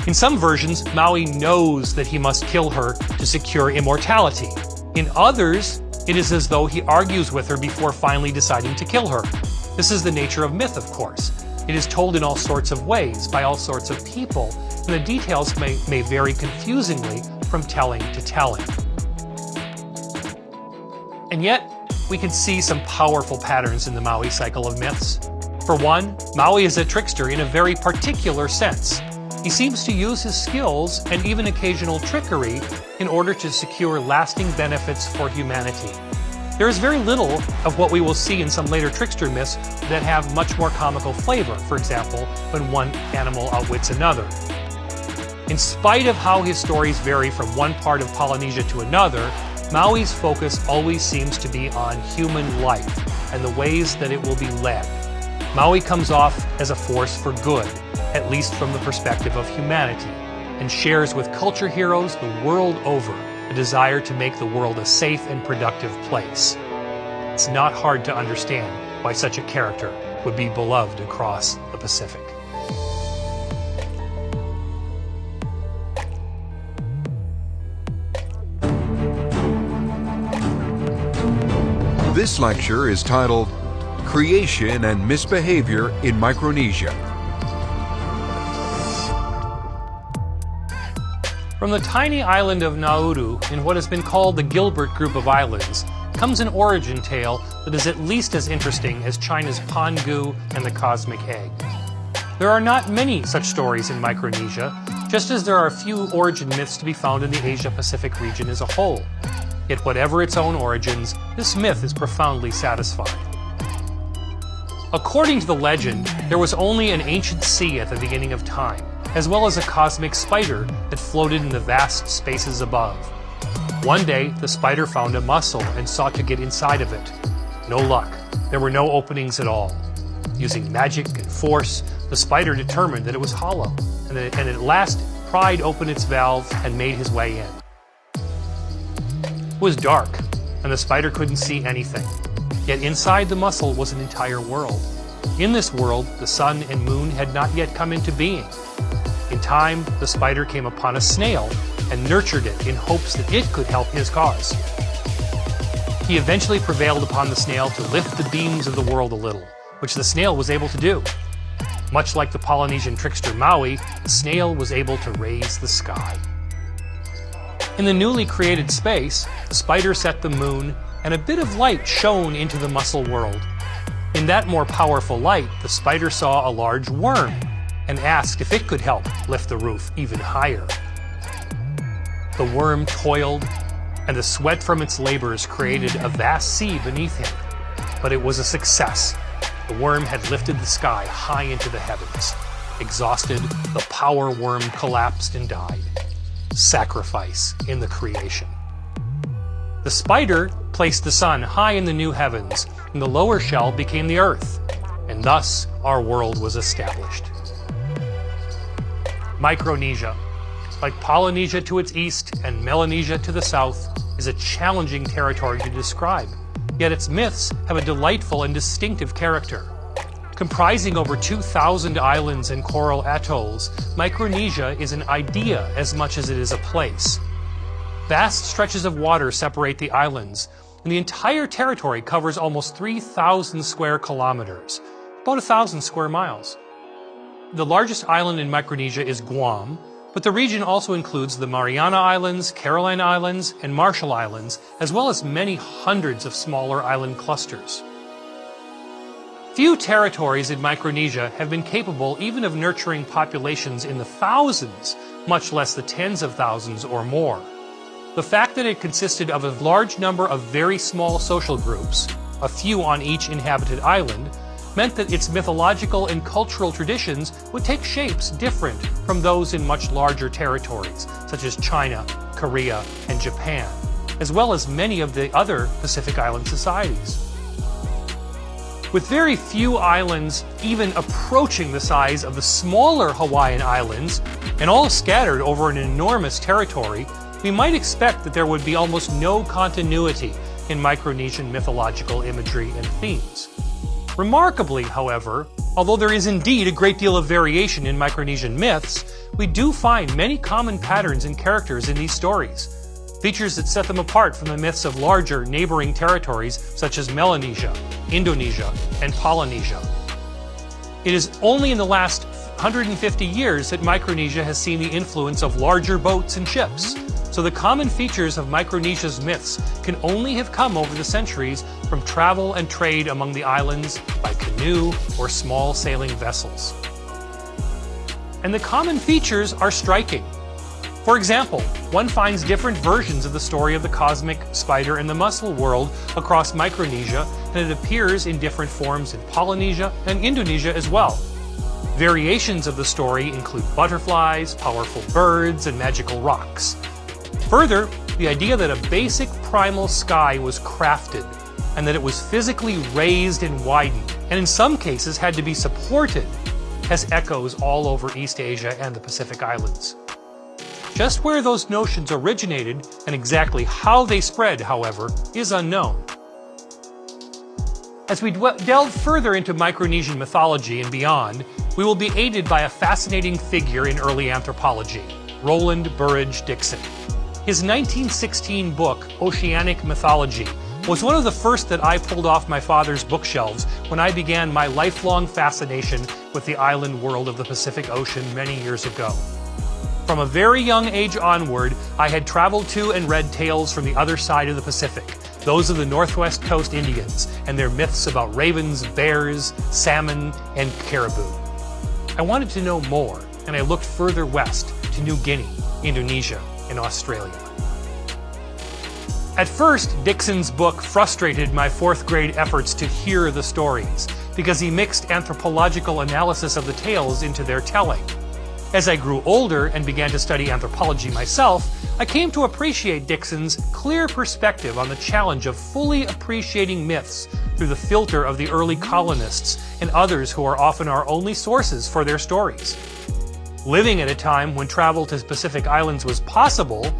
In some versions, Maui knows that he must kill her to secure immortality. In others, it is as though he argues with her before finally deciding to kill her. This is the nature of myth, of course. It is told in all sorts of ways, by all sorts of people, and the details may vary confusingly from telling to telling. And yet, we can see some powerful patterns in the Maui cycle of myths. For one, Maui is a trickster in a very particular sense. He seems to use his skills and even occasional trickery in order to secure lasting benefits for humanity. There is very little of what we will see in some later trickster myths that have much more comical flavor, for example, when one animal outwits another. In spite of how his stories vary from one part of Polynesia to another, Maui's focus always seems to be on human life and the ways that it will be led. Maui comes off as a force for good, at least from the perspective of humanity, and shares with culture heroes the world over a desire to make the world a safe and productive place. It's not hard to understand why such a character would be beloved across the Pacific. This lecture is titled Creation and Misbehavior in Micronesia. From the tiny island of Nauru, in what has been called the Gilbert Group of Islands, comes an origin tale that is at least as interesting as China's Pangu and the Cosmic Egg. There are not many such stories in Micronesia, just as there are few origin myths to be found in the Asia-Pacific region as a whole. Yet whatever its own origins, this myth is profoundly satisfying. According to the legend, there was only an ancient sea at the beginning of time, as well as a cosmic spider that floated in the vast spaces above. One day, the spider found a mussel and sought to get inside of it. No luck. There were no openings at all. Using magic and force, the spider determined that it was hollow, and at last pried open its valve and made his way in. It was dark, and the spider couldn't see anything. Yet inside the mussel was an entire world. In this world, the sun and moon had not yet come into being. In time, the spider came upon a snail and nurtured it in hopes that it could help his cause. He eventually prevailed upon the snail to lift the beams of the world a little, which the snail was able to do. Much like the Polynesian trickster Maui, the snail was able to raise the sky. In the newly created space, the spider set the moon, and a bit of light shone into the mussel world. In that more powerful light, the spider saw a large worm and asked if it could help lift the roof even higher. The worm toiled, and the sweat from its labors created a vast sea beneath him. But it was a success. The worm had lifted the sky high into the heavens. Exhausted, the power worm collapsed and died. Sacrifice in the creation. The spider placed the sun high in the new heavens, and the lower shell became the earth, and thus our world was established. Micronesia, like Polynesia to its east and Melanesia to the south, is a challenging territory to describe, yet its myths have a delightful and distinctive character. Comprising over 2,000 islands and coral atolls, Micronesia is an idea as much as it is a place. Vast stretches of water separate the islands, and the entire territory covers almost 3,000 square kilometers, about 1,000 square miles. The largest island in Micronesia is Guam, but the region also includes the Mariana Islands, Caroline Islands, and Marshall Islands, as well as many hundreds of smaller island clusters. Few territories in Micronesia have been capable even of nurturing populations in the thousands, much less the tens of thousands or more. The fact that it consisted of a large number of very small social groups, a few on each inhabited island, meant that its mythological and cultural traditions would take shapes different from those in much larger territories, such as China, Korea, and Japan, as well as many of the other Pacific Island societies. With very few islands even approaching the size of the smaller Hawaiian Islands, and all scattered over an enormous territory, we might expect that there would be almost no continuity in Micronesian mythological imagery and themes. Remarkably, however, although there is indeed a great deal of variation in Micronesian myths, we do find many common patterns and characters in these stories, features that set them apart from the myths of larger neighboring territories such as Melanesia, Indonesia, and Polynesia. It is only in the last 150 years that Micronesia has seen the influence of larger boats and ships, so the common features of Micronesia's myths can only have come over the centuries from travel and trade among the islands by canoe or small sailing vessels. And the common features are striking. For example, one finds different versions of the story of the cosmic spider and the mussel world across Micronesia, and it appears in different forms in Polynesia and Indonesia as well. Variations of the story include butterflies, powerful birds, and magical rocks. Further, the idea that a basic primal sky was crafted, and that it was physically raised and widened, and in some cases had to be supported, has echoes all over East Asia and the Pacific Islands. Just where those notions originated and exactly how they spread, however, is unknown. As we delve further into Micronesian mythology and beyond, we will be aided by a fascinating figure in early anthropology, Roland Burridge Dixon. His 1916 book, Oceanic Mythology, was one of the first that I pulled off my father's bookshelves when I began my lifelong fascination with the island world of the Pacific Ocean many years ago. From a very young age onward, I had traveled to and read tales from the other side of the Pacific, those of the Northwest Coast Indians and their myths about ravens, bears, salmon, and caribou. I wanted to know more, and I looked further west to New Guinea, Indonesia, and Australia. At first, Dixon's book frustrated my fourth grade efforts to hear the stories, because he mixed anthropological analysis of the tales into their telling. As I grew older and began to study anthropology myself, I came to appreciate Dixon's clear perspective on the challenge of fully appreciating myths through the filter of the early colonists and others who are often our only sources for their stories. Living at a time when travel to Pacific Islands was possible,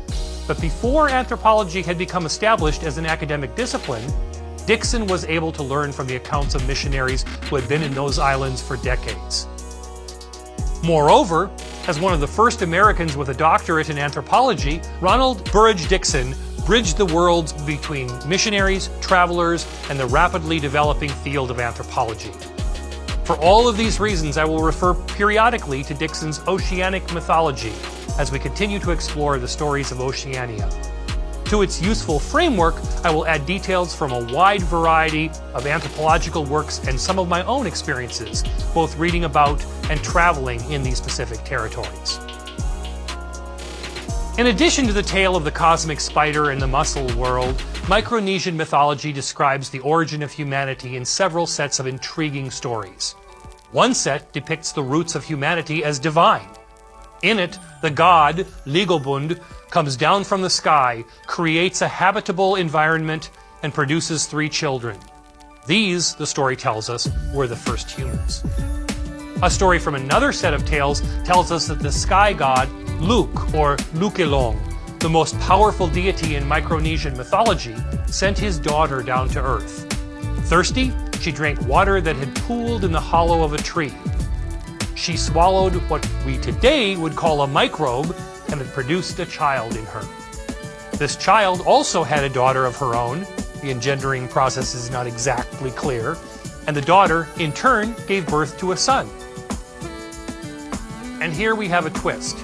but before anthropology had become established as an academic discipline, Dixon was able to learn from the accounts of missionaries who had been in those islands for decades. Moreover, as one of the first Americans with a doctorate in anthropology, Ronald Burridge Dixon bridged the worlds between missionaries, travelers, and the rapidly developing field of anthropology. For all of these reasons, I will refer periodically to Dixon's Oceanic Mythology as we continue to explore the stories of Oceania. To its useful framework, I will add details from a wide variety of anthropological works and some of my own experiences, both reading about and traveling in these Pacific territories. In addition to the tale of the cosmic spider and the mussel world, Micronesian mythology describes the origin of humanity in several sets of intriguing stories. One set depicts the roots of humanity as divine. In it, the god, Ligobund, comes down from the sky, creates a habitable environment, and produces 3 children. These, the story tells us, were the first humans. A story from another set of tales tells us that the sky god, Luke, or Lukelong, the most powerful deity in Micronesian mythology, sent his daughter down to Earth. Thirsty, she drank water that had pooled in the hollow of a tree. She swallowed what we today would call a microbe, and it produced a child in her. This child also had a daughter of her own. The engendering process is not exactly clear, and the daughter, in turn, gave birth to a son. And here we have a twist.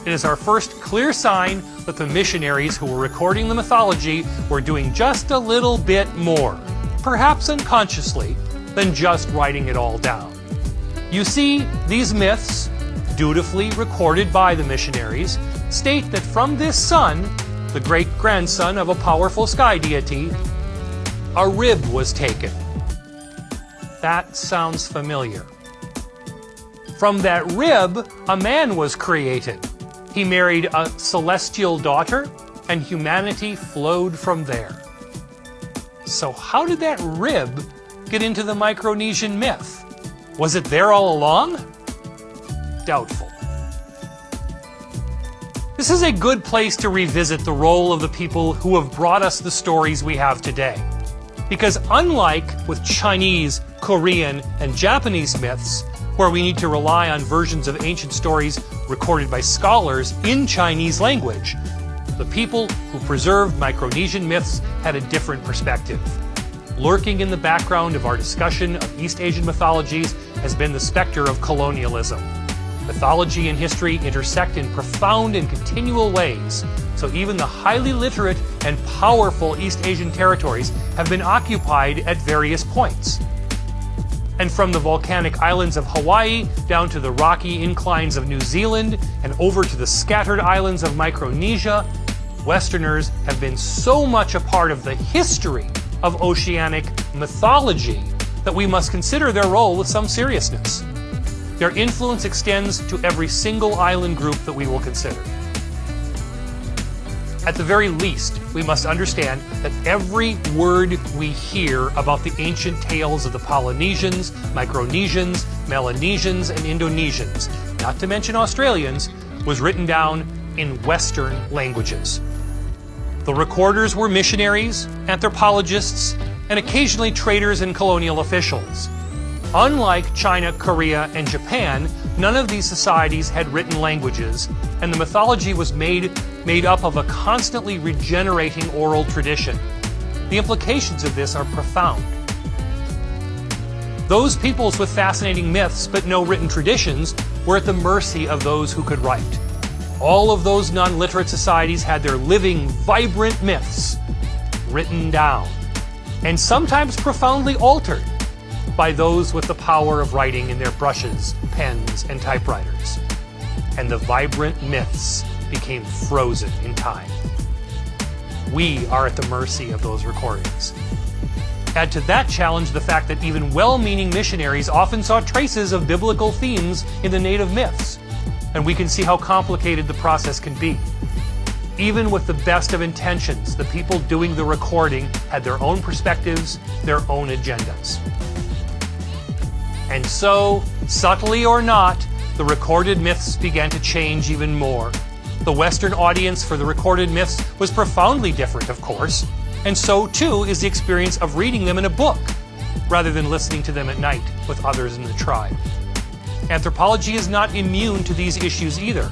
It is our first clear sign that the missionaries who were recording the mythology were doing just a little bit more, perhaps unconsciously, than just writing it all down. You see, these myths, dutifully recorded by the missionaries, state that from this son, the great-grandson of a powerful sky deity, a rib was taken. That sounds familiar. From that rib, a man was created. He married a celestial daughter, and humanity flowed from there. So how did that rib get into the Micronesian myth? Was it there all along? Doubtful. This is a good place to revisit the role of the people who have brought us the stories we have today. Because unlike with Chinese, Korean, and Japanese myths, where we need to rely on versions of ancient stories recorded by scholars in Chinese language, the people who preserved Micronesian myths had a different perspective. Lurking in the background of our discussion of East Asian mythologies has been the specter of colonialism. Mythology and history intersect in profound and continual ways, so even the highly literate and powerful East Asian territories have been occupied at various points. And from the volcanic islands of Hawaii down to the rocky inclines of New Zealand and over to the scattered islands of Micronesia, Westerners have been so much a part of the history of oceanic mythology that we must consider their role with some seriousness. Their influence extends to every single island group that we will consider. At the very least, we must understand that every word we hear about the ancient tales of the Polynesians, Micronesians, Melanesians, and Indonesians, not to mention Australians, was written down in Western languages. The recorders were missionaries, anthropologists, and occasionally traders and colonial officials. Unlike China, Korea, and Japan, none of these societies had written languages, and the mythology was made up of a constantly regenerating oral tradition. The implications of this are profound. Those peoples with fascinating myths but no written traditions were at the mercy of those who could write. All of those non-literate societies had their living, vibrant myths written down, and sometimes profoundly altered by those with the power of writing in their brushes, pens, and typewriters. And the vibrant myths became frozen in time. We are at the mercy of those recordings. Add to that challenge the fact that even well-meaning missionaries often saw traces of biblical themes in the native myths, and we can see how complicated the process can be. Even with the best of intentions, the people doing the recording had their own perspectives, their own agendas. And so, subtly or not, the recorded myths began to change even more. The Western audience for the recorded myths was profoundly different, of course, and so too is the experience of reading them in a book, rather than listening to them at night with others in the tribe. Anthropology is not immune to these issues either,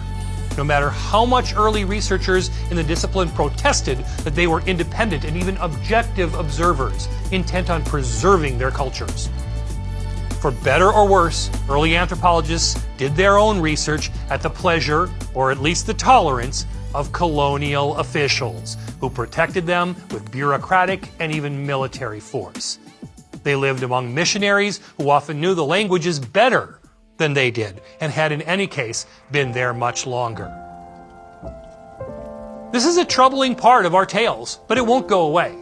no matter how much early researchers in the discipline protested that they were independent and even objective observers, intent on preserving their cultures. For better or worse, early anthropologists did their own research at the pleasure, or at least the tolerance, of colonial officials, who protected them with bureaucratic and even military force. They lived among missionaries who often knew the languages better than they did, and had in any case been there much longer. This is a troubling part of our tales, but it won't go away.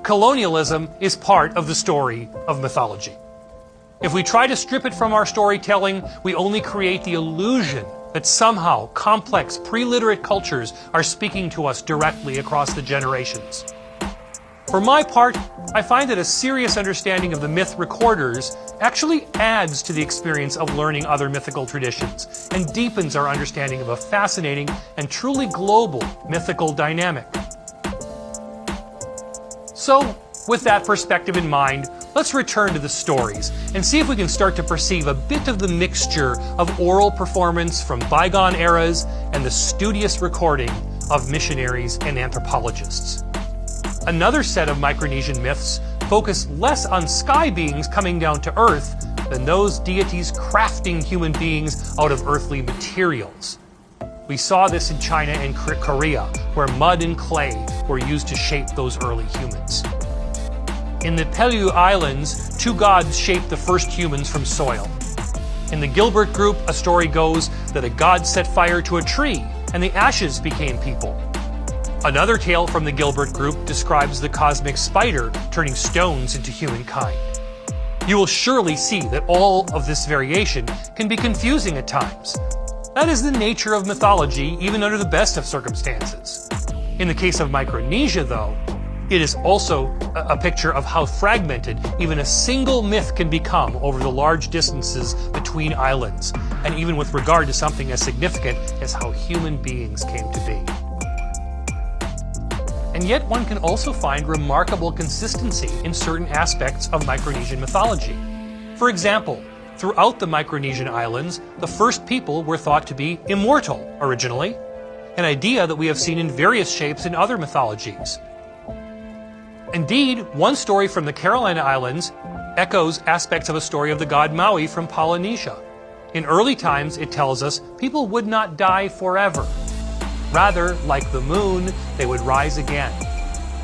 Colonialism is part of the story of mythology. If we try to strip it from our storytelling, we only create the illusion that somehow complex, pre-literate cultures are speaking to us directly across the generations. For my part, I find that a serious understanding of the myth recorders actually adds to the experience of learning other mythical traditions and deepens our understanding of a fascinating and truly global mythical dynamic. So, with that perspective in mind, let's return to the stories and see if we can start to perceive a bit of the mixture of oral performance from bygone eras and the studious recording of missionaries and anthropologists. Another set of Micronesian myths focus less on sky beings coming down to Earth than those deities crafting human beings out of earthly materials. We saw this in China and Korea, where mud and clay were used to shape those early humans. In the Pelew Islands, two gods shaped the first humans from soil. In the Gilbert group, a story goes that a god set fire to a tree, and the ashes became people. Another tale from the Gilbert group describes the cosmic spider turning stones into humankind. You will surely see that all of this variation can be confusing at times. That is the nature of mythology, even under the best of circumstances. In the case of Micronesia, though, it is also a picture of how fragmented even a single myth can become over the large distances between islands, and even with regard to something as significant as how human beings came to be. And yet one can also find remarkable consistency in certain aspects of Micronesian mythology. For example, throughout the Micronesian islands, the first people were thought to be immortal originally, an idea that we have seen in various shapes in other mythologies. Indeed, one story from the Carolina Islands echoes aspects of a story of the god Maui from Polynesia. In early times, it tells us people would not die forever. Rather, like the moon, they would rise again.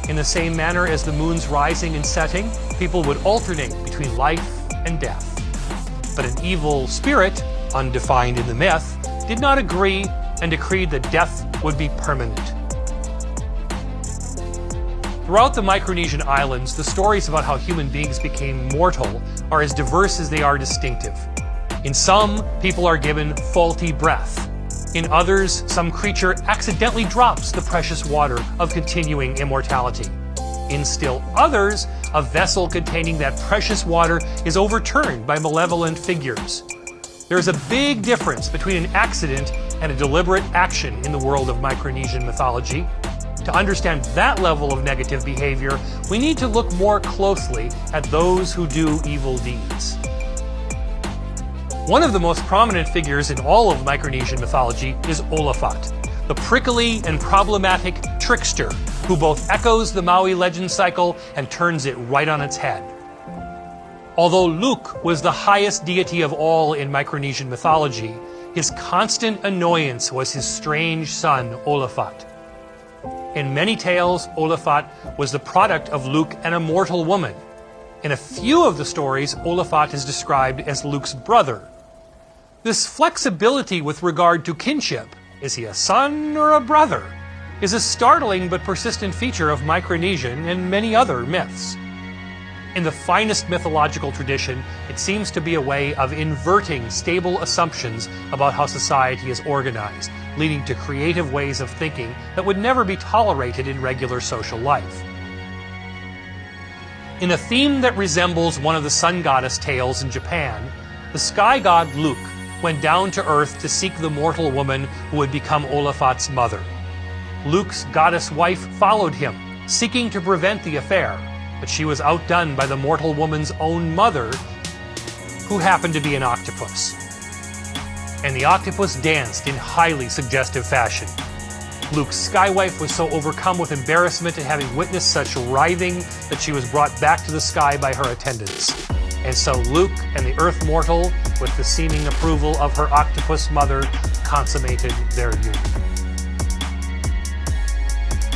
In the same manner as the moon's rising and setting, people would alternate between life and death. But an evil spirit, undefined in the myth, did not agree and decreed that death would be permanent. Throughout the Micronesian islands, the stories about how human beings became mortal are as diverse as they are distinctive. In some, people are given faulty breath. In others, some creature accidentally drops the precious water of continuing immortality. In still others, a vessel containing that precious water is overturned by malevolent figures. There is a big difference between an accident and a deliberate action in the world of Micronesian mythology. To understand that level of negative behavior, we need to look more closely at those who do evil deeds. One of the most prominent figures in all of Micronesian mythology is Olafat, the prickly and problematic trickster who both echoes the Maui legend cycle and turns it right on its head. Although Luke was the highest deity of all in Micronesian mythology, his constant annoyance was his strange son, Olafat. In many tales, Olafat was the product of Luke and a mortal woman. In a few of the stories, Olafat is described as Luke's brother. This flexibility with regard to kinship, is he a son or a brother, is a startling but persistent feature of Micronesian and many other myths. In the finest mythological tradition, it seems to be a way of inverting stable assumptions about how society is organized, leading to creative ways of thinking that would never be tolerated in regular social life. In a theme that resembles one of the sun goddess tales in Japan, the sky god Luke went down to earth to seek the mortal woman who would become Olafat's mother. Luke's goddess wife followed him, seeking to prevent the affair, but she was outdone by the mortal woman's own mother, who happened to be an octopus. And the octopus danced in highly suggestive fashion. Luke's skywife was so overcome with embarrassment at having witnessed such writhing that she was brought back to the sky by her attendants. And so Luke and the Earth mortal, with the seeming approval of her octopus mother, consummated their union.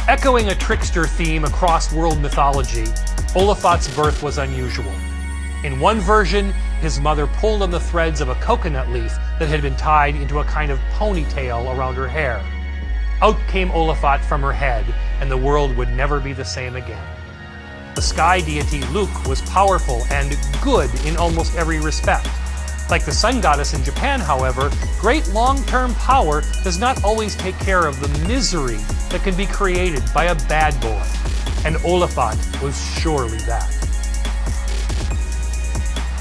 Echoing a trickster theme across world mythology, Olafat's birth was unusual. In one version, his mother pulled on the threads of a coconut leaf that had been tied into a kind of ponytail around her hair. Out came Olafat from her head, and the world would never be the same again. The sky deity Luke was powerful and good in almost every respect. Like the sun goddess in Japan, however, great long-term power does not always take care of the misery that can be created by a bad boy, and Olafat was surely that.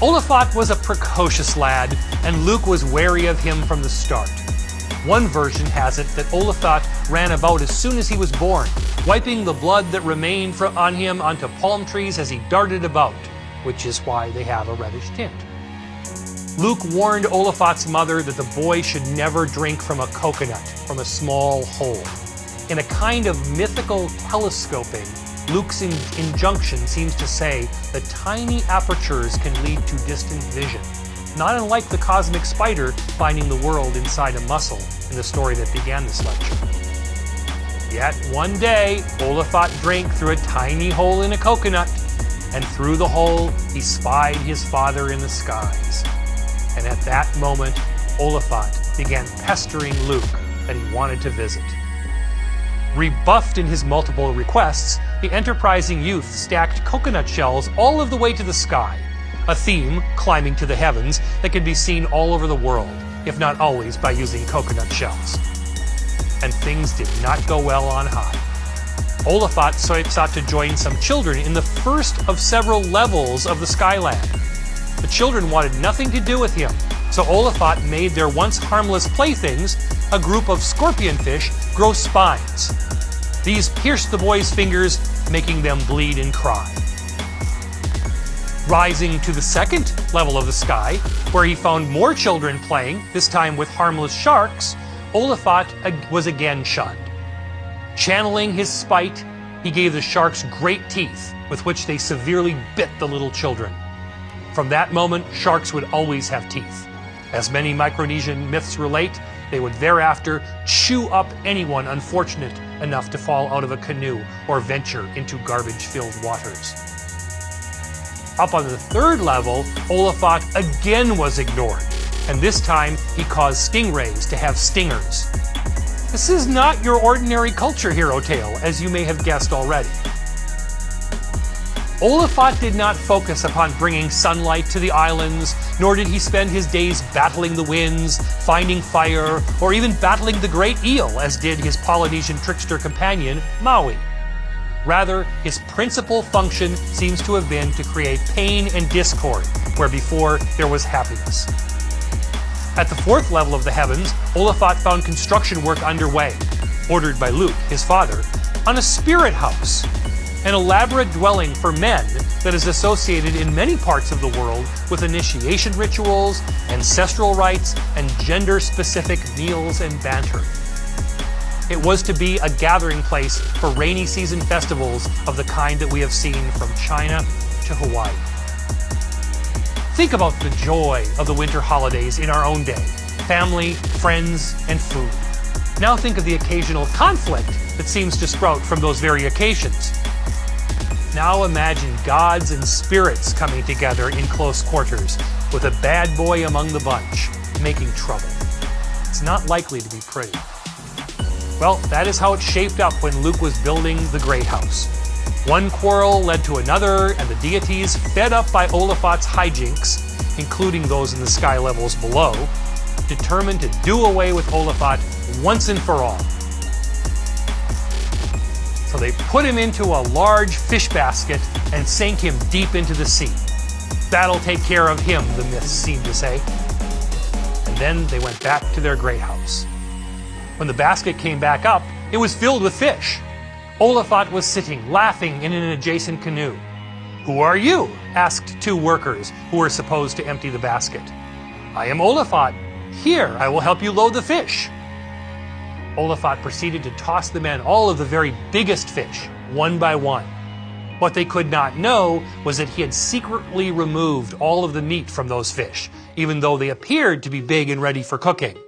Olafat was a precocious lad, and Luke was wary of him from the start. One version has it that Olafat ran about as soon as he was born, wiping the blood that remained on him onto palm trees as he darted about, which is why they have a reddish tint. Luke warned Olafat's mother that the boy should never drink from a coconut from a small hole. In a kind of mythical telescoping, Luke's injunction seems to say that tiny apertures can lead to distant vision, not unlike the cosmic spider finding the world inside a mussel in the story that began this lecture. Yet one day, Olafat drank through a tiny hole in a coconut, and through the hole he spied his father in the skies. And at that moment, Olafat began pestering Luke that he wanted to visit. Rebuffed in his multiple requests, the enterprising youth stacked coconut shells all of the way to the sky, a theme, climbing to the heavens, that can be seen all over the world, if not always by using coconut shells. And things did not go well on high. Olafat sought to join some children in the first of several levels of the Skyland. The children wanted nothing to do with him, so Olafat made their once harmless playthings, a group of scorpionfish, grow spines. These pierced the boys' fingers, making them bleed and cry. Rising to the second level of the sky, where he found more children playing, this time with harmless sharks, Olafat was again shunned. Channeling his spite, he gave the sharks great teeth, with which they severely bit the little children. From that moment, sharks would always have teeth. As many Micronesian myths relate, they would thereafter chew up anyone unfortunate enough to fall out of a canoe or venture into garbage-filled waters. Up on the third level, Olafat again was ignored, and this time he caused stingrays to have stingers. This is not your ordinary culture hero tale, as you may have guessed already. Olafat did not focus upon bringing sunlight to the islands, nor did he spend his days battling the winds, finding fire, or even battling the great eel, as did his Polynesian trickster companion, Maui. Rather, his principal function seems to have been to create pain and discord, where before there was happiness. At the fourth level of the heavens, Olafat found construction work underway, ordered by Luke, his father, on a spirit house, an elaborate dwelling for men that is associated in many parts of the world with initiation rituals, ancestral rites, and gender-specific meals and banter. It was to be a gathering place for rainy season festivals of the kind that we have seen from China to Hawaii. Think about the joy of the winter holidays in our own day: family, friends, and food. Now think of the occasional conflict that seems to sprout from those very occasions. Now imagine gods and spirits coming together in close quarters, with a bad boy among the bunch, making trouble. It's not likely to be pretty. Well, that is how it shaped up when Luke was building the Great House. One quarrel led to another, and the deities, fed up by Olafat's hijinks, including those in the sky levels below, determined to do away with Olafat once and for all. So they put him into a large fish basket and sank him deep into the sea. That'll take care of him, the myths seem to say. And then they went back to their great house. When the basket came back up, it was filled with fish. Olafat was sitting, laughing in an adjacent canoe. "Who are you?" asked two workers who were supposed to empty the basket. "I am Olafat. Here, I will help you load the fish." Olafat proceeded to toss the men all of the very biggest fish, one by one. What they could not know was that he had secretly removed all of the meat from those fish, even though they appeared to be big and ready for cooking.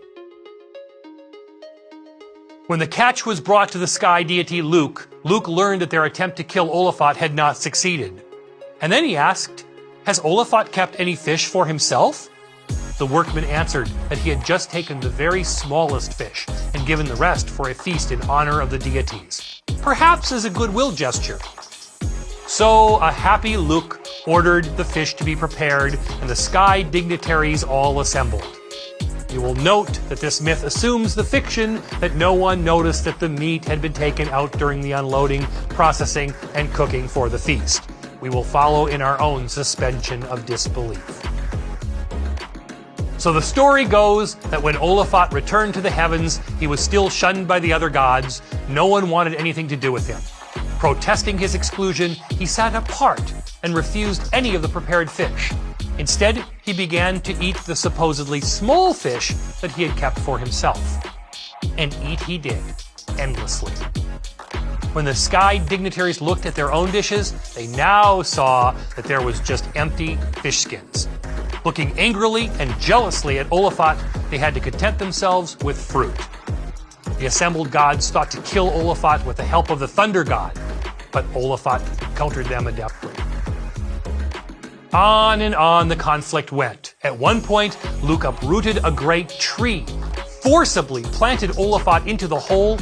When the catch was brought to the sky deity Luke learned that their attempt to kill Olafat had not succeeded. And then he asked, "Has Olafat kept any fish for himself?" The workman answered that he had just taken the very smallest fish and given the rest for a feast in honor of the deities, perhaps as a goodwill gesture. So a happy Luke ordered the fish to be prepared, and the sky dignitaries all assembled. You will note that this myth assumes the fiction that no one noticed that the meat had been taken out during the unloading, processing, and cooking for the feast. We will follow in our own suspension of disbelief. So the story goes that when Olafat returned to the heavens, he was still shunned by the other gods. No one wanted anything to do with him. Protesting his exclusion, he sat apart and refused any of the prepared fish. Instead, he began to eat the supposedly small fish that he had kept for himself. And eat he did, endlessly. When the sky dignitaries looked at their own dishes, they now saw that there was just empty fish skins. Looking angrily and jealously at Olafat, they had to content themselves with fruit. The assembled gods thought to kill Olafat with the help of the thunder god, but Olafat countered them adeptly. On and on the conflict went. At one point, Luke uprooted a great tree, forcibly planted Olafat into the hole,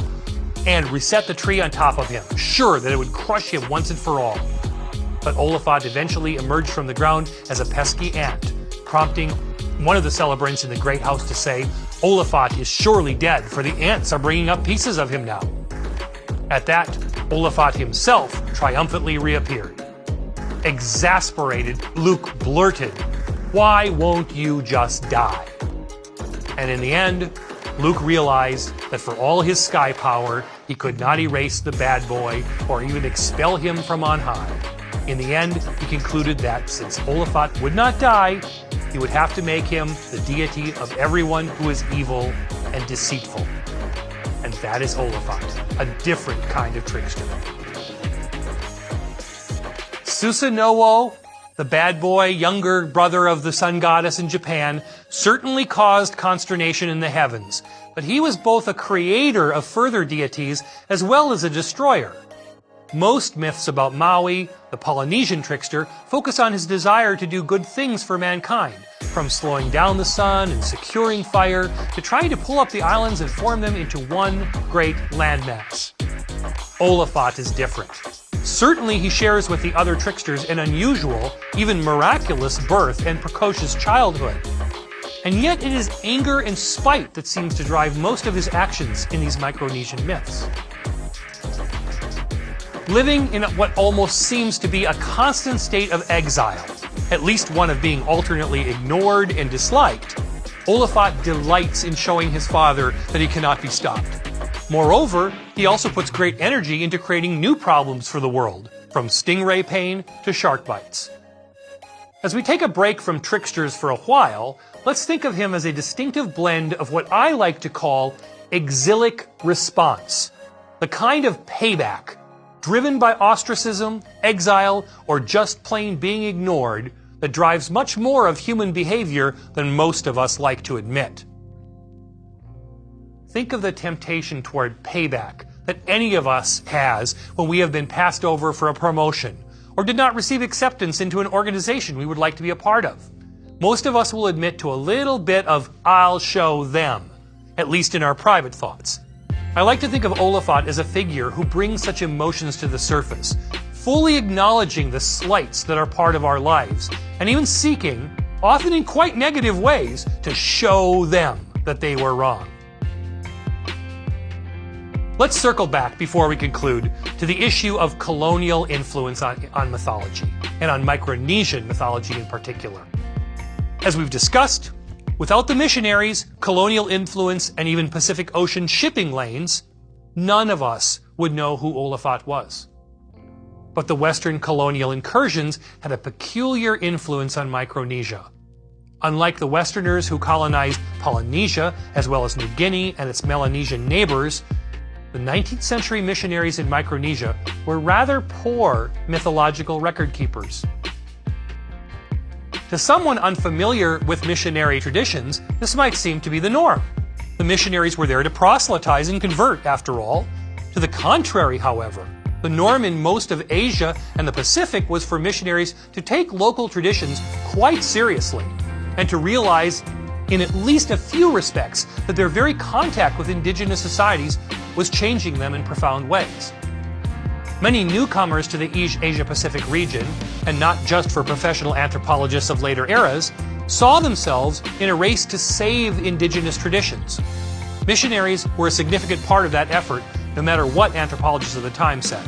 and reset the tree on top of him, sure that it would crush him once and for all. But Olafat eventually emerged from the ground as a pesky ant, prompting one of the celebrants in the great house to say, "Olafat is surely dead, for the ants are bringing up pieces of him now." At that, Olafat himself triumphantly reappeared. Exasperated, Luke blurted, "Why won't you just die?" And in the end, Luke realized that for all his sky power, he could not erase the bad boy or even expel him from on high. In the end, he concluded that since Olafat would not die, he would have to make him the deity of everyone who is evil and deceitful. And that is Olafat, a different kind of trickster. Susanoo, the bad boy, younger brother of the sun goddess in Japan, certainly caused consternation in the heavens, but he was both a creator of further deities as well as a destroyer. Most myths about Maui, the Polynesian trickster, focus on his desire to do good things for mankind, from slowing down the sun and securing fire to trying to pull up the islands and form them into one great landmass. Oliphaut is different. Certainly he shares with the other tricksters an unusual, even miraculous birth and precocious childhood. And yet it is anger and spite that seems to drive most of his actions in these Micronesian myths. Living in what almost seems to be a constant state of exile, at least one of being alternately ignored and disliked, Oliphaut delights in showing his father that he cannot be stopped. Moreover, he also puts great energy into creating new problems for the world, from stingray pain to shark bites. As we take a break from tricksters for a while, let's think of him as a distinctive blend of what I like to call exilic response, the kind of payback driven by ostracism, exile, or just plain being ignored that drives much more of human behavior than most of us like to admit. Think of the temptation toward payback that any of us has when we have been passed over for a promotion or did not receive acceptance into an organization we would like to be a part of. Most of us will admit to a little bit of "I'll show them," at least in our private thoughts. I like to think of Oliphaut as a figure who brings such emotions to the surface, fully acknowledging the slights that are part of our lives, and even seeking, often in quite negative ways, to show them that they were wrong. Let's circle back before we conclude to the issue of colonial influence on mythology, and on Micronesian mythology in particular. As we've discussed, without the missionaries, colonial influence, and even Pacific Ocean shipping lanes, none of us would know who Oliphaut was. But the Western colonial incursions had a peculiar influence on Micronesia. Unlike the Westerners who colonized Polynesia, as well as New Guinea and its Melanesian neighbors, the 19th century missionaries in Micronesia were rather poor mythological record keepers. To someone unfamiliar with missionary traditions, this might seem to be the norm. The missionaries were there to proselytize and convert, after all. To the contrary, however, the norm in most of Asia and the Pacific was for missionaries to take local traditions quite seriously and to realize, in at least a few respects, that their very contact with indigenous societies was changing them in profound ways. Many newcomers to the Asia-Pacific region, and not just for professional anthropologists of later eras, saw themselves in a race to save indigenous traditions. Missionaries were a significant part of that effort, no matter what anthropologists of the time said.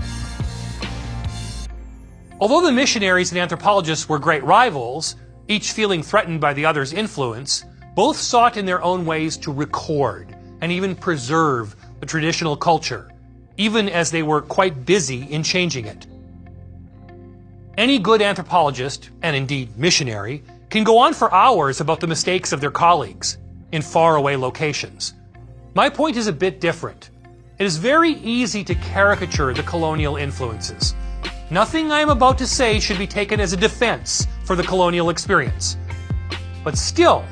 Although the missionaries and anthropologists were great rivals, each feeling threatened by the other's influence, both sought in their own ways to record and even preserve the traditional culture, even as they were quite busy in changing it. Any good anthropologist, and indeed missionary, can go on for hours about the mistakes of their colleagues in faraway locations. My point is a bit different. It is very easy to caricature the colonial influences. Nothing I am about to say should be taken as a defense for the colonial experience. But still,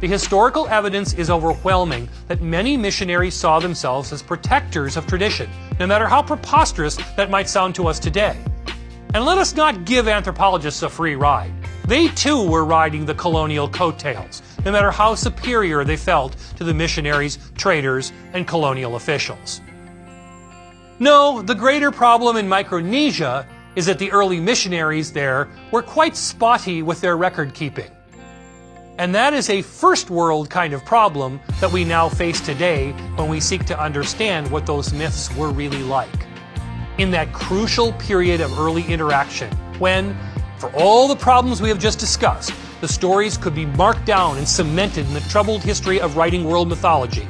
the historical evidence is overwhelming that many missionaries saw themselves as protectors of tradition, no matter how preposterous that might sound to us today. And let us not give anthropologists a free ride. They too were riding the colonial coattails, no matter how superior they felt to the missionaries, traders, and colonial officials. No, the greater problem in Micronesia is that the early missionaries there were quite spotty with their record keeping. And that is a first world kind of problem that we now face today when we seek to understand what those myths were really like. In that crucial period of early interaction, when, for all the problems we have just discussed, the stories could be marked down and cemented in the troubled history of writing world mythology,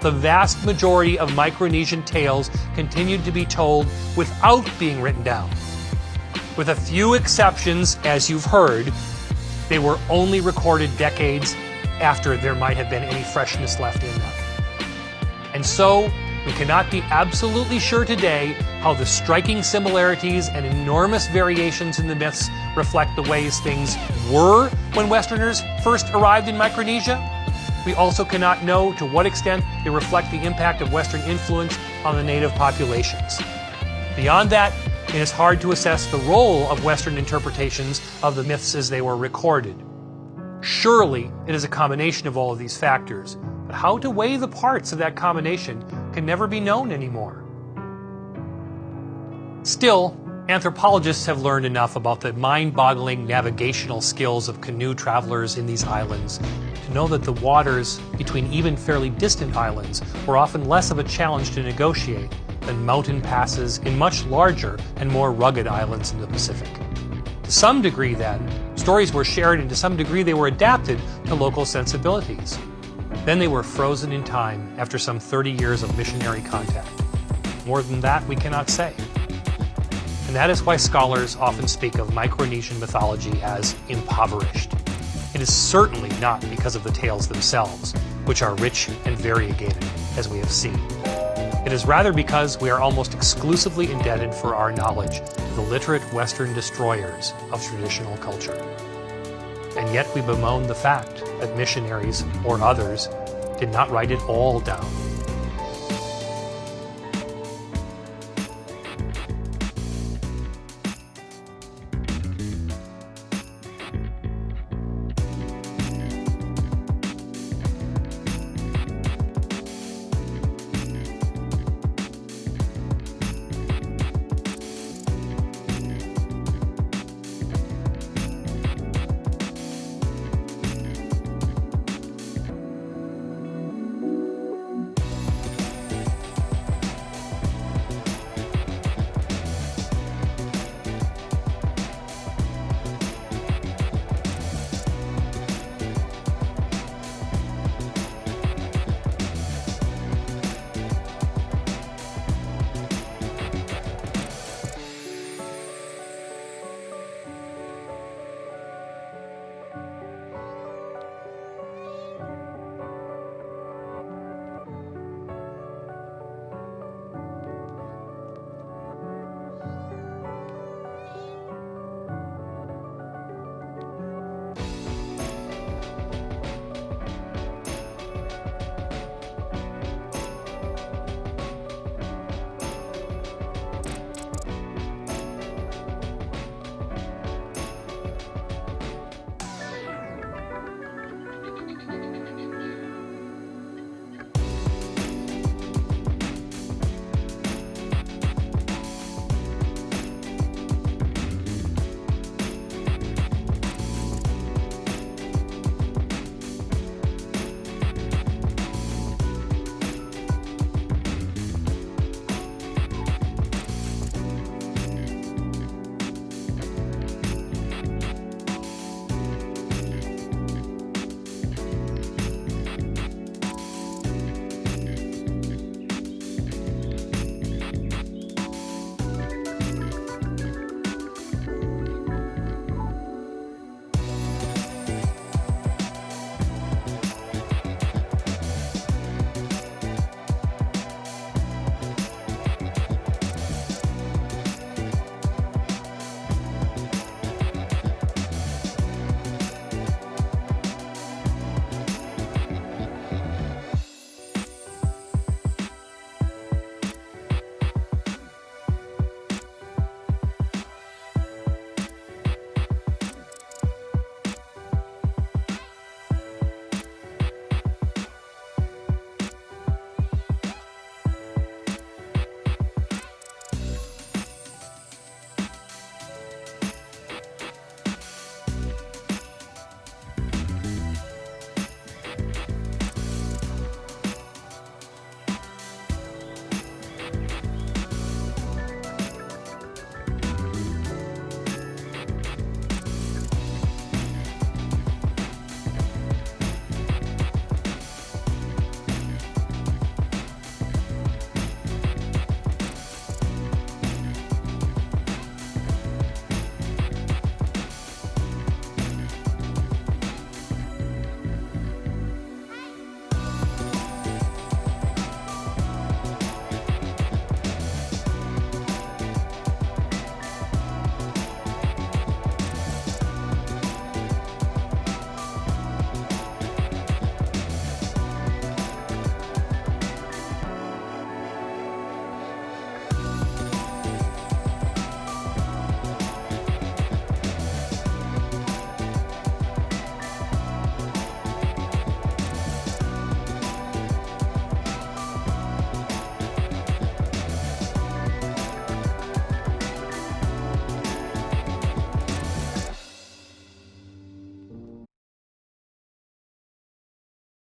the vast majority of Micronesian tales continued to be told without being written down. With a few exceptions, as you've heard, they were only recorded decades after there might have been any freshness left in them. And so, we cannot be absolutely sure today how the striking similarities and enormous variations in the myths reflect the ways things were when Westerners first arrived in Micronesia. We also cannot know to what extent they reflect the impact of Western influence on the native populations. Beyond that, it is hard to assess the role of Western interpretations of the myths as they were recorded. Surely, it is a combination of all of these factors, but how to weigh the parts of that combination can never be known anymore. Still, anthropologists have learned enough about the mind-boggling navigational skills of canoe travelers in these islands to know that the waters between even fairly distant islands were often less of a challenge to negotiate than mountain passes in much larger and more rugged islands in the Pacific. To some degree, then, stories were shared, and to some degree they were adapted to local sensibilities. Then they were frozen in time after some 30 years of missionary contact. More than that, we cannot say. And that is why scholars often speak of Micronesian mythology as impoverished. It is certainly not because of the tales themselves, which are rich and variegated, as we have seen. It is rather because we are almost exclusively indebted for our knowledge to the literate Western destroyers of traditional culture. And yet we bemoan the fact that missionaries or others did not write it all down.